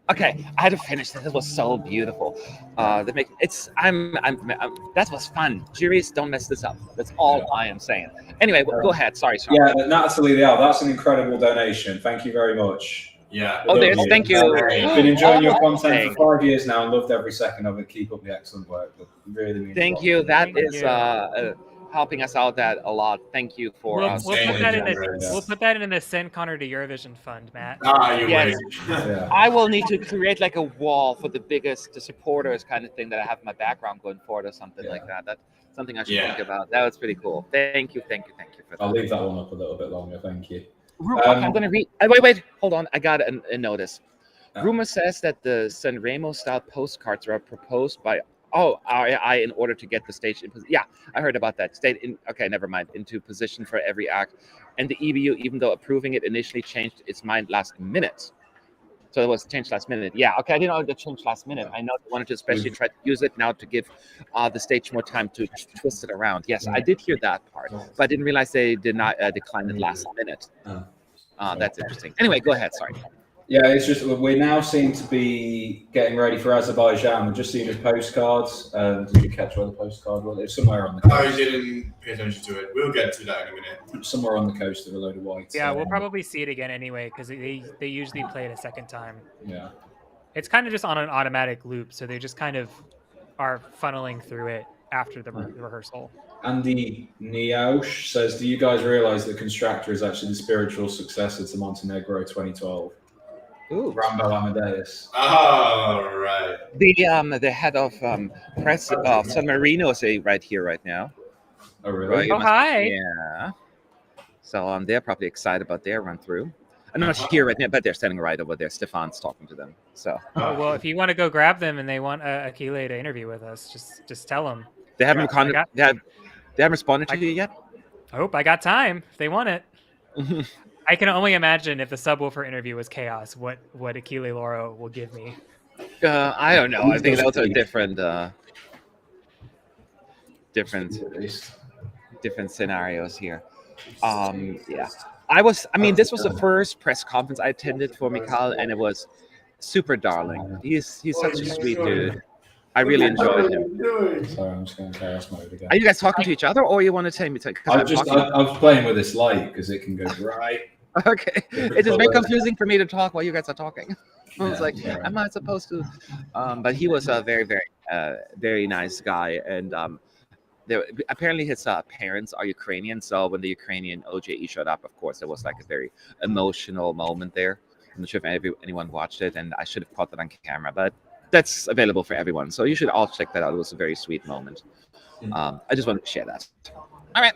Okay, I had to finish this. It was so beautiful. That was fun. Juries, don't mess this up. That's all I am saying. Anyway, go ahead. Sorry. Yeah, Natalie the Owl, that's an incredible donation. Thank you very much. Yeah. Thank you. I've been enjoying your content for 5 years now and loved every second of it. Keep up the excellent work. Really means Thank you. That is helping us out that a lot. Thank you for we'll put that in the Send Connor to Eurovision fund, Matt. Yes. I will need to create like a wall for the supporters kind of thing that I have in my background going forward or something like that. That's something I should think about. That was pretty cool. Thank you for that. I'll leave that one up a little bit longer. Thank you. I'm going to read. Wait. Hold on. I got a notice. Rumor says that the Sanremo style postcards were proposed by RAI in order to get the stage in position. Yeah, I heard about that. Never mind. Into position for every act. And the EBU, even though approving it, initially changed its mind last minute. So it was changed last minute. Yeah, okay. I didn't know it changed last minute. I know they wanted to especially try to use it now to give the stage more time to twist it around. Yes, I did hear that part. But I didn't realize they did not decline it last minute. That's interesting. Anyway, go ahead. Sorry. Yeah, it's just we now seem to be getting ready for Azerbaijan. We've just seen his postcards. Did you catch where the postcard was? It's somewhere on the coast. I didn't pay attention to it. We'll get to that in a minute. Somewhere on the coast of a load of whites. Yeah, we'll probably see it again anyway because they usually play it a second time. Yeah. It's kind of just on an automatic loop, so they just kind of are funneling through it after the rehearsal. Andy Niaush says, do you guys realize that Constractor is actually the spiritual successor to Montenegro 2012? Ooh. Rambo Amadeus. Oh, right. The head of press of San Marino is right here right now. Oh, really? Oh, hi. Yeah. So they're probably excited about their run through. I'm not here right now, but they're standing right over there. Stefan's talking to them. So. Oh, well, if you want to go grab them and they want Akile to interview with us, just tell them. They haven't they haven't responded to you yet? I hope I got time. If they want it. I can only imagine if the subwoofer interview was chaos, what Akile Loro will give me. I don't know. I think those are different scenarios here. Yeah. This was the first press conference I attended for Mikhail, and it was super darling. He's such a sweet dude. I really enjoyed him. Sorry, I'm just going to chaos mode again. Are you guys talking to each other, or you want to tell me? I was playing with this light because it can go right. Okay, it is very confusing for me to talk while you guys are talking. I was like, am I supposed to? But he was a very, very, very nice guy, and apparently his parents are Ukrainian. So when the Ukrainian OJE showed up, of course, it was like a very emotional moment there. I'm not sure if anyone watched it, and I should have caught that on camera, but that's available for everyone. So you should all check that out. It was a very sweet moment. I just wanted to share that. All right.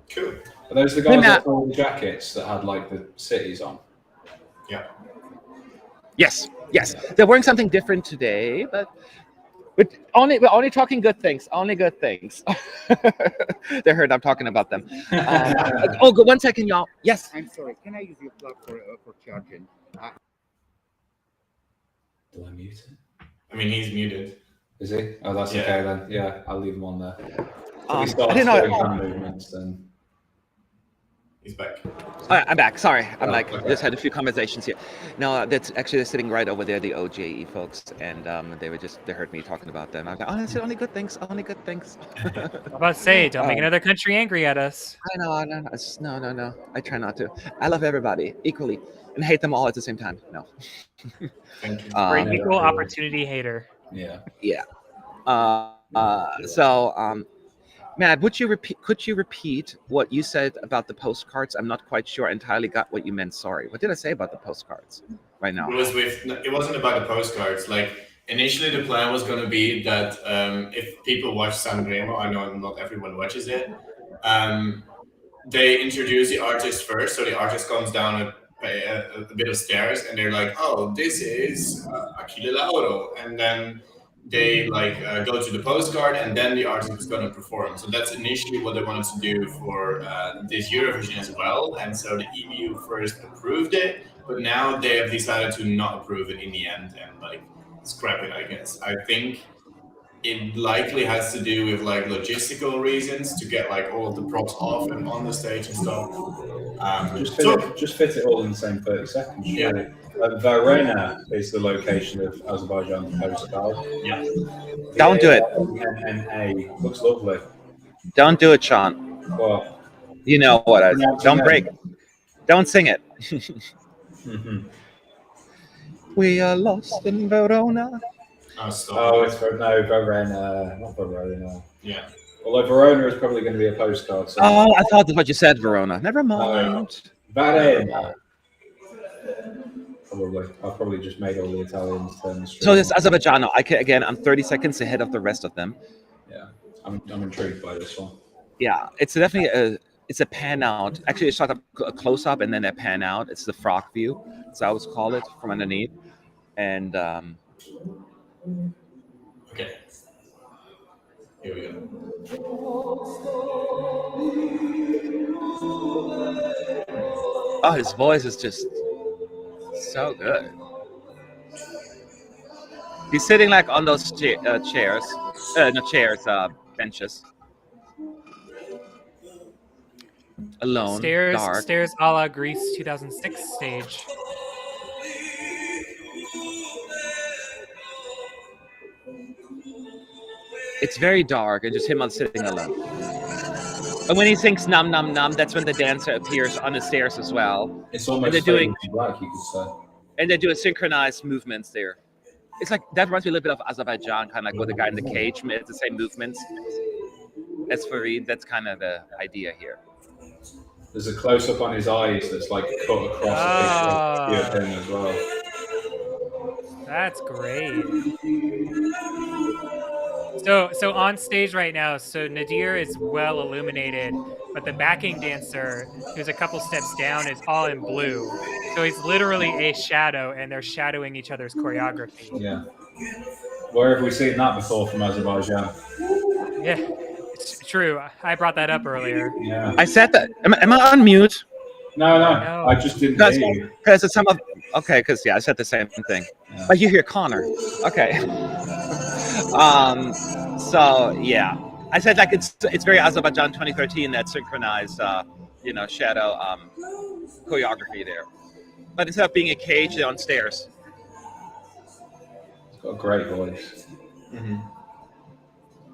Cool. Are those the guys that wore the jackets that had like the cities on? Yeah. Yes. They're wearing something different today, but we're only talking good things. Only good things. They heard I'm talking about them. Good. 1 second, y'all. Yes. I'm sorry. Can I use your plug for charging? Do I mute it? I mean, he's muted. Is he? Oh, that's Yeah. okay then. Yeah, I'll leave him on there. If he I starts didn't know. doing hand movements, then He's back. I'm back. Sorry, I'm okay. just had a few conversations here. No, that's actually they're sitting right over there, the OJE folks, and they heard me talking about them. I was like, oh, I said only good things, only good things. I'm about to say, don't make another country angry at us. I know, no. I try not to. I love everybody equally and hate them all at the same time. No. Thank you. We're an equal opportunity hater. Yeah. Yeah. So, Matt, could you repeat what you said about the postcards? I'm not quite sure I entirely got what you meant. Sorry. What did I say about the postcards right now? It wasn't about the postcards. Like initially, the plan was going to be that if people watch Sanremo, I know not everyone watches it. They introduce the artist first, so the artist comes down a bit of stairs, and they're like, "Oh, this is Achille Lauro," and then they go to the postcard, and then the artist is going to perform. So that's initially what they wanted to do for this Eurovision as well. And so the EBU first approved it, but now they have decided to not approve it in the end and scrap it. I guess I think it likely has to do with logistical reasons to get all of the props off and on the stage and stuff. Just fit it all in the same 30 seconds. Yeah. Verona is the location of Azerbaijan's postcard. Yeah. Don't do it. NNA looks lovely. Don't do it, Sean. Well, you know what? Don't break. Don't sing it. Mm-hmm. We are lost in Verona. It's Verona, not Verona. Yeah. Although Verona is probably going to be a postcard. So I thought that's what you said, Verona. Never mind. Verona. Probably. I've probably just made all the Italians turn the street. So this Azerbaijan, I'm 30 seconds ahead of the rest of them. Yeah, I'm intrigued by this one. Yeah, it's definitely a pan out. Actually, it's like a close up and then a pan out. It's the frog view, so I always call it from underneath. And okay, here we go. Oh, his voice is just so good. He's sitting on those benches. Alone, dark. Stairs a la Greece 2006 stage. It's very dark and just him sitting alone. And when he sings "Num Num Num," that's when the dancer appears on the stairs as well. It's almost black, you could say. And they're doing synchronized movements there. It's that reminds me a little bit of Azerbaijan, kind of with the guy in the cage. It's the same movements as Farid. That's kind of the idea here. There's a close up on his eyes that's cut across the picture of him as well. That's great. So on stage right now, so Nadir is well illuminated, but the backing dancer, who's a couple steps down, is all in blue. So he's literally a shadow, and they're shadowing each other's choreography. Yeah. Where have we seen that before from Azerbaijan? Yeah, it's true. I brought that up earlier. Yeah. I said that. Am I on mute? No. I just didn't hear you. Because it's I said the same thing. Yeah. But you hear Connor. Okay. So yeah, I said it's very Azerbaijan 2013, that synchronized shadow choreography there. But instead of being a cage, they're on stairs. He's got a great voice. Mm-hmm.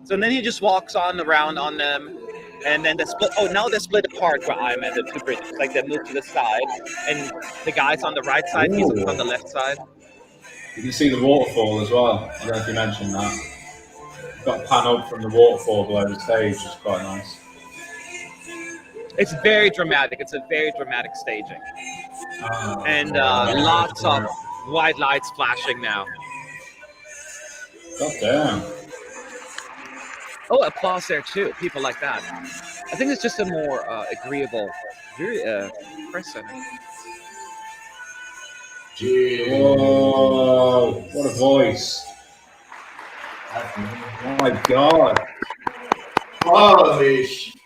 So then he just walks around on them, and then they split. Oh, now they're split apart where I'm at the two bridges. They move to the side, and the guy's on the right side, he's on the left side. You can see the waterfall as well. I don't know if you mentioned that. Got pan up from the waterfall below the stage. It's quite nice. It's very dramatic. It's a very dramatic staging. And lots of white lights flashing now. God damn. Oh, applause there too. People like that. I think it's just a more agreeable press center. Whoa, what a voice. Oh my god. Holy sh...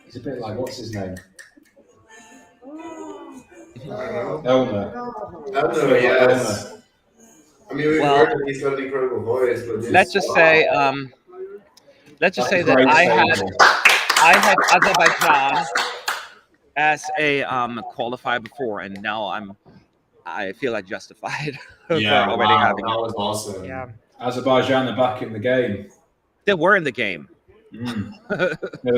He's a bit like, what's his name? Elmer, yes. I mean, we've Well, heard that he's got an incredible voice, but let's just say that I had Azerbaijan as a qualifier before, and now I feel like justified for already having that it. was awesome. Yeah. Azerbaijan are back in the game. They were in the game. No,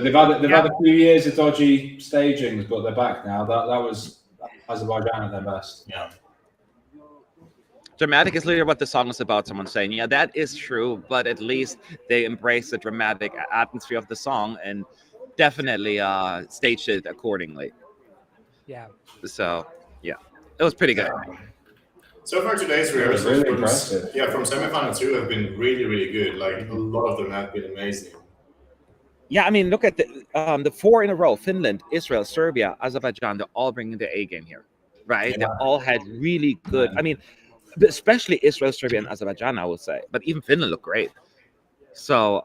they've had a few years of dodgy stagings, but they're back now. That was Azerbaijan at their best. Yeah. Dramatic is literally what the song is about. Someone saying, "Yeah, that is true," but at least they embrace the dramatic atmosphere of the song and definitely staged it accordingly. Yeah. So yeah, it was pretty good. So far, today's rehearsals really impressive. from semifinal 2 have been really, really good. Like a lot of them have been amazing. Yeah, I mean, look at the 4 in a row: Finland, Israel, Serbia, Azerbaijan. They're all bringing the A game here, right? Yeah. They all had really good. I mean, especially Israel, Serbia, and Azerbaijan, I would say. But even Finland looked great. So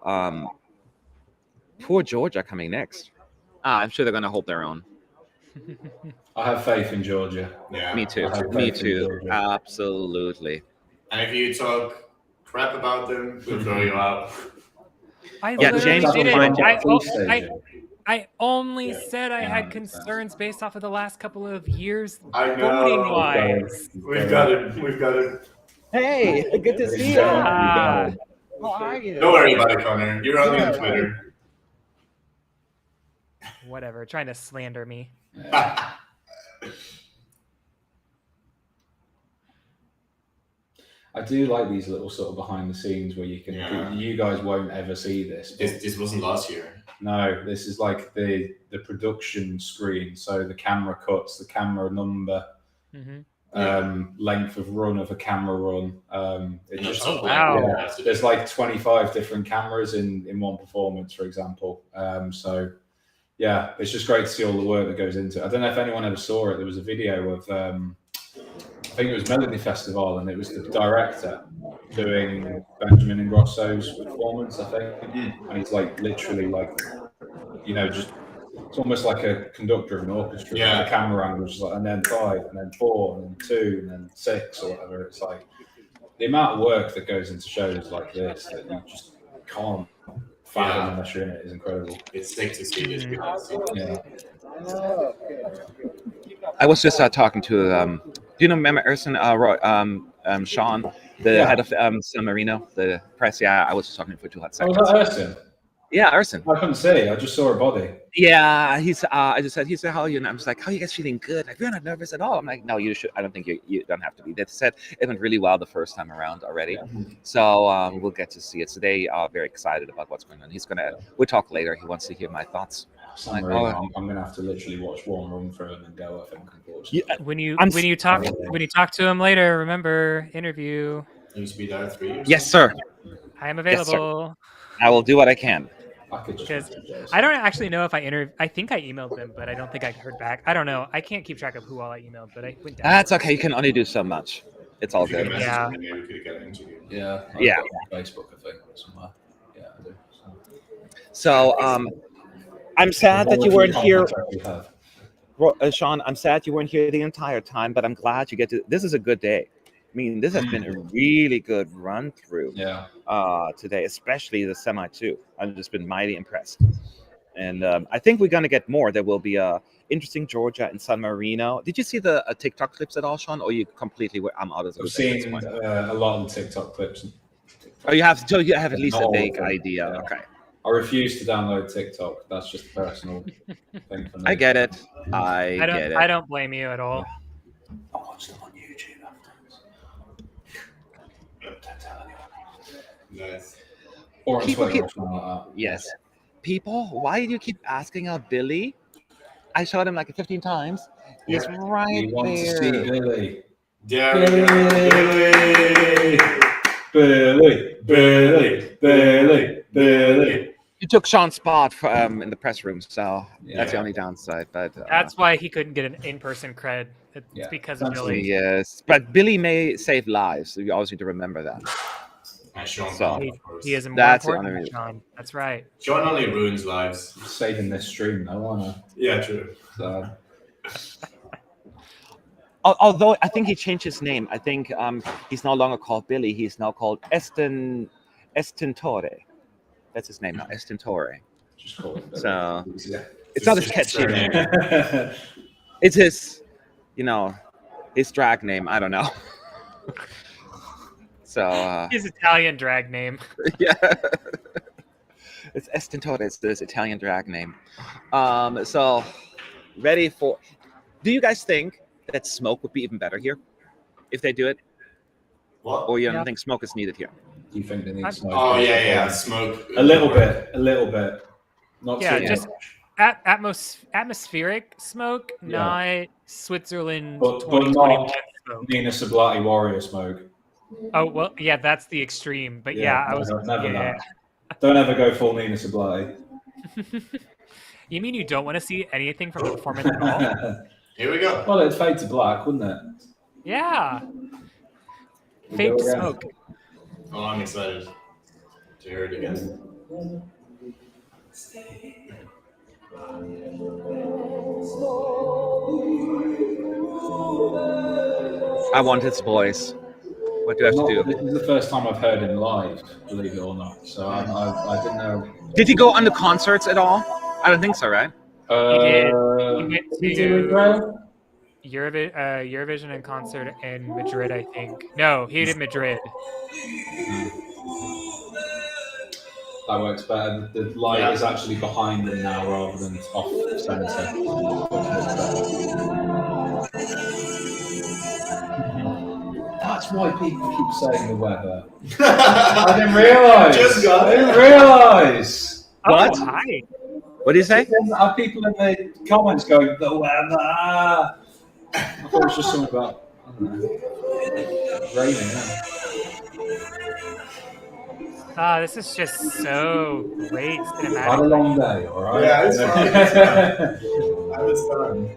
poor Georgia coming next. I'm sure they're going to hold their own. I have faith in Georgia. Yeah. Me too. I have Me faith in too. Georgia. Absolutely. And if you talk crap about them, we'll throw you out. I Yeah, literally James didn't. will I only said I had concerns based off of the last couple of years I know. voting wise. We've got it. Hey, good to see you. Yeah. How are you? Don't worry about it, Connor. You're only on Twitter. Whatever, trying to slander me. I do like these little sort of behind the scenes where you can. Yeah. You guys won't ever see this. This wasn't last year. No, this is like the production screen. So the camera cuts, the camera number, length of run of a camera run. It just, wow. Yeah, there's like 25 different cameras in one performance, for example. So yeah, it's just great to see all the work that goes into it. I don't know if anyone ever saw it. There was a video of I think it was Melody Festival, and it was the director doing Benjamin Ingrosso's performance, I think. And he's like literally like, just it's almost like a conductor of an orchestra. Yeah. The camera angle is like, and then 5, and then 4, and then 2, and then 6 or whatever. It's like the amount of work that goes into shows like this that you just can't fathom unless you're in it is incredible. It's sick to see this. Yeah. I was just talking to do you remember Sean, the head of San Marino, the press? Yeah, I was just talking for 2 hot seconds. Was that Ersin? Yeah, Ersin. I couldn't see. I just saw her body. Yeah, I just said, how are you? And I was like, how are you guys feeling good? Like, we're not nervous at all. I'm like, no, you should. I don't think you don't have to be. They said it went really well the first time around already. So we'll get to see it. So they are very excited about what's going on. We'll talk later. He wants to hear my thoughts. I'm going to have to literally watch one run through and then go, I think, unfortunately. Yeah, when you talk to him later, remember, interview. You used to be there 3 years. Yes, sir. I am available. Yes, I will do what I can. Because I don't actually know if I think I emailed them, but I don't think I heard back. I don't know. I can't keep track of who all I emailed, but I went down. That's okay. You can only do so much. It's all good. Yeah. Maybe we could get an interview. Yeah. Yeah. Facebook, I think, somewhere. Yeah, I do. So, I'm sad that you weren't here. Sean, I'm sad you weren't here the entire time, but I'm glad you get to. This is a good day. I mean, this has been a really good run through today, especially the semi 2. I've just been mighty impressed. And I think we're going to get more. There will be interesting Georgia and San Marino. Did you see the TikTok clips at all, Sean? Or you completely, I'm out of the I've seen a lot of TikTok clips. Oh, you have at least a vague idea. Yeah. Okay. I refuse to download TikTok. That's just a personal thing for me. I get it. I get it. I don't blame you at all. I'll watch them on YouTube afterwards. Don't tell anyone. Nice. Or on People Twitter keep- or something like that. Yes. People, why do you keep asking out Billy? I showed him like 15 times. He's right You want to there. see Billy. There we go. Billy. You took Sean's spot in the press room, so that's the only downside. But That's why he couldn't get an in-person cred. It's because of Billy. yes, but Billy may save lives. So you always need to remember that. And Sean, So, of course. He is more That's the important only than reason. Sean. That's right. Sean only ruins lives. Saving this stream, I wanna. Yeah, true. So, Although I think he changed his name. I think he's no longer called Billy. He's now called Estintore. That's his name now, Estintore. Just call it. So Yeah. it's not his catchy name. It's his, his drag name. I don't know. So His Italian drag name. yeah, it's Estintore. It's this Italian drag name. So ready for? Do you guys think that smoke would be even better here if they do it? What? Or you don't think smoke is needed here? Do you think they need smoke? Oh yeah, smoke. A little bit. Not too just much. atmospheric smoke, not Switzerland But 2021 not smoke. Nina Sublati warrior smoke. Oh well, yeah, that's the extreme. But I was never that. Don't ever go full Nina Sublati. You mean you don't want to see anything from the performance at all? Here we go. Well, it'd fade to black, wouldn't it? Yeah. We Fade go to again. smoke. Oh, I'm excited to hear it again. I want his voice. What do I have to do? This is the first time I've heard him live, believe it or not. So I didn't know. Did he go on the concerts at all? I don't think so, right? He did. He went to Israel? Eurovision and concert in Madrid, I think. No, he did Madrid. That works better. The light is actually behind him now rather than off center. That's why people keep saying the weather. I didn't realise. I didn't realise. What? Oh, hi. What do you say? Are people in the comments going, the weather? I thought it was just something about, I don't know, raining. This is just so great cinematic. Had a long day, all right? Yeah, it's fine. I was done.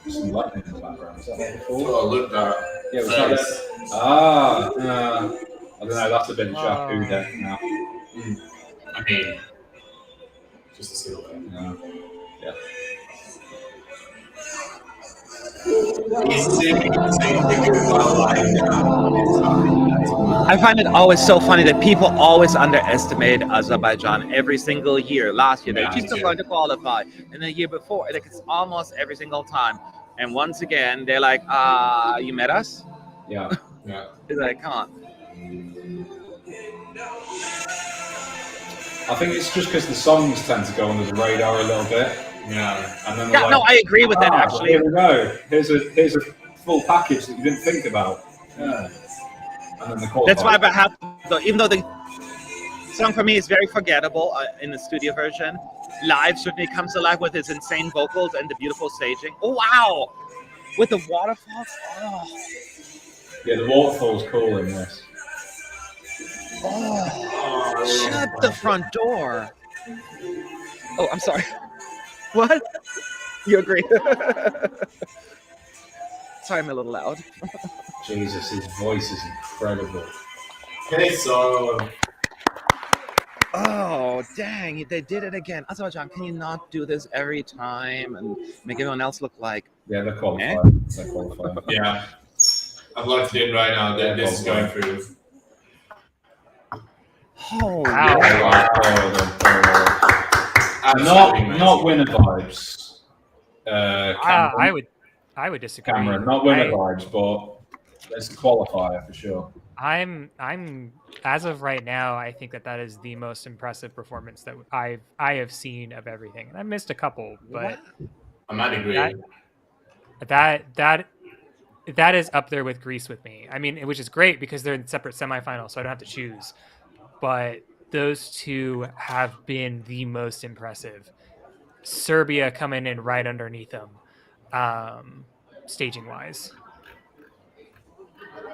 Some lightning in the background. Is that what it's called? Oh, look that. Yeah, was that it? I don't know. That's a bit of Jaku there now. I mean, just a silhouette. Yeah. He's singing the same thing about I find it always so funny that people always underestimate Azerbaijan every single year. Last year, they're just going to qualify. And the year before, like it's almost every single time. And once again, they're like, you met us? Yeah. It's like, come on. I think it's just because the songs tend to go under the radar a little bit. Yeah. And then Yeah, no, I agree with that actually. Here we go. Here's a full package that you didn't think about. Yeah. And then the That's why I have, even though the song for me is very forgettable in the studio version, live certainly comes alive with his insane vocals and the beautiful staging. Oh, wow. With the waterfalls. Oh. Yeah, the waterfall's cool in this. Oh, shut the front door. Oh, I'm sorry. What? You agree? Sorry, I'm a little loud. Jesus, his voice is incredible. Okay, so Oh, dang, they did it again. Azerbaijan, can you not do this every time and make everyone else look like... Yeah, they're qualified. Eh? They're qualified. yeah, I've locked it in right now. That this is going through. Oh, Not winner vibes. Cameron. I would disagree. Cameron, not winner vibes, but it's a qualifier for sure. I'm as of right now, I think that is the most impressive performance that I have seen of everything. And I missed a couple, but I might agree. That is up there with Greece with me. I mean, which is great because they're in separate semifinals, so I don't have to choose. But those two have been the most impressive. Serbia coming in right underneath them, staging wise.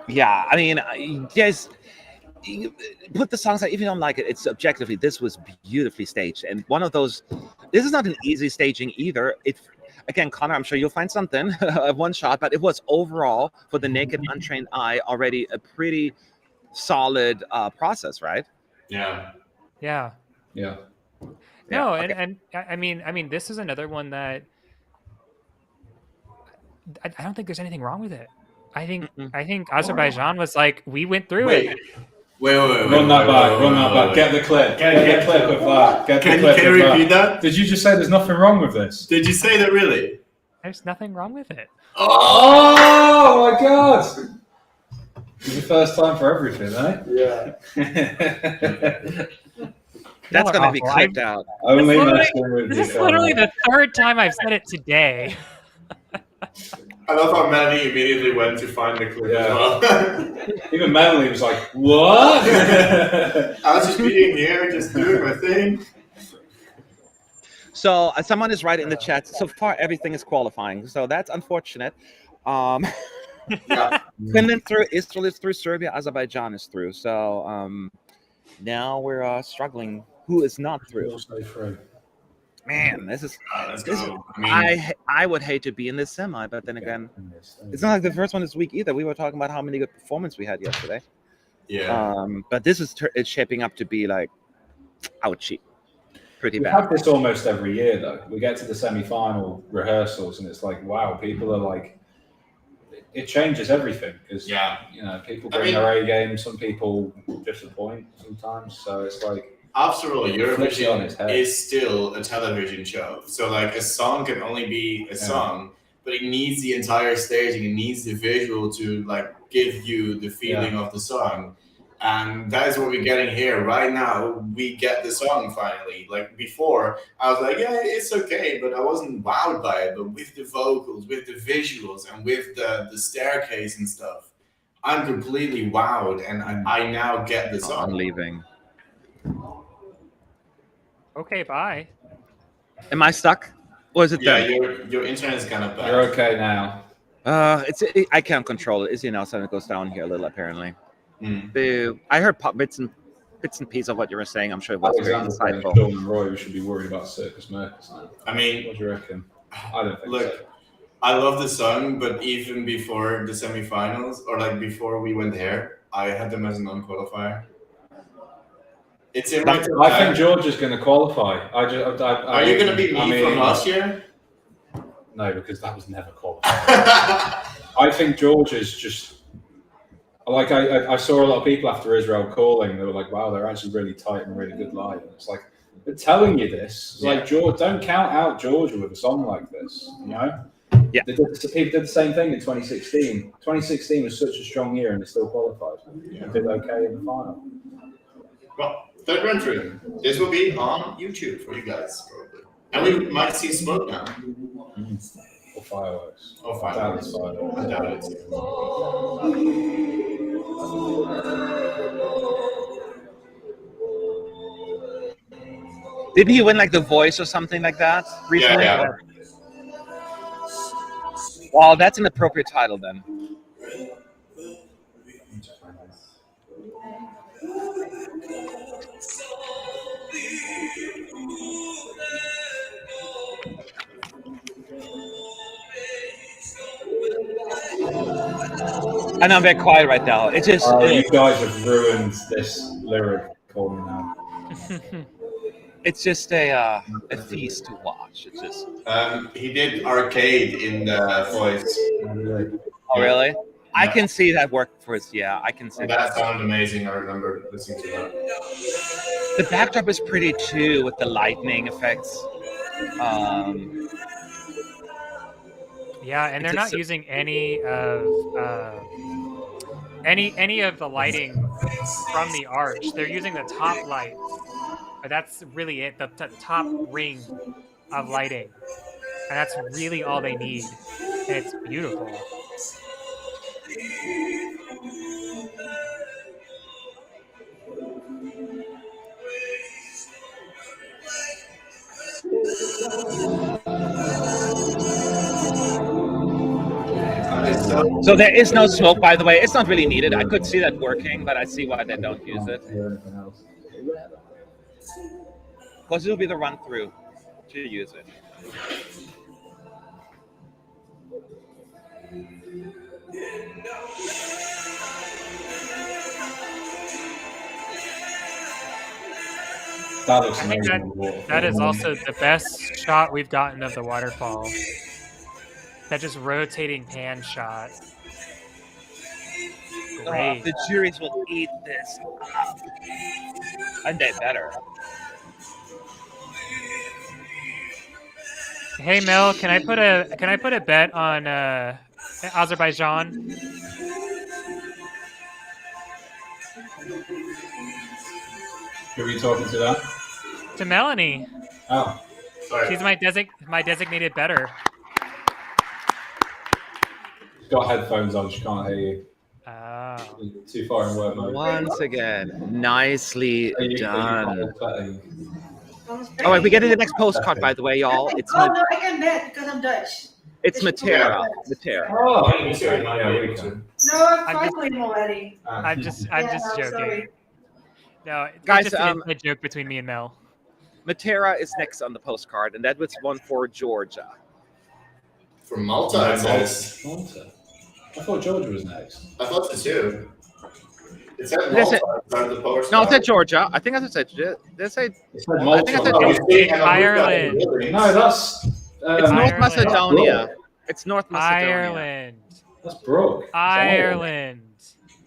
yeah, I mean, you guys put the songs out. If you don't like it, it's objectively, this was beautifully staged. And one of those, this is not an easy staging either. Again, Connor, I'm sure you'll find something, one shot, but it was overall, for the naked, untrained eye, already a pretty solid process, right? Yeah. Yeah. Yeah. No, Yeah, okay. and I mean, this is another one that I don't think there's anything wrong with it. I think Azerbaijan was like, we went through Wait, it. Run that back. Get the clip. Get the clip of that. Get the clip Can you of repeat that? Did you just say there's nothing wrong with this? Did you say that really? There's nothing wrong with it. Oh my god! It's the first time for everything, eh? Yeah. That's Y'all are gonna be awful. clipped out. Only literally- messing with This you, is literally Carl. the third time I've said it today. I love how Melanie immediately went to find the clip as well. Even Melanie was like, "What?" I was just being here, just doing my thing. So someone is right in the chat. So far, everything is qualifying. So that's unfortunate. Yeah. Finland through, Israel is through, Serbia, Azerbaijan is through. So now we're struggling. Who is not through? Man, this is. Let's This, go. I mean, I would hate to be in this semi, but then again, it's not like the first one this week either. We were talking about how many good performances we had yesterday. yeah. But this is it's shaping up to be like, ouchie, pretty We bad. have this almost every year, though. We get to the semi-final rehearsals, and it's like, wow, people are like, it changes everything because Yeah. you know, people bring their A game. Some people disappoint sometimes, so it's like. After all, Flips it on its head. Eurovision is still a television show. So like a song can only be a song, but it needs the entire staging, it needs the visual to like give you the feeling of the song. And that is what we're getting here. Right now, we get the song finally. Like before, I was like, yeah, it's okay, but I wasn't wowed by it. But with the vocals, with the visuals, and with the staircase and stuff, I'm completely wowed, and I now get the song. I'm leaving. Okay, bye. Am I stuck? Or is it Yeah, them? your internet is kind of bad. You're okay now. I can't control it. Is now so it goes down here a little apparently. Mm. Boo. I heard bits and pieces of what you were saying. I'm sure it was very Alexander insightful. Sean and Roy, we should be worried about Circus Mercus now. I mean, What do you reckon? I don't think look, so. I love the song, but even before the semifinals, or like before we went there, I had them as a non-qualifier. It's in my top I 10. think Georgia's going to qualify. Are you going to be me from last year? No, because that was never qualified. I think Georgia's just like I saw a lot of people after Israel calling. They were like, "Wow, they're actually really tight and really good live." And it's like they're telling you this. It's like Georgia, don't count out Georgia with a song like this. You know? Yeah. People did the same thing in 2016. 2016 was such a strong year, and they still qualified. And did okay in the final. Well, third run through. This will be on YouTube for you guys, probably. And we might see smoke now. Or fireworks. Or I doubt it's fireworks. fireworks. I doubt it. Didn't he win like The Voice or something like that recently? Yeah. Well, that's an appropriate title then. And I'm very quiet right now. It's just You guys have ruined this lyric for me now. it's just a feast to watch. It's just He did arcade in the Voice. oh really? I can see that worked for us. Yeah, I can see And that sounded amazing. I remember listening to that. The backdrop is pretty too with the lightning effects. Yeah, and they're not using any of the lighting from the arch. They're using the top light. That's really it. The top ring of lighting, and that's really all they need. And it's beautiful. So there is no smoke, by the way. It's not really needed. I could see that working, but I see why they don't use it. Because it'll be the run through to use it. That looks I think amazing on the waterfall. that is also the best shot we've gotten of the waterfall. That just rotating pan shot. Great. The juries will eat this up. And they better. Hey Mel, can I put a bet on Azerbaijan? Who are you talking to that? To Melanie. Oh, sorry. She's my designated better. She's got headphones on. She can't hear you. Oh. You're too far in work mode. Once again, nicely done. Oh, All right, we get to the next postcard, by the way, y'all. It's no, I can bet because I'm Dutch. it's Matera. Matera. Oh, okay. Yeah, we can. No, I'm fine with him already. I'm just joking. Sorry. No, it's Guys, just a joke between me and Mel. Matera is next on the postcard, and that was one for Georgia. From Malta, it says. Malta. I thought Georgia was next. I thought so too. It said That's Malta on the postcard. No, it said Georgia. I think I said Georgia. Did I say? It said Malta. I think I said Oh, Georgia. you see, and I'm Ireland. looking at the No, that's. It's Ireland. North Macedonia. It's North Macedonia. Ireland. That's Brooke. Ireland.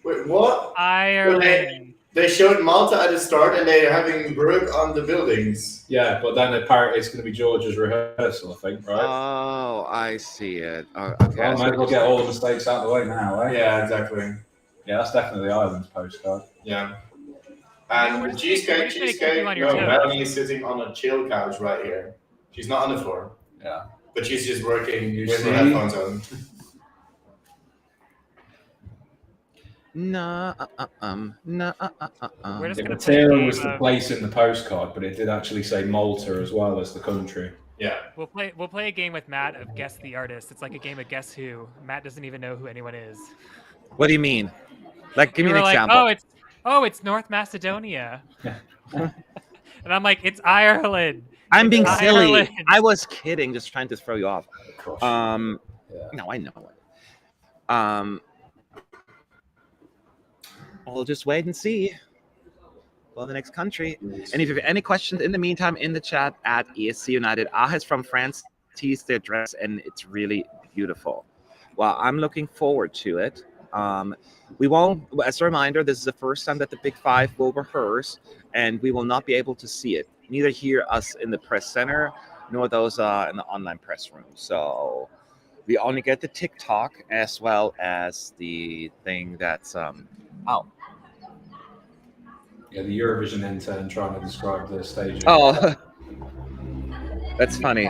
Wait, what? Ireland. They showed Malta at the start, and they're having Brooke on the buildings. Yeah, but then apparently it's going to be Georgia's rehearsal, I think, right? Oh, I see it. Oh, okay. Well, maybe we'll get all the mistakes out of the way now, eh? Yeah, exactly. Yeah, that's definitely the Islands postcard. Yeah. Yeah, And we're the just gonna keep cheesecake. you on your No, toes. Melanie is sitting on a chill couch right here. She's not on the floor, Yeah. but she's just working You with see? her headphones on. Nah, nah, We're just Yeah, gonna play a Matera game was the of- place in the postcard, but it did actually say Malta as well as the country. Yeah. We'll play a game with Matt of Guess the Artist. It's like a game of Guess Who. Matt doesn't even know who anyone is. What do you mean? Like, give me You an were like, example. it's North Macedonia. And I'm like, it's Ireland. I'm being silly. Ireland. I was kidding, just trying to throw you off. Of course. No, I know it. We'll just wait and see. Well, the next country. And if you have any questions in the meantime, in the chat at ESC United. Ah is from France. T is their dress, and it's really beautiful. Well, I'm looking forward to it. We won't, as a reminder, this is the first time that the Big Five will rehearse, and we will not be able to see it. Neither here, us in the press center, nor those in the online press room. So we only get the TikTok as well as the thing that's out. Yeah, the Eurovision intern trying to describe the stage. Oh, that's funny.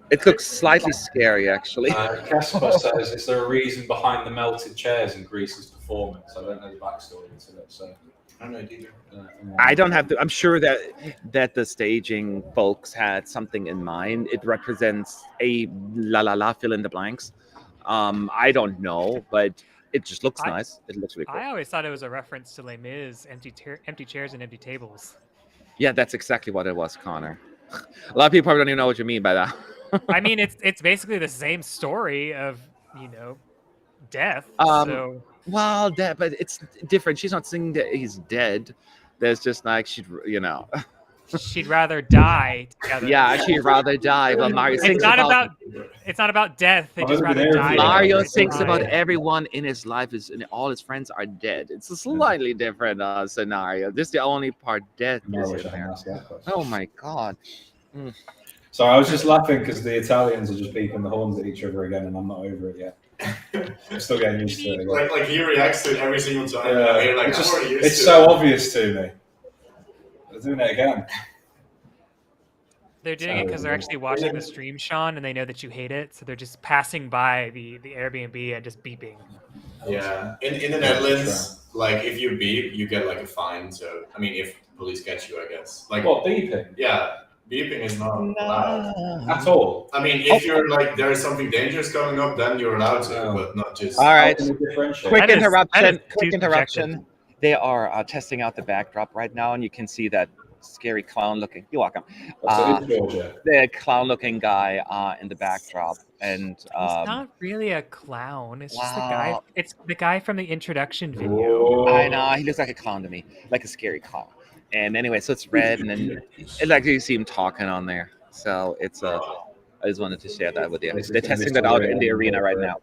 It looks slightly scary, actually. Casper says, is there a reason behind the melted chairs in Greece's performance? I don't know the backstory to it, so. I don't know either. I don't have to. I'm sure that the staging folks had something in mind. It represents a la fill in the blanks. I don't know, but it just looks nice. It looks really cool. I always thought it was a reference to Les Mis, empty chairs and empty tables. Yeah, that's exactly what it was, Connor. A lot of people probably don't even know what you mean by that. I mean, it's basically the same story of death. So Well, dead, but it's different. She's not saying that he's dead. There's just like she'd rather die together. Yeah, she'd rather die. Well, Mario It's thinks not about death. They just rather die. Mario together. thinks It's about fine. everyone in his life and all his friends are dead. It's a slightly different scenario. This is the only part death No, I is wish in I hadn't there. asked that question. Oh my god. So I was just laughing because the Italians are just beeping the horns at each other again, and I'm not over it yet. I'm still getting used to it again. Like he reacts to it every single time. Yeah, You're like, it's, just, I'm already used it's to so it. obvious to me. They're doing it again. They're doing it because they're actually watching the stream, Sean, and they know that you hate it, so they're just passing by the Airbnb and just beeping. Yeah, in the Netherlands, like if you beep, you get like a fine. So I mean, if police catch you, I guess. Like What, beeping? Yeah, beeping is not allowed. At all? I mean, if you're like there is something dangerous going up, then you're allowed to, but not just. All right. How can we differentiate? Quick That is interruption. too Quick interruption. They are testing out the backdrop right now, and you can see that scary clown looking. You're welcome. So it's Georgia. The clown looking guy in the backdrop, and It's not really a clown. It's just the guy. It's the guy from the introduction video. Whoa. I know he looks like a clown to me, like a scary clown. And anyway, so it's red, and then like you see him talking on there. So it's I just wanted to share that with you. This is They're gonna be testing that out in the surreal. arena right now.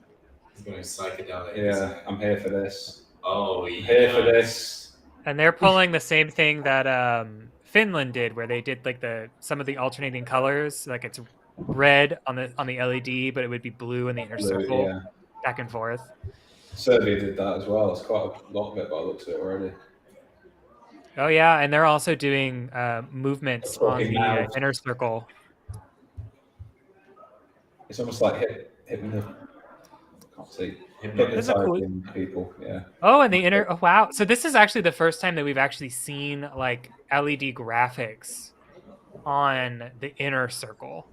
It's going psychedelic. Yeah, I'm here for this. Oh, I'm here for this. And they're pulling the same thing that Finland did, where they did like some of the alternating colors, like it's red on the LED, but it would be blue in the inner circle, Yeah. back and forth. Serbia did that as well. It's quite a lot of it by the looks of it already. Oh yeah, and they're also doing movements on the inner circle. It's almost like hypnotizing Cool. people. Yeah. Oh, and the inner. Oh, wow. So this is actually the first time that we've actually seen like LED graphics on the inner circle,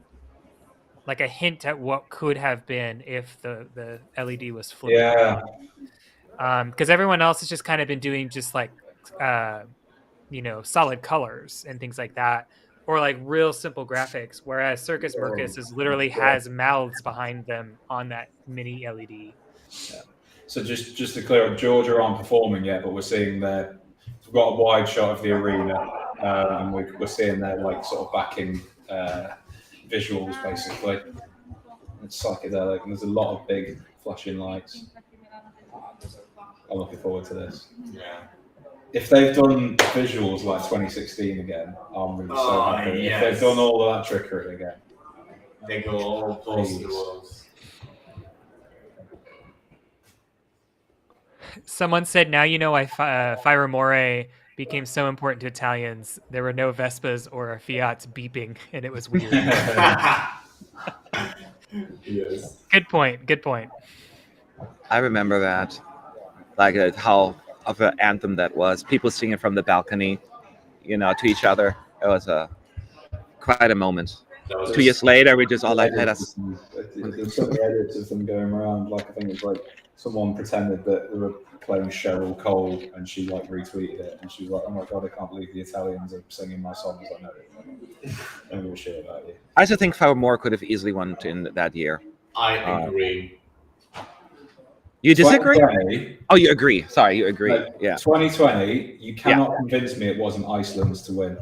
like a hint at what could have been if the LED was flipped. Yeah. Because everyone else has just kind of been doing just like solid colors and things like that, or like real simple graphics, whereas Circus Mercus is literally has mouths behind them on that mini LED. Yeah. So just to clear up, Georgia aren't performing yet, but we're seeing we've got a wide shot of the arena, and we're seeing their like sort of backing visuals basically. It's psychedelic, and there's a lot of big flashing lights. I'm looking forward to this. Yeah. If they've done visuals like 2016 again, I'm really so happy. Yes. If they've done all of that trickery again, they go all across the world. Someone said, now you know why Fire More became so important to Italians. There were no Vespas or Fiats beeping, and it was weird. Yes. Good point. I remember that, like how of an anthem that was. People singing from the balcony, to each other. It was quite a moment. 2 years later, we just all like let us. There's some edits of them going around. Like I think it's like someone pretended that they were playing Cheryl Cole, and she like retweeted it, and she was like, "Oh my god, I can't believe the Italians are singing my songs." I know. I don't give a shit about you. I also think Fire More could have easily won in that year. I agree. You disagree? 2020, Oh, you agree. Sorry, you agree. Yeah. 2020, you cannot convince me it wasn't Iceland's to win.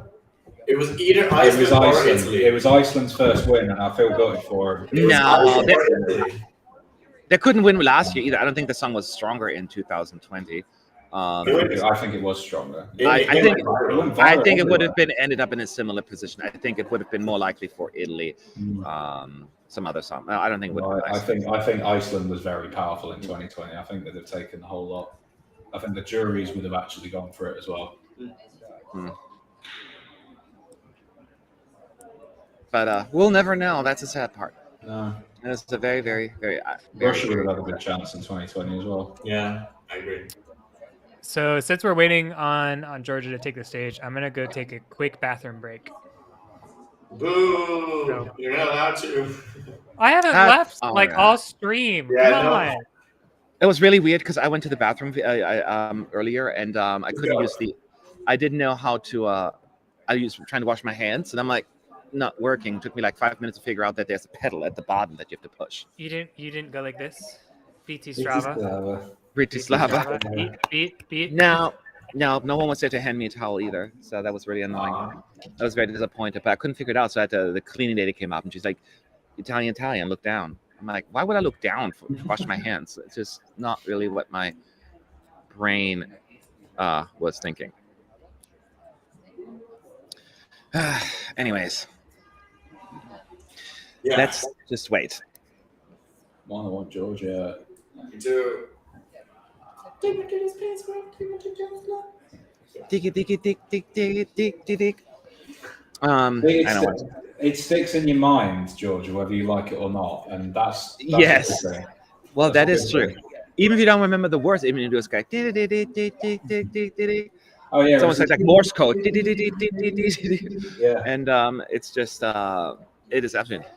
It was either Iceland or Italy. It was Iceland's first win, and I feel gutted for it. No, they couldn't win last year either. I don't think the song was stronger in 2020. I think it was stronger. I think it would have ended up in a similar position. I think it would have been more likely for Italy. Some other song. No, I don't think it would. I think Iceland was very powerful in 2020. I think that they've taken the whole lot. I think the juries would have actually gone for it as well. But we'll never know. That's the sad part. No. It's a very, very, very. Russia would have had a good chance in 2020 as well. Yeah, I agree. So since we're waiting on Georgia to take the stage, I'm gonna go take a quick bathroom break. Boo! So, you're not allowed to. I haven't left all stream. Yeah, Come on. It was really weird because I went to the bathroom earlier, and I couldn't use I didn't know how to. I was trying to wash my hands, and I'm like, not working. It took me like 5 minutes to figure out that there's a pedal at the bottom that you have to push. You didn't go like this. Bratislava. Beat. No one was there to hand me a towel either. So that was really annoying. I was very disappointed, but I couldn't figure it out. So the cleaning lady came up and she's like, Italian, look down. I'm like, why would I look down to wash my hands? It's just not really what my brain was thinking. Anyways, let's just wait. I want Georgia. Me too. It sticks in your mind, Georgia, whether you like it or not, and that's yes. Well, that is true. Even if you don't remember the words, even if you just go. Oh yeah, it's almost like Morse code. Yeah, and it's just it is absolutely.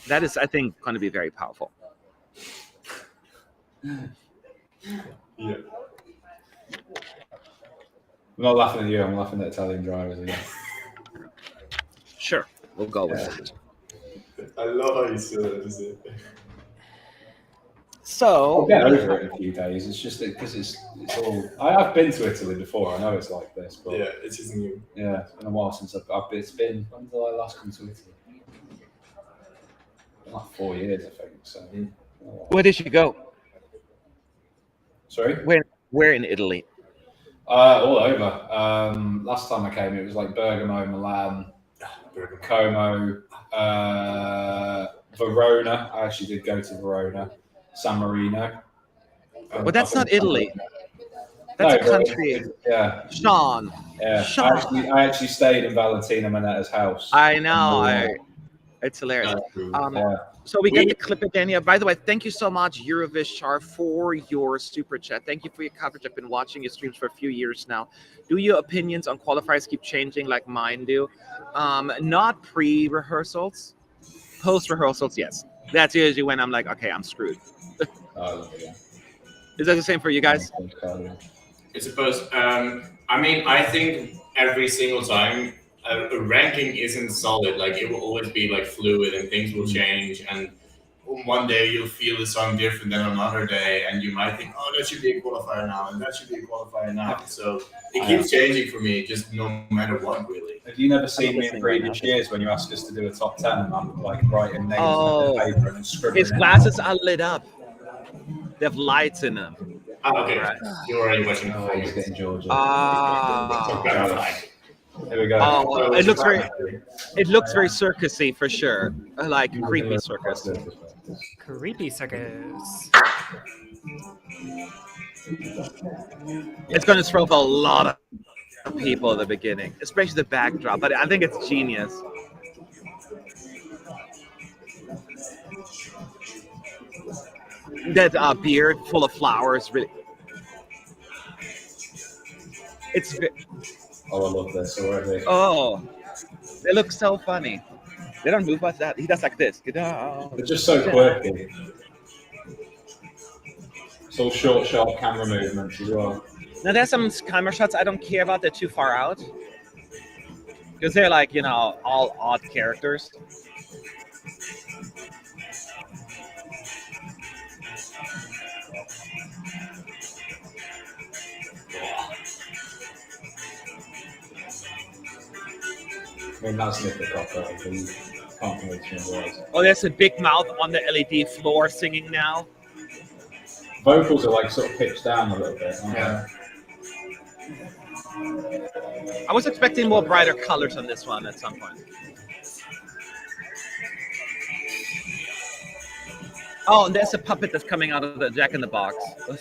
That is, I think, going to be very powerful. Yeah. I'm not laughing at you. I'm laughing at Italian drivers again. Sure, we'll go with that. I love how you say that. So I'll get over it in a few days. It's just because it's all. I've been to Italy before. I know it's like this, but Yeah, it's just new. yeah, it's been a while since it's been. When did I last come to Italy? Like 4 years, I think. So. where did you go? Sorry. Where in Italy? All over. Last time I came, it was like Bergamo, Milan, Como, Verona. I actually did go to Verona, San Marino. But that's not Italy. That's a country. Yeah. Sean. Yeah. Sean. I actually stayed in Valentina Monetta's house. I know. It's hilarious. So we get the clip again. Yeah. By the way, thank you so much, Eurovision, for your super chat. Thank you for your coverage. I've been watching your streams for a few years now. Do your opinions on qualifiers keep changing like mine do? Not pre-rehearsals, post-rehearsals. Yes, that's usually when I'm like, okay, I'm screwed. Is that the same for you guys? I suppose. I mean, I think every single time a ranking isn't solid. Like it will always be like fluid, and things will change. And one day you'll feel the song different than another day, and you might think, "Oh, that should be a qualifier now, and that should be a qualifier now." So it keeps changing for me, just no matter what, really. Have you never seen me in previous years when you ask us to do a top 10 and I'm like writing names on the paper and scribbling? His glasses are lit up. They have lights in them. Oh, okay. Right. You're already watching. Oh, he's getting Georgia. Here we go. Oh, it looks very circusy for sure. Like creepy circus. Creepy circus. It's going to throw up a lot of people at the beginning, especially the backdrop. But I think it's genius. That beard full of flowers, really. It's. Oh, I love this already. Oh, they look so funny. They don't move like that. He does like this. They're just so quirky. It's all short, sharp camera movements as well. Now there's some camera shots I don't care about. They're too far out because they're like, you know, all odd characters. I mean, that's Nick the Cocker. Can't really change. Oh, there's a big mouth on the LED floor singing now. Vocals are like sort of pitched down a little bit. Yeah. I was expecting more brighter colors on this one at some point. Oh, and there's a puppet that's coming out of the Jack in the Box. I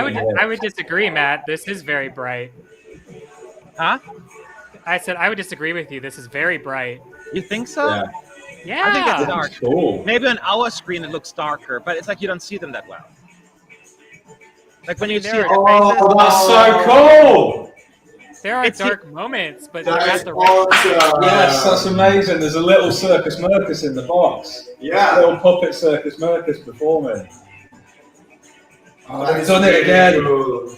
mean, I would disagree, Matt. This is very bright. Huh? I said I would disagree with you. This is very bright. You think so? Yeah. Yeah. I think it's dark. Cool. Maybe on our screen it looks darker, but it's like you don't see them that well. Like when you see it. Oh, that's so cool! There are dark moments, but that's the awesome. Yes, that's amazing. There's a little Circus Mercus in the box. Yeah. A little puppet Circus Mercus performing. Oh, they've done it again. Cool.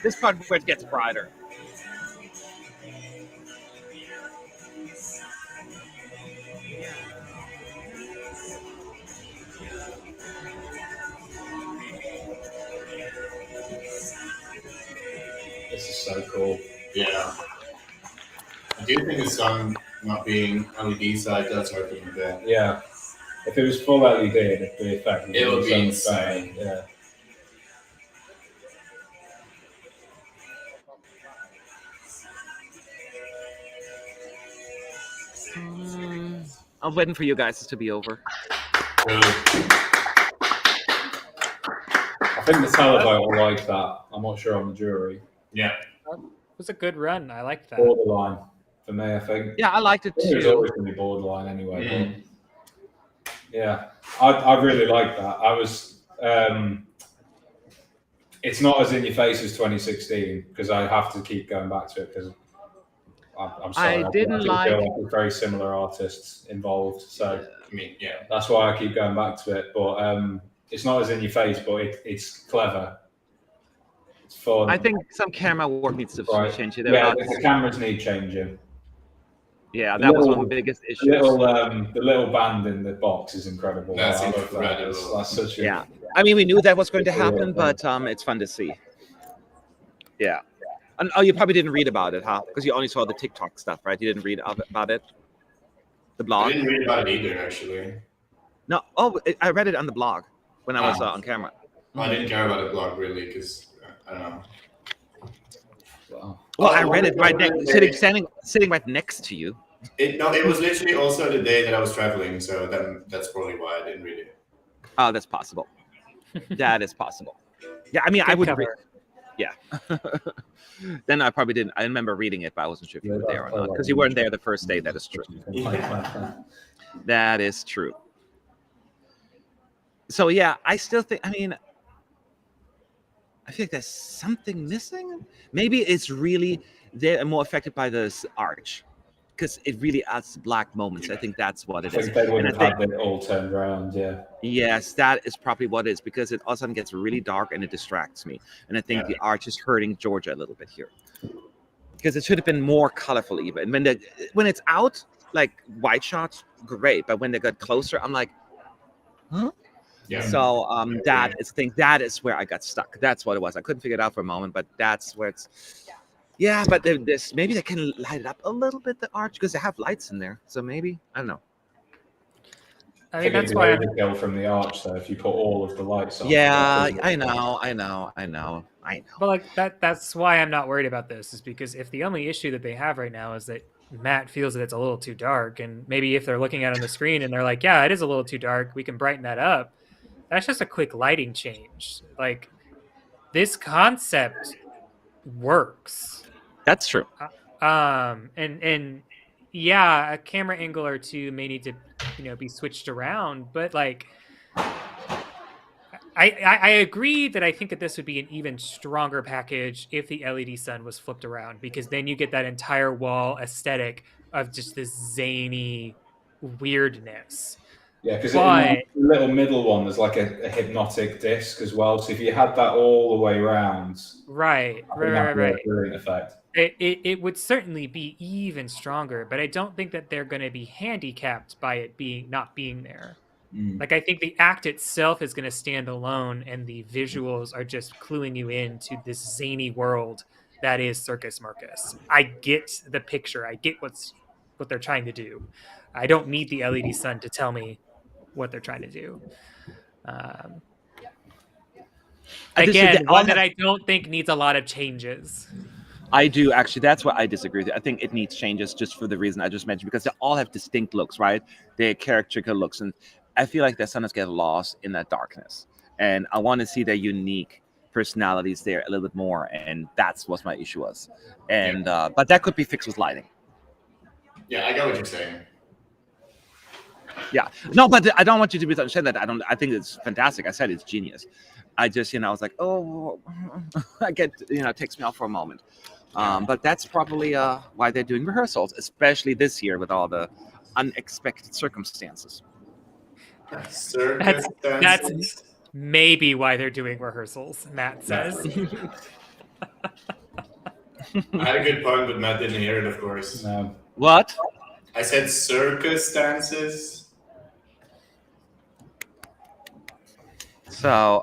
This part where it gets brighter. This is so cool. Yeah. I do think the sun not being LED side does hurt them a bit. Yeah. If it was full LED, it'd be effective. It would be insane. Yeah. I'm waiting for you guys to be over. I think the televote will like that. I'm not sure on the jury. Yeah. It was a good run. I liked that. Borderline for me, I think. Yeah, I liked it It was too. always going to be borderline anyway. But yeah, I really like that. I was. It's not as in your face as 2016 because I have to keep going back to it because I'm sorry. I didn't feel like there's very similar artists involved, so I mean, yeah. that's why I keep going back to it. But it's not as in your face, but it's clever. It's fun. I think some camera work needs to Right. change it. Yeah, the cameras need changing. Yeah, The that was one little- of the biggest issues. The little band in the box is incredible. That's I love that. incredible. That's such a Yeah, I mean, we knew that was going to happen, but it's fun to see. Yeah. And, oh, you probably didn't read about it, huh? Because you only saw the TikTok stuff, right? You didn't read about it? The I blog? didn't read about it either, actually. No. Oh, I read it on the blog when I was on camera. I didn't care about the blog really because I don't know. Well, I read it right next, sitting right next to you. It was literally also the day that I was traveling, so that's probably why I didn't read it. Oh, that's possible. That is possible. Yeah, I mean, I would read. Yeah. Then I probably didn't. I remember reading it, but I wasn't sure if you were there or not because you weren't there the first day. That is true. That is true. So yeah, I still think. I mean, I think there's something missing. Maybe it's really they're more affected by this arch because it really adds black moments. I think that's what it is. I think they would have had it all turned around. Yeah. Yes, that is probably what it is because it all of a sudden gets really dark and it distracts me. And I think the arch is hurting Georgia a little bit here because it should have been more colorful even. When it's out, like wide shots, great. But when they got closer, I'm like, huh? Yeah. So that is where I got stuck. That's what it was. I couldn't figure it out for a moment, but that's where it's. Yeah, but maybe they can light it up a little bit, the arch, because they have lights in there. So maybe I don't know. I mean, that's why the go from the arch. So if you put all of the lights on. Yeah, I know. But like that's why I'm not worried about this. Is because if the only issue that they have right now is that Matt feels that it's a little too dark, and maybe if they're looking at it on the screen and they're like, yeah, it is a little too dark, we can brighten that up. That's just a quick lighting change. Like this concept works. That's true. And yeah, a camera angle or two may need to, be switched around, but like I agree that I think that this would be an even stronger package if the LED sun was flipped around, because then you get that entire wall aesthetic of just this zany weirdness. Yeah, because the little middle one, there's like a hypnotic disc as well. So if you had that all the way around, right. Brilliant effect. It would certainly be even stronger, but I don't think that they're going to be handicapped by it not being there. Like I think the act itself is going to stand alone, and the visuals are just cluing you into this zany world that is Circus Marcus. I get the picture. I get what they're trying to do. I don't need the LED sun to tell me what they're trying to do. Again, one that I don't think needs a lot of changes. I do actually. That's what I disagree with. I think it needs changes just for the reason I just mentioned, because they all have distinct looks, right? They're characteristical looks, and I feel like they sometimes get lost in that darkness. And I want to see their unique personalities there a little bit more, and that's what my issue was. And but that could be fixed with lighting. Yeah, I get what you're saying. Yeah, no, but I don't want you to misunderstand that. I think it's fantastic. I said it's genius. I just, I was like, oh, I get, it takes me off for a moment. But that's probably why they're doing rehearsals, especially this year with all the unexpected circumstances. That's maybe why they're doing rehearsals, Matt says. I had a good point, but Matt didn't hear it, of course. No. What? I said circus dances. So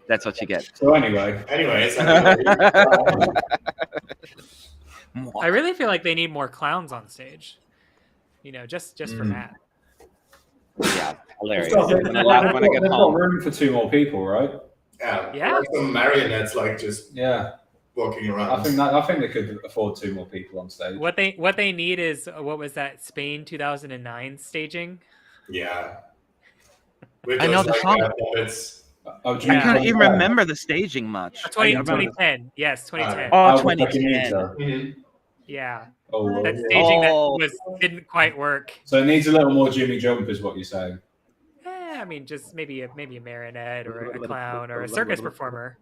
that's what you get. So anyways. I really feel like they need more clowns on stage. Just for Matt. Yeah, hilarious. They've got room for 2 more people, right? Yeah. Like some marionettes, just walking around. I think they could afford 2 more people on stage. What they need is, what was that, Spain 2009 staging? Yeah. I know the song. I can't even remember the staging much. 2010. Yes, 2010. Oh, 2010. Mm-hmm. Yeah. Oh, that staging that didn't quite work. So it needs a little more Jimmy Jump, is what you're saying. I mean, just maybe a marionette or a clown or a circus performer.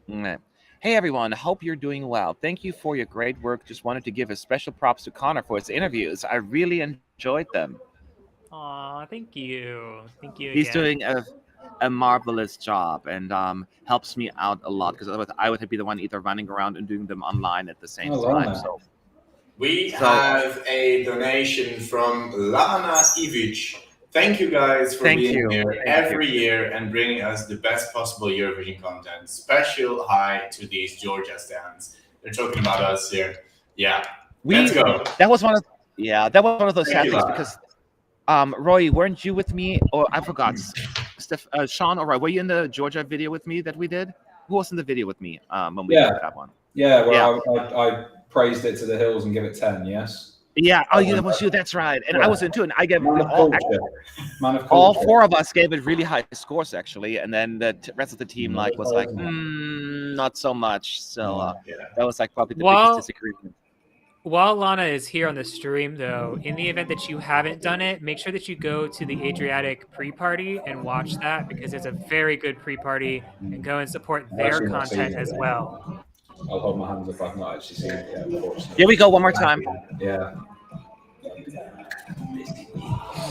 Hey everyone, hope you're doing well. Thank you for your great work. Just wanted to give a special props to Connor for his interviews. I really enjoyed them. Aw, thank you. Thank you. He's doing a a marvelous job and helps me out a lot because otherwise I would be the one either running around and doing them online at the same time. So we have a donation from Lana Ivic. Thank you guys for being here every year and bringing us the best possible Eurovision content. Special hi to these Georgia stands. They're talking about us here. Yeah, let's go. That was one of those sad things because Roy, weren't you with me? Or I forgot. Sean or Roy, were you in the Georgia video with me that we did? Who was in the video with me when we did that one? Yeah, well, I praised it to the hills and give it 10, yes? Yeah, that was you, that's right. And I was in too, and I gave all 4 of us gave it really high scores, actually. And then the rest of the team was like, not so much. So that was like probably the biggest disagreement. While Lana is here on the stream, though, in the event that you haven't done it, make sure that you go to the Adriatic pre-party and watch that because it's a very good pre-party and go and support their content as well. I'll hold my hands up. I've not actually seen it yet, unfortunately. Here we go, one more time. Yeah.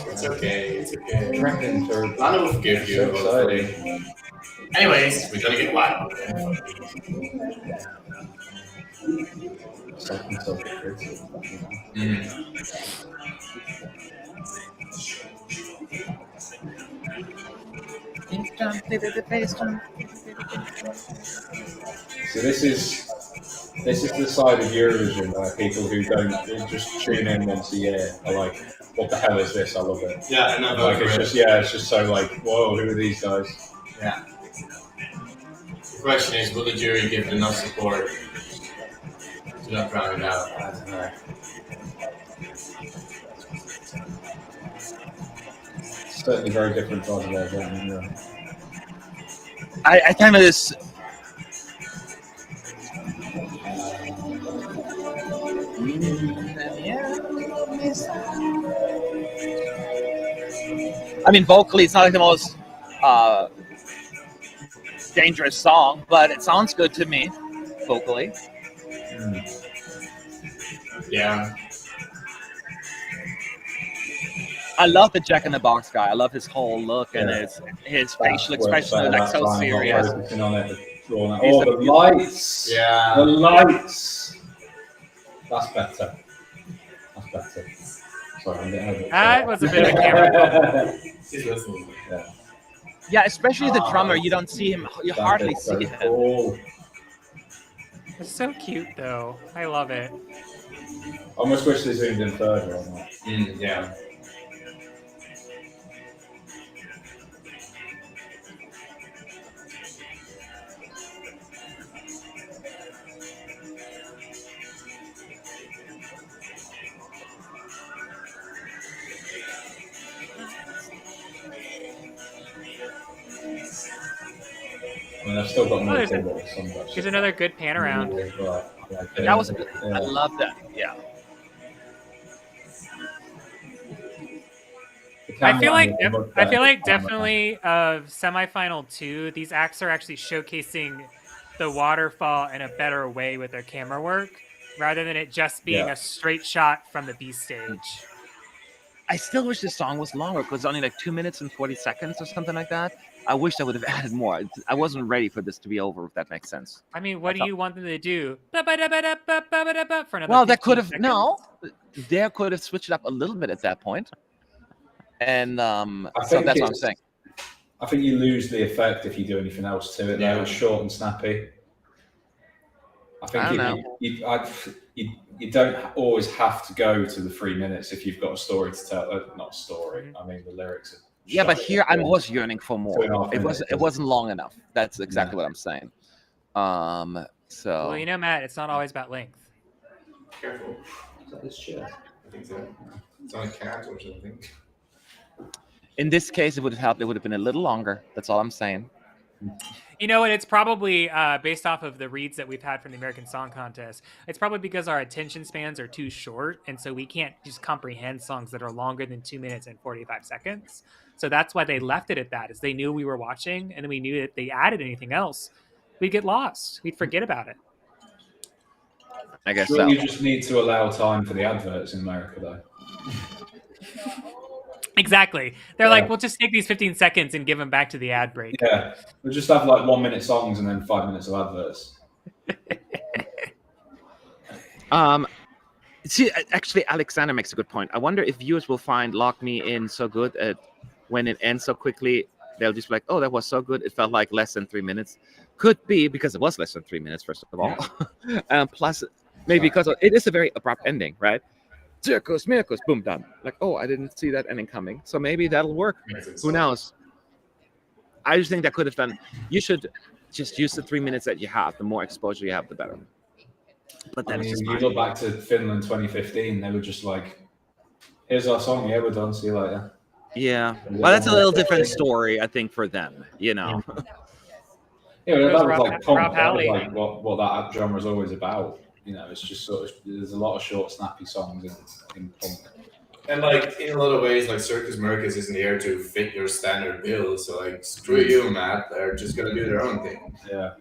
It's okay. It's okay. Lana will forgive you. Anyways, we're gonna get wild. So this is the side of Eurovision where people who don't just tune in once a year are like, what the hell is this? I love it. Yeah, and like it's just so like, whoa, who are these guys? Yeah. The question is, will the jury give enough support to not drown it out? I don't know. Certainly very different from Azerbaijan. Yeah. I kind of this. I mean, vocally, it's not like the most dangerous song, but it sounds good to me, vocally. Yeah. I love the Jack in the Box guy. I love his whole look and his facial expression is like so serious. Oh, the lights! Yeah. The lights! That's better. Sorry, I'm getting That was a bit of a camera. Yeah, especially the drummer. You don't see him. You hardly see him. Cool. It's so cute, though. I love it. I almost wish they zoomed in further on that. Yeah. I mean, I've still got more Here's another good pan around. That was I love that. Yeah. I feel like definitely of semifinal 2, these acts are actually showcasing the waterfall in a better way with their camera work, rather than it just being a straight shot from the B stage. I still wish this song was longer because it's only like 2 minutes and 40 seconds or something like that. I wish I would have added more. I wasn't ready for this to be over, if that makes sense. I mean, what do you want them to do? For another well, that could have seconds? no. They could have switched it up a little bit at that point. And so that's what I'm saying. I think you lose the effect if you do anything else to it. Though. It's short and snappy. I think you don't always have to go to the 3 minutes if you've got a story to tell. Not a story. I mean, the lyrics are. Yeah, but here I was yearning for more. It wasn't long enough. That's exactly what I'm saying. So. Well, you know, Matt, it's not always about length. Careful. Is that this chair? I think so. It's on a cat or something. In this case, it would have helped. It would have been a little longer. That's all I'm saying. You know what? It's probably based off of the reads that we've had from the American Song Contest. It's probably because our attention spans are too short, and so we can't just comprehend songs that are longer than 2 minutes and 45 seconds. So that's why they left it at that, is they knew we were watching, and then we knew that if they added anything else, we'd get lost. We'd forget about it. I guess so. You just need to allow time for the adverts in America, though. Exactly. They're like, Yeah. we'll just take these 15 seconds and give them back to the ad break. Yeah, we'll just have like 1 minute songs and then 5 minutes of adverts. See, actually, Alexander makes a good point. I wonder if viewers will find Lock Me In so good at when it ends so quickly, they'll just be like, oh, that was so good. It felt like less than 3 minutes. Could be because it was less than 3 minutes, first of all. Plus, maybe because it is a very abrupt ending, right? Circus, miracles, boom, done. Like, oh, I didn't see that ending coming. So maybe that'll work. Who knows? I just think that could have done. You should just use the 3 minutes that you have. The more exposure you have, the better. But I that's mean, just you fine. look back to Finland 2015, they were just like, here's our song, yeah, we're done, see you later. Yeah. Well, that's a little different story, I think, for them, you know. Yeah, but It was that was Rob- like punk, Rob that was Halley. like what that genre is always about. You know, it's just sort of, there's a lot of short, snappy songs in punk. And like in a lot of ways, like Circus Mircus isn't here to fit your standard bill. So like, screw you, Matt. They're just gonna do their own thing. Yeah.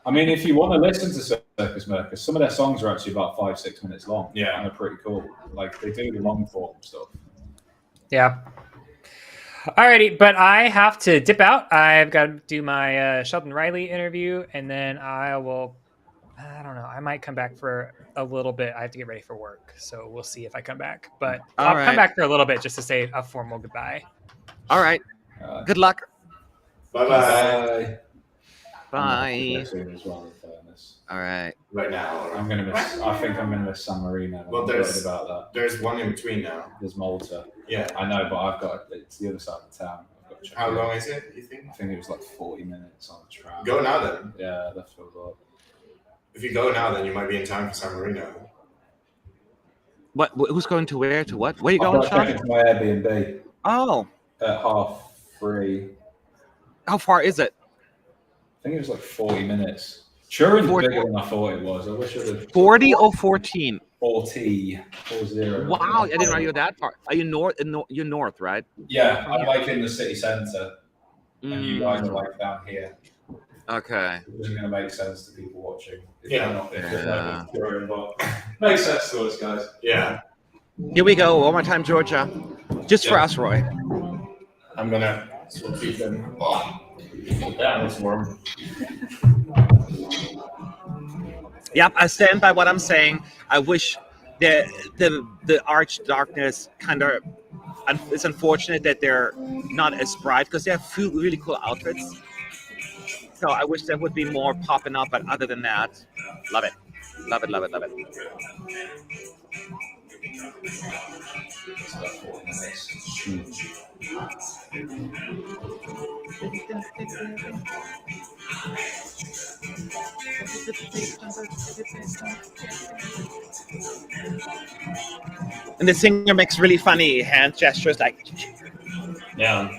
I mean, if you want to listen to Circus Mircus, some of their songs are actually about 5-6 minutes long. Yeah. And they're pretty cool. Like, they do the long form stuff. Yeah. Alrighty, but I have to dip out. I've got to do my Sheldon Riley interview, and then I don't know, I might come back for a little bit. I have to get ready for work, so we'll see if I come back. But I'll come back for a little bit just to say a formal goodbye. All right. Good luck. Bye-bye. Bye. As well, in fairness. All right. Right now. I think I'm gonna miss San Marino. Well, I'm worried about that. There's one in between now. There's Malta. Yeah. I know, but it's the other side of town. I've got to check How it long out. is it, you think? I think it was like 40 minutes on the tram. Go now then. Yeah, that's what I thought. If you go now, then you might be in time for San Marino. What? Who's going to where? To what? Where are you I've going, got to check Sean? into my Airbnb Oh. at 3:30. How far is it? I think it was like 40 minutes. Turin's 40. bigger than I thought it was. I wish I'd have 40 or 14? 40. Wow, I didn't know you were that far. Are you north? You're north, right? Yeah, I'm like in the city centre, and you guys are like down here. Okay. It wasn't going to make sense to people watching. If Yeah. they're not Yeah. Turin, but makes sense to us, guys. Yeah. Here we go. One more time, Georgia. Just for Yeah. us, Roy. I'm gonna keep them. Oh. Damn, it's warm. Yep, I stand by what I'm saying. I wish the arch darkness kind of. It's unfortunate that they're not as bright because they have few really cool outfits. So I wish there would be more popping up, but other than that, love it. Love it, love it, love it. It's about 40 minutes. And the singer makes really funny hand gestures, like Yeah.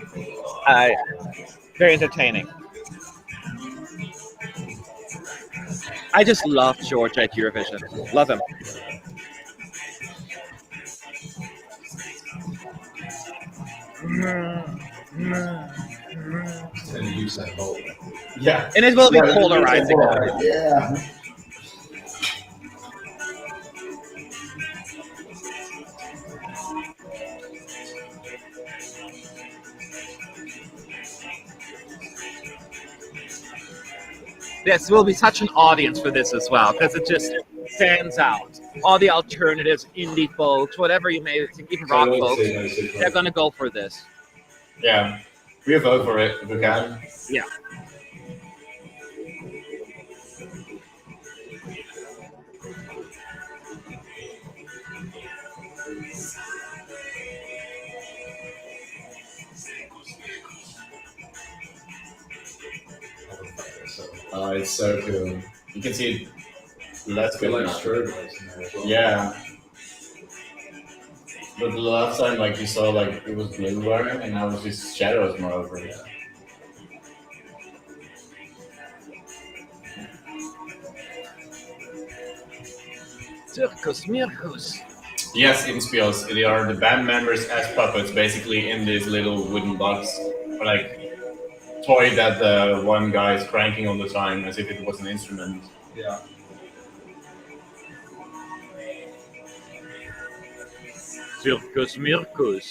very entertaining. I just love Georgia at Eurovision. Love him. And you say Bolt. Yeah. And it will be polarizing. Yeah. This will be such an audience for this as well, because it just stands out. All the alternatives, indie folks, whatever you may think, even rock folks, they're going to go for this. Yeah. We'll vote for it if we can. Yeah. Oh, it's so cool. You can see it less good like now. strobe lights in there as well. Yeah. But the last time, like, you saw, like, it was blue wearing, and now it's just shadows more over it. Circus Mircus. Yes, Inspios. They are the band members as puppets, basically in this little wooden box, like toy that the one guy is cranking all the time, as if it was an instrument. Yeah. Circus Mircus.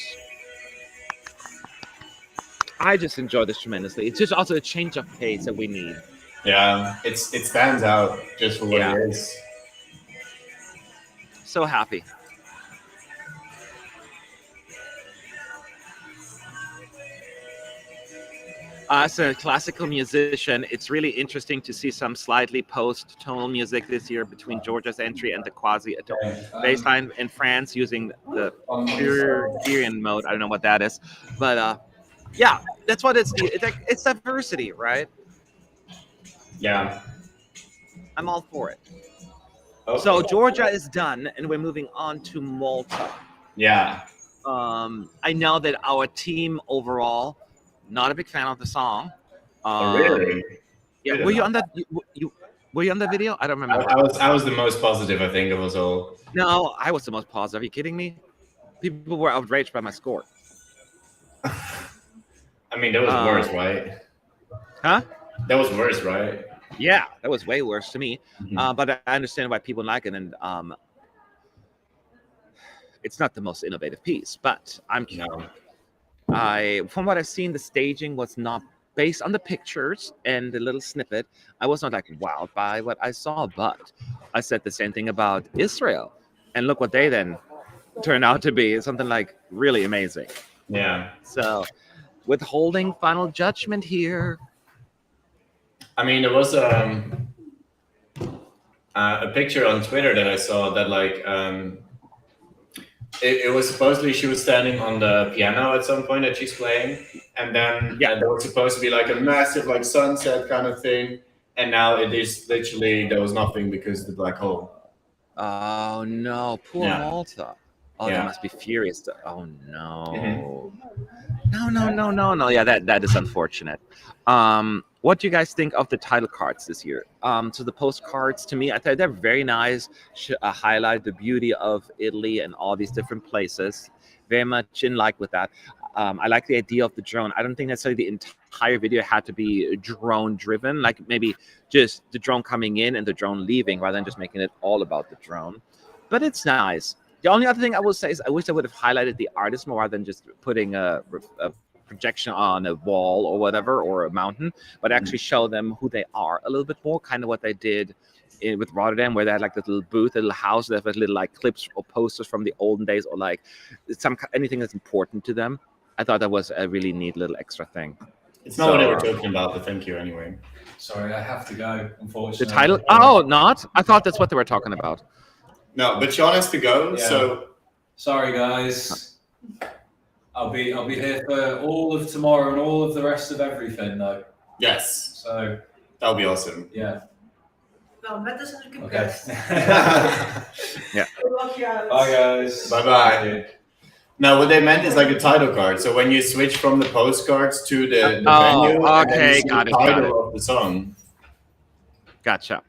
I just enjoy this tremendously. It's just also a change of pace that we need. Yeah, it stands out just for what Yeah. it is. So happy. As a classical musician, it's really interesting to see some slightly post-tonal music this year between Georgia's entry and the bass line in France using the Pyrenean mode. I don't know what that is, but yeah, that's what it's diversity, right? Yeah. I'm all for it. Okay. So Georgia is done, and we're moving on to Malta. Yeah. I know that our team overall, not a big fan of the song. Really? Yeah. Good Were you enough. on that? Were you on the video? I don't remember. I was the most positive, I think, of us all. No, I was the most positive. Are you kidding me? People were outraged by my score. I mean, that was worse, right? Huh? That was worse, right? Yeah, that was way worse to me. Mhm. But I understand why people like it, and it's not the most innovative piece. But from what I've seen, the staging was not based on the pictures and the little snippet. I was not like wowed by what I saw, but I said the same thing about Israel, and look what they then turned out to be, something like really amazing. Yeah. So, withholding final judgment here. I mean, there was a picture on Twitter that I saw that like it was supposedly she was standing on the piano at some point that she's playing, and then there was supposed to be like a massive like sunset kind of thing, and now it is literally there was nothing because of the black hole. Oh no, poor Malta. Oh, Yeah. they must be furious. Oh no. Mhm. No. Yeah, that is unfortunate. What do you guys think of the title cards this year? So the postcards, to me, I thought they're very nice. Highlight the beauty of Italy and all these different places. Very much in like with that. I like the idea of the drone. I don't think necessarily the entire video had to be drone driven. Like maybe just the drone coming in and the drone leaving, rather than just making it all about the drone. But it's nice. The only other thing I will say is I wish I would have highlighted the artist more rather than just putting a projection on a wall or whatever, or a mountain, but actually show them who they are a little bit more, kind of what they did with Rotterdam, where they had like this little booth, a little house that had little like clips or posters from the olden days, or like anything that's important to them. I thought that was a really neat little extra thing. It's not what they were talking about, but thank you anyway. Sorry, I have to go, unfortunately. The title? Oh, not? I thought that's what they were talking about. No, but Sean has to go, Yeah. so Sorry, guys. I'll be here for all of tomorrow and all of the rest of everything, though. yes, So that'll be awesome. yeah. Nou, met is natuurlijk een Okay. best. Yeah. Bye, guys. Bye bye. Now, what they meant is like a title card. So when you switch from the postcards to the venue, and then you see got the it, got title it. of the song. Gotcha.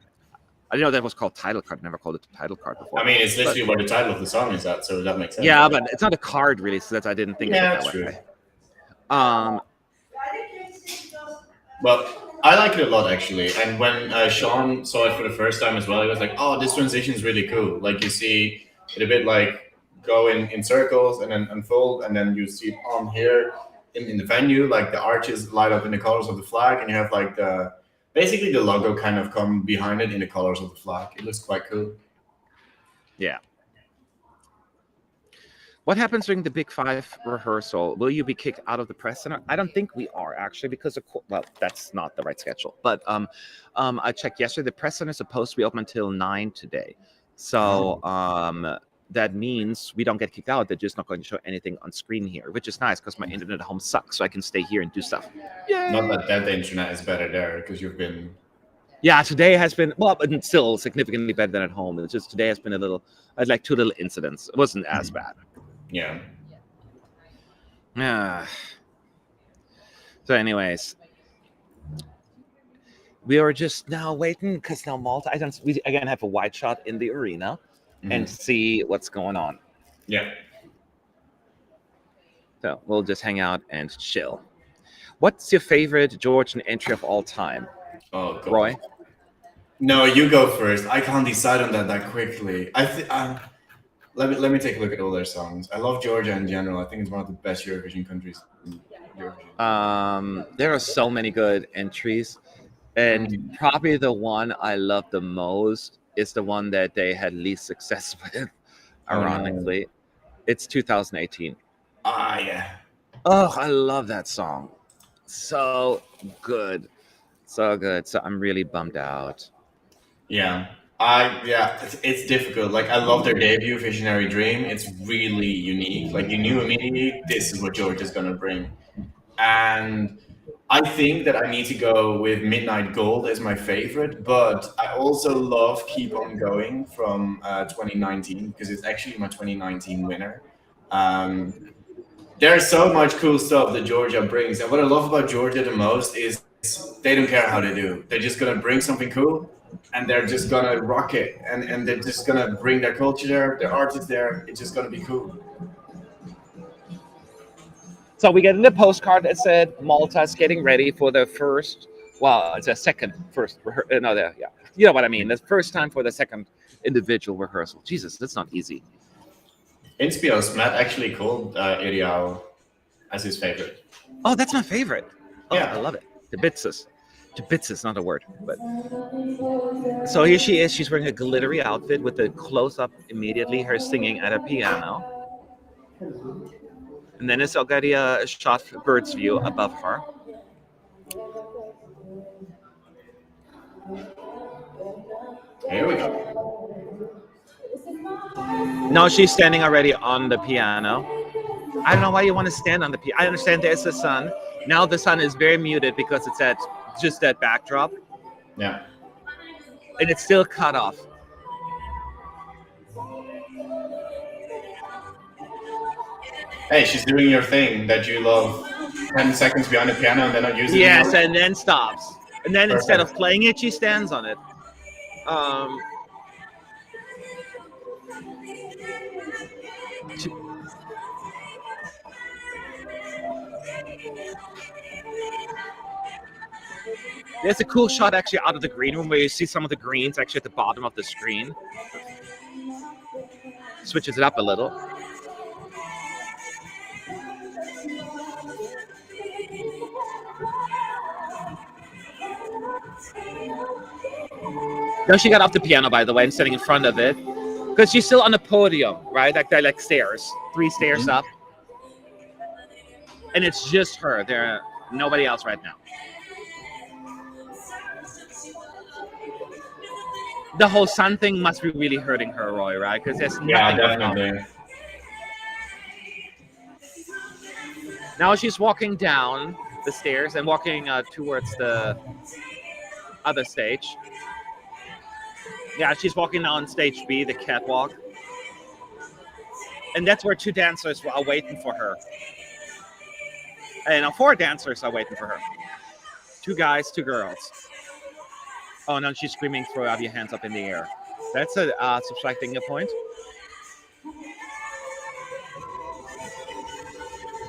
I didn't know that was called title card. Never called it title card before. I mean, it's literally what the title of the song is at, so that makes sense. Yeah, but it's not a card really, so I didn't think Yeah, of it that true. way. Well, I like it a lot actually. And when Sean saw it for the first time as well, he was like, "Oh, this transition is really cool. Like you see it a bit like go in circles and then unfold, and then you see it on here in the venue, like the arches light up in the colors of the flag, and you have like basically the logo kind of come behind it in the colors of the flag. It looks quite cool. Yeah. What happens during the Big Five rehearsal? Will you be kicked out of the press center? I don't think we are actually, because that's not the right schedule. But I checked yesterday. The press center is supposed to be open until 9 today. So that means we don't get kicked out. They're just not going to show anything on screen here, which is nice because my internet at home sucks, so I can stay here and do stuff. Yay! Not that the internet is better there because you've been. Yeah, today has been, well, but it's still significantly better than at home. It's just today has been I had like 2 little incidents. It wasn't as bad. Yeah. So anyways, we are just now waiting because now Malta, we again have a wide shot in the arena and see what's going on. Yeah. So we'll just hang out and chill. What's your favorite Georgian entry of all time? Oh, God. Roy? No, you go first. I can't decide on that quickly. Let me take a look at all their songs. I love Georgia in general. I think it's one of the best Eurovision countries There are so many good entries, and probably the one I love the most is the one that they had least success with. Ironically, it's 2018. Ah, yeah. Oh, I love that song. So good. So good. So I'm really bummed out. Yeah. It's difficult. Like I love their debut, Visionary Dream. It's really unique. Like you knew immediately this is what George is gonna bring. And I think that I need to go with Midnight Gold as my favorite, but I also love Keep On Going from 2019 because it's actually my 2019 winner. There's so much cool stuff that Georgia brings, and what I love about Georgia the most is they don't care how they do. They're just gonna bring something cool, and they're just gonna rock it, and they're just gonna bring their culture there, their artists there. It's just gonna be cool. So we get in the postcard that said Malta's getting ready for the first. Well, it's a second first. No, there, yeah, you know what I mean. The first time for the second individual rehearsal. Jesus, that's not easy. Inspios Matt actually called Iriao as his favorite. Oh, that's my favorite. Oh, Yeah. I love it. Debitzis. Debitzis, not a word, but. So here she is. She's wearing a glittery outfit with a close-up immediately. Her singing at a piano. And then it's already a shot bird's view above her. Here we go. Now she's standing already on the piano. I don't know why you want to stand on the piano. I understand there's the sun. Now the sun is very muted because it's at just that backdrop. Yeah. And it's still cut off. Hey, she's doing your thing that you love. 10 seconds behind the piano and then not using it. Yes, and then stops. And then Perfect. instead of playing it, she stands on it. There's a cool shot actually out of the green room where you see some of the greens actually at the bottom of the screen. Switches it up a little. Now she got off the piano, by the way, and sitting in front of it. Because she's still on the podium, right? Like they're like stairs, 3 stairs up. And it's just her. There's nobody else right now. The whole sun thing must be really hurting her, Roy, right? Because there's nothing going on. Definitely. Now she's walking down the stairs and walking towards the other stage. Yeah, she's walking on stage B, the catwalk. And that's where 2 dancers are waiting for her. And 4 dancers are waiting for her. 2 guys, 2 girls. Oh, no, she's screaming, throw out your hands up in the air. That's a subtracting a point.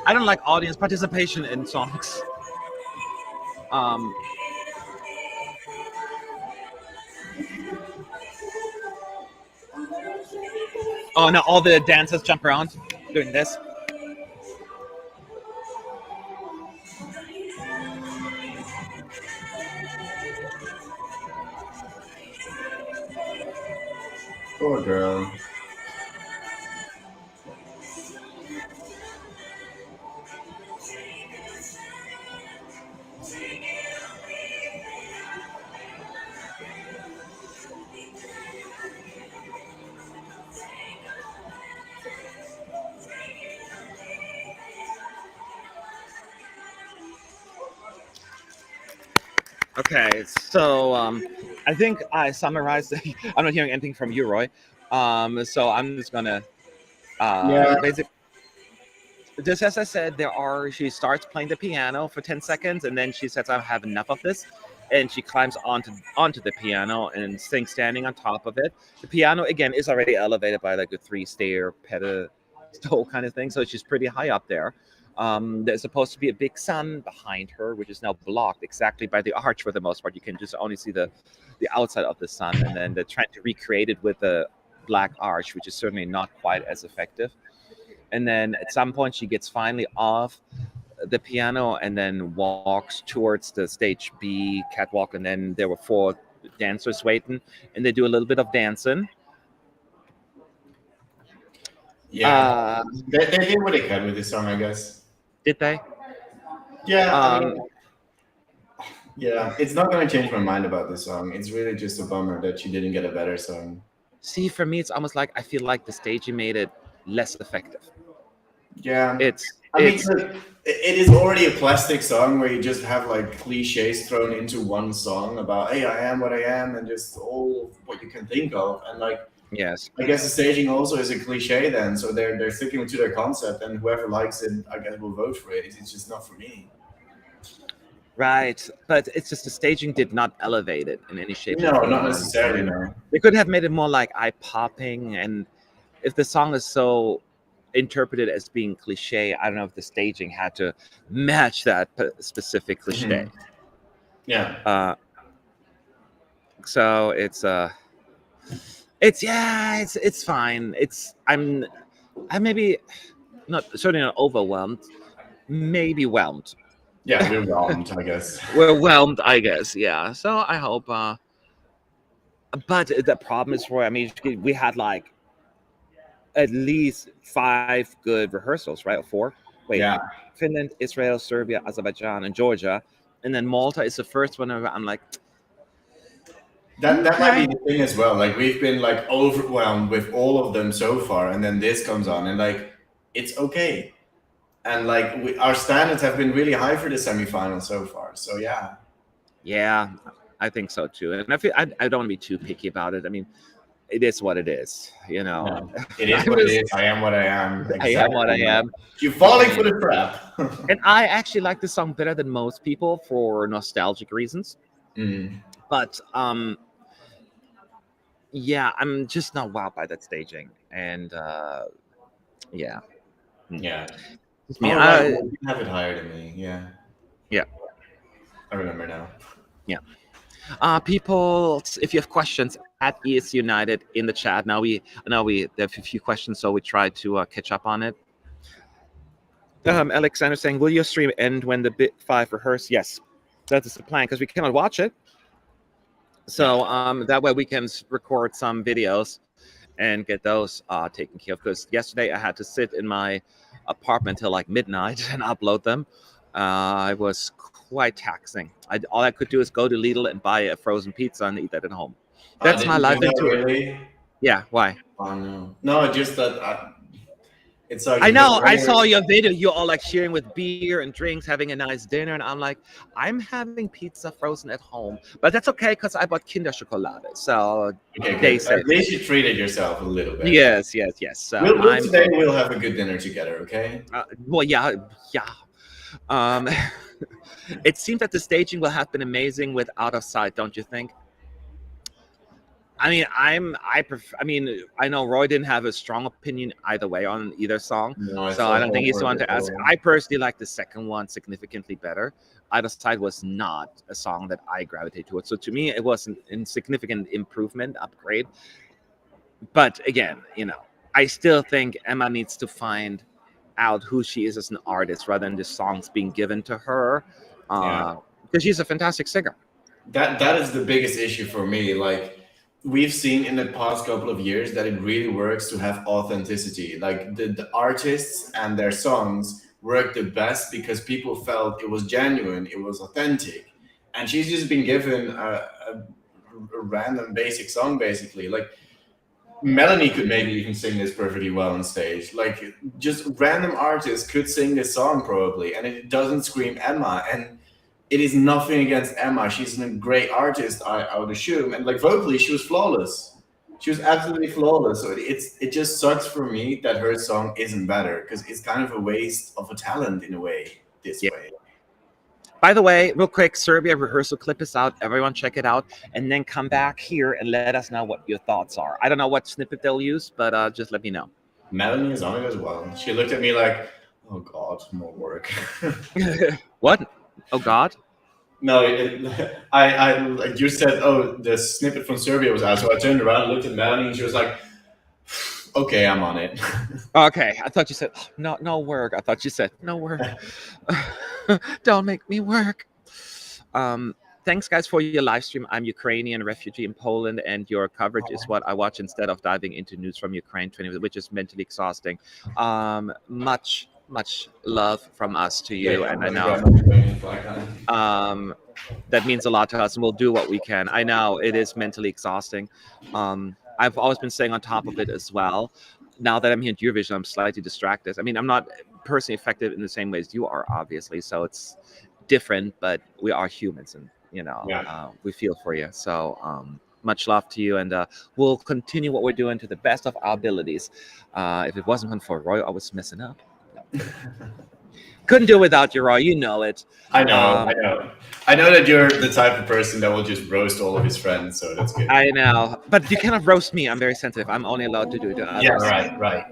I don't like audience participation in songs. Oh, no, all the dancers jump around doing this. Poor girl. Okay, so I think I summarized. I'm not hearing anything from you, Roy. So I'm just gonna basically. Just as I said, she starts playing the piano for 10 seconds, and then she says, "I have enough of this," and she climbs onto the piano and sings standing on top of it. The piano again is already elevated by like a 3-stair pedestal kind of thing, so she's pretty high up there. There's supposed to be a big sun behind her, which is now blocked exactly by the arch for the most part. You can just only see the outside of the sun, and then they're trying to recreate it with the black arch, which is certainly not quite as effective. And then at some point she gets finally off the piano and then walks towards the stage B catwalk, and then there were 4 dancers waiting, and they do a little bit of dancing. Yeah, they did what they could with this song, I guess. Did they? Yeah, I Um, mean, yeah, it's not going to change my mind about this song. It's really just a bummer that she didn't get a better song. See, for me, it's almost like I feel like the staging made it less effective. Yeah, It's I mean, it's look, it is already a plastic song where you just have like cliches thrown into one song about, hey, I am what I am, and just all what you can think of. And like, yes, I guess the staging also is a cliche then, so they're sticking to their concept, and whoever likes it, I guess, will vote for it. It's just not for me. right. But it's just the staging did not elevate it in any shape. or No, form. not necessarily. No. They could have made it more like eye popping, and if the song is so interpreted as being cliche, I don't know if the staging had to match that specific cliche. Yeah. So it's fine. I'm maybe not, certainly not overwhelmed, maybe whelmed. Yeah, we're whelmed, I guess. We're whelmed, I guess. Yeah. So I hope. But the problem is, Roy, I mean, we had like at least 5 good rehearsals, right? Or 4. Wait. Yeah. Finland, Israel, Serbia, Azerbaijan, and Georgia, and then Malta is the first one. I'm like, that might be the thing as well. Like, we've been like overwhelmed with all of them so far, and then this comes on, and like, it's okay. And like, our standards have been really high for the semifinal so far. So yeah. Yeah, I think so too. And I feel I don't want to be too picky about it. I mean, it is what it is, you know. Yeah. It is what it is. I am what I am. Exactly. I am what I am. You're falling for the trap. And I actually like this song better than most people for nostalgic reasons. But yeah, I'm just not wowed by that staging. And yeah. Yeah. Me, you have it higher than me. Yeah. Yeah. I remember now. Yeah. People, if you have questions, at ES United in the chat. Now we have a few questions, so we try to catch up on it. Alexander saying, will your stream end when the bit 5 rehearse? Yes, that is the plan, because we cannot watch it. So that way we can record some videos and get those taken care of. Because yesterday I had to sit in my apartment till like midnight and upload them. It was quite taxing. All I could do is go to Lidl and buy a frozen pizza and eat that at home. That's my life into it. Really? Yeah, why? Oh no, no, just that. It's like, I know. I saw your video. You're all like sharing with beer and drinks, having a nice dinner, and I'm like, I'm having pizza frozen at home, but that's okay because I bought Kinder Chocolate. So okay, at least you treated yourself a little bit. Yes. So today we'll have a good dinner together. Okay. Well, yeah. It seems that the staging will have been amazing with Out of Sight, don't you think? I mean, I know Roy didn't have a strong opinion either way on either song, so I don't think he's the one to ask. I personally like the second one significantly better. Out of Sight was not a song that I gravitate towards, so to me, it was an insignificant improvement, upgrade. But again, I still think Emma needs to find out who she is as an artist rather than the songs being given to her, because she's a fantastic singer. That is the biggest issue for me. Like, we've seen in the past couple of years that it really works to have authenticity. Like, the artists and their songs work the best because people felt it was genuine, it was authentic. And she's just been given a random basic song, basically. Like, Melanie could maybe even sing this perfectly well on stage. Like, just random artists could sing this song probably, and it doesn't scream Emma. And it is nothing against Emma. She's a great artist, I would assume. And like, vocally, she was flawless. She was absolutely flawless. So it just sucks for me that her song isn't better, because it's kind of a waste of a talent in a way, this way. By the way, real quick, Serbia rehearsal clip is out. Everyone check it out, and then come back here and let us know what your thoughts are. I don't know what snippet they'll use, but just let me know. Melanie is on it as well. She looked at me like, oh God, more work. What? Oh God? No, you said, oh, the snippet from Serbia was out. So I turned around and looked at Melanie, and she was like, Okay, I'm on it. Okay, I thought you said no work. I thought you said no work. Don't make me work. Thanks, guys, for your live stream. I'm Ukrainian refugee in Poland, and your coverage is what I watch instead of diving into news from Ukraine, which is mentally exhausting. Much love from us to you, and I know that means a lot to us, and we'll do what we can. I know it is mentally exhausting. I've always been staying on top of it as well. Now that I'm here at Eurovision, I'm slightly distracted. I mean, I'm not personally affected in the same way as you are, obviously, so it's different, but we are humans, and we feel for you. So much love to you, and we'll continue what we're doing to the best of our abilities. If it wasn't for Roy, I was messing up. Couldn't do it without you, Roy. You know it. I know that you're the type of person that will just roast all of his friends, so that's good. I know, but you cannot roast me. I'm very sensitive. I'm only allowed to do it to others. Yeah, right.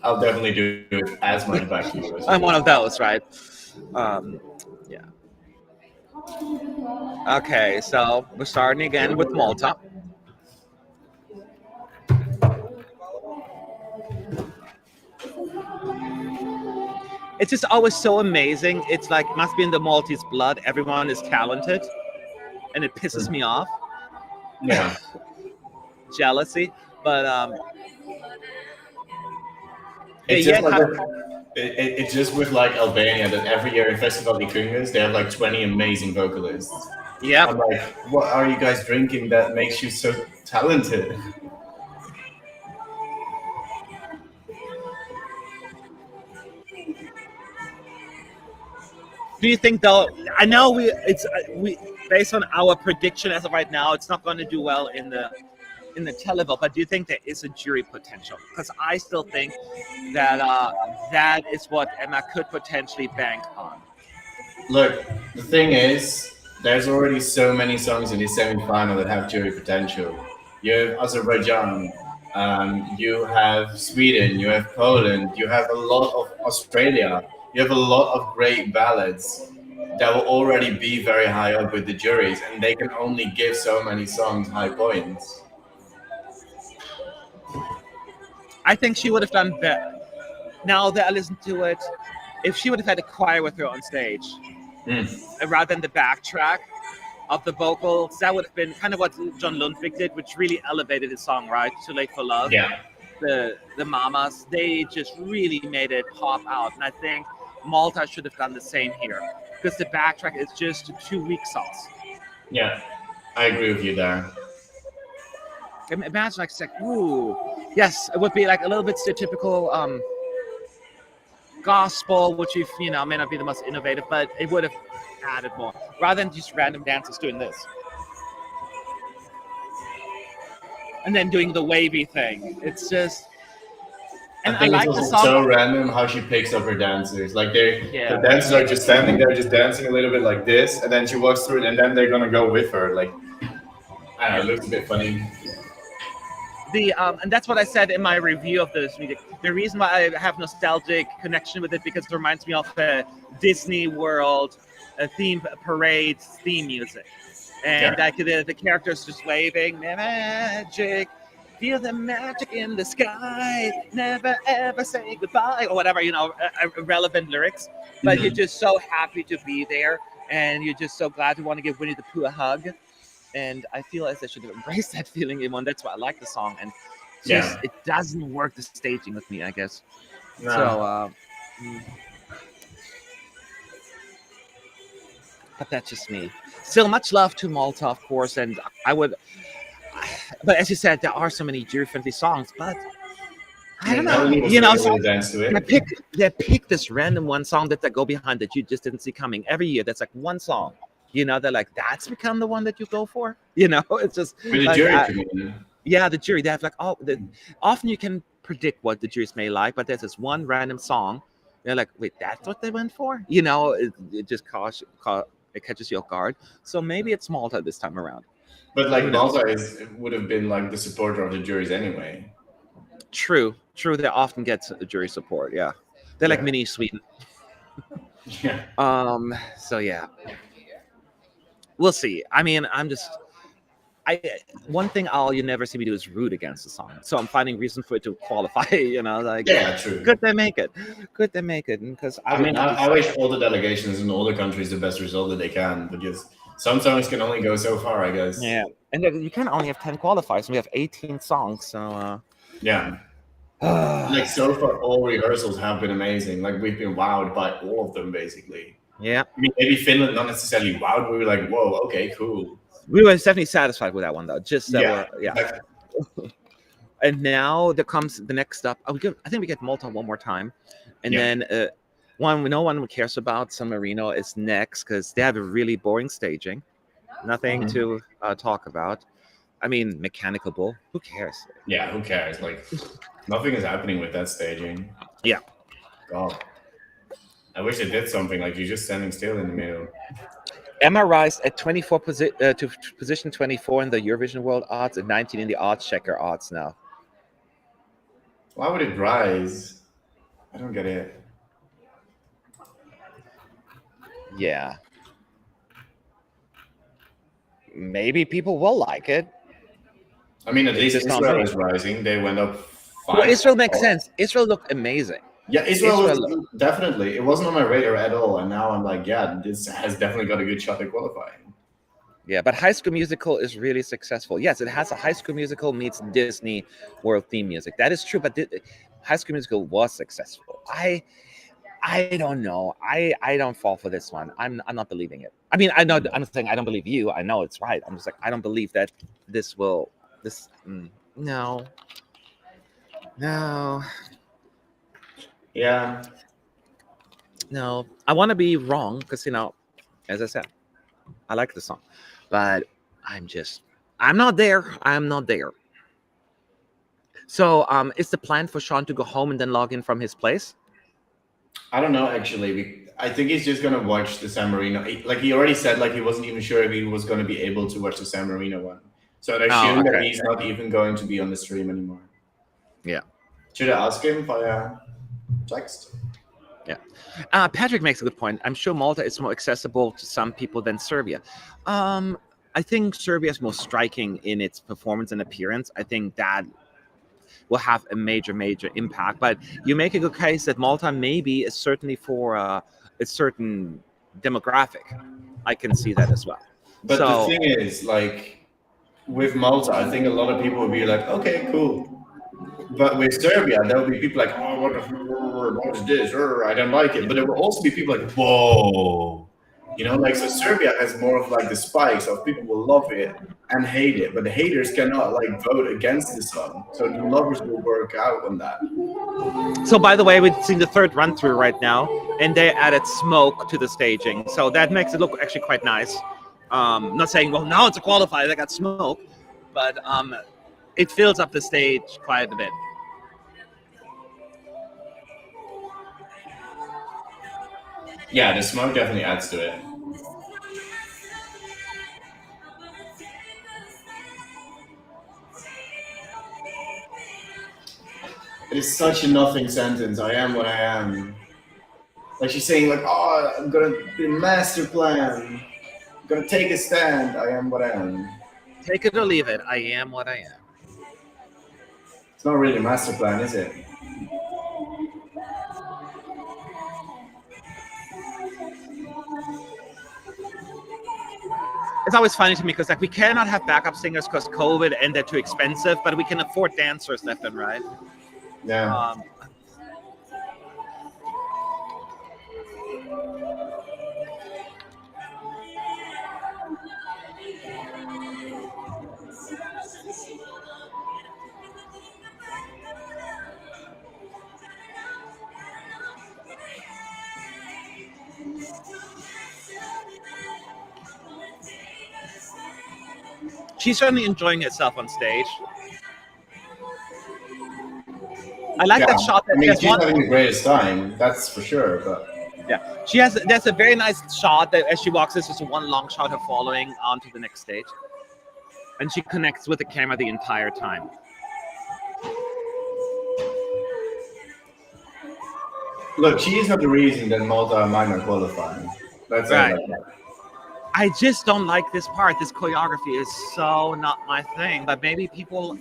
I'll definitely do it as much back to you. I'm one of those, right? Yeah. Okay, so we're starting again with Malta. It's just always so amazing. It's like, must be in the Maltese blood. Everyone is talented, and it pisses me off. Yeah. Jealousy, but it's just with like Albania that every year in Festival di Kungas they have like 20 amazing vocalists. Yeah. I'm like, what are you guys drinking that makes you so talented? Do you think though? I know we based on our prediction as of right now, it's not going to do well in the televote. But do you think there is a jury potential? Because I still think that that is what Emma could potentially bank on. Look, the thing is, there's already so many songs in the semi-final that have jury potential. You have Azerbaijan, you have Sweden, you have Poland, you have a lot of Australia. You have a lot of great ballads that will already be very high up with the juries, and they can only give so many songs high points. I think she would have done better. Now that I listen to it, if she would have had a choir with her on stage, rather than the backtrack of the vocals, that would have been kind of what John Lundvik did, which really elevated his song, right? Too Late for Love. Yeah. The mamas, they just really made it pop out. And I think Malta should have done the same here, because the backtrack is just too weak sauce. Yeah, I agree with you there. Imagine like, ooh, yes, it would be like a little bit stereotypical gospel, which may not be the most innovative, but it would have added more rather than just random dancers doing this and then doing the wavy thing. It's just, and I think like it's the also song. so random how she picks up her dancers. Like the dancers are just standing there, just dancing a little bit like this, and then she walks through it, and then they're gonna go with her. Like, I don't know, it looks a bit funny. And that's what I said in my review of this music. The reason why I have nostalgic connection with it, because it reminds me of Disney World theme parade theme music, and like the characters just waving, magic. Feel the magic in the sky, never ever say goodbye, or whatever, relevant lyrics. But you're just so happy to be there, and you're just so glad to want to give Winnie the Pooh a hug. And I feel as I should have embraced that feeling in one. That's why I like the song. And just, it doesn't work the staging with me, I guess. No. So, but that's just me. Still, much love to Malta, of course, and but as you said, there are so many jury-friendly songs, but I don't know. They pick this random one song that they go behind that you just didn't see coming. Every year, that's like one song. They're like, that's become the one that you go for. It's just with the jury. The jury. They have like often you can predict what the juries may like, but there's this one random song. They're like, wait, that's what they went for? It just it catches you off guard. So maybe it's Malta this time around. But like Malta would have been like the supporter of the juries anyway. True. They often get jury support. Yeah, they're like mini Sweden. So yeah, we'll see. I mean, one thing you never see me do is root against the song. So I'm finding reason for it to qualify. Like Yeah, true. Could they make it? Could they make it? Because I wish all the delegations in all the countries the best result that they can, because some songs can only go so far, I guess. Yeah, and then you can only have 10 qualifiers, and we have 18 songs. So yeah. Like so far, all rehearsals have been amazing. Like we've been wowed by all of them, basically. Yeah. I mean, maybe Finland not necessarily wowed, but we were like, whoa, okay, cool. We were definitely satisfied with that one, though. Just Yeah. And now there comes the next step. I think we get Malta one more time, and then no one cares about San Marino is next because they have a really boring staging, nothing to talk about. I mean, mechanical bull. Who cares? Yeah, who cares? Like, nothing is happening with that staging. Yeah. God. I wish it did something, like you're just standing still in the middle. Emma rise at 24 to position 24 in the Eurovision World Odds and 19 in the Odds Checker Odds now. Why would it rise? I don't get it. Yeah. Maybe people will like it. I mean, at least Israel is rising. They went up 5. Well, Israel makes sense. Israel looked amazing. Yeah, Israel was definitely. It wasn't on my radar at all, and now I'm like, yeah, this has definitely got a good shot at qualifying. Yeah, but High School Musical is really successful. Yes, it has a High School Musical meets Disney World theme music. That is true, but High School Musical was successful. I don't know. I don't fall for this one. I'm not believing it. I mean, I'm saying I don't believe you. I know it's right. I'm just like, I don't believe that this will. No. Yeah. No, I want to be wrong because, as I said, I like the song, but I'm not there. I'm not there. So, is the plan for Sean to go home and then log in from his place? I don't know, actually. I think he's just going to watch the San Marino. Like, he already said, like, he wasn't even sure if he was going to be able to watch the San Marino one. So I assume that he's not even going to be on the stream anymore. Yeah. Should I ask him via text? Yeah. Patrick makes a good point. I'm sure Malta is more accessible to some people than Serbia. I think Serbia is most striking in its performance and appearance. I think that will have a major impact. But you make a good case that Malta maybe is certainly for a certain demographic. I can see that as well. But the thing is, like, with Malta, I think a lot of people will be like, okay, cool. But with Serbia, there will be people like, oh, what is this? I don't like it. But there will also be people like, whoa. So Serbia has more of like the spikes of people will love it and hate it. But the haters cannot like vote against the song. So the lovers will work out on that. So by the way, we've seen the third run through right now, and they added smoke to the staging. So that makes it look actually quite nice. Not saying, well, now it's a qualifier, they got smoke, but it fills up the stage quite a bit. Yeah, the smoke definitely adds to it. It is such a nothing sentence. I am what I am. Like she's saying, like, oh, I'm gonna be master plan. I'm gonna take a stand. I am what I am. Take it or leave it. I am what I am. It's not really a master plan, is it? It's always funny to me because we cannot have backup singers because COVID and they're too expensive, but we can afford dancers left and right. Yeah. She's certainly enjoying herself on stage. I like that shot. That she's having the greatest time, that's for sure. But yeah, there's a very nice shot that as she walks, this is one long shot of her following onto the next stage, and she connects with the camera the entire time. Look, she is not the reason that Malta might not qualify. That's right. I just don't like this part. This choreography is so not my thing. But maybe people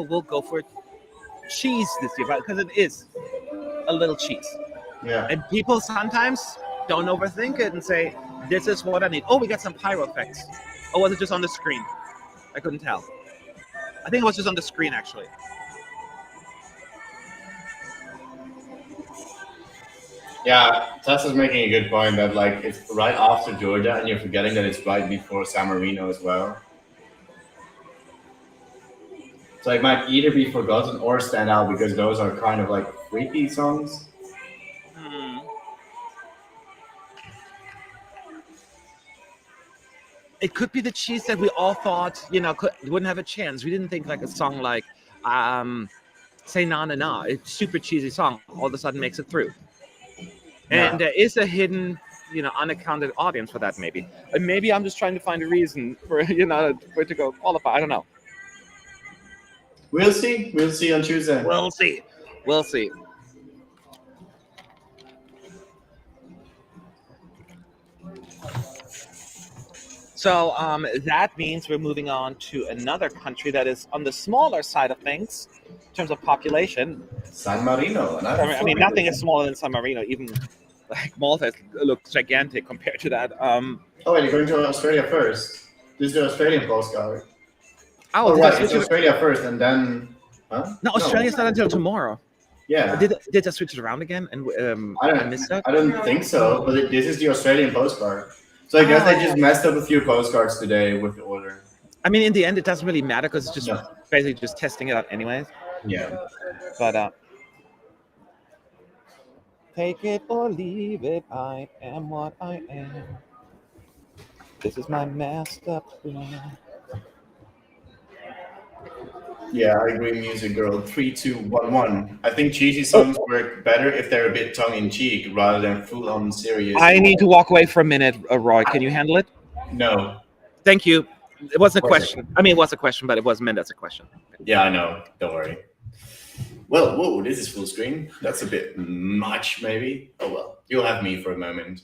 will go for cheese this year, because it is a little cheese. Yeah. And people sometimes don't overthink it and say, this is what I need. Oh, we got some pyro effects. Or was it just on the screen? I couldn't tell. I think it was just on the screen, actually. Yeah, Tessa's making a good point that like it's right after Georgia, and you're forgetting that it's right before San Marino as well. So it might either be forgotten or stand out because those are kind of like repeat songs. It could be the cheese that we all thought, wouldn't have a chance. We didn't think like a song like Say Na Na Na, a super cheesy song, all of a sudden makes it through. Yeah. And there is a hidden, unaccounted audience for that, maybe. And maybe I'm just trying to find a reason for, for it to go qualify. I don't know. We'll see. We'll see on Tuesday. We'll see. We'll see. So that means we're moving on to another country that is on the smaller side of things in terms of population. San Marino. I mean, nothing is smaller than San Marino. Even like Malta looks gigantic compared to that. Oh, wait, you're going to Australia first. This is the Australian postcard. Oh, right. It's Australia first, and then. Huh? No, Australia's not until tomorrow. Yeah. Did I switch it around again? And I missed that? I don't think so. But this is the Australian postcard. So I guess they just messed up a few postcards today with the order. I mean, in the end, it doesn't really matter because it's just basically just testing it out anyways. Yeah. But take it or leave it, I am what I am. This is my master plan. Yeah, I agree, Music Girl. 3, 2, 1, 1. I think cheesy songs work better if they're a bit tongue-in-cheek rather than full-on serious. I need to walk away for a minute, Roy. Can you handle it? No. Thank you. It wasn't a question. I mean, it was a question, but it wasn't meant as a question. Yeah, I know. Don't worry. Well, whoa, this is full screen. That's a bit much, maybe. Oh, well. You'll have me for a moment.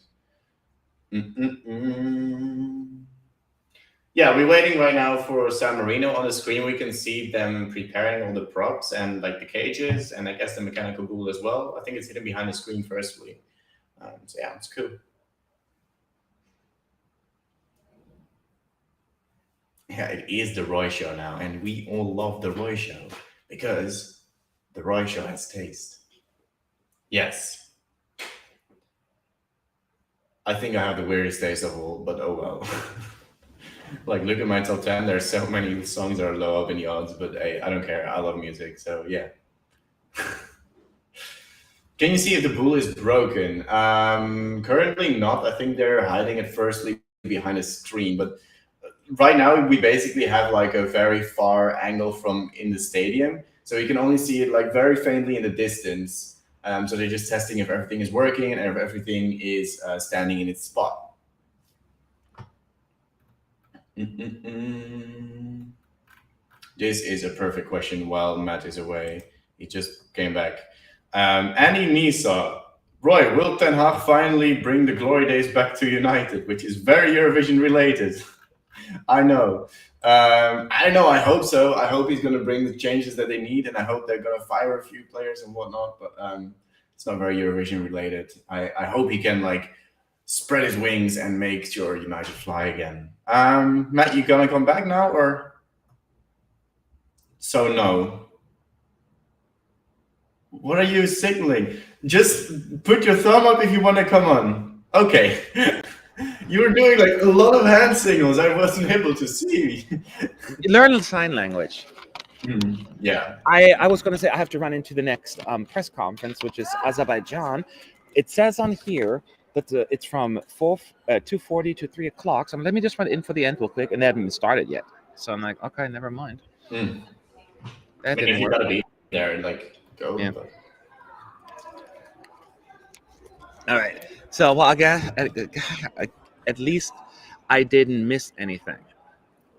Yeah, we're waiting right now for San Marino. On the screen, we can see them preparing all the props and like the cages and I guess the mechanical bull as well. I think it's hidden behind the screen firstly. So yeah, it's cool. Yeah, it is the Roy Show now, and we all love the Roy Show because the Roy Show has taste. Yes. I think I have the weirdest taste of all, but oh well. Like, look at my top 10. There's so many songs that are low up in the odds, but hey, I don't care. I love music, so yeah. Can you see if the bull is broken? Currently not. I think they're hiding it firstly behind a screen, but right now we basically have like a very far angle from in the stadium, so you can only see it like very faintly in the distance. So they're just testing if everything is working and if everything is standing in its spot. This is a perfect question while Matt is away. He just came back. Annie Nisa, Roy, will Ten Hag finally bring the glory days back to United, which is very Eurovision related. I know. I don't know. I hope so. I hope he's going to bring the changes that they need, and I hope they're going to fire a few players and whatnot. But it's not very Eurovision related. I hope he can like spread his wings and make sure United fly again. Matt, you gonna come back now or? So no. What are you signaling? Just put your thumb up if you want to come on. Okay. You were doing like a lot of hand signals. I wasn't able to see. Learn sign language. Yeah. I was going to say I have to run into the next press conference, which is Azerbaijan. It says on here that it's from 2:40 to 3 o'clock. So let me just run in for the end real quick, and they haven't even started yet. So I'm like, okay, never mind. That didn't You work. gotta be there and like go. Yeah. But... All right. So well, I guess at least I didn't miss anything.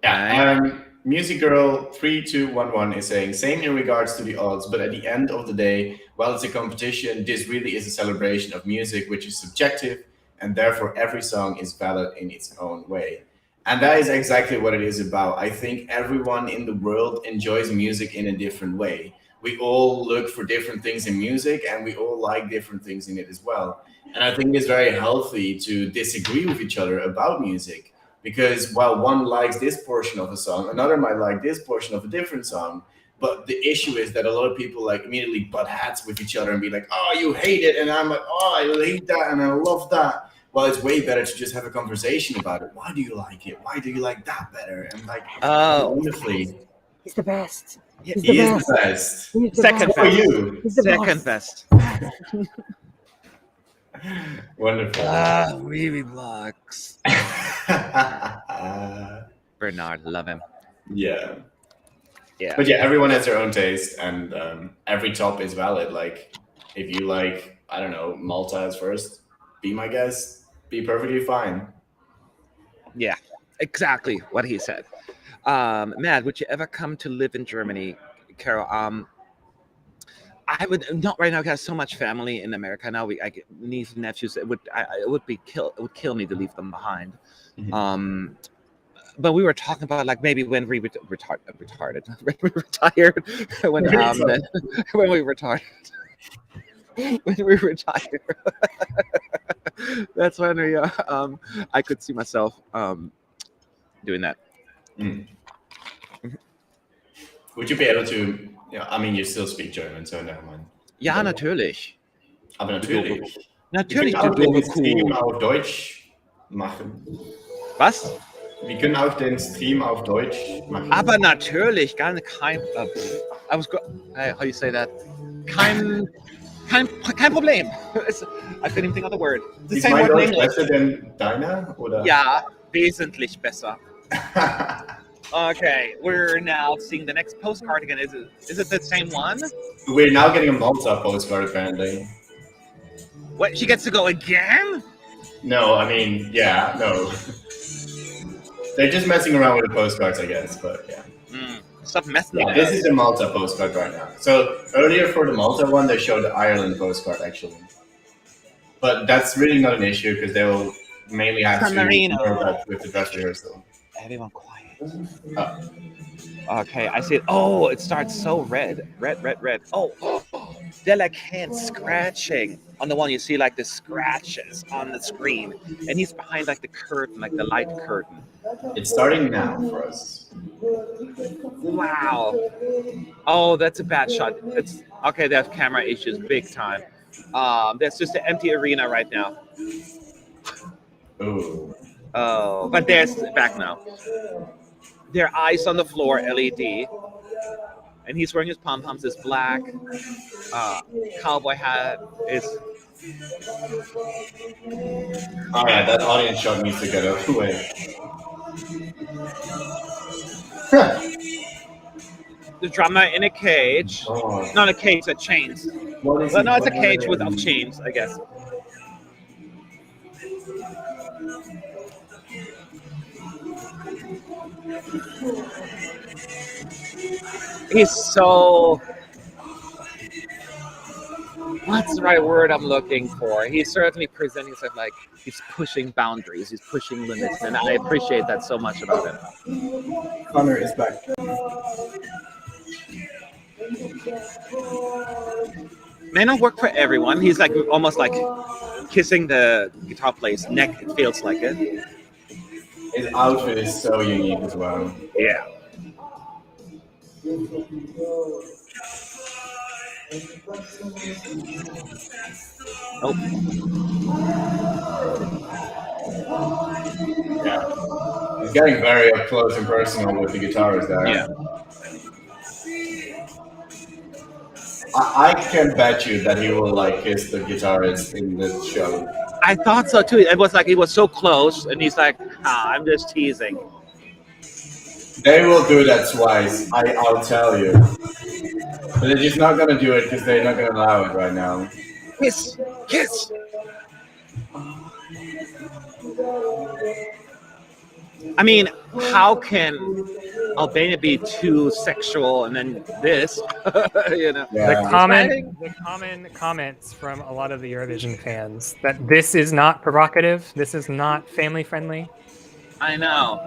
Yeah. Music Girl 3211 is saying same in regards to the odds, but at the end of the day, while it's a competition, this really is a celebration of music, which is subjective. and therefore every song is valid in its own way. And that is exactly what it is about. I think everyone in the world enjoys music in a different way. We all look for different things in music, and we all like different things in it as well. And I think it's very healthy to disagree with each other about music, because while one likes this portion of a song, another might like this portion of a different song. But the issue is that a lot of people like immediately butt heads with each other and be like, "Oh, you hate it," and I'm like, "Oh, I hate that," and I love that. Well, it's way better to just have a conversation about it. Why do you like it? Why do you like that better? And like, wonderfully, He's the best. he is the best. Second So are you? Second best. Wonderful. Weavy blocks. Bernard, love him. Yeah. Yeah. But yeah, everyone has their own taste, and every top is valid. Like, if you like, I don't know, Malta as first, be my guest. Be perfectly fine. Yeah, exactly what he said. Matt, would you ever come to live in Germany, Carol? I would not right now. I got so much family in America now. I get nieces and nephews. It would kill me to leave them behind. Mhm. But we were talking about like maybe when we retired when we retired. When we retire, that's when we, I could see myself doing that. Mm. Would you be able to? Yeah, I mean, you still speak German, so never mind. Ja, natürlich. Aber natürlich. Natürlich, Wir können du auch den doofe Stream Kuh. auf Deutsch machen. Was? Wir können auch den Stream auf Deutsch machen. Aber natürlich, kein, I was how you say that? Kein Problem. I couldn't even think of the word. The Ist same mein word in Deutsch English. besser denn deiner? Oder? Ja, wesentlich besser. Okay, we're now seeing the next postcard again. Is it the same one? We're now getting a Malta postcard, apparently. What, she gets to go again? No, I mean, yeah, no. They're just messing around with the postcards, I guess, but yeah. Stop messing Yeah, with this us. is the Malta postcard right now. So earlier for the Malta one, they showed the Ireland postcard, actually. But that's really not an issue, because they will mainly have to Marino. learn that with the dress rehearsal. Everyone quiet. Okay, I see it. Oh, it starts so red. Red. Oh, they're like hands scratching. On the one, you see like the scratches on the screen. And he's behind like the curtain, like the light curtain. It's starting now for us. Wow. Oh, that's a bad shot. It's okay, they have camera issues big time. That's just an empty arena right now. Ooh. Oh, but there's back now. Their eyes on the floor, LED. And he's wearing his pom-poms, his black cowboy hat is. All right, that audience shot needs to get away. The drummer in a cage. Oh. Not a cage, a chains. What is Well, he no, it's a cage wearing? without chains, I guess. He's so. What's the right word I'm looking for? He's certainly presenting himself like he's pushing boundaries, he's pushing limits, and I appreciate that so much about him. Connor is back. May not work for everyone. He's like almost like kissing the guitar player's neck. It feels like it. His outfit is so unique as well. Yeah. Oh. Yeah. He's getting very up close and personal with the guitarist there. Yeah. I can bet you that he will like kiss the guitarist in this show. I thought so too. It was like he was so close, and he's like, I'm just teasing. They will do that twice, I'll tell you. But they're just not gonna do it because they're not gonna allow it right now. Kiss. I mean, how can Albania be too sexual, and then this, you know. Yeah. The common comments from a lot of the Eurovision fans that this is not provocative, this is not family friendly. I know.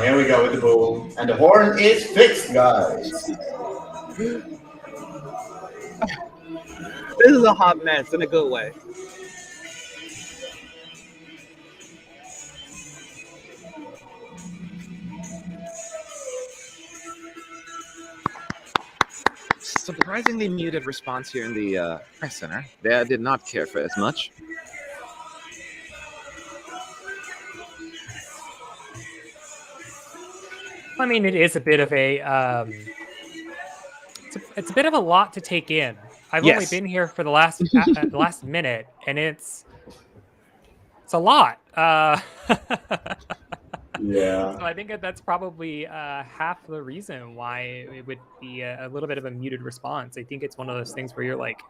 Here we go with the bull. And the horn is fixed, guys. This is a hot mess in a good way. Surprisingly muted response here in the press center. They did not care for as much. I mean, it is a bit of a it's a bit of a lot to take in. I've only been here for the last minute, and it's a lot. Yeah. So I think that's probably half the reason why it would be a little bit of a muted response. I think it's one of those things where you're like,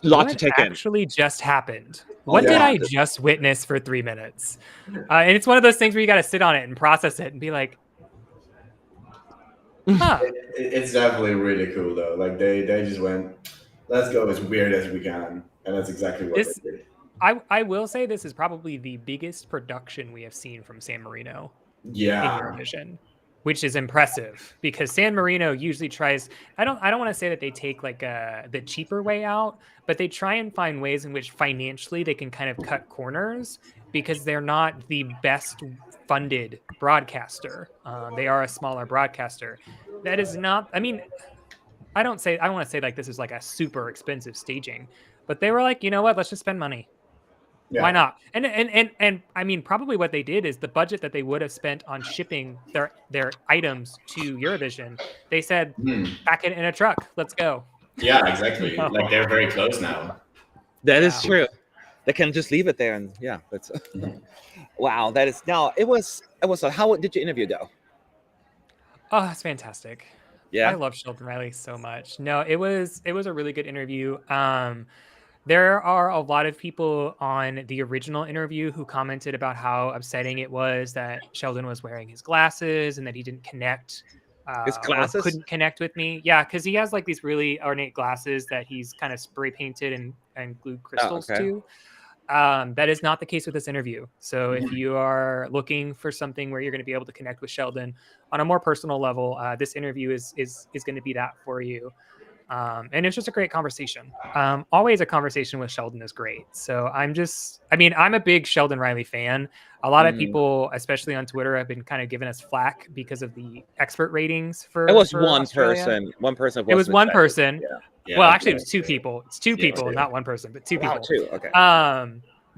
lot to take in. Actually, just happened. What did I just witness for 3 minutes? And it's one of those things where you got to sit on it and process it and be like, huh. It's definitely really cool though. Like they just went, let's go as weird as we can, and that's exactly what they did. I will say this is probably the biggest production we have seen from San Marino in Eurovision, which is impressive because San Marino usually tries. I don't want to say that they take like the cheaper way out, but they try and find ways in which financially they can kind of cut corners because they're not the best funded broadcaster. They are a smaller broadcaster. That is not. I mean, I want to say like this is like a super expensive staging, but they were like, you know what? Let's just spend money. Yeah. Why not? And I mean, probably what they did is the budget that they would have spent on shipping their items to Eurovision, they said, pack it in a truck. Let's go. Yeah, exactly. Like they're very close now. That is true. They can just leave it there, and that's wow. That is now. It was. How did your interview go? Oh, it's fantastic. Yeah, I love Sheldon Riley so much. No, it was a really good interview. There are a lot of people on the original interview who commented about how upsetting it was that Sheldon was wearing his glasses and that he didn't connect. His glasses? Couldn't connect with me. Yeah, because he has like these really ornate glasses that he's kind of spray painted and glued crystals to. That is not the case with this interview. So if you are looking for something where you're going to be able to connect with Sheldon on a more personal level, this interview is going to be that for you. And it's just a great conversation. Always a conversation with Sheldon is great. So I'm a big Sheldon Riley fan. A lot of people, especially on Twitter, have been kind of giving us flack because of the expert ratings for. It was for one Australia. person. One person. It was one person. Yeah. Well, actually, it was two people. It's two people, not one person, but two people. Two. Okay.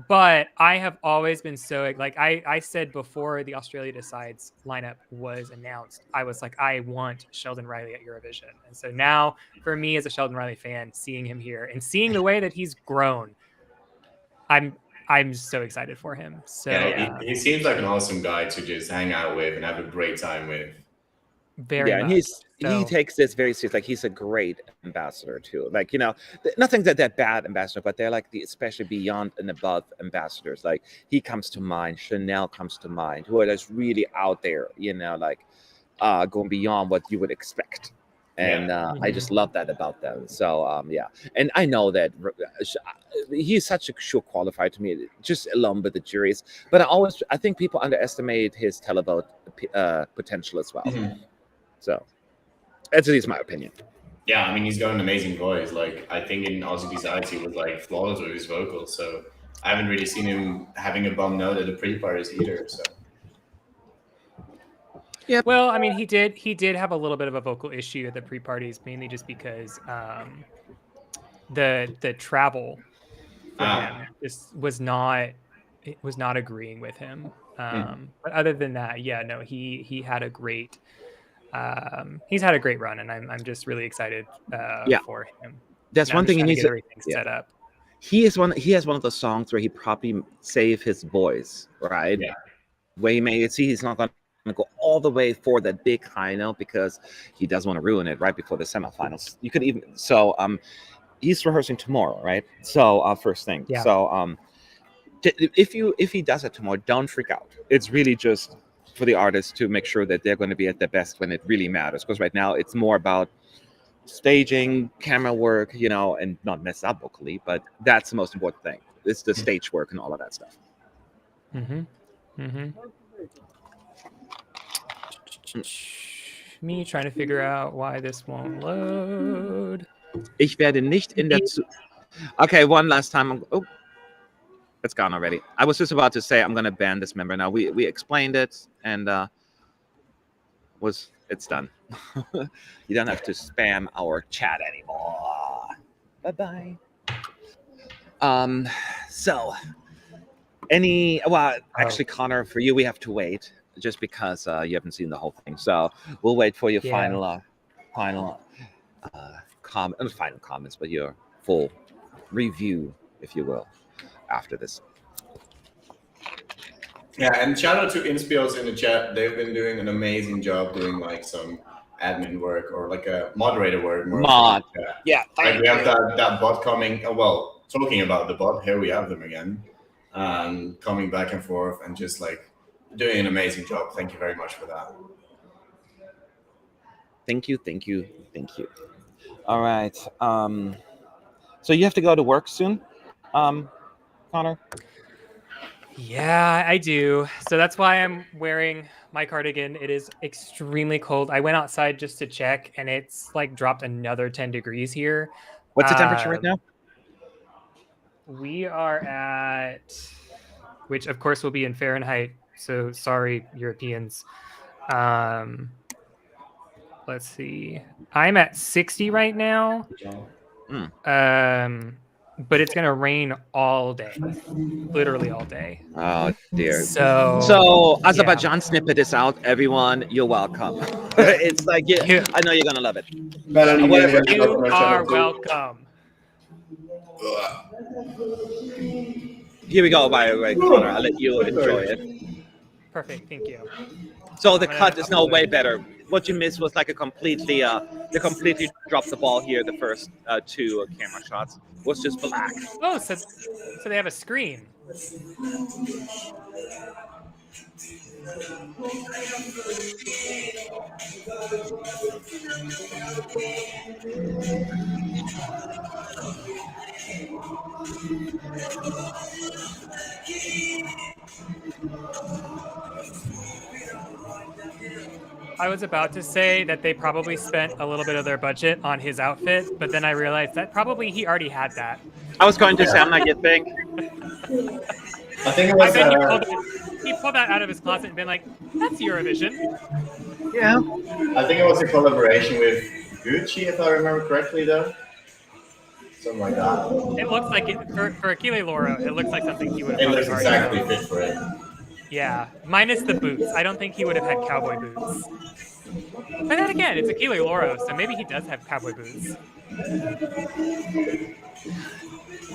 But I have always been so like I said before the Australia Decides lineup was announced, I was like, I want Sheldon Riley at Eurovision. And so now for me as a Sheldon Riley fan, seeing him here and seeing the way that he's grown, I'm so excited for him. So he seems like an awesome guy to just hang out with and have a great time with. Very much. And he takes this very seriously. Like he's a great ambassador too. Like nothing's that bad ambassador, but they're like the especially beyond and above ambassadors. Like he comes to mind, Chanel comes to mind, who are just really out there. Going beyond what you would expect. And I just love that about them. So and I know that he's such a sure qualified to me, just along with the juries. But I think people underestimate his televote potential as well. So that's at least my opinion. Yeah, I mean he's got an amazing voice. Like I think in Aussie Decides he was like flawless with his vocals. So I haven't really seen him having a bum note at the pre-parties either. So. Yeah. Well, I mean, he did have a little bit of a vocal issue at the pre-parties, mainly just because the travel for him was not agreeing with him. But other than that, he had a great he's had a great run, and I'm just really excited for him. That's one thing he needs to get everything set up. He has one of those songs where he probably save his voice, right? Yeah. Where he may see he's not going to go all the way for that big high note because he doesn't want to ruin it right before the semifinals. You could he's rehearsing tomorrow, right? So first thing. Yeah. So if he does it tomorrow, don't freak out. It's really just for the artists to make sure that they're going to be at their best when it really matters. Because right now it's more about staging, camera work, and not mess up vocally, but that's the most important thing. It's the stage work and all of that stuff. Me trying to figure out why this won't load. Ich werde nicht in der Okay, one last time. Oh, it's gone already. I was just about to say I'm going to ban this member. Now we explained it, and it's done. You don't have to spam our chat anymore. Bye-bye. So actually, Connor, for you we have to wait just because you haven't seen the whole thing. So we'll wait for your final comments, but your full review, if you will, after this. Yeah, and shout out to Inspios in the chat. They've been doing an amazing job doing like some admin work or like a moderator work. Yeah, like we have that bot coming. Talking about the bot, here we have them again, coming back and forth and just like doing an amazing job. Thank you very much for that. Thank you. All right. So you have to go to work soon, Connor? Yeah, I do. So that's why I'm wearing my cardigan. It is extremely cold. I went outside just to check, and it's like dropped another 10 degrees here. What's the temperature right now? We are at, which of course will be in Fahrenheit. So sorry, Europeans. Let's see. I'm at 60 right now. But it's gonna rain all day, literally all day. Oh dear. So Azerbaijan snippet is out. Everyone, you're welcome. It's like I know you're gonna love it. You are welcome. Here we go. By the way, Connor, I'll let you enjoy it. Perfect, thank you. So the cut is now way better. What you missed was like they completely dropped the ball here. The first two camera shots was just black. Oh, so they have a screen. I was about to say that they probably spent a little bit of their budget on his outfit, but then I realized that probably he already had that. I was going to say, I'm not you think. I think it was. He pulled that out of his closet and been like, "That's Eurovision." Yeah. I think it was a collaboration with Gucci, if I remember correctly, though. Something like that. It looks like it for Achille Lauro. It looks like something he would have. It looks exactly fit for it. Yeah, minus the boots. I don't think he would have had cowboy boots. But then again, it's Achille Lauro, so maybe he does have cowboy boots.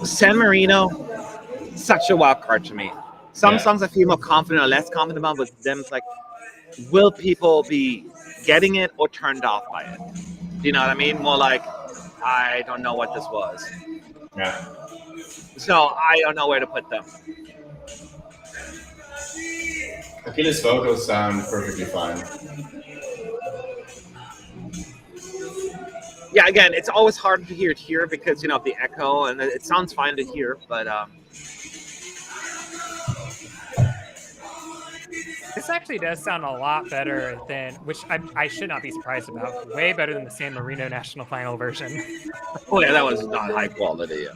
San Marino, such a wild card to me. Some songs I feel more confident or less confident about, but them it's like, will people be getting it or turned off by it? Do you know what I mean? More like, I don't know what this was. Yeah. So I don't know where to put them. Achilles' vocals sound perfectly fine. Yeah, again, it's always hard to hear it here because, of the echo, and it sounds fine to hear, but... This actually does sound a lot better than, which I should not be surprised about, way better than the San Marino National Final version. Oh yeah, that was not high quality.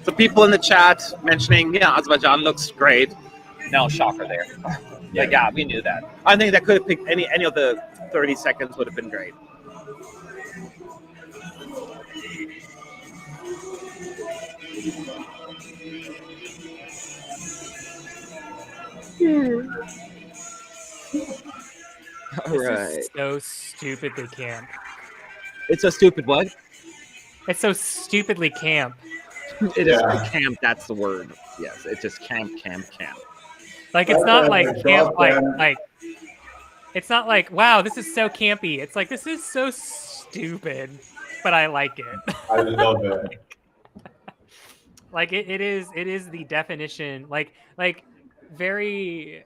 So people in the chat mentioning, Azerbaijan looks great. No shocker there. Yeah, we knew that. I think that could have picked any of the 30 seconds would have been great. All right. This is so stupidly camp. It's a stupid what? It's so stupidly camp. It is Yeah. camp. That's the word. Yes, it's just camp. Like it's not like camp, Goddamn. like it's not like wow, this is so campy. It's like this is so stupid, but I like it. I love it. Like it is the definition, like very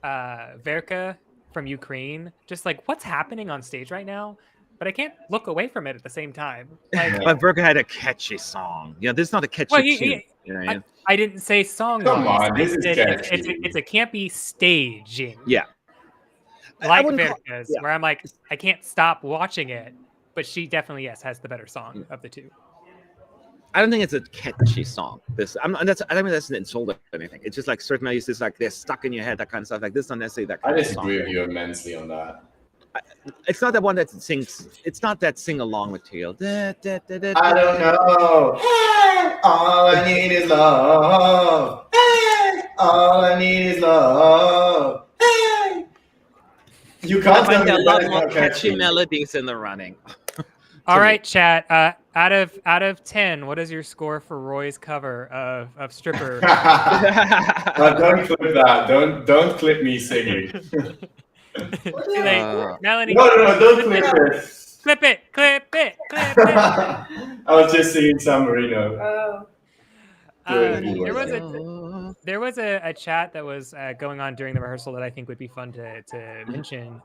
Verka from Ukraine, just like what's happening on stage right now, but I can't look away from it at the same time. Like, But Verka had a catchy song. Yeah, this is not a catchy well, tune. Yeah. I didn't say song. Come on, I this is said catchy. it's a campy staging. Yeah. Like wouldn't call- Verka's, yeah. where I'm like, I can't stop watching it, but she definitely has the better song of the two. I don't think it's a catchy song. I don't think that's an insult or anything. It's just like certain melodies, just like they're stuck in your head, that kind of stuff. Like this is not necessarily that I kind of disagree song. with you immensely on that. It's not that one that sings. It's not that sing along material. I don't know. All I need is love. All I need is love. You I can't tell find me there are a that lot is more not catchy catchy. melodies in the running. All me. right, chat. Out of 10, what is your score for Roy's cover of Stripper? Don't clip that. Don't clip me singing. Melanie, No, don't clip it. clip it. I was just singing San Marino. Oh. There was a chat that was going on during the rehearsal that I think would be fun to mention.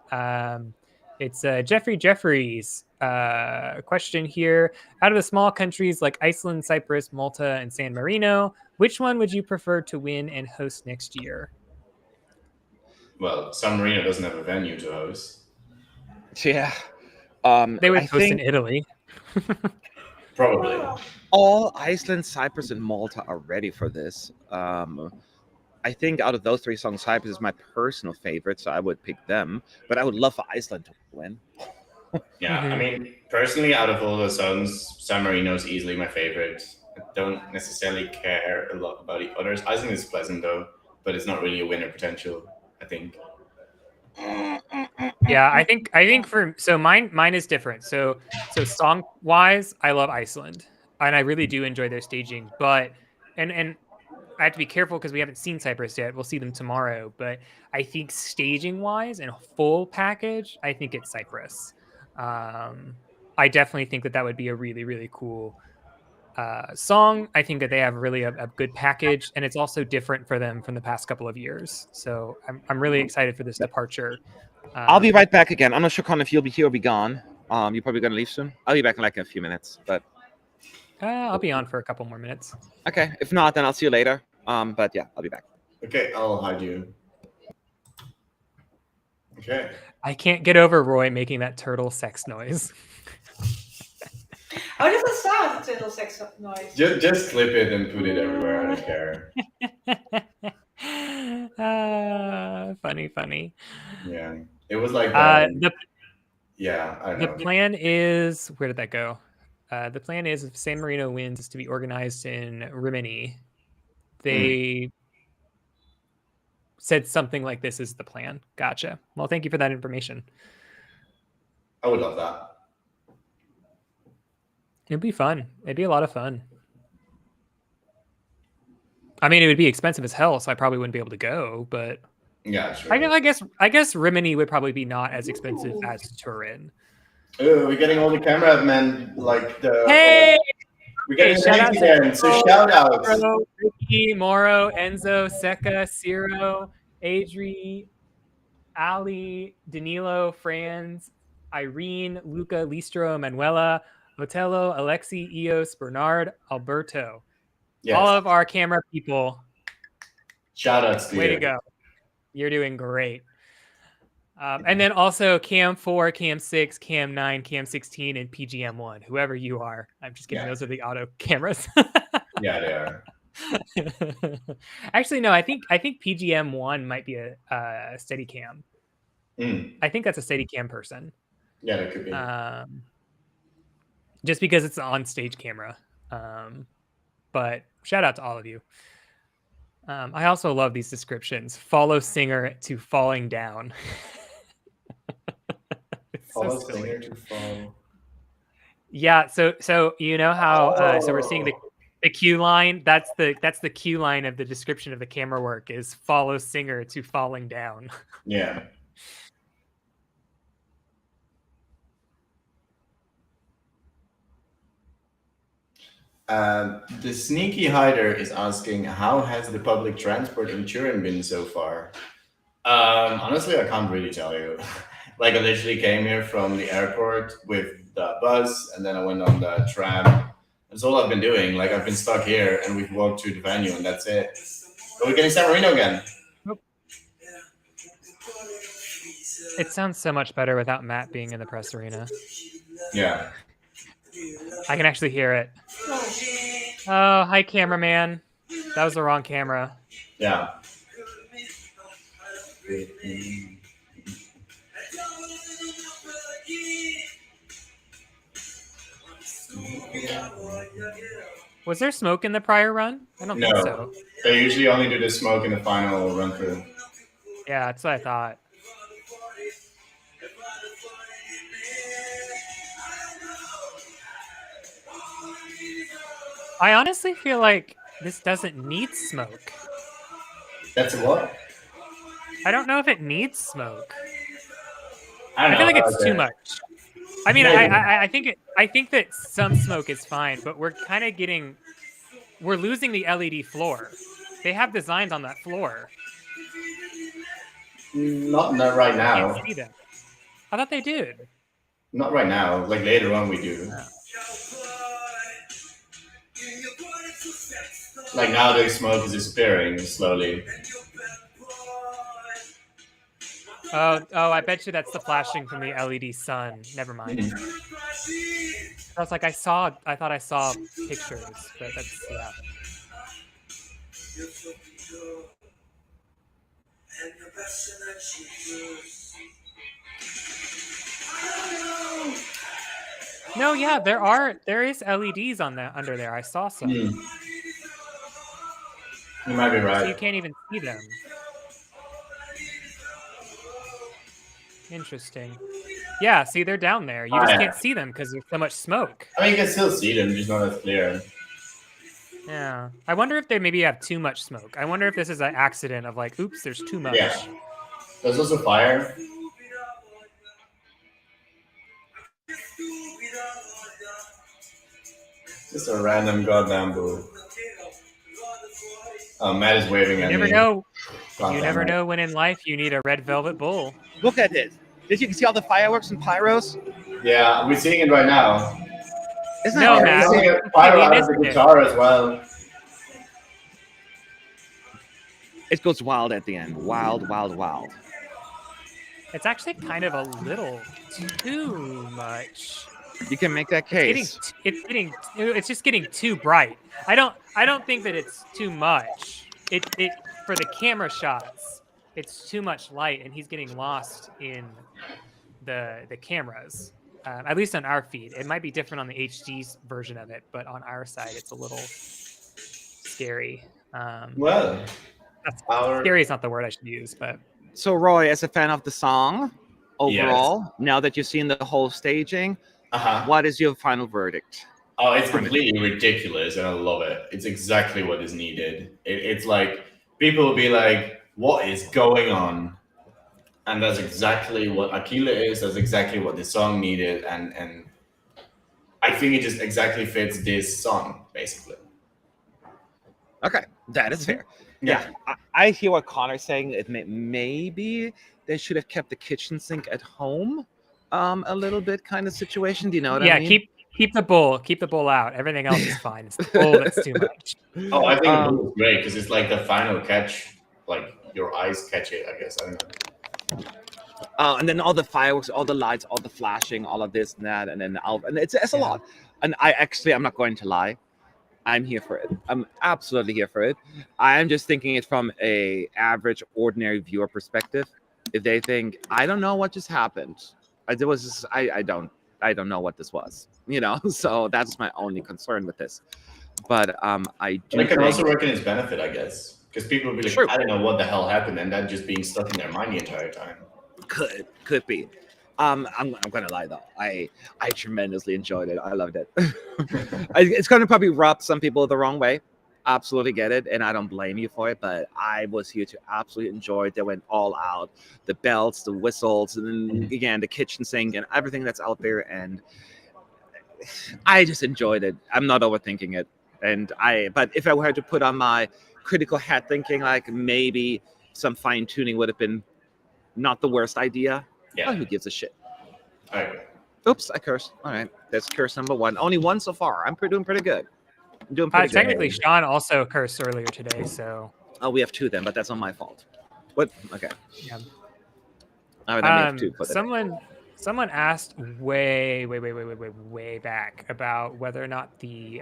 It's Jeffrey's question here. Out of the small countries like Iceland, Cyprus, Malta, and San Marino, which one would you prefer to win and host next year? Well, San Marino doesn't have a venue to host. Yeah. They would I host in think Italy. Probably. all Iceland, Cyprus, and Malta are ready for this. I think out of those three songs, Cyprus is my personal favorite, so I would pick them. But I would love for Iceland to win. Yeah, I mean, personally, out of all those songs, San Marino is easily my favorite. I don't necessarily care a lot about the others. Iceland is pleasant though, but it's not really a winner potential, I think. Yeah, I think mine is different. So song wise, I love Iceland, and I really do enjoy their staging. But and I have to be careful because we haven't seen Cyprus yet. We'll see them tomorrow. But I think staging wise and full package, I think it's Cyprus. I definitely think that would be a really, really cool song. I think that they have really a good package, and it's also different for them from the past couple of years. So I'm really excited for this departure. I'll be right back again. I'm not sure, Con, if you'll be here or be gone. You're probably going to leave soon. I'll be back in like a few minutes. But I'll be on for a couple more minutes. okay. If not, then I'll see you later. But yeah, I'll be back. Okay, I'll hide you. Okay. I can't get over Roy making that turtle sex noise. How does it sound, the turtle sex noise? Just clip it and put it everywhere. I don't care. Funny. Yeah, it was like yeah, I know. The plan is, where did that go? The plan is, if San Marino wins, is to be organized in Rimini. They said something like this is the plan. Gotcha. Well, thank you for that information. I would love that. It'd be fun. It'd be a lot of fun. I mean, it would be expensive as hell, so I probably wouldn't be able to go, but Yeah, sure. I guess Rimini would probably be not as expensive as Turin. Oh, we're getting all the cameramen like the. Hey! We're getting shout out names to again, so shout outs. Ricky, Moro, Enzo, Seca, Ciro, Adri, Ali, Danilo, Franz, Irene, Luca, Listro, Manuela, Otello, Alexi, Eos, Bernard, Alberto. Yes. All of our camera people. Shout outs to Way you. to go. You're doing great. And then also Cam 4, Cam 6, Cam 9, Cam 16, and PGM 1. Whoever you are. I'm just kidding. Yeah. Those are the auto cameras. Yeah, they are. Actually, no, I think PGM 1 might be a steady cam. I think that's a steady cam person. Yeah, that could be. Just because it's an on-stage camera. But shout out to all of you. I also love these descriptions. Follow singer to falling down. Follow so silly. singer to follow. Yeah, so you know how so we're seeing the cue line. That's the cue line of the description of the camera work is follow singer to falling down. Yeah. The sneaky hider is asking, how has the public transport in Turin been so far? Honestly, I can't really tell you. Like, I literally came here from the airport with the bus, and then I went on the tram. That's all I've been doing. Like, I've been stuck here, and we've walked to the venue, and that's it. But we're getting San Marino again. It sounds so much better without Matt being in the press arena. Yeah. I can actually hear it. Oh, hi, cameraman. That was the wrong camera. Yeah. Was there smoke in the prior run? I don't think so. They usually only do the smoke in the final run through. Yeah, that's what I thought. I honestly feel like this doesn't need smoke. That's what? I don't know if it needs smoke. I feel like it's too much. I mean, I think that some smoke is fine, but we're kind of we're losing the LED floor. They have designs on that floor. Not right now. I can't see them. I thought they did. Not right now. Like later on, we do. No. Like now, the smoke is disappearing slowly. Oh, I bet you that's the flashing from the LED sun. Never mind. I was like, I thought I saw pictures, but that's, yeah. No, yeah, there is LEDs on that under there. I saw some. You might be right. So you can't even see them. Interesting. Yeah, see, they're down there. You just can't see them because there's so much smoke. I mean, you can still see them, just not as clear. Yeah. I wonder if they maybe have too much smoke. I wonder if this is an accident of like, oops, there's too much. Yeah. There's also fire. Just a random goddamn boo. Oh, Matt is waving at me. You never know. You never know when in life you need a red velvet bull. Look at this. Did you see all the fireworks and pyros? Yeah, we're seeing it right now. Isn't No, that Matt. We're seeing a pyro out of the guitar as well. It goes wild at the end. Wild, wild, wild. It's actually kind of a little too much. You can make that case. It's just getting too bright. I don't think that it's too much. It for the camera shots, it's too much light, and he's getting lost in the cameras. At least on our feed, it might be different on the HD version of it, but on our side, it's a little scary. Well, scary is not the word I should use, but so Roy, as a fan of the song overall, now that you've seen the whole staging, what is your final verdict? Oh, it's completely ridiculous, and I love it. It's exactly what is needed. It's like people will be like, "What is going on?" And that's exactly what Aquila is. That's exactly what the song needed, and I think it just exactly fits this song, basically. Okay, that is fair. Yeah, I hear what Connor's saying. Maybe they should have kept the kitchen sink at home, a little bit kind of situation. Do you know what I mean? Yeah, keep the bowl out. Everything else is fine. It's the bowl that's too much. Oh, I think the bowl is great because it's like the final catch. Like your eyes catch it. I guess I don't know. And then all the fireworks, all the lights, all the flashing, all of this and that, and then it's a lot. And I'm not going to lie, I'm here for it. I'm absolutely here for it. I am just thinking it from a average, ordinary viewer perspective. If they think, I don't know what just happened, I don't know what this was, So that's my only concern with this. But I do. But it can also work in its benefit, I guess. Because people will be like, True. I don't know what the hell happened, and that just being stuck in their mind the entire time. Could be. I'm gonna lie though. I tremendously enjoyed it. I loved it. It's gonna probably rub some people the wrong way. Absolutely get it, and I don't blame you for it. But I was here to absolutely enjoy it. They went all out. The bells, the whistles, and then again the kitchen sink and everything that's out there. And I just enjoyed it. I'm not overthinking it. But if I were to put on my critical hat thinking, like maybe some fine tuning would have been not the worst idea. Yeah. Oh, who gives a shit? I agree. Oops, I cursed. All right, that's curse number one. Only one so far. I'm doing pretty good. I'm doing pretty good. Technically, Sean also cursed earlier today, so. Oh, we have two then, but that's not my fault. What? Okay. Yeah. All right, then we have two. Someone asked way back about whether or not the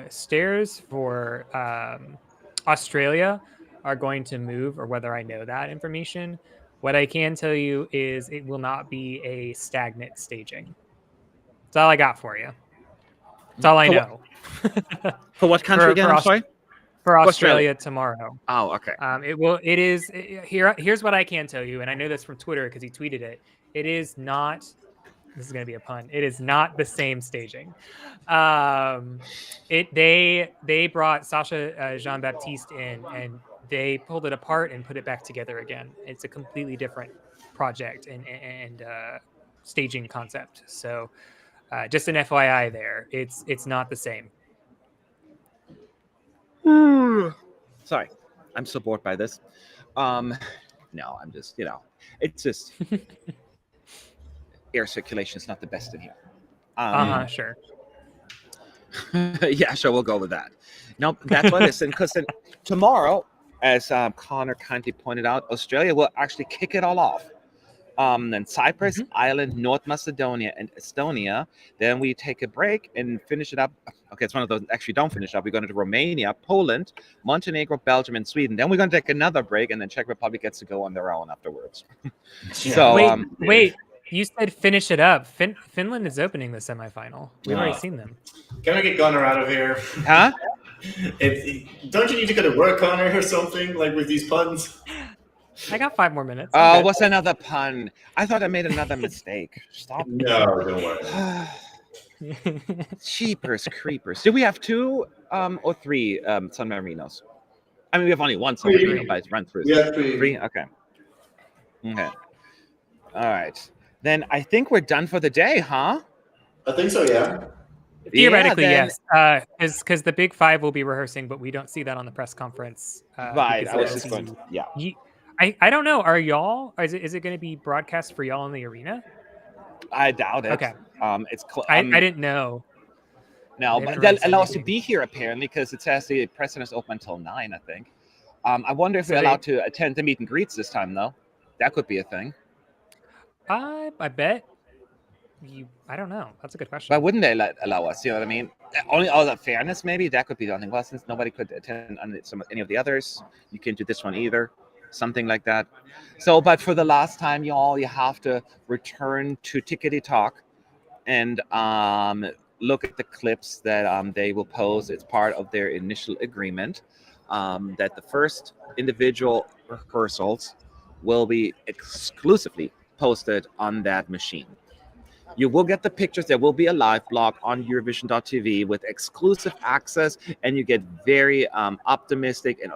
stairs for Australia are going to move, or whether I know that information. What I can tell you is it will not be a stagnant staging. That's all I got for you. That's all I know. For what country again? I'm sorry. For Australia tomorrow. Oh, okay. Here's what I can tell you, and I know this from Twitter because he tweeted it. It is not. This is going to be a pun. It is not the same staging. They brought Sasha Jean-Baptiste in, and they pulled it apart and put it back together again. It's a completely different project and staging concept. So, just an FYI, there, it's not the same. Sorry, I'm so bored by this. No, I'm just, it's just air circulation is not the best in here. Sure. Yeah, sure, we'll go with that. No, that's what it is. Because tomorrow, as Connor kindly pointed out, Australia will actually kick it all off. Then Cyprus, Ireland, North Macedonia, and Estonia. Then we take a break and finish it up. Okay, it's one of those. Actually, don't finish up. We're going to Romania, Poland, Montenegro, Belgium, and Sweden. Then we're going to take another break, and then Czech Republic gets to go on their own afterwards. So wait. You said finish it up. Finland is opening the semifinal. We've already seen them. Can we get Gunnar out of here? Huh? Don't you need to go to work, Connor, or something, like with these puns? I got 5 more minutes. Oh, what's another pun? I thought I made another mistake. Stop. No, don't worry. Cheapers, creepers. Do we have 2 or 3 San Marinos? I mean, we have only 1 San Marino, but it's run through. We have 3. 3? Okay. All right. Then I think we're done for the day, huh? I think so, yeah. Theoretically, yes. Because the big 5 will be rehearsing, but we don't see that on the press conference. Right. I was just going to, yeah. I don't know. Are y'all? Is it going to be broadcast for y'all in the arena? I doubt it. Okay. It's. I didn't know. No, but they'll allow us to be here apparently because it says the press center is open until 9. I think. I wonder if we're allowed to attend the meet and greets this time though. That could be a thing. I bet. I don't know. That's a good question. Why wouldn't they allow us? You know what I mean? Only all the fairness, maybe that could be the only thing. Well, since nobody could attend any of the others, you can't do this one either. Something like that. So, but for the last time, y'all, you have to return to Tickety Talk and look at the clips that they will post. It's part of their initial agreement that the first individual rehearsals will be exclusively posted on that machine. You will get the pictures. There will be a live blog on Eurovision.tv with exclusive access, and you get very optimistic and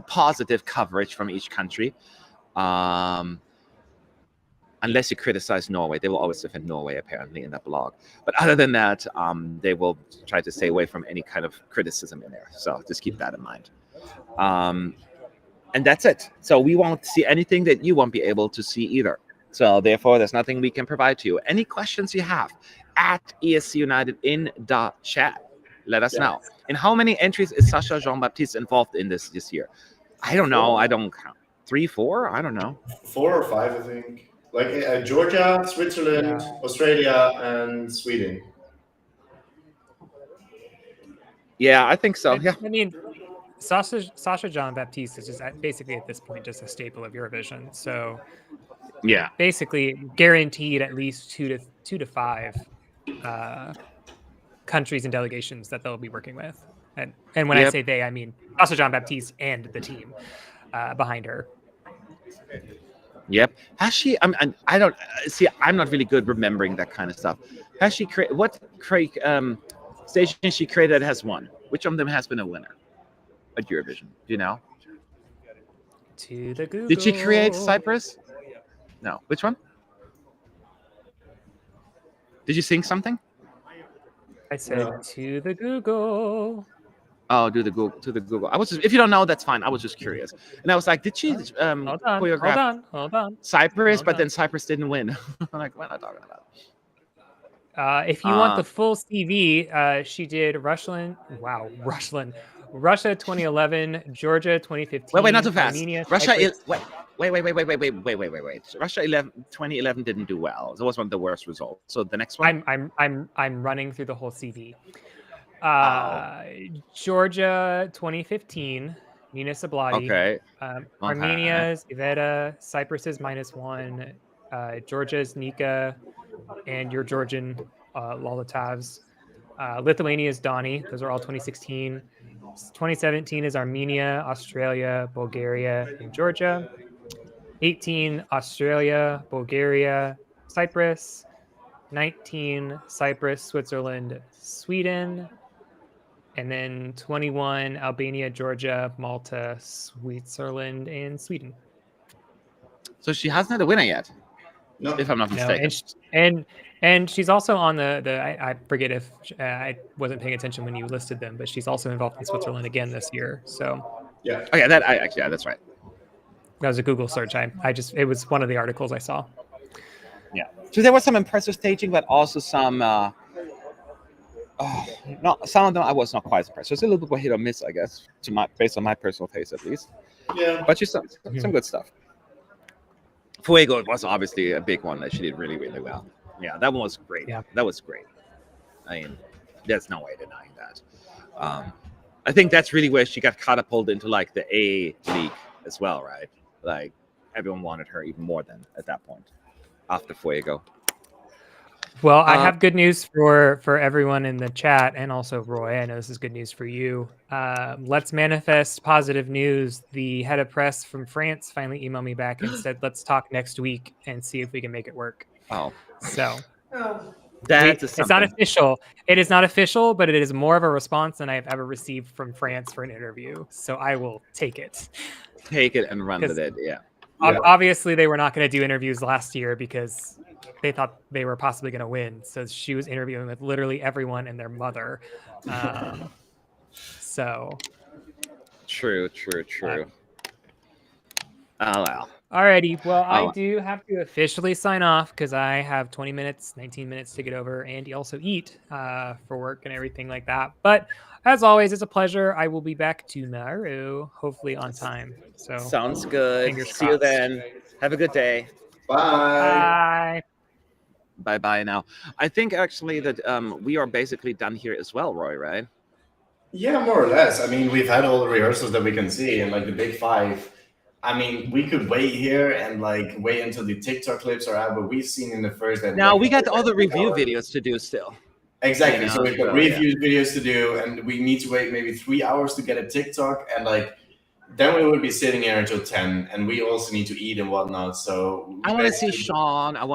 positive coverage from each country. Unless you criticize Norway. They will always defend Norway, apparently, in that blog. But other than that, they will try to stay away from any kind of criticism in there. So just keep that in mind. And that's it. So we won't see anything that you won't be able to see either. So therefore, there's nothing we can provide to you. Any questions you have at ESC United in the chat, let us know. And how many entries is Sasha Jean-Baptiste involved in this year? I don't know. I don't count. 3, 4? I don't know. 4 or 5, I think. Like Georgia, Switzerland, Australia, and Sweden. Yeah, I think so. Yeah. I mean, Sasha Jean-Baptiste is just basically at this point just a staple of Eurovision. So yeah, basically guaranteed at least 2 to 5 countries and delegations that they'll be working with. And when I say they, I mean Sasha Jean-Baptiste and the team behind her. Yep. Has she? I don't see. I'm not really good remembering that kind of stuff. Has she created what station she created has won? Which of them has been a winner at Eurovision? Do you know? To the Google. Did she create Cyprus? No. Which one? Did you sing something? I said to the Google. Oh, to the Google. I was just, if you don't know, that's fine. I was just curious, and I was like, did she choreograph Hold on. Cyprus? But then Cyprus didn't win. I'm like, what am I talking about? If you want the full CV, she did Russia 2011, Georgia 2015. Wait, not too fast. Armenia, Russia. Cyprus. Wait. Russia 2011 didn't do well. It was one of the worst results. So the next one. I'm running through the whole CV. Georgia 2015, Nina Sablati. Okay. Armenia's Iveta, Cyprus's -1, Georgia's Nika, and your Georgian Lolatavs. Lithuania's Donny. Those are all 2016. 2017 is Armenia, Australia, Bulgaria, and Georgia. 18 Australia, Bulgaria, Cyprus. 19 Cyprus, Switzerland, Sweden. And then 21 Albania, Georgia, Malta, Switzerland, and Sweden. So she hasn't had a winner yet. No, if I'm not mistaken. And she's also on I forget if I wasn't paying attention when you listed them, but she's also involved in Switzerland again this year. So yeah. Oh yeah, that's right. That was a Google search. It was one of the articles I saw. Yeah. So there was some impressive staging, but also some some of them I was not quite impressed. So it's a little bit of a hit or miss, I guess, based on my personal taste at least. Yeah. But she's some good stuff. Fuego was obviously a big one that she did really, really well. Yeah, that one was great. Yeah. That was great. I mean, there's no way denying that. I think that's really where she got catapulted into like the A league as well, right? Like everyone wanted her even more than at that point after Fuego. Well, I have good news for everyone in the chat and also Roy. I know this is good news for you. Let's manifest positive news. The head of press from France finally emailed me back and said, let's talk next week and see if we can make it work. Oh. So it's not official. It is not official, but it is more of a response than I've ever received from France for an interview. So I will take it. Take it and run with it, yeah. Obviously, they were not going to do interviews last year because they thought they were possibly going to win. So she was interviewing with literally everyone and their mother. So true. Oh well. Alrighty. Well, I do have to officially sign off because I have 19 minutes to get over and also eat for work and everything like that. But as always, it's a pleasure. I will be back tomorrow, hopefully on time. So sounds good. See you then. Have a good day. Bye. Bye now. I think actually that we are basically done here as well, Roy, right? Yeah, more or less. I mean, we've had all the rehearsals that we can see, and like the big five. I mean, we could wait here and like wait until the TikTok clips are out, but we've seen in the first. Now we got all the review videos to do still. Exactly. So we've got review videos to do, and we need to wait maybe 3 hours to get a TikTok, and like then we would be sitting here until 10, and we also need to eat and whatnot. So I want to see Sean. I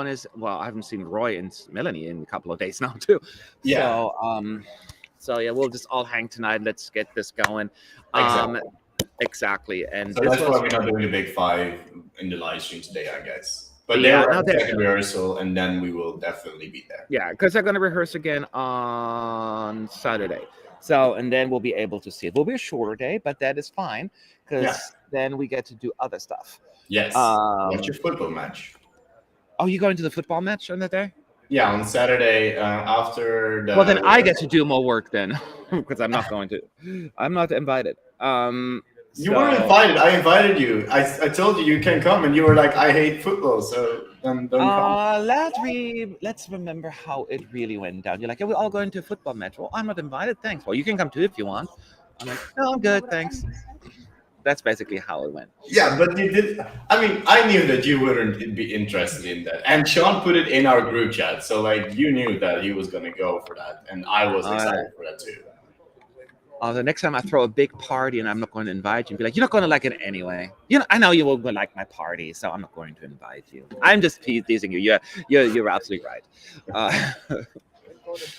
haven't seen Roy and Melanie in a couple of days now too. Yeah. So yeah, we'll just all hang tonight. Let's get this going. Exactly. And so that's why we're not doing the big five in the live stream today, I guess. But they're at the second rehearsal, and then we will definitely be there. Yeah, because they're going to rehearse again on Saturday. So, and then we'll be able to see it. It will be a shorter day, but that is fine because then we get to do other stuff. Yes. Watch your football match. Oh, you going to the football match on that day? Yeah, on Saturday after the. Well, then I get to do more work then because I'm not going to. I'm not invited. You weren't invited. I invited you. I told you can come, and you were like, "I hate football, so don't come." Let's remember how it really went down. You're like, "Yeah, we're all going to a football match." Well, I'm not invited. Thanks. Well, you can come too if you want. I'm like, "No, I'm good. Thanks." That's basically how it went. Yeah, but you did. I mean, I knew that you wouldn't be interested in that, and Sean put it in our group chat, so like you knew that he was going to go for that, and I was excited for that too. The next time I throw a big party and I'm not going to invite you, be like, you're not going to like it anyway. I know you won't like my party, so I'm not going to invite you. I'm just teasing you. You're absolutely right.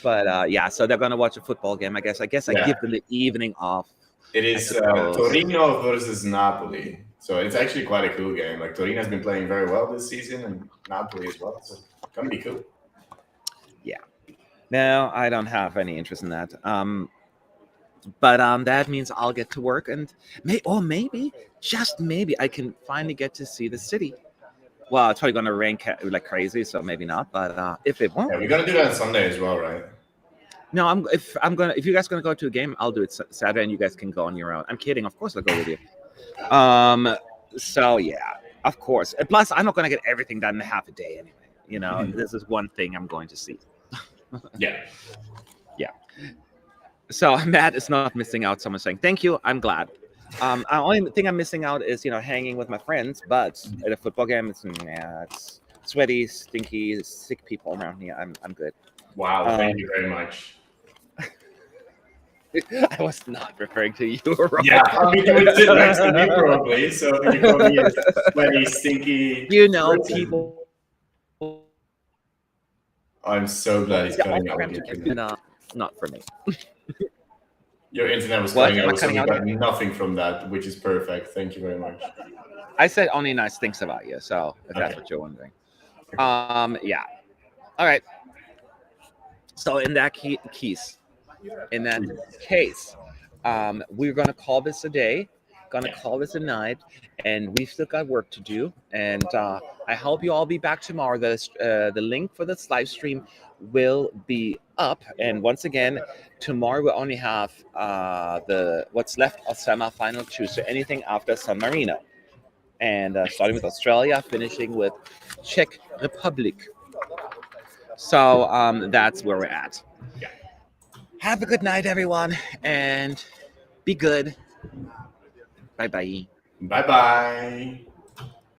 But yeah, so they're going to watch a football game. I guess I give them the evening off. It is Torino versus Napoli. So it's actually quite a cool game. Like Torino has been playing very well this season, and Napoli as well. So it's gonna be cool. Yeah. No, I don't have any interest in that. But that means I'll get to work, and maybe, just maybe, I can finally get to see the city. Well, it's probably going to rain like crazy, so maybe not. But if it won't, yeah, we're gonna do that on Sunday as well, right? No, if you guys gonna go to a game, I'll do it Saturday, and you guys can go on your own. I'm kidding, of course I'll go with you. So yeah, of course. And plus, I'm not gonna get everything done in half a day anyway. This is one thing I'm going to see. Yeah. Yeah. So Matt is not missing out. Someone saying thank you. I'm glad. The only thing I'm missing out is hanging with my friends. But at a football game, it's sweaty, stinky, sick people around here. I'm good. Wow, thank you very much. I was not referring to you, right? Yeah, I mean, you would sit next to me probably. So you call me a sweaty, stinky. Person. People. I'm so glad he's cutting out. Not for me. Your internet was cutting out, so we got nothing from that, which is perfect. Thank you very much. I said only nice things about you, so if that's what you're wondering. Yeah. All right. So in that case, we're gonna call this a day, call this a night, and we've still got work to do. And I hope you all be back tomorrow. The link for this live stream will be up. And once again, tomorrow we only have what's left of semi-final 2. So anything after San Marino, and starting with Australia, finishing with Czech Republic. So that's where we're at. Yeah. Have a good night, everyone, and be good. Bye-bye. Bye-bye.